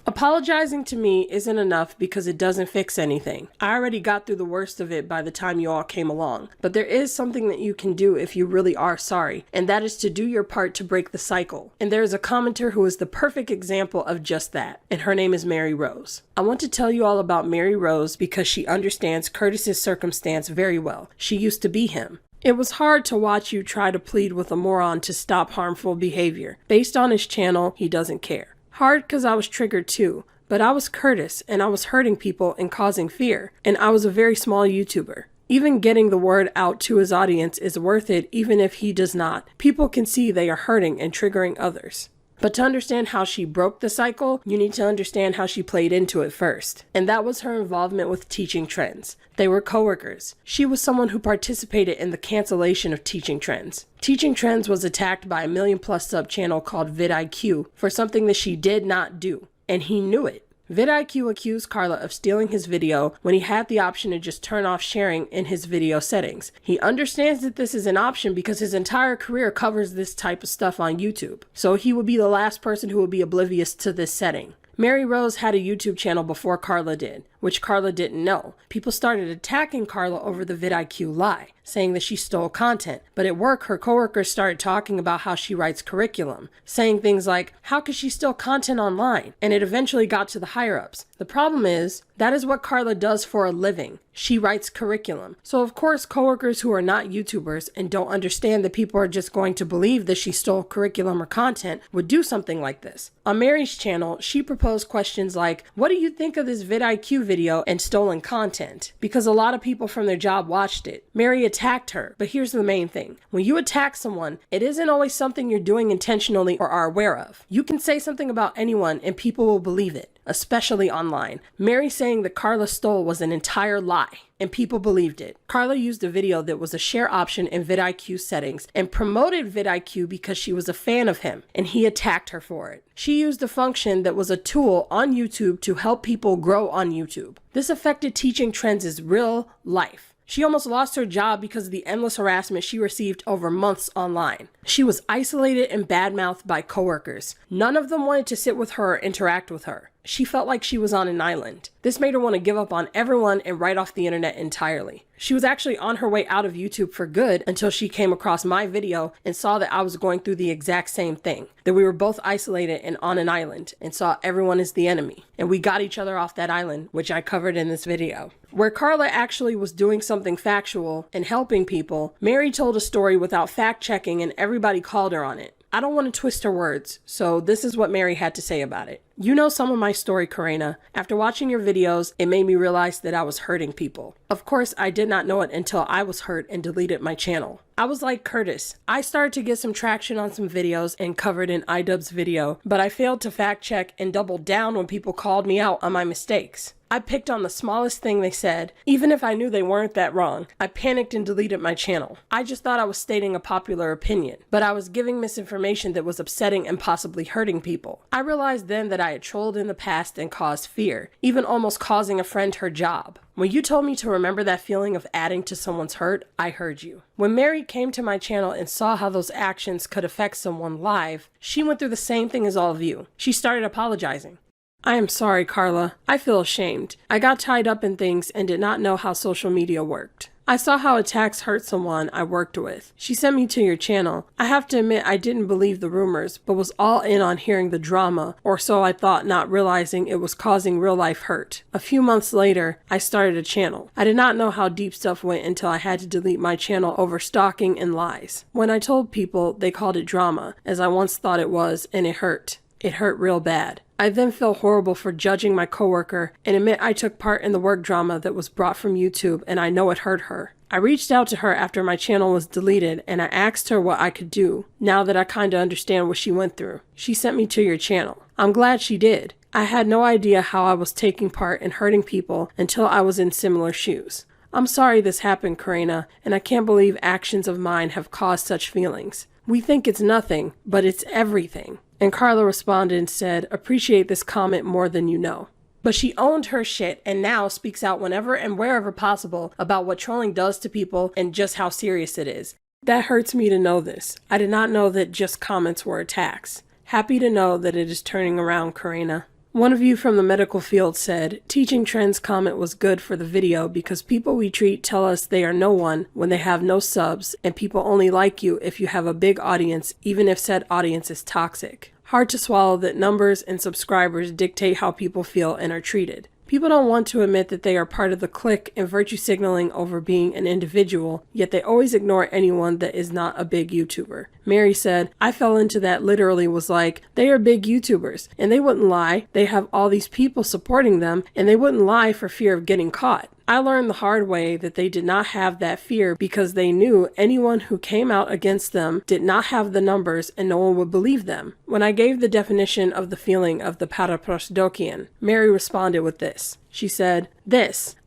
Apologizing to me isn't enough because it doesn't fix anything. I already got through the worst of it by the time you all came along. But there is something that you can do if you really are sorry, and that is to do your part to break the cycle. And there is a commenter who is the perfect example of just that, and her name is Mary Rose. I want to tell you all about Mary Rose because she understands Curtis's circumstance very well. She used to be him. It was hard to watch you try to plead with a moron to stop harmful behavior. Based on his channel, he doesn't care. Hard because I was triggered too, but I was Curtis and I was hurting people and causing fear, and I was a very small YouTuber. Even getting the word out to his audience is worth it even if he does not. People can see they are hurting and triggering others. But to understand how she broke the cycle, you need to understand how she played into it first. And that was her involvement with Teaching Trends. They were coworkers. She was someone who participated in the cancellation of Teaching Trends. Teaching Trends was attacked by a 1 million+ sub channel called vidIQ for something that she did not do. And he knew it. vidIQ accused Carla of stealing his video when he had the option to just turn off sharing in his video settings. He understands that this is an option because his entire career covers this type of stuff on YouTube. So he would be the last person who would be oblivious to this setting. Mary Rose had a YouTube channel before Carla did, which Carla didn't know. People started attacking Carla over the vidIQ lie, saying that she stole content. But at work, her coworkers started talking about how she writes curriculum, saying things like, how could she steal content online? And it eventually got to the higher-ups. The problem is, that is what Carla does for a living. She writes curriculum. So of course, coworkers who are not YouTubers and don't understand that people are just going to believe that she stole curriculum or content would do something like this. On Mary's channel, she proposed questions like, what do you think of this vidIQ video and stolen content? Because a lot of people from their job watched it. Mary attacked her, but here's the main thing. When you attack someone, it isn't always something you're doing intentionally or are aware of. You can say something about anyone and people will believe it, especially online. Mary saying that Carla stole was an entire lie, and people believed it. Carla used a video that was a share option in vidIQ settings and promoted vidIQ because she was a fan of him, and he attacked her for it. She used a function that was a tool on YouTube to help people grow on YouTube. This affected Teaching Trends' real life. She almost lost her job because of the endless harassment she received over months online. She was isolated and badmouthed by coworkers. None of them wanted to sit with her or interact with her. She felt like she was on an island. This made her want to give up on everyone and write off the internet entirely. She was actually on her way out of YouTube for good until she came across my video and saw that I was going through the exact same thing. That we were both isolated and on an island and saw everyone as the enemy. And we got each other off that island, which I covered in this video. Where Carla actually was doing something factual and helping people, Mary told a story without fact checking and everybody called her on it. I don't want to twist her words, so this is what Mary had to say about it. You know some of my story, Kurena. After watching your videos, it made me realize that I was hurting people. Of course, I did not know it until I was hurt and deleted my channel. I was like Curtis. I started to get some traction on some videos and covered in iDubbbz's video, but I failed to fact check and doubled down when people called me out on my mistakes. I picked on the smallest thing they said, even if I knew they weren't that wrong. I panicked and deleted my channel. I just thought I was stating a popular opinion, but I was giving misinformation that was upsetting and possibly hurting people. I realized then that I had trolled in the past and caused fear, even almost causing a friend her job. When you told me to remember that feeling of adding to someone's hurt, I heard you. When Mary came to my channel and saw how those actions could affect someone live, she went through the same thing as all of you. She started apologizing. I am sorry, Carla. I feel ashamed. I got tied up in things and did not know how social media worked. I saw how attacks hurt someone I worked with. She sent me to your channel. I have to admit I didn't believe the rumors, but was all in on hearing the drama, or so I thought, not realizing it was causing real life hurt. A few months later, I started a channel. I did not know how deep stuff went until I had to delete my channel over stalking and lies. When I told people, they called it drama, as I once thought it was, and it hurt. It hurt real bad. I then felt horrible for judging my coworker and admit I took part in the work drama that was brought from YouTube, and I know it hurt her. I reached out to her after my channel was deleted and I asked her what I could do now that I kinda understand what she went through. She sent me to your channel. I'm glad she did. I had no idea how I was taking part in hurting people until I was in similar shoes. I'm sorry this happened, Kurena, and I can't believe actions of mine have caused such feelings. We think it's nothing, but it's everything. And Carla responded and said, appreciate this comment more than you know. But she owned her shit and now speaks out whenever and wherever possible about what trolling does to people and just how serious it is. That hurts me to know this. I did not know that just comments were attacks. Happy to know that it is turning around, Kurena. One of you from the medical field said, Teaching Trends comment was good for the video because people we treat tell us they are no one when they have no subs, and people only like you if you have a big audience, even if said audience is toxic. Hard to swallow that numbers and subscribers dictate how people feel and are treated. People don't want to admit that they are part of the clique and virtue signaling over being an individual, yet they always ignore anyone that is not a big YouTuber. Mary said, I fell into that literally was like, they are big YouTubers, and they wouldn't lie. They have all these people supporting them, and they wouldn't lie for fear of getting caught. I learned the hard way that they did not have that fear because they knew anyone who came out against them did not have the numbers and no one would believe them. When I gave the definition of the feeling of the Paraprosdokian, Mary responded with this. She said,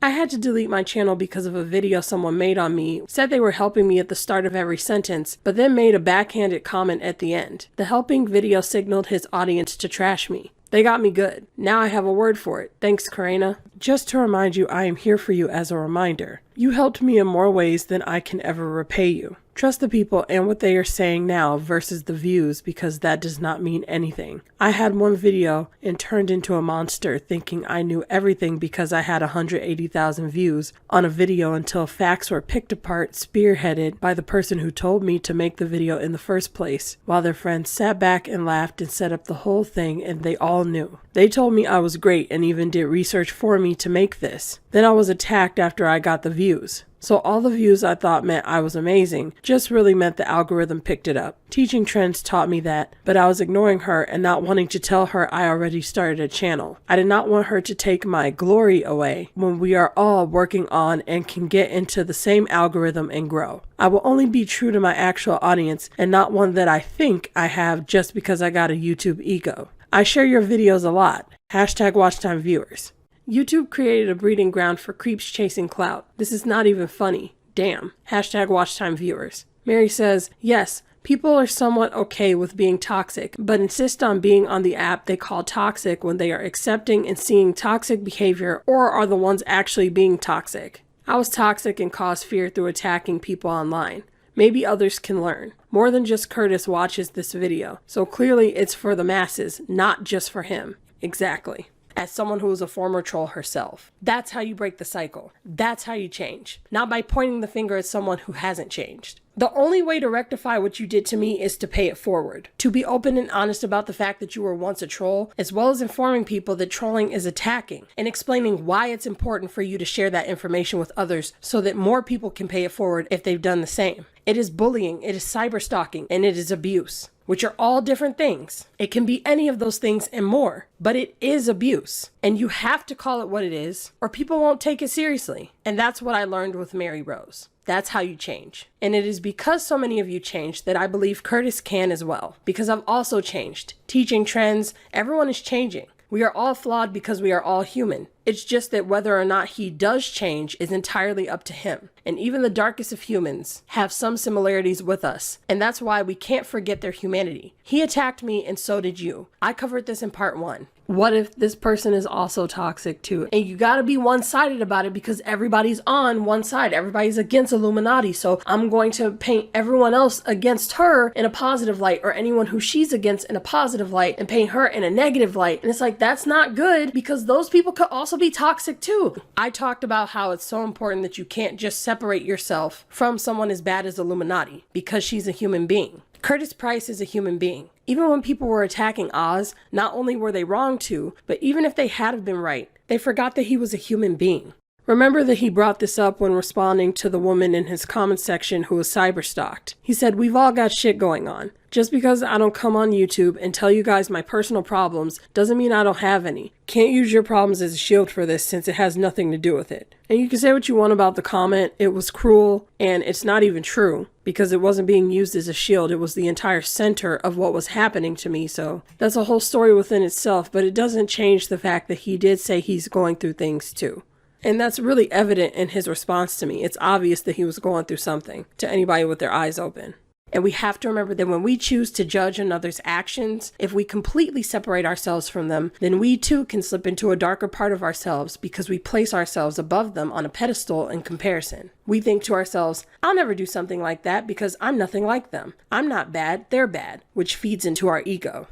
I had to delete my channel because of a video someone made on me, said they were helping me at the start of every sentence, but then made a backhanded comment at the end. The helping video signaled his audience to trash me. They got me good. Now I have a word for it. Thanks, Kurena. Just to remind you, I am here for you as a reminder. You helped me in more ways than I can ever repay you. Trust the people and what they are saying now versus the views because that does not mean anything. I had one video and turned into a monster thinking I knew everything because I had 180,000 views on a video until facts were picked apart, spearheaded by the person who told me to make the video in the first place, while their friends sat back and laughed and set up the whole thing and they all knew. They told me I was great and even did research for me to make this. Then I was attacked after I got the views. So all the views I thought meant I was amazing just really meant the algorithm picked it up. Teaching Trends taught me that, but I was ignoring her and not wanting to tell her I already started a channel. I did not want her to take my glory away when we are all working on and can get into the same algorithm and grow. I will only be true to my actual audience and not one that I think I have just because I got a YouTube ego. I share your videos a lot. #WatchTimeViewers. YouTube created a breeding ground for creeps chasing clout. This is not even funny. Damn. #WatchTimeViewers. Mary says, yes, people are somewhat okay with being toxic, but insist on being on the app they call toxic when they are accepting and seeing toxic behavior or are the ones actually being toxic. I was toxic and caused fear through attacking people online. Maybe others can learn. More than just Curtis watches this video, so clearly it's for the masses, not just for him. Exactly. As someone who was a former troll herself. That's how you break the cycle. That's how you change. Not by pointing the finger at someone who hasn't changed. The only way to rectify what you did to me is to pay it forward. To be open and honest about the fact that you were once a troll, as well as informing people that trolling is attacking, and explaining why it's important for you to share that information with others so that more people can pay it forward if they've done the same. It is bullying, it is cyberstalking, and it is abuse, which are all different things. It can be any of those things and more, but it is abuse. And you have to call it what it is, or people won't take it seriously. And that's what I learned with Mary Rose. That's how you change. And it is because so many of you changed that I believe Curtis can as well, because I've also changed. Teaching Trends, everyone is changing. We are all flawed because we are all human. It's just that whether or not he does change is entirely up to him. And even the darkest of humans have some similarities with us. And that's why we can't forget their humanity. He attacked me and so did you. I covered this in part 1. What if this person is also toxic too? And you gotta be one-sided about it because everybody's on one side. Everybody's against Illuminati. So I'm going to paint everyone else against her in a positive light, or anyone who she's against in a positive light, and paint her in a negative light. And it's like, that's not good, because those people could also be toxic too. I talked about how it's so important that you can't just separate yourself from someone as bad as Illuminati because she's a human being. Curtis Price is a human being. Even when people were attacking Oz, not only were they wrong to, but even if they had have been right, they forgot that he was a human being. Remember that he brought this up when responding to the woman in his comment section who was cyberstalked. He said, "We've all got shit going on. Just because I don't come on YouTube and tell you guys my personal problems doesn't mean I don't have any. Can't use your problems as a shield for this since it has nothing to do with it." And you can say what you want about the comment. It was cruel, and it's not even true because it wasn't being used as a shield. It was the entire center of what was happening to me. So that's a whole story within itself, but it doesn't change the fact that he did say he's going through things too. And that's really evident in his response to me. It's obvious that he was going through something to anybody with their eyes open. And we have to remember that when we choose to judge another's actions, if we completely separate ourselves from them, then we too can slip into a darker part of ourselves because we place ourselves above them on a pedestal in comparison. We think to ourselves, "I'll never do something like that because I'm nothing like them. I'm not bad, they're bad," which feeds into our ego.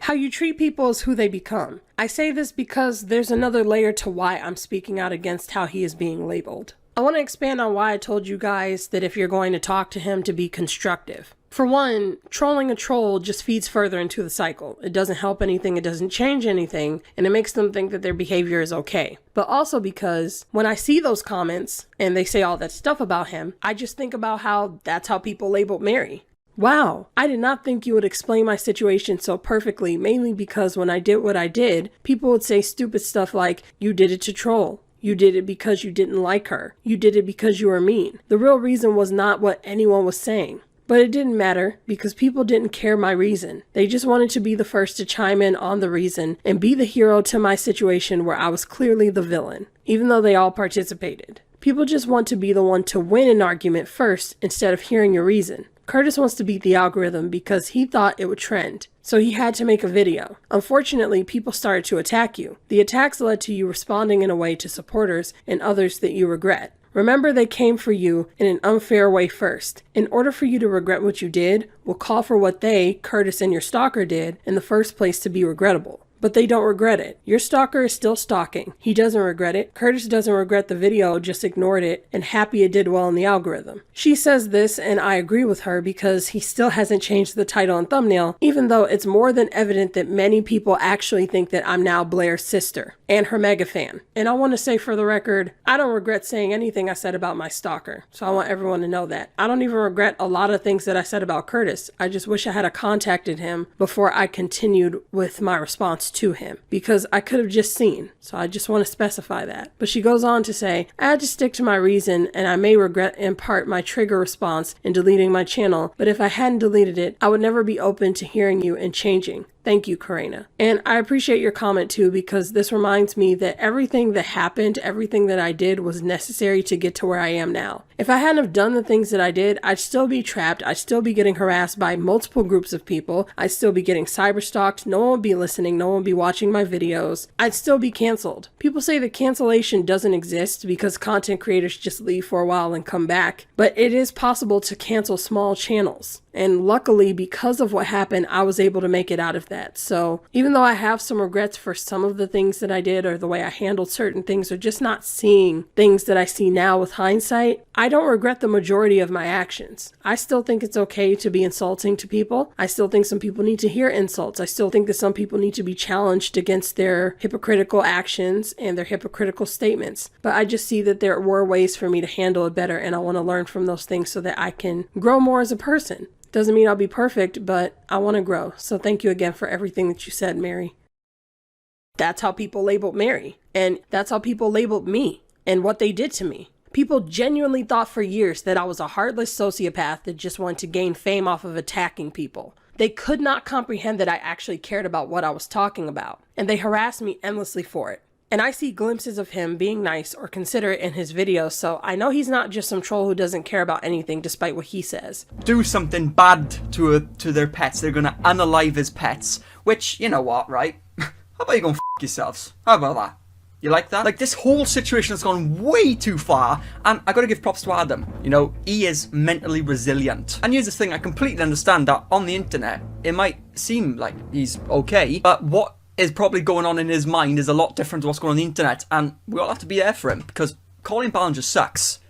How you treat people is who they become. I say this because there's another layer to why I'm speaking out against how he is being labeled. I want to expand on why I told you guys that if you're going to talk to him, to be constructive. For one, trolling a troll just feeds further into the cycle. It doesn't help anything, it doesn't change anything, and it makes them think that their behavior is okay. But also because when I see those comments and they say all that stuff about him, I just think about how that's how people labeled Mary. Wow, I did not think you would explain my situation so perfectly, mainly because when I did what I did, people would say stupid stuff like, "You did it to troll. You did it because you didn't like her. You did it because you were mean." The real reason was not what anyone was saying. But it didn't matter because people didn't care my reason. They just wanted to be the first to chime in on the reason and be the hero to my situation where I was clearly the villain, even though they all participated. People just want to be the one to win an argument first instead of hearing your reason. Curtis wants to beat the algorithm because he thought it would trend, so he had to make a video. Unfortunately, people started to attack you. The attacks led to you responding in a way to supporters and others that you regret. Remember, they came for you in an unfair way first. In order for you to regret what you did, will call for what they, Curtis and your stalker, did in the first place to be regrettable. But they don't regret it. Your stalker is still stalking. He doesn't regret it. Curtis doesn't regret the video, just ignored it, and happy it did well in the algorithm. She says this, and I agree with her because he still hasn't changed the title and thumbnail, even though it's more than evident that many people actually think that I'm now Blair's sister and her mega fan. And I want to say for the record, I don't regret saying anything I said about my stalker, so I want everyone to know that. I don't even regret a lot of things that I said about Curtis. I just wish I had contacted him before I continued with my response to him, because I could have just seen. So I just want to specify that. But she goes on to say, "I had to stick to my reason, and I may regret in part my trigger response in deleting my channel, but if I hadn't deleted it, I would never be open to hearing you and changing. Thank you, Kurena." And I appreciate your comment too, because this reminds me that everything that happened, everything that I did was necessary to get to where I am now. If I hadn't have done the things that I did, I'd still be trapped. I'd still be getting harassed by multiple groups of people. I'd still be getting cyberstalked. No one would be listening. No one would be watching my videos. I'd still be canceled. People say that cancellation doesn't exist because content creators just leave for a while and come back. But it is possible to cancel small channels. And luckily, because of what happened, I was able to make it out of that. So even though I have some regrets for some of the things that I did or the way I handled certain things or just not seeing things that I see now with hindsight, I don't regret the majority of my actions. I still think it's okay to be insulting to people. I still think some people need to hear insults. I still think that some people need to be challenged against their hypocritical actions and their hypocritical statements. But I just see that there were ways for me to handle it better, and I want to learn from those things so that I can grow more as a person. Doesn't mean I'll be perfect, but I want to grow. So thank you again for everything that you said, Mary. That's how people labeled Mary. And that's how people labeled me and what they did to me. People genuinely thought for years that I was a heartless sociopath that just wanted to gain fame off of attacking people. They could not comprehend that I actually cared about what I was talking about. And they harassed me endlessly for it. And I see glimpses of him being nice or considerate in his videos, so I know he's not just some troll who doesn't care about anything despite what he says. Do something bad to their pets, they're gonna unalive his pets. Which, you know what, right? How about you go and f*** yourselves? How about that? You like that? Like, this whole situation has gone way too far, and I gotta give props to Adam. You know, he is mentally resilient. And here's the thing, I completely understand that on the internet, it might seem like he's okay, but what is probably going on in his mind is a lot different to what's going on the internet, and we all have to be there for him, because Colin Ballon just sucks.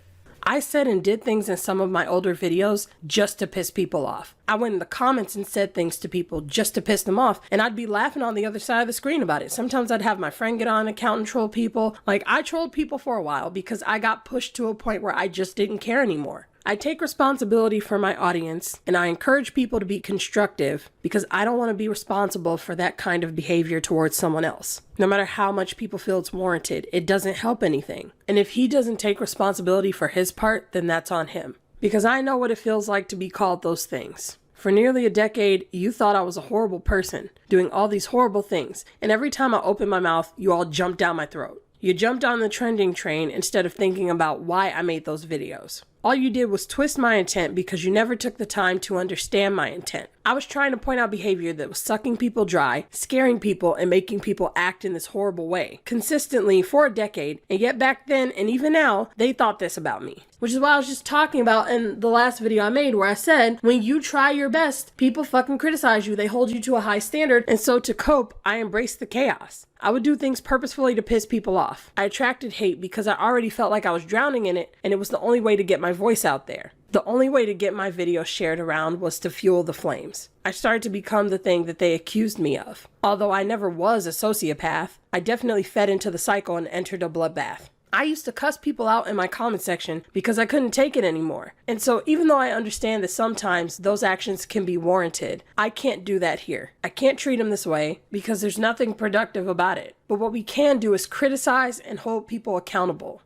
I said and did things in some of my older videos just to piss people off. I went in the comments and said things to people just to piss them off, and I'd be laughing on the other side of the screen about it. Sometimes I'd have my friend get on an account and troll people. Like, I trolled people for a while because I got pushed to a point where I just didn't care anymore. I take responsibility for my audience, and I encourage people to be constructive because I don't want to be responsible for that kind of behavior towards someone else. No matter how much people feel it's warranted, it doesn't help anything. And if he doesn't take responsibility for his part, then that's on him. Because I know what it feels like to be called those things. For nearly a decade, you thought I was a horrible person, doing all these horrible things, and every time I opened my mouth, you all jumped down my throat. You jumped on the trending train instead of thinking about why I made those videos. All you did was twist my intent because you never took the time to understand my intent. I was trying to point out behavior that was sucking people dry, scaring people, and making people act in this horrible way, consistently for a decade, and yet back then, and even now, they thought this about me. Which is what I was just talking about in the last video I made, where I said, when you try your best, people fucking criticize you, they hold you to a high standard, and so to cope, I embraced the chaos. I would do things purposefully to piss people off. I attracted hate because I already felt like I was drowning in it, and it was the only way to get my voice out there. The only way to get my video shared around was to fuel the flames. I started to become the thing that they accused me of. Although I never was a sociopath, I definitely fed into the cycle and entered a bloodbath. I used to cuss people out in my comment section because I couldn't take it anymore. And so even though I understand that sometimes those actions can be warranted, I can't do that here. I can't treat them this way because there's nothing productive about it. But what we can do is criticize and hold people accountable.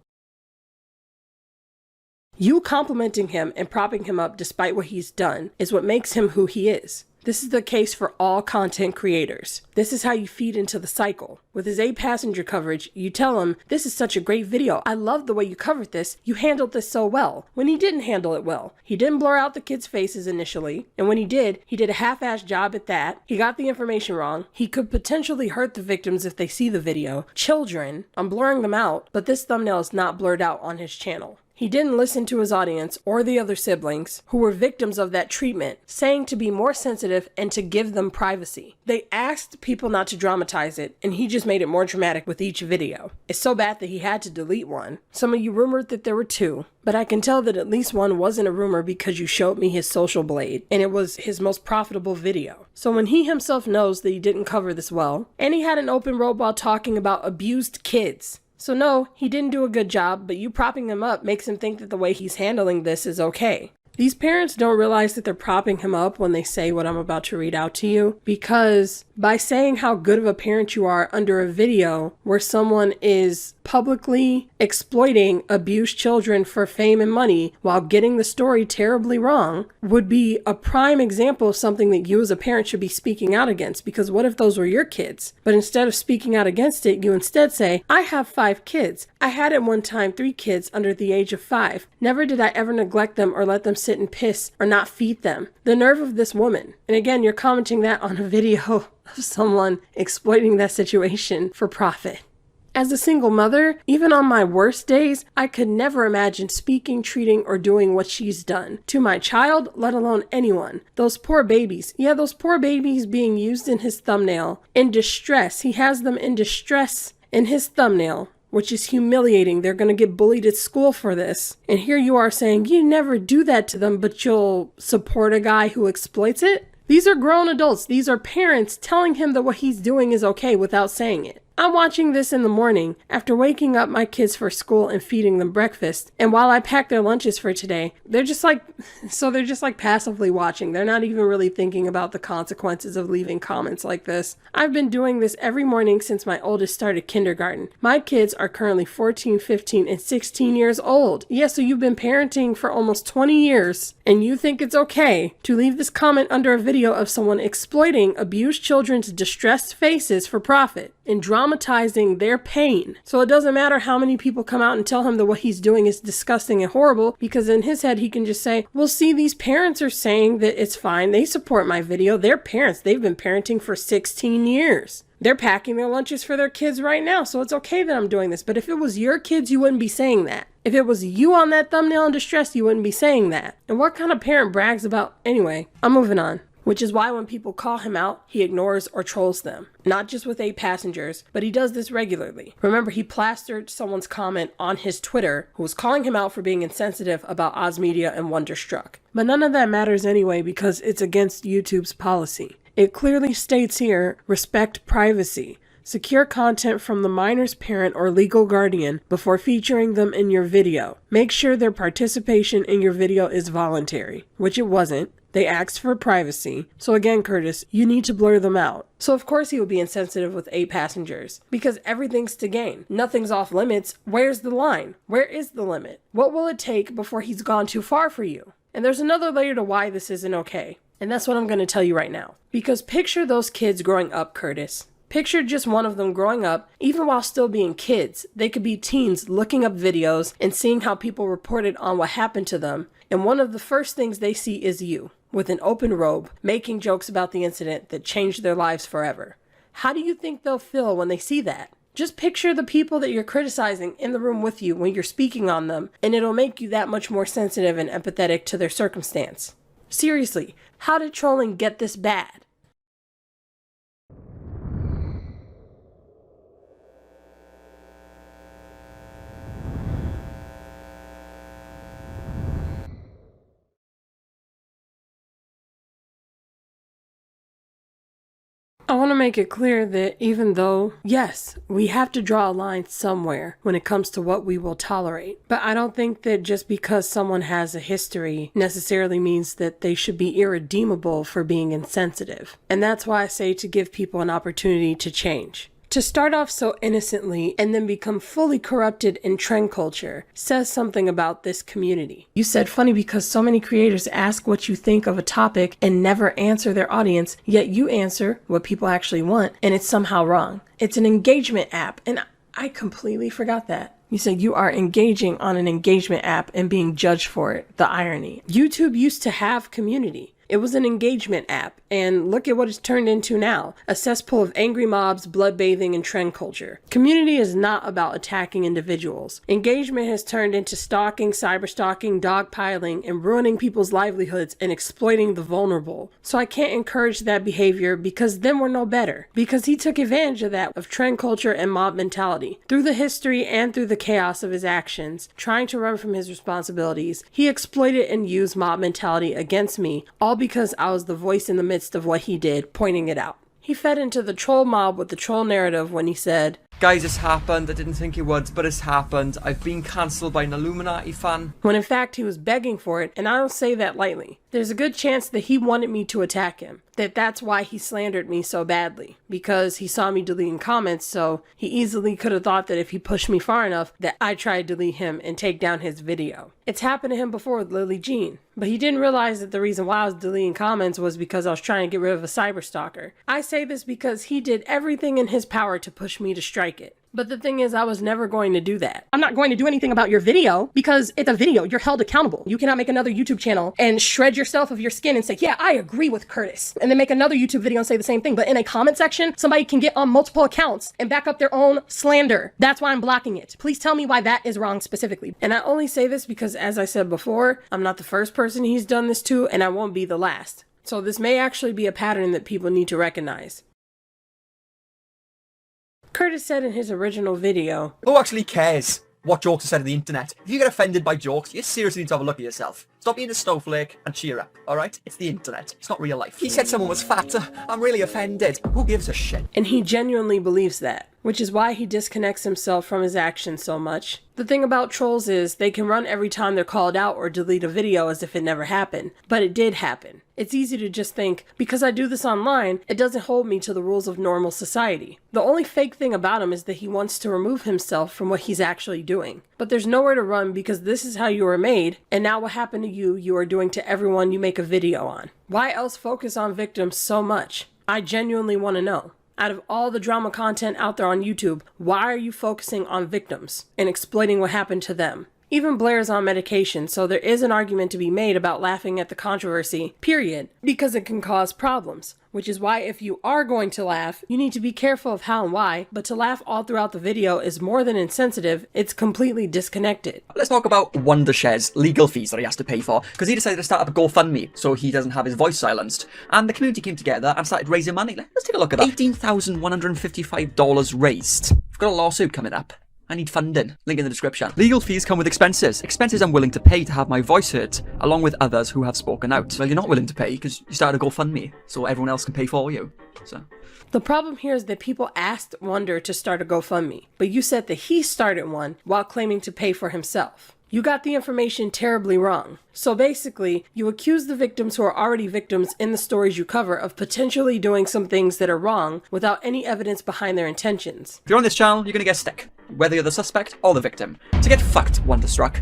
You complimenting him and propping him up despite what he's done is what makes him who he is. This is the case for all content creators. This is how you feed into the cycle. With his 8 passenger coverage, you tell him, this is such a great video. I love the way you covered this. You handled this so well. When he didn't handle it well. He didn't blur out the kids' faces initially. And when he did a half-assed job at that. He got the information wrong. He could potentially hurt the victims if they see the video. Children, I'm blurring them out, but this thumbnail is not blurred out on his channel. He didn't listen to his audience or the other siblings who were victims of that treatment, saying to be more sensitive and to give them privacy. They asked people not to dramatize it, and he just made it more dramatic with each video. It's so bad that he had to delete one. Some of you rumored that there were 2, but I can tell that at least one wasn't a rumor because you showed me his social blade, and it was his most profitable video. So when he himself knows that he didn't cover this well, and he had an open road while talking about abused kids. So no, he didn't do a good job, but you propping him up makes him think that the way he's handling this is okay. These parents don't realize that they're propping him up when they say what I'm about to read out to you, because by saying how good of a parent you are under a video where someone is publicly exploiting abused children for fame and money while getting the story terribly wrong would be a prime example of something that you as a parent should be speaking out against, because what if those were your kids? But instead of speaking out against it, you instead say, I have 5 kids. I had at one time 3 kids under the age of 5. Never did I ever neglect them or let them sit and piss or not feed them. The nerve of this woman. And again, you're commenting that on a video of someone exploiting that situation for profit. As a single mother, even on my worst days, I could never imagine speaking, treating, or doing what she's done to my child, let alone anyone. Those poor babies. Yeah, those poor babies being used in his thumbnail. In distress. He has them in distress in his thumbnail, which is humiliating. They're going to get bullied at school for this. And here you are saying you never do that to them, but you'll support a guy who exploits it? These are grown adults. These are parents telling him that what he's doing is okay without saying it. I'm watching this in the morning after waking up my kids for school and feeding them breakfast. And while I pack their lunches for today, they're just like passively watching. They're not even really thinking about the consequences of leaving comments like this. I've been doing this every morning since my oldest started kindergarten. My kids are currently 14, 15, and 16 years old. Yeah, so you've been parenting for almost 20 years, and you think it's okay to leave this comment under a video of someone exploiting abused children's distressed faces for profit and drama dramatizing their pain. So it doesn't matter how many people come out and tell him that what he's doing is disgusting and horrible, because in his head he can just say, well, see, these parents are saying that it's fine. They support my video. They're parents. They've been parenting for 16 years. They're packing their lunches for their kids right now, so it's okay that I'm doing this. But if it was your kids, you wouldn't be saying that. If it was you on that thumbnail in distress, you wouldn't be saying that. And what kind of parent brags about? Anyway, I'm moving on. Which is why when people call him out, he ignores or trolls them. Not just with 8 passengers, but he does this regularly. Remember, he plastered someone's comment on his Twitter who was calling him out for being insensitive about Oz Media and Wonderstruck. But none of that matters anyway because it's against YouTube's policy. It clearly states here, respect privacy. Secure content from the minor's parent or legal guardian before featuring them in your video. Make sure their participation in your video is voluntary, which it wasn't. They asked for privacy. So again, Curtis, you need to blur them out. So of course he would be insensitive with 8 passengers because everything's to gain. Nothing's off limits. Where's the line? Where is the limit? What will it take before he's gone too far for you? And there's another layer to why this isn't okay. And that's what I'm going to tell you right now. Because picture those kids growing up, Curtis. Picture just one of them growing up, even while still being kids. They could be teens looking up videos and seeing how people reported on what happened to them. And one of the first things they see is you, with an open robe, making jokes about the incident that changed their lives forever. How do you think they'll feel when they see that? Just picture the people that you're criticizing in the room with you when you're speaking on them, and it'll make you that much more sensitive and empathetic to their circumstance. Seriously, how did trolling get this bad? I want to make it clear that even though, yes, we have to draw a line somewhere when it comes to what we will tolerate, but I don't think that just because someone has a history necessarily means that they should be irredeemable for being insensitive. And that's why I say to give people an opportunity to change. To start off so innocently and then become fully corrupted in trend culture says something about this community. You said funny because so many creators ask what you think of a topic and never answer their audience, yet you answer what people actually want, and it's somehow wrong. It's an engagement app, and I completely forgot that. You said you are engaging on an engagement app and being judged for it. The irony. YouTube used to have community. It was an engagement app, and look at what it's turned into now. A cesspool of angry mobs, bloodbathing, and trend culture. Community is not about attacking individuals. Engagement has turned into stalking, cyberstalking, dogpiling, and ruining people's livelihoods and exploiting the vulnerable. So I can't encourage that behavior because then we're no better. Because he took advantage of that, of trend culture and mob mentality. Through the history and through the chaos of his actions, trying to run from his responsibilities, he exploited and used mob mentality against me, all because I was the voice in the midst of what he did, pointing it out. He fed into the troll mob with the troll narrative when he said, "Guys, it's happened. I didn't think it would, but it's happened. I've been cancelled by an Illuminati fan." When in fact he was begging for it, and I don't say that lightly. There's a good chance that he wanted me to attack him. That's why he slandered me so badly. Because he saw me deleting comments, so he easily could have thought that if he pushed me far enough that I'd try to delete him and take down his video. It's happened to him before with Lily Jean. But he didn't realize that the reason why I was deleting comments was because I was trying to get rid of a cyberstalker. I say this because he did everything in his power to push me to strike it. But the thing is, I was never going to do that. I'm not going to do anything about your video because it's a video. You're held accountable. You cannot make another YouTube channel and shred yourself of your skin and say, yeah, I agree with Curtis. And then make another YouTube video and say the same thing. But in a comment section, somebody can get on multiple accounts and back up their own slander. That's why I'm blocking it. Please tell me why that is wrong specifically. And I only say this because, as I said before, I'm not the first person he's done this to, and I won't be the last. So this may actually be a pattern that people need to recognize. Curtis said in his original video, "Who actually cares what jokes are said on the internet? If you get offended by jokes, you seriously need to have a look at yourself. Stop being a snowflake and cheer up, alright? It's the internet. It's not real life." He said someone was fat. I'm really offended. Who gives a shit? And he genuinely believes that, which is why he disconnects himself from his actions so much. The thing about trolls is they can run every time they're called out or delete a video as if it never happened. But it did happen. It's easy to just think, because I do this online, it doesn't hold me to the rules of normal society. The only fake thing about him is that he wants to remove himself from what he's actually doing. But there's nowhere to run because this is how you were made, and now what happened to you are doing to everyone you make a video on. Why else focus on victims so much? I genuinely want to know. Out of all the drama content out there on YouTube, why are you focusing on victims and exploiting what happened to them? Even Blair's on medication, so there is an argument to be made about laughing at the controversy, period, because it can cause problems. Which is why if you are going to laugh, you need to be careful of how and why, but to laugh all throughout the video is more than insensitive, it's completely disconnected. Let's talk about Wondershare's legal fees that he has to pay for, because he decided to start up a GoFundMe so he doesn't have his voice silenced. And the community came together and started raising money. Let's take a look at that. $18,155 raised. We've got a lawsuit coming up. I need funding. Link in the description. Legal fees come with expenses. Expenses I'm willing to pay to have my voice heard, along with others who have spoken out. Well, you're not willing to pay because you started a GoFundMe, so everyone else can pay for you. So the problem here is that people asked Wonder to start a GoFundMe, but you said that he started one while claiming to pay for himself. You got the information terribly wrong. So basically, you accuse the victims who are already victims in the stories you cover of potentially doing some things that are wrong without any evidence behind their intentions. If you're on this channel, you're gonna get stick, whether you're the suspect or the victim. So get fucked, Wonderstruck.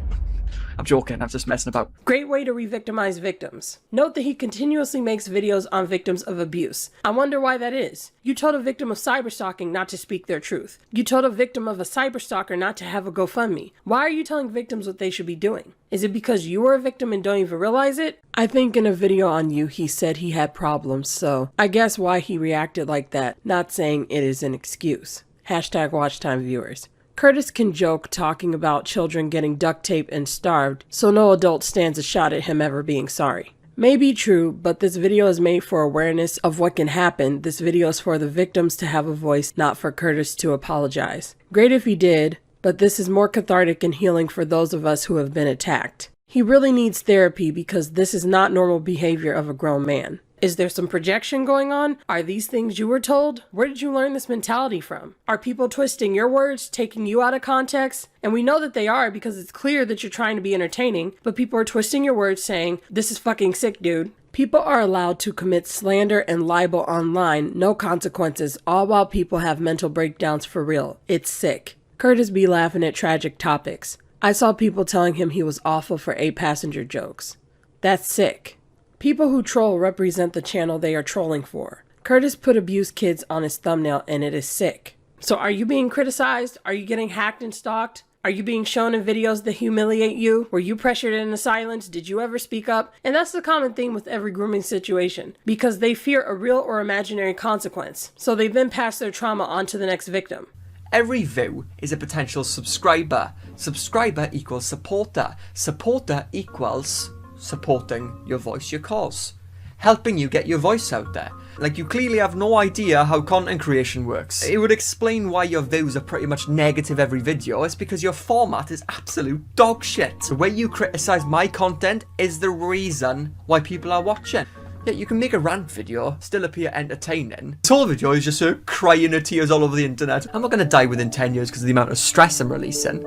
I'm joking, I'm just messing about. Great way to re-victimize victims. Note that he continuously makes videos on victims of abuse. I wonder why that is. You told a victim of cyberstalking not to speak their truth. You told a victim of a cyberstalker not to have a GoFundMe. Why are you telling victims what they should be doing? Is it because you were a victim and don't even realize it? I think in a video on you he said he had problems, so I guess why he reacted like that, not saying it is an excuse. Hashtag WatchTimeViewers. Curtis can joke talking about children getting duct taped and starved, so no adult stands a shot at him ever being sorry. May be true, but this video is made for awareness of what can happen. This video is for the victims to have a voice, not for Curtis to apologize. Great if he did, but this is more cathartic and healing for those of us who have been attacked. He really needs therapy because this is not normal behavior of a grown man. Is there some projection going on? Are these things you were told? Where did you learn this mentality from? Are people twisting your words, taking you out of context? And we know that they are because it's clear that you're trying to be entertaining, but people are twisting your words saying, this is fucking sick, dude. People are allowed to commit slander and libel online, no consequences, all while people have mental breakdowns for real. It's sick. Curtis be laughing at tragic topics. I saw people telling him he was awful for 8-passenger jokes. That's sick. People who troll represent the channel they are trolling for. Curtis put abused kids on his thumbnail and it is sick. So are you being criticized? Are you getting hacked and stalked? Are you being shown in videos that humiliate you? Were you pressured into silence? Did you ever speak up? And that's the common theme with every grooming situation, because they fear a real or imaginary consequence. So they then pass their trauma on to the next victim. Every view is a potential subscriber. Subscriber equals supporter. Supporter equals supporting your voice, your cause. Helping you get your voice out there. Like, you clearly have no idea how content creation works. It would explain why your views are pretty much negative every video. It's because your format is absolute dog shit. The way you criticize my content is the reason why people are watching. Yeah, you can make a rant video, still appear entertaining. This whole video is just crying at tears all over the internet. I'm not gonna die within 10 years because of the amount of stress I'm releasing.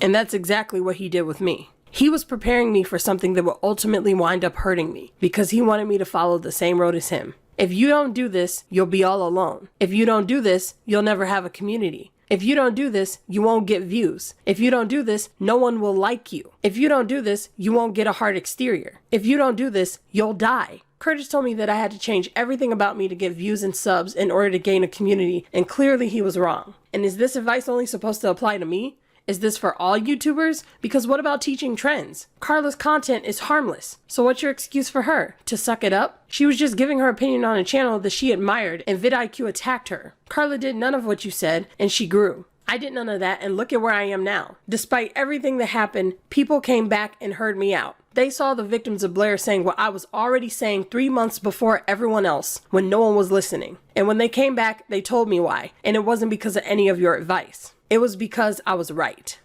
And that's exactly what he did with me. He was preparing me for something that would ultimately wind up hurting me, because he wanted me to follow the same road as him. If you don't do this, you'll be all alone. If you don't do this, you'll never have a community. If you don't do this, you won't get views. If you don't do this, no one will like you. If you don't do this, you won't get a hard exterior. If you don't do this, you'll die. Curtis told me that I had to change everything about me to get views and subs in order to gain a community, and clearly he was wrong. And is this advice only supposed to apply to me? Is this for all YouTubers? Because what about teaching trends? Carla's content is harmless. So what's your excuse for her? To suck it up? She was just giving her opinion on a channel that she admired, and vidIQ attacked her. Carla did none of what you said, and she grew. I did none of that, and look at where I am now. Despite everything that happened, people came back and heard me out. They saw the victims of Blair saying what I was already saying 3 months before everyone else, when no one was listening. And when they came back, they told me why, and it wasn't because of any of your advice. It was because I was right.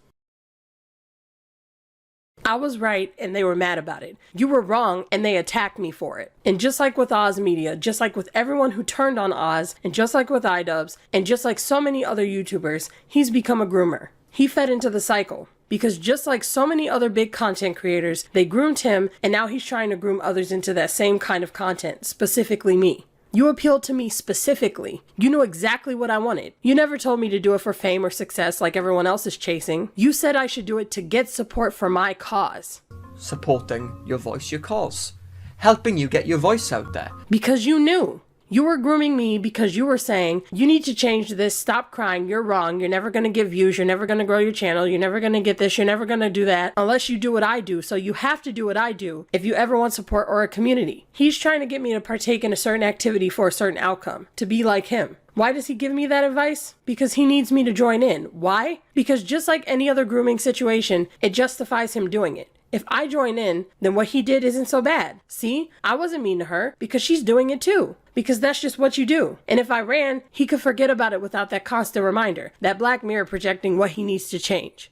I was right and they were mad about it. You were wrong and they attacked me for it. And just like with Oz Media, just like with everyone who turned on Oz, and just like with iDubbbz, and just like so many other YouTubers, he's become a groomer. He fed into the cycle. Because just like so many other big content creators, they groomed him, and now he's trying to groom others into that same kind of content, specifically me. You appealed to me specifically. You knew exactly what I wanted. You never told me to do it for fame or success like everyone else is chasing. You said I should do it to get support for my cause. Supporting your voice, your cause. Helping you get your voice out there. Because you knew. You were grooming me because you were saying, you need to change this, stop crying, you're wrong, you're never going to get views, you're never going to grow your channel, you're never going to get this, you're never going to do that, unless you do what I do, so you have to do what I do if you ever want support or a community. He's trying to get me to partake in a certain activity for a certain outcome, to be like him. Why does he give me that advice? Because he needs me to join in. Why? Because just like any other grooming situation, it justifies him doing it. If I join in, then what he did isn't so bad. See, I wasn't mean to her because she's doing it too. Because that's just what you do. And if I ran, he could forget about it without that constant reminder, that black mirror projecting what he needs to change.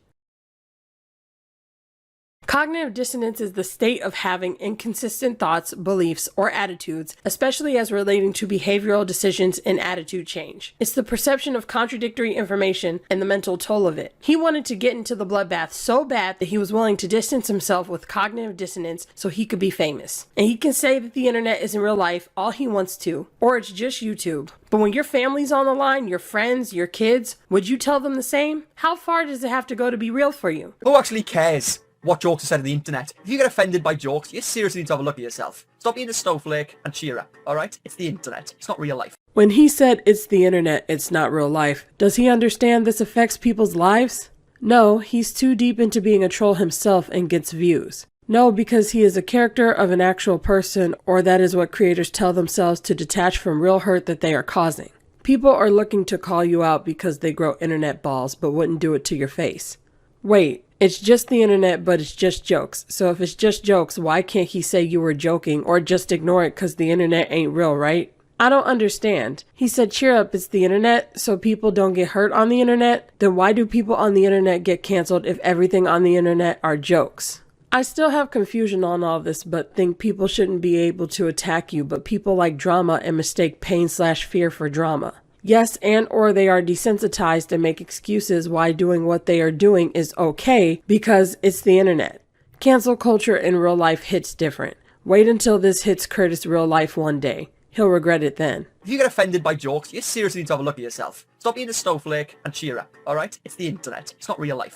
Cognitive dissonance is the state of having inconsistent thoughts, beliefs, or attitudes, especially as relating to behavioral decisions and attitude change. It's the perception of contradictory information and the mental toll of it. He wanted to get into the bloodbath so bad that he was willing to distance himself with cognitive dissonance so he could be famous. And he can say that the internet isn't real life all he wants to, or it's just YouTube. But when your family's on the line, your friends, your kids, would you tell them the same? How far does it have to go to be real for you? Who actually cares what jokes are said on the internet? If you get offended by jokes, you seriously need to have a look at yourself. Stop being a snowflake and cheer up, alright? It's the internet. It's not real life. When he said it's the internet, it's not real life, does he understand this affects people's lives? No, he's too deep into being a troll himself and gets views. No, because he is a character of an actual person, or that is what creators tell themselves to detach from real hurt that they are causing. People are looking to call you out because they grow internet balls but wouldn't do it to your face. Wait, it's just the internet, but it's just jokes. So if it's just jokes, why can't he say you were joking or just ignore it because the internet ain't real, right? I don't understand. He said cheer up, it's the internet, so people don't get hurt on the internet. Then why do people on the internet get canceled if everything on the internet are jokes? I still have confusion on all this, but think people shouldn't be able to attack you, but people like drama and mistake pain/fear for drama. Yes, and or they are desensitized and make excuses why doing what they are doing is okay because it's the internet. Cancel culture in real life hits different. Wait until this hits Curtis real life one day. He'll regret it then. If you get offended by jokes, you seriously need to have a look at yourself. Stop being a snowflake and cheer up, alright? It's the internet. It's not real life.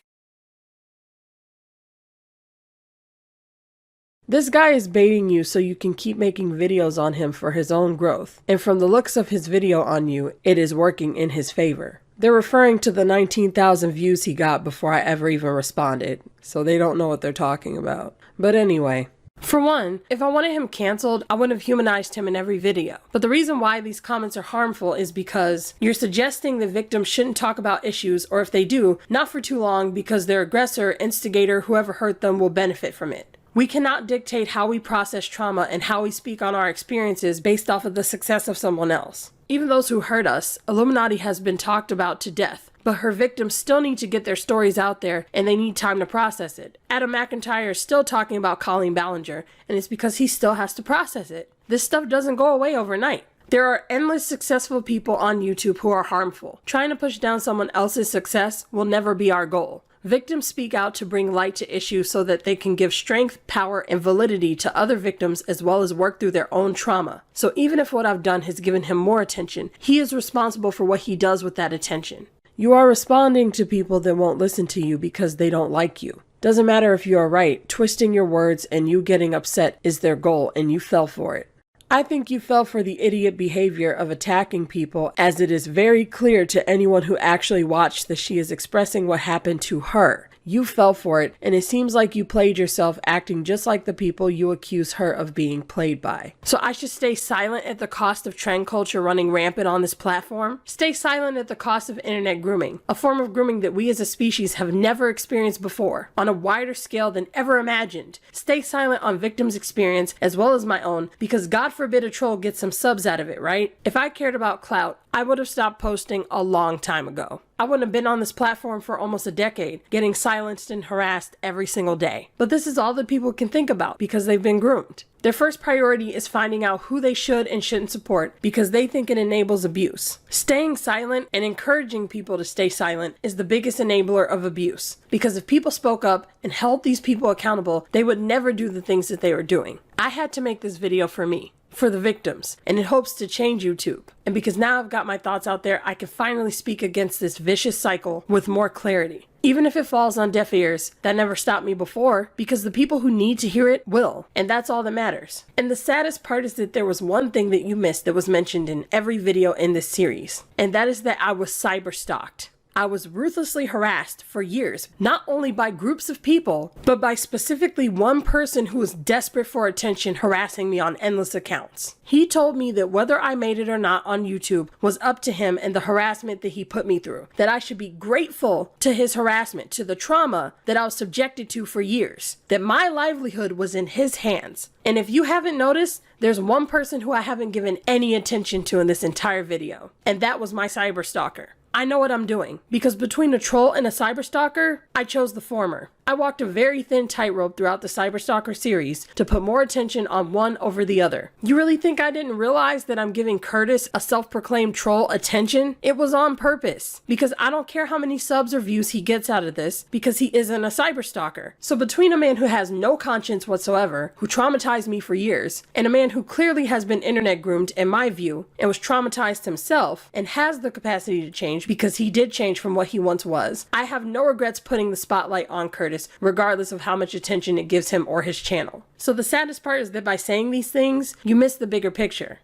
This guy is baiting you so you can keep making videos on him for his own growth. And from the looks of his video on you, it is working in his favor. They're referring to the 19,000 views he got before I ever even responded, so they don't know what they're talking about. But anyway. For one, if I wanted him canceled, I wouldn't have humanized him in every video. But the reason why these comments are harmful is because you're suggesting the victim shouldn't talk about issues, or if they do, not for too long because their aggressor, instigator, whoever hurt them will benefit from it. We cannot dictate how we process trauma and how we speak on our experiences based off of the success of someone else. Even those who hurt us, Illuminaughtii has been talked about to death, but her victims still need to get their stories out there and they need time to process it. Adam McIntyre is still talking about Colleen Ballinger, and it's because he still has to process it. This stuff doesn't go away overnight. There are endless successful people on YouTube who are harmful. Trying to push down someone else's success will never be our goal. Victims speak out to bring light to issues so that they can give strength, power, and validity to other victims as well as work through their own trauma. So even if what I've done has given him more attention, he is responsible for what he does with that attention. You are responding to people that won't listen to you because they don't like you. Doesn't matter if you are right, twisting your words and you getting upset is their goal and you fell for it. I think you fell for the idiot behavior of attacking people, as it is very clear to anyone who actually watched that she is expressing what happened to her. You fell for it, and it seems like you played yourself acting just like the people you accuse her of being played by. So I should stay silent at the cost of trend culture running rampant on this platform? Stay silent at the cost of internet grooming, a form of grooming that we as a species have never experienced before, on a wider scale than ever imagined. Stay silent on victims' experience as well as my own, because God forbid a troll gets some subs out of it, right? If I cared about clout, I would have stopped posting a long time ago. I wouldn't have been on this platform for almost a decade, getting silenced and harassed every single day. But this is all that people can think about because they've been groomed. Their first priority is finding out who they should and shouldn't support because they think it enables abuse. Staying silent and encouraging people to stay silent is the biggest enabler of abuse. Because if people spoke up and held these people accountable, they would never do the things that they were doing. I had to make this video for me. for the victims, and it hopes to change YouTube. And because now I've got my thoughts out there, I can finally speak against this vicious cycle with more clarity. Even if it falls on deaf ears, that never stopped me before, because the people who need to hear it will, and that's all that matters. And the saddest part is that there was one thing that you missed that was mentioned in every video in this series, and that is that I was cyberstalked. I was ruthlessly harassed for years, not only by groups of people, but by specifically one person who was desperate for attention harassing me on endless accounts. He told me that whether I made it or not on YouTube was up to him and the harassment that he put me through, that I should be grateful to his harassment, to the trauma that I was subjected to for years, that my livelihood was in his hands. And if you haven't noticed, there's one person who I haven't given any attention to in this entire video, and that was my cyberstalker. I know what I'm doing, because between a troll and a cyberstalker, I chose the former. I walked a very thin tightrope throughout the Cyberstalker series to put more attention on one over the other. You really think I didn't realize that I'm giving Curtis, a self-proclaimed troll, attention? It was on purpose, because I don't care how many subs or views he gets out of this, because he isn't a cyberstalker. So between a man who has no conscience whatsoever, who traumatized me for years, and a man who clearly has been internet groomed in my view, and was traumatized himself, and has the capacity to change because he did change from what he once was, I have no regrets putting the spotlight on Curtis, regardless of how much attention it gives him or his channel. So the saddest part is that by saying these things, you miss the bigger picture.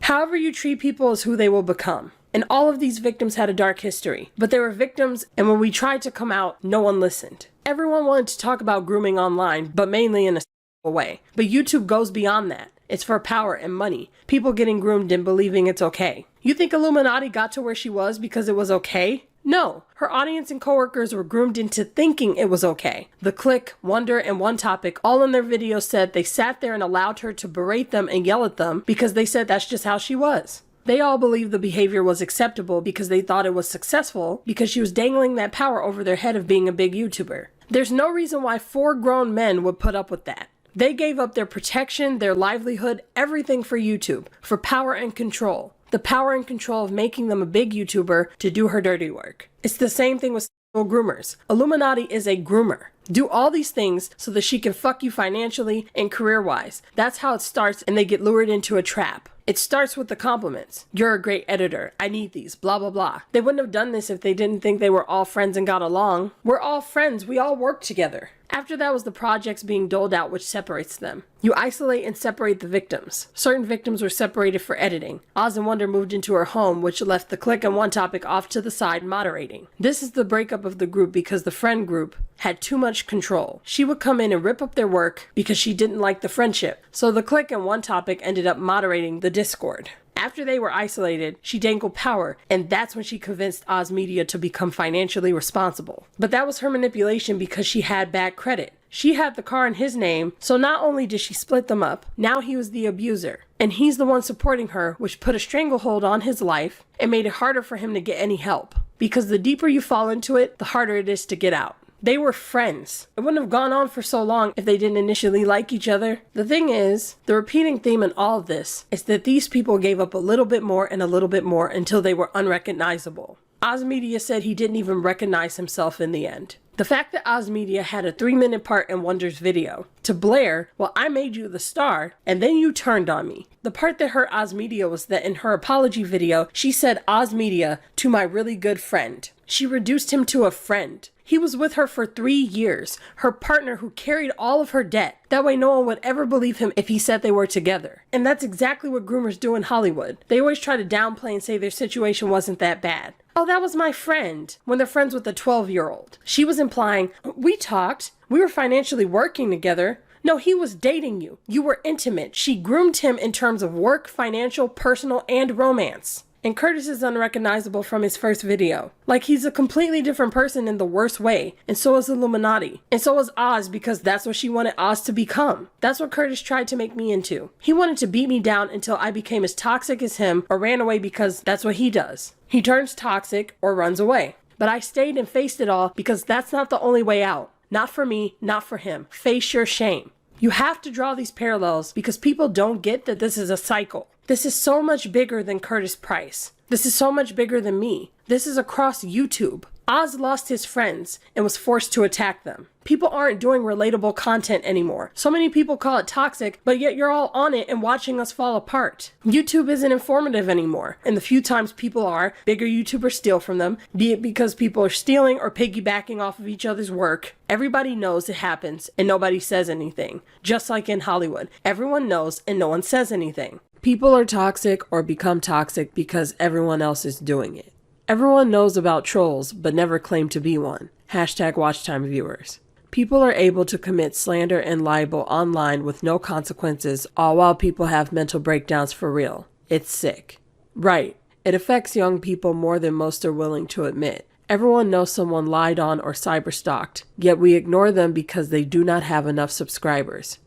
However you treat people is who they will become. And all of these victims had a dark history, but they were victims, and when we tried to come out, no one listened. Everyone wanted to talk about grooming online, but mainly in a way. But YouTube goes beyond that. It's for power and money. People getting groomed and believing it's okay. You think iilluminaughtii got to where she was because it was okay? No, her audience and coworkers were groomed into thinking it was okay. The Click, Wonder, and One Topic all in their videos said they sat there and allowed her to berate them and yell at them because they said that's just how she was. They all believed the behavior was acceptable because they thought it was successful because she was dangling that power over their head of being a big YouTuber. There's no reason why 4 grown men would put up with that. They gave up their protection, their livelihood, everything for YouTube, for power and control. The power and control of making them a big YouTuber to do her dirty work. It's the same thing with groomers. iilluminaughtii is a groomer. Do all these things so that she can fuck you financially and career-wise. That's how it starts, and they get lured into a trap. It starts with the compliments. You're a great editor. I need these. Blah, blah, blah. They wouldn't have done this if they didn't think they were all friends and got along. We're all friends. We all work together. After that was the projects being doled out, which separates them. You isolate and separate the victims. Certain victims were separated for editing. Oz and Wonder moved into her home, which left the Click and One Topic off to the side moderating. This is the breakup of the group because the friend group had too much control. She would come in and rip up their work because she didn't like the friendship. So the Click and One Topic ended up moderating the Discord. After they were isolated, she dangled power, and that's when she convinced Oz Media to become financially responsible. But that was her manipulation because she had bad credit. She had the car in his name, so not only did she split them up, now he was the abuser. And he's the one supporting her, which put a stranglehold on his life and made it harder for him to get any help. Because the deeper you fall into it, the harder it is to get out. They were friends. It wouldn't have gone on for so long if they didn't initially like each other. The thing is, the repeating theme in all of this is that these people gave up a little bit more and a little bit more until they were unrecognizable. Oz Media said he didn't even recognize himself in the end. The fact that Oz Media had a 3-minute part in Wonder's video to Blair, well, I made you the star, and then you turned on me. The part that hurt Oz Media was that in her apology video, she said Oz Media to my really good friend. She reduced him to a friend. He was with her for 3 years, her partner who carried all of her debt. That way no one would ever believe him if he said they were together. And that's exactly what groomers do in Hollywood. They always try to downplay and say their situation wasn't that bad. Oh, that was my friend, when they're friends with a 12-year-old. She was implying, we talked, we were financially working together. No, he was dating you. You were intimate. She groomed him in terms of work, financial, personal, and romance. And Curtis is unrecognizable from his first video. Like, he's a completely different person in the worst way. And so is iilluminaughtii. And so is Oz, because that's what she wanted Oz to become. That's what Curtis tried to make me into. He wanted to beat me down until I became as toxic as him or ran away because that's what he does. He turns toxic or runs away. But I stayed and faced it all because that's not the only way out. Not for me, not for him. Face your shame. You have to draw these parallels because people don't get that this is a cycle. This is so much bigger than Curtis Price. This is so much bigger than me. This is across YouTube. Oz lost his friends and was forced to attack them. People aren't doing relatable content anymore. So many people call it toxic, but yet you're all on it and watching us fall apart. YouTube isn't informative anymore, and the few times people are, bigger YouTubers steal from them, be it because people are stealing or piggybacking off of each other's work. Everybody knows it happens and nobody says anything. Just like in Hollywood, everyone knows and no one says anything. People are toxic or become toxic because everyone else is doing it. Everyone knows about trolls, but never claim to be one. Hashtag WatchTimeViewers. People are able to commit slander and libel online with no consequences, all while people have mental breakdowns for real. It's sick. Right, it affects young people more than most are willing to admit. Everyone knows someone lied on or cyberstalked, yet we ignore them because they do not have enough subscribers.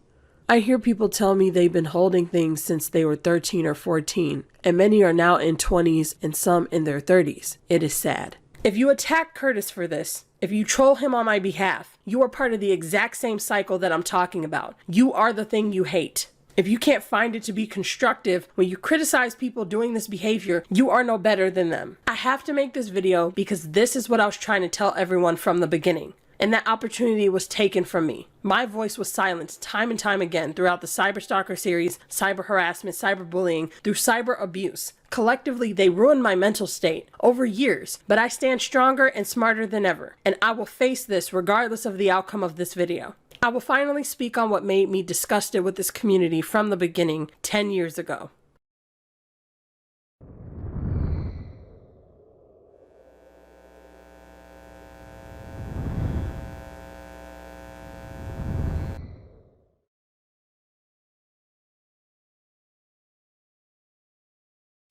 I hear people tell me they've been holding things since they were 13 or 14, and many are now in 20s and some in their 30s. It is sad. If you attack Curtis for this, if you troll him on my behalf, you are part of the exact same cycle that I'm talking about. You are the thing you hate. If you can't find it to be constructive when you criticize people doing this behavior, you are no better than them. I have to make this video because this is what I was trying to tell everyone from the beginning. And that opportunity was taken from me. My voice was silenced time and time again throughout the Cyberstalker series, cyber harassment, cyberbullying, through cyber abuse. Collectively, they ruined my mental state over years, but I stand stronger and smarter than ever, and I will face this regardless of the outcome of this video. I will finally speak on what made me disgusted with this community from the beginning 10 years ago.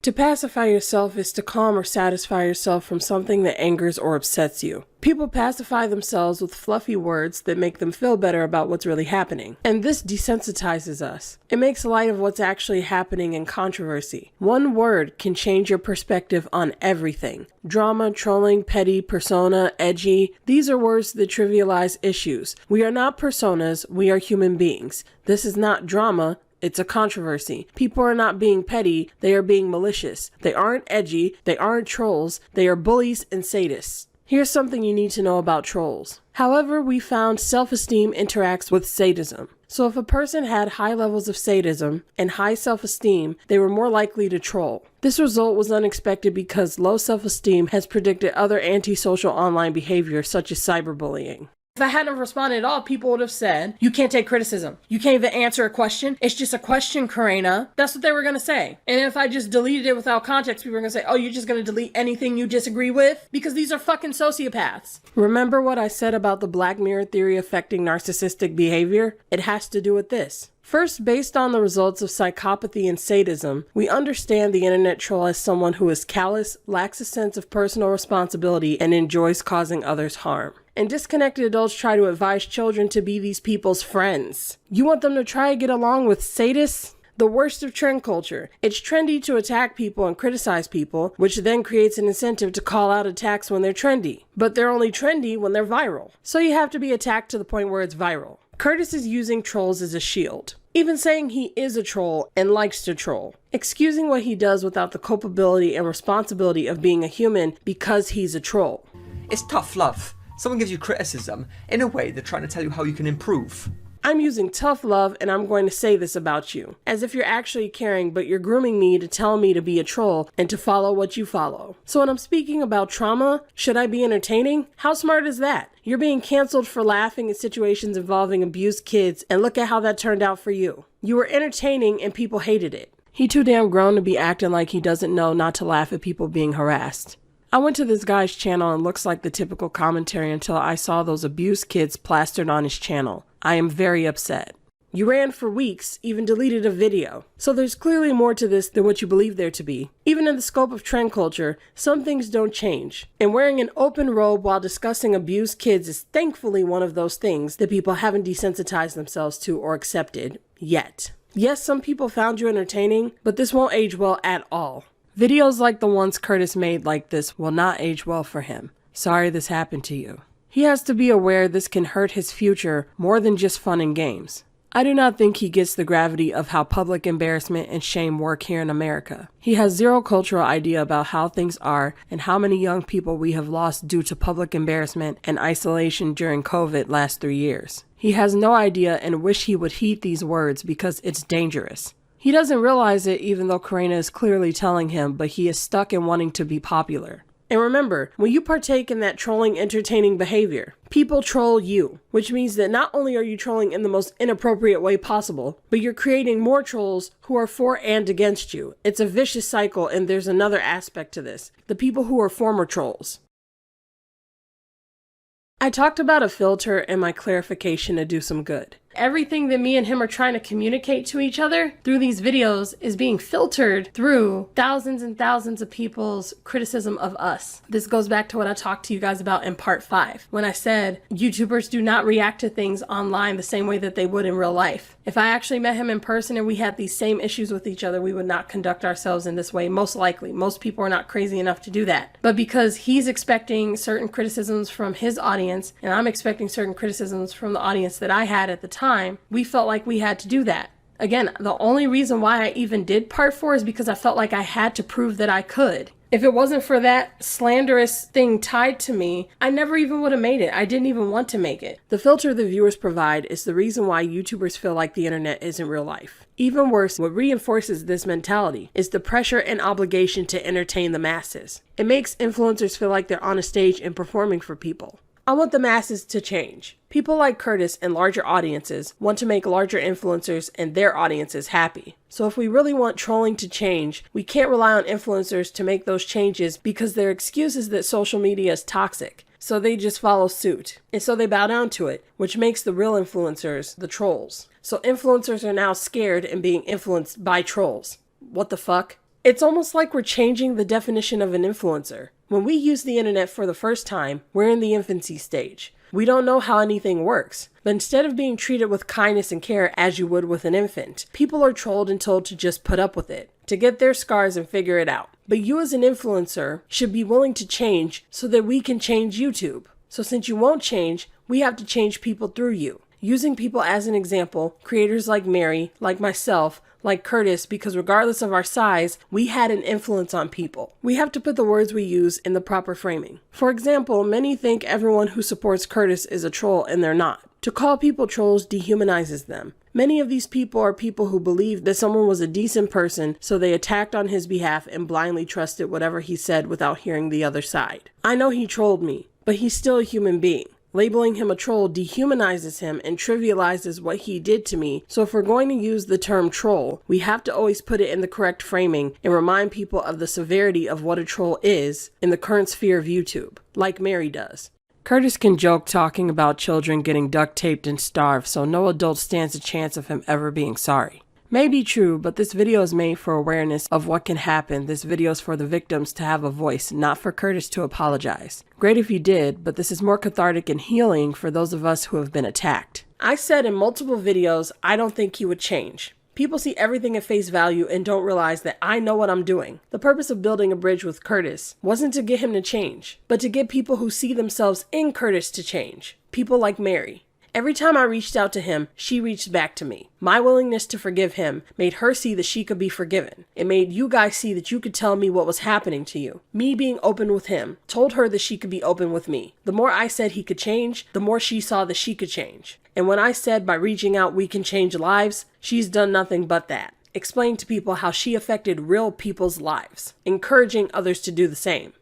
To pacify yourself is to calm or satisfy yourself from something that angers or upsets you. People pacify themselves with fluffy words that make them feel better about what's really happening. And this desensitizes us. It makes light of what's actually happening in controversy. One word can change your perspective on everything. Drama, trolling, petty, persona, edgy. These are words that trivialize issues. We are not personas, we are human beings. This is not drama. It's a controversy. People are not being petty, they are being malicious. They aren't edgy, they aren't trolls, they are bullies and sadists. Here's something you need to know about trolls. However, we found self-esteem interacts with sadism. So if a person had high levels of sadism and high self-esteem, they were more likely to troll. This result was unexpected because low self-esteem has predicted other antisocial online behavior such as cyberbullying. If I hadn't responded at all, people would have said, you can't take criticism. You can't even answer a question. It's just a question, Kurena. That's what they were going to say. And if I just deleted it without context, people were going to say, oh, you're just going to delete anything you disagree with? Because these are fucking sociopaths. Remember what I said about the Black Mirror theory affecting narcissistic behavior? It has to do with this. First, based on the results of psychopathy and sadism, we understand the internet troll as someone who is callous, lacks a sense of personal responsibility, and enjoys causing others harm. And disconnected adults try to advise children to be these people's friends. You want them to try to get along with sadists? The worst of trend culture. It's trendy to attack people and criticize people, which then creates an incentive to call out attacks when they're trendy. But they're only trendy when they're viral. So you have to be attacked to the point where it's viral. Curtis is using trolls as a shield. Even saying he is a troll and likes to troll. Excusing what he does without the culpability and responsibility of being a human because he's a troll. It's tough love. Someone gives you criticism. In a way, they're trying to tell you how you can improve. I'm using tough love and I'm going to say this about you. As if you're actually caring, but you're grooming me to tell me to be a troll and to follow what you follow. So when I'm speaking about trauma, should I be entertaining? How smart is that? You're being canceled for laughing at situations involving abused kids, and look at how that turned out for you. You were entertaining and people hated it. He too damn grown to be acting like he doesn't know not to laugh at people being harassed. I went to this guy's channel and looks like the typical commentary until I saw those abused kids plastered on his channel. I am very upset. You ran for weeks, even deleted a video. So there's clearly more to this than what you believe there to be. Even in the scope of trend culture, some things don't change. And wearing an open robe while discussing abused kids is thankfully one of those things that people haven't desensitized themselves to or accepted yet. Yes, some people found you entertaining, but this won't age well at all. Videos like the ones Curtis made like this will not age well for him. Sorry this happened to you. He has to be aware this can hurt his future more than just fun and games. I do not think he gets the gravity of how public embarrassment and shame work here in America. He has zero cultural idea about how things are and how many young people we have lost due to public embarrassment and isolation during COVID last 3 years. He has no idea and wish he would heed these words because it's dangerous. He doesn't realize it even though Kurena is clearly telling him, but he is stuck in wanting to be popular. And remember, when you partake in that trolling entertaining behavior, people troll you, which means that not only are you trolling in the most inappropriate way possible, but you're creating more trolls who are for and against you. It's a vicious cycle, and there's another aspect to this: the people who are former trolls. I talked about a filter and my clarification to do some good. Everything that me and him are trying to communicate to each other through these videos is being filtered through thousands and thousands of people's criticism of us. This goes back to what I talked to you guys about in part 5, when I said YouTubers do not react to things online the same way that they would in real life. If I actually met him in person and we had these same issues with each other, we would not conduct ourselves in this way, most likely. Most people are not crazy enough to do that. But because he's expecting certain criticisms from his audience, and I'm expecting certain criticisms from the audience that I had at the time, we felt like we had to do that. Again, the only reason why I even did part 4 is because I felt like I had to prove that I could. If it wasn't for that slanderous thing tied to me, I never even would have made it. I didn't even want to make it. The filter the viewers provide is the reason why YouTubers feel like the internet isn't real life. Even worse, what reinforces this mentality is the pressure and obligation to entertain the masses. It makes influencers feel like they're on a stage and performing for people. I want the masses to change. People like Curtis and larger audiences want to make larger influencers and their audiences happy. So if we really want trolling to change, we can't rely on influencers to make those changes because their excuse is that social media is toxic. So they just follow suit. And so they bow down to it, which makes the real influencers the trolls. So influencers are now scared and being influenced by trolls. What the fuck? It's almost like we're changing the definition of an influencer. When we use the internet for the first time, we're in the infancy stage. We don't know how anything works. But instead of being treated with kindness and care as you would with an infant, people are trolled and told to just put up with it, to get their scars and figure it out. But you as an influencer should be willing to change so that we can change YouTube. So since you won't change, we have to change people through you. Using people as an example, creators like Mary, like myself, like Curtis, because regardless of our size, we had an influence on people. We have to put the words we use in the proper framing. For example, many think everyone who supports Curtis is a troll, and they're not. To call people trolls dehumanizes them. Many of these people are people who believe that someone was a decent person, so they attacked on his behalf and blindly trusted whatever he said without hearing the other side. I know he trolled me, but he's still a human being. Labeling him a troll dehumanizes him and trivializes what he did to me, so if we're going to use the term troll, we have to always put it in the correct framing and remind people of the severity of what a troll is in the current sphere of YouTube, like Mary does. Curtis can joke talking about children getting duct taped and starved, so no adult stands a chance of him ever being sorry. May be true, but this video is made for awareness of what can happen. This video is for the victims to have a voice, not for Curtis to apologize. Great if you did, but this is more cathartic and healing for those of us who have been attacked. I said in multiple videos, I don't think he would change. People see everything at face value and don't realize that I know what I'm doing. The purpose of building a bridge with Curtis wasn't to get him to change, but to get people who see themselves in Curtis to change. People like Mary. Every time I reached out to him, she reached back to me. My willingness to forgive him made her see that she could be forgiven. It made you guys see that you could tell me what was happening to you. Me being open with him told her that she could be open with me. The more I said he could change, the more she saw that she could change. And when I said by reaching out we can change lives, she's done nothing but that. Explain to people how she affected real people's lives, encouraging others to do the same.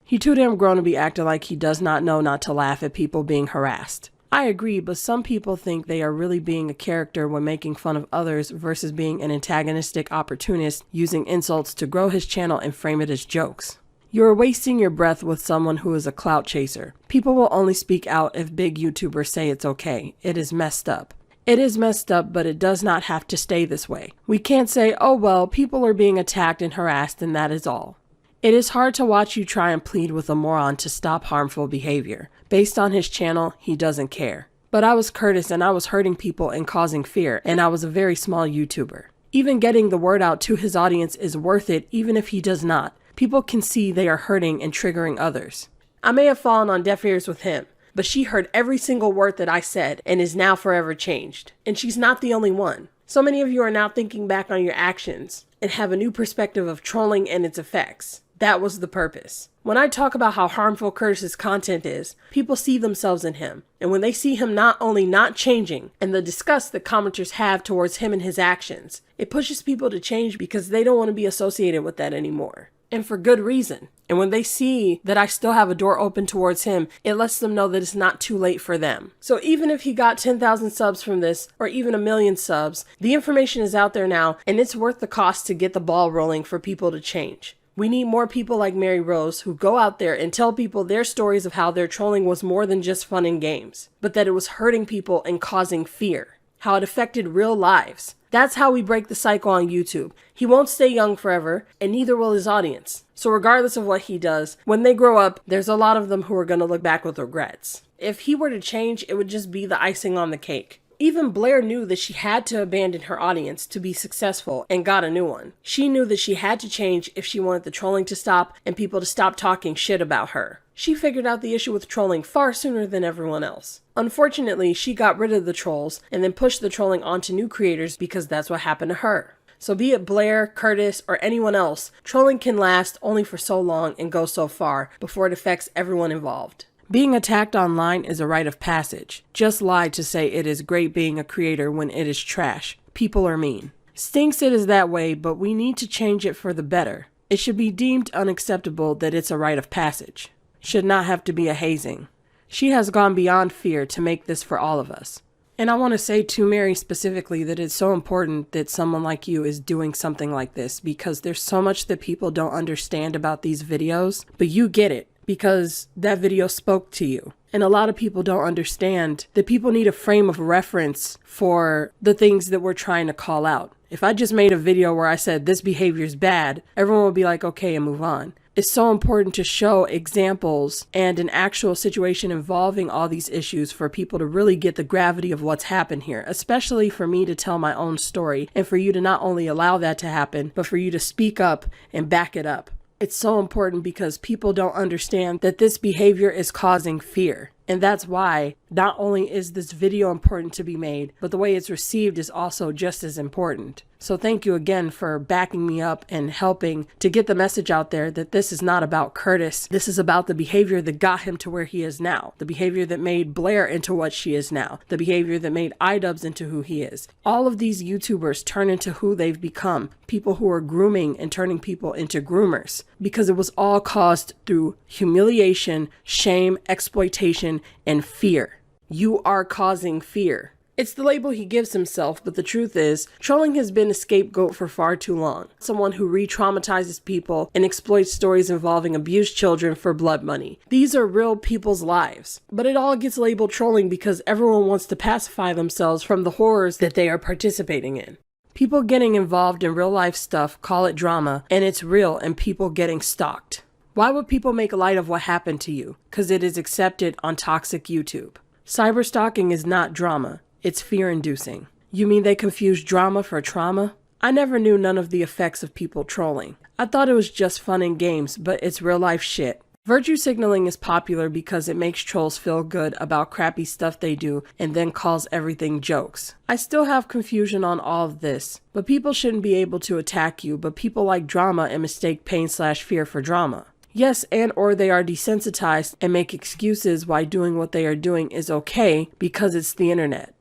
He too damn grown to be acting like he does not know not to laugh at people being harassed. I agree, but some people think they are really being a character when making fun of others versus being an antagonistic opportunist using insults to grow his channel and frame it as jokes. You are wasting your breath with someone who is a clout chaser. People will only speak out if big YouTubers say it's okay. It is messed up. It is messed up, but it does not have to stay this way. We can't say, oh well, people are being attacked and harassed and that is all. It is hard to watch you try and plead with a moron to stop harmful behavior. Based on his channel, he doesn't care. But I was Curtis and I was hurting people and causing fear, and I was a very small YouTuber. Even getting the word out to his audience is worth it even if he does not. People can see they are hurting and triggering others. I may have fallen on deaf ears with him, but she heard every single word that I said and is now forever changed. And she's not the only one. So many of you are now thinking back on your actions and have a new perspective of trolling and its effects. That was the purpose. When I talk about how harmful Curtis's content is, people see themselves in him. And when they see him not only not changing and the disgust that commenters have towards him and his actions, it pushes people to change because they don't want to be associated with that anymore. And for good reason. And when they see that I still have a door open towards him, it lets them know that it's not too late for them. So even if he got 10,000 subs from this, or even 1 million subs, the information is out there now, and it's worth the cost to get the ball rolling for people to change. We need more people like Mary Rose who go out there and tell people their stories of how their trolling was more than just fun and games, but that it was hurting people and causing fear, how it affected real lives. That's how we break the cycle on YouTube. He won't stay young forever, and neither will his audience. So regardless of what he does, when they grow up, there's a lot of them who are going to look back with regrets. If he were to change, it would just be the icing on the cake. Even Blair knew that she had to abandon her audience to be successful and got a new one. She knew that she had to change if she wanted the trolling to stop and people to stop talking shit about her. She figured out the issue with trolling far sooner than everyone else. Unfortunately, she got rid of the trolls and then pushed the trolling onto new creators because that's what happened to her. So be it Blair, Curtis, or anyone else, trolling can last only for so long and go so far before it affects everyone involved. Being attacked online is a rite of passage. Just lie to say it is great being a creator when it is trash. People are mean. Stinks it is that way, but we need to change it for the better. It should be deemed unacceptable that it's a rite of passage. Should not have to be a hazing. She has gone beyond fear to make this for all of us. And I want to say to Mary specifically that it's so important that someone like you is doing something like this, because there's so much that people don't understand about these videos, but you get it. Because that video spoke to you. And a lot of people don't understand that people need a frame of reference for the things that we're trying to call out. If I just made a video where I said this behavior is bad, everyone would be like, okay, and move on. It's so important to show examples and an actual situation involving all these issues for people to really get the gravity of what's happened here, especially for me to tell my own story and for you to not only allow that to happen, but for you to speak up and back it up. It's so important because people don't understand that this behavior is causing fear. And that's why not only is this video important to be made, but the way it's received is also just as important. So thank you again for backing me up and helping to get the message out there that this is not about Curtis. This is about the behavior that got him to where he is now. The behavior that made Blair into what she is now. The behavior that made iDubbbz into who he is. All of these YouTubers turn into who they've become. People who are grooming and turning people into groomers. Because it was all caused through humiliation, shame, exploitation, and fear. You are causing fear. It's the label he gives himself, but the truth is, trolling has been a scapegoat for far too long. Someone who re-traumatizes people and exploits stories involving abused children for blood money. These are real people's lives. But it all gets labeled trolling because everyone wants to pacify themselves from the horrors that they are participating in. People getting involved in real life stuff call it drama, and it's real, and people getting stalked. Why would people make light of what happened to you? Because it is accepted on toxic YouTube. Cyberstalking is not drama. It's fear-inducing. You mean they confuse drama for trauma? I never knew none of the effects of people trolling. I thought it was just fun and games, but it's real-life shit. Virtue signaling is popular because it makes trolls feel good about crappy stuff they do and then calls everything jokes. I still have confusion on all of this, but people shouldn't be able to attack you, but people like drama and mistake pain/fear for drama. Yes, and or they are desensitized and make excuses why doing what they are doing is okay because it's the internet.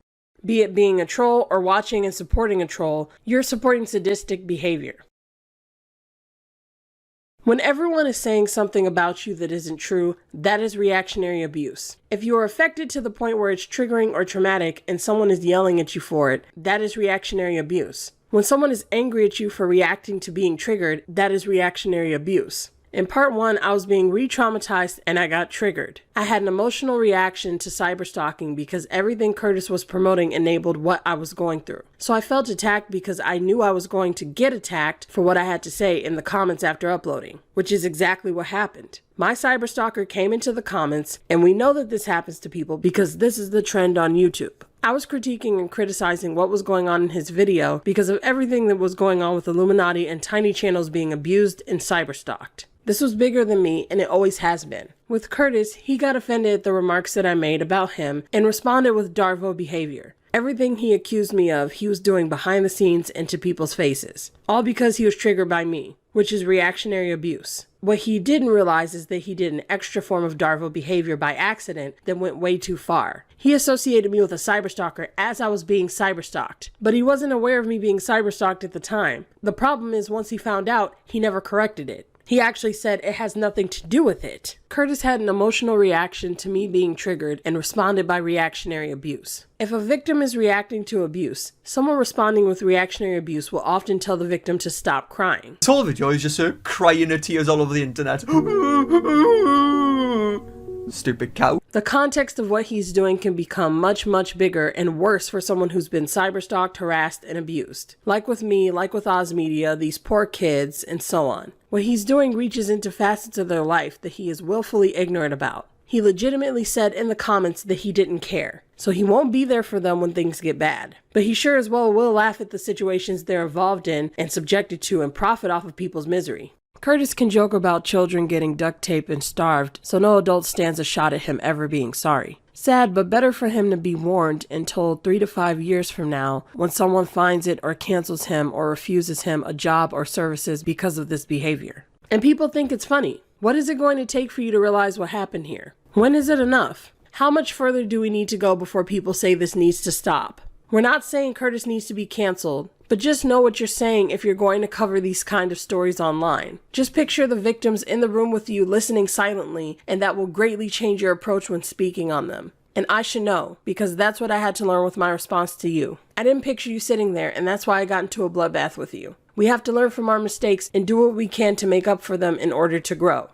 Be it being a troll or watching and supporting a troll, you're supporting sadistic behavior. When everyone is saying something about you that isn't true, that is reactionary abuse. If you are affected to the point where it's triggering or traumatic and someone is yelling at you for it, that is reactionary abuse. When someone is angry at you for reacting to being triggered, that is reactionary abuse. In part 1, I was being re-traumatized and I got triggered. I had an emotional reaction to cyberstalking because everything Curtis was promoting enabled what I was going through. So I felt attacked because I knew I was going to get attacked for what I had to say in the comments after uploading, which is exactly what happened. My cyberstalker came into the comments, and we know that this happens to people because this is the trend on YouTube. I was critiquing and criticizing what was going on in his video because of everything that was going on with Illuminati and tiny channels being abused and cyberstalked. This was bigger than me, and it always has been. With Curtis, he got offended at the remarks that I made about him and responded with Darvo behavior. Everything he accused me of, he was doing behind the scenes and to people's faces. All because he was triggered by me, which is reactionary abuse. What he didn't realize is that he did an extra form of Darvo behavior by accident that went way too far. He associated me with a cyberstalker as I was being cyberstalked, but he wasn't aware of me being cyberstalked at the time. The problem is once he found out, he never corrected it. He actually said it has nothing to do with it. Curtis had an emotional reaction to me being triggered and responded by reactionary abuse. If a victim is reacting to abuse, someone responding with reactionary abuse will often tell the victim to stop crying. This whole video is just her crying her tears all over the internet. Stupid cow. The context of what he's doing can become much, much bigger and worse for someone who's been cyberstalked, harassed, and abused. Like with me, like with Oz Media, these poor kids, and so on. What he's doing reaches into facets of their life that he is willfully ignorant about. He legitimately said in the comments that he didn't care, so he won't be there for them when things get bad. But he sure as well will laugh at the situations they're involved in and subjected to and profit off of people's misery. Curtis can joke about children getting duct taped and starved, so no adult stands a shot at him ever being sorry. Sad, but better for him to be warned and told 3 to 5 years from now when someone finds it or cancels him or refuses him a job or services because of this behavior. And people think it's funny. What is it going to take for you to realize what happened here? When is it enough? How much further do we need to go before people say this needs to stop? We're not saying Curtis needs to be canceled, but just know what you're saying if you're going to cover these kind of stories online. Just picture the victims in the room with you listening silently, and that will greatly change your approach when speaking on them. And I should know, because that's what I had to learn with my response to you. I didn't picture you sitting there, and that's why I got into a bloodbath with you. We have to learn from our mistakes and do what we can to make up for them in order to grow.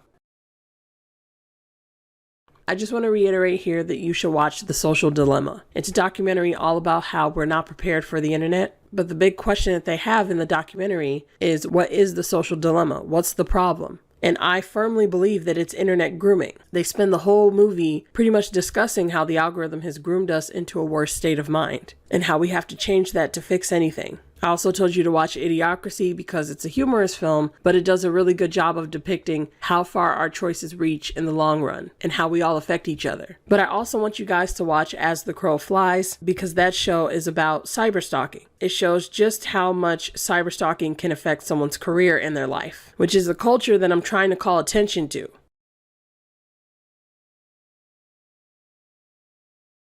I just want to reiterate here that you should watch The Social Dilemma. It's a documentary all about how we're not prepared for the internet, but the big question that they have in the documentary is, what is the social dilemma? What's the problem? And I firmly believe that it's internet grooming. They spend the whole movie pretty much discussing how the algorithm has groomed us into a worse state of mind, and how we have to change that to fix anything. I also told you to watch Idiocracy because it's a humorous film, but it does a really good job of depicting how far our choices reach in the long run and how we all affect each other. But I also want you guys to watch As the Crow Flies because that show is about cyberstalking. It shows just how much cyberstalking can affect someone's career and their life, which is a culture that I'm trying to call attention to.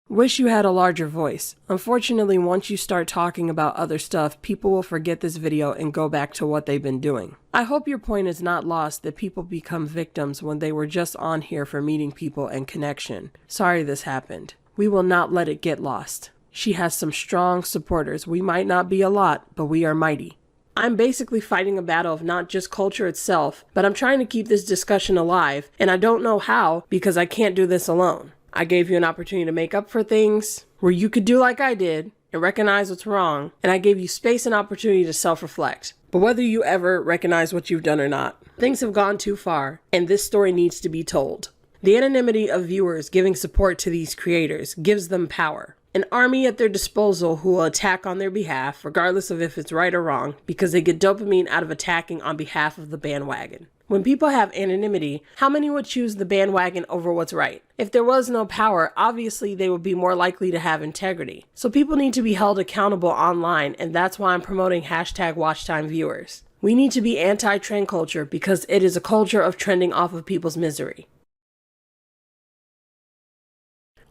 Wish you had a larger voice. Unfortunately, once you start talking about other stuff, people will forget this video and go back to what they've been doing. I hope your point is not lost that people become victims when they were just on here for meeting people and connection. Sorry this happened. We will not let it get lost. She has some strong supporters. We might not be a lot, but we are mighty. I'm basically fighting a battle of not just culture itself, but I'm trying to keep this discussion alive, and I don't know how because I can't do this alone. I gave you an opportunity to make up for things where you could do like I did and recognize what's wrong, and I gave you space and opportunity to self-reflect. But whether you ever recognize what you've done or not, things have gone too far, and this story needs to be told. The anonymity of viewers giving support to these creators gives them power. An army at their disposal who will attack on their behalf, regardless of if it's right or wrong, because they get dopamine out of attacking on behalf of the bandwagon. When people have anonymity, how many would choose the bandwagon over what's right? If there was no power, obviously they would be more likely to have integrity. So people need to be held accountable online, and that's why I'm promoting #WatchTimeViewers. We need to be anti-trend culture because it is a culture of trending off of people's misery.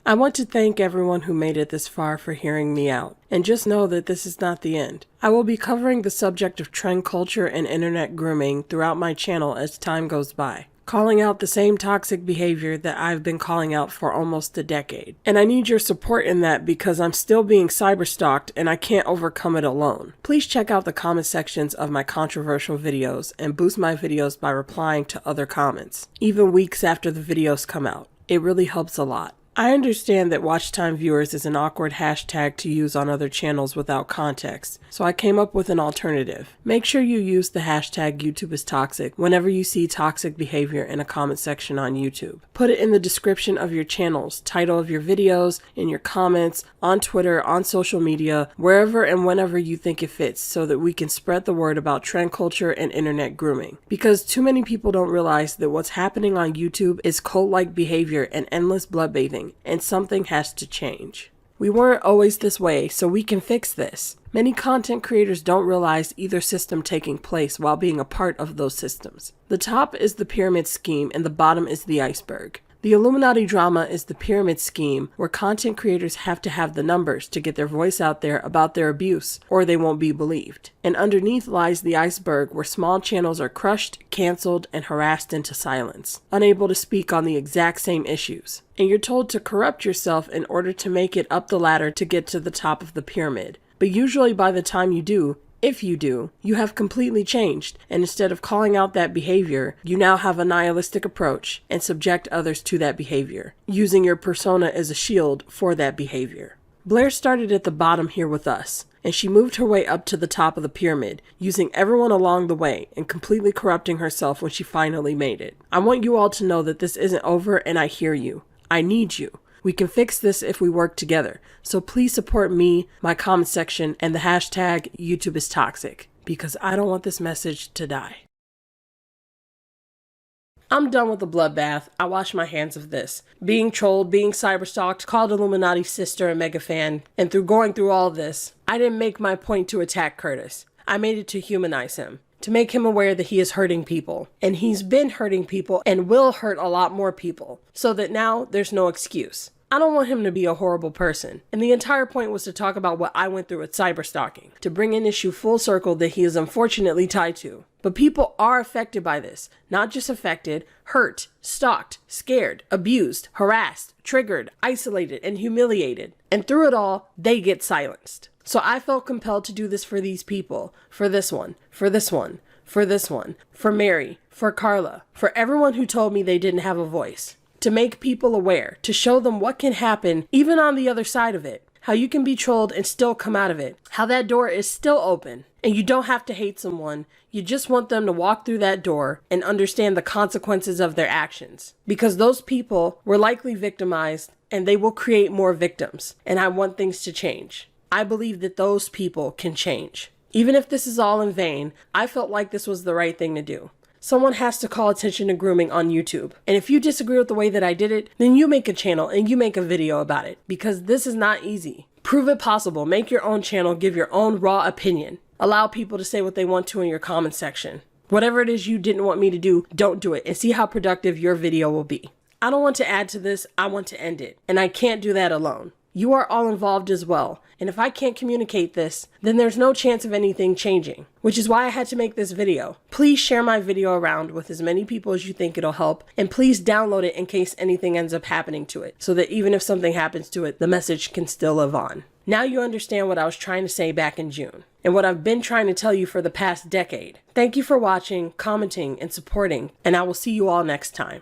I want to thank everyone who made it this far for hearing me out, and just know that this is not the end. I will be covering the subject of trend culture and internet grooming throughout my channel as time goes by, calling out the same toxic behavior that I've been calling out for almost a decade. And I need your support in that because I'm still being cyberstalked and I can't overcome it alone. Please check out the comment sections of my controversial videos and boost my videos by replying to other comments, even weeks after the videos come out. It really helps a lot. I understand that WatchTimeViewers is an awkward hashtag to use on other channels without context, so I came up with an alternative. Make sure you use the hashtag YouTubeIsToxic whenever you see toxic behavior in a comment section on YouTube. Put it in the description of your channels, title of your videos, in your comments, on Twitter, on social media, wherever and whenever you think it fits, so that we can spread the word about trend culture and internet grooming. Because too many people don't realize that what's happening on YouTube is cult-like behavior and endless bloodbathing, and something has to change. We weren't always this way, so we can fix this. Many content creators don't realize either system taking place while being a part of those systems. The top is the pyramid scheme and the bottom is the iceberg. The Illuminati drama is the pyramid scheme where content creators have to have the numbers to get their voice out there about their abuse, or they won't be believed. And underneath lies the iceberg where small channels are crushed, canceled, and harassed into silence, unable to speak on the exact same issues. And you're told to corrupt yourself in order to make it up the ladder to get to the top of the pyramid. But usually by the time you do, if you do, you have completely changed, and instead of calling out that behavior, you now have a nihilistic approach and subject others to that behavior, using your persona as a shield for that behavior. Blair started at the bottom here with us, and she moved her way up to the top of the pyramid, using everyone along the way and completely corrupting herself when she finally made it. I want you all to know that this isn't over, and I hear you. I need you. We can fix this if we work together. So please support me, my comment section, and the hashtag YouTubeIsToxic, because I don't want this message to die. I'm done with the bloodbath. I wash my hands of this. Being trolled, being cyberstalked, called Illuminati's sister and mega fan, and going through all this, I didn't make my point to attack Curtis. I made it to humanize him, to make him aware that he is hurting people. And he's been hurting people and will hurt a lot more people, so that now there's no excuse. I don't want him to be a horrible person, and the entire point was to talk about what I went through with cyberstalking, to bring an issue full circle that he is unfortunately tied to. But people are affected by this, not just affected, hurt, stalked, scared, abused, harassed, triggered, isolated, and humiliated. And through it all, they get silenced. So I felt compelled to do this for these people, for this one, for this one, for this one, for Mary, for Carla, for everyone who told me they didn't have a voice. To make people aware, to show them what can happen even on the other side of it, how you can be trolled and still come out of it, how that door is still open, and you don't have to hate someone, you just want them to walk through that door and understand the consequences of their actions. Because those people were likely victimized and they will create more victims, and I want things to change. I believe that those people can change. Even if this is all in vain, I felt like this was the right thing to do. Someone has to call attention to grooming on YouTube. And if you disagree with the way that I did it, then you make a channel and you make a video about it, because this is not easy. Prove it possible. Make your own channel, give your own raw opinion. Allow people to say what they want to in your comment section. Whatever it is you didn't want me to do, don't do it, and see how productive your video will be. I don't want to add to this, I want to end it. And I can't do that alone. You are all involved as well. And if I can't communicate this, then there's no chance of anything changing, which is why I had to make this video. Please share my video around with as many people as you think it'll help, and please download it in case anything ends up happening to it, so that even if something happens to it, the message can still live on. Now you understand what I was trying to say back in June, and what I've been trying to tell you for the past decade. Thank you for watching, commenting, and supporting, and I will see you all next time.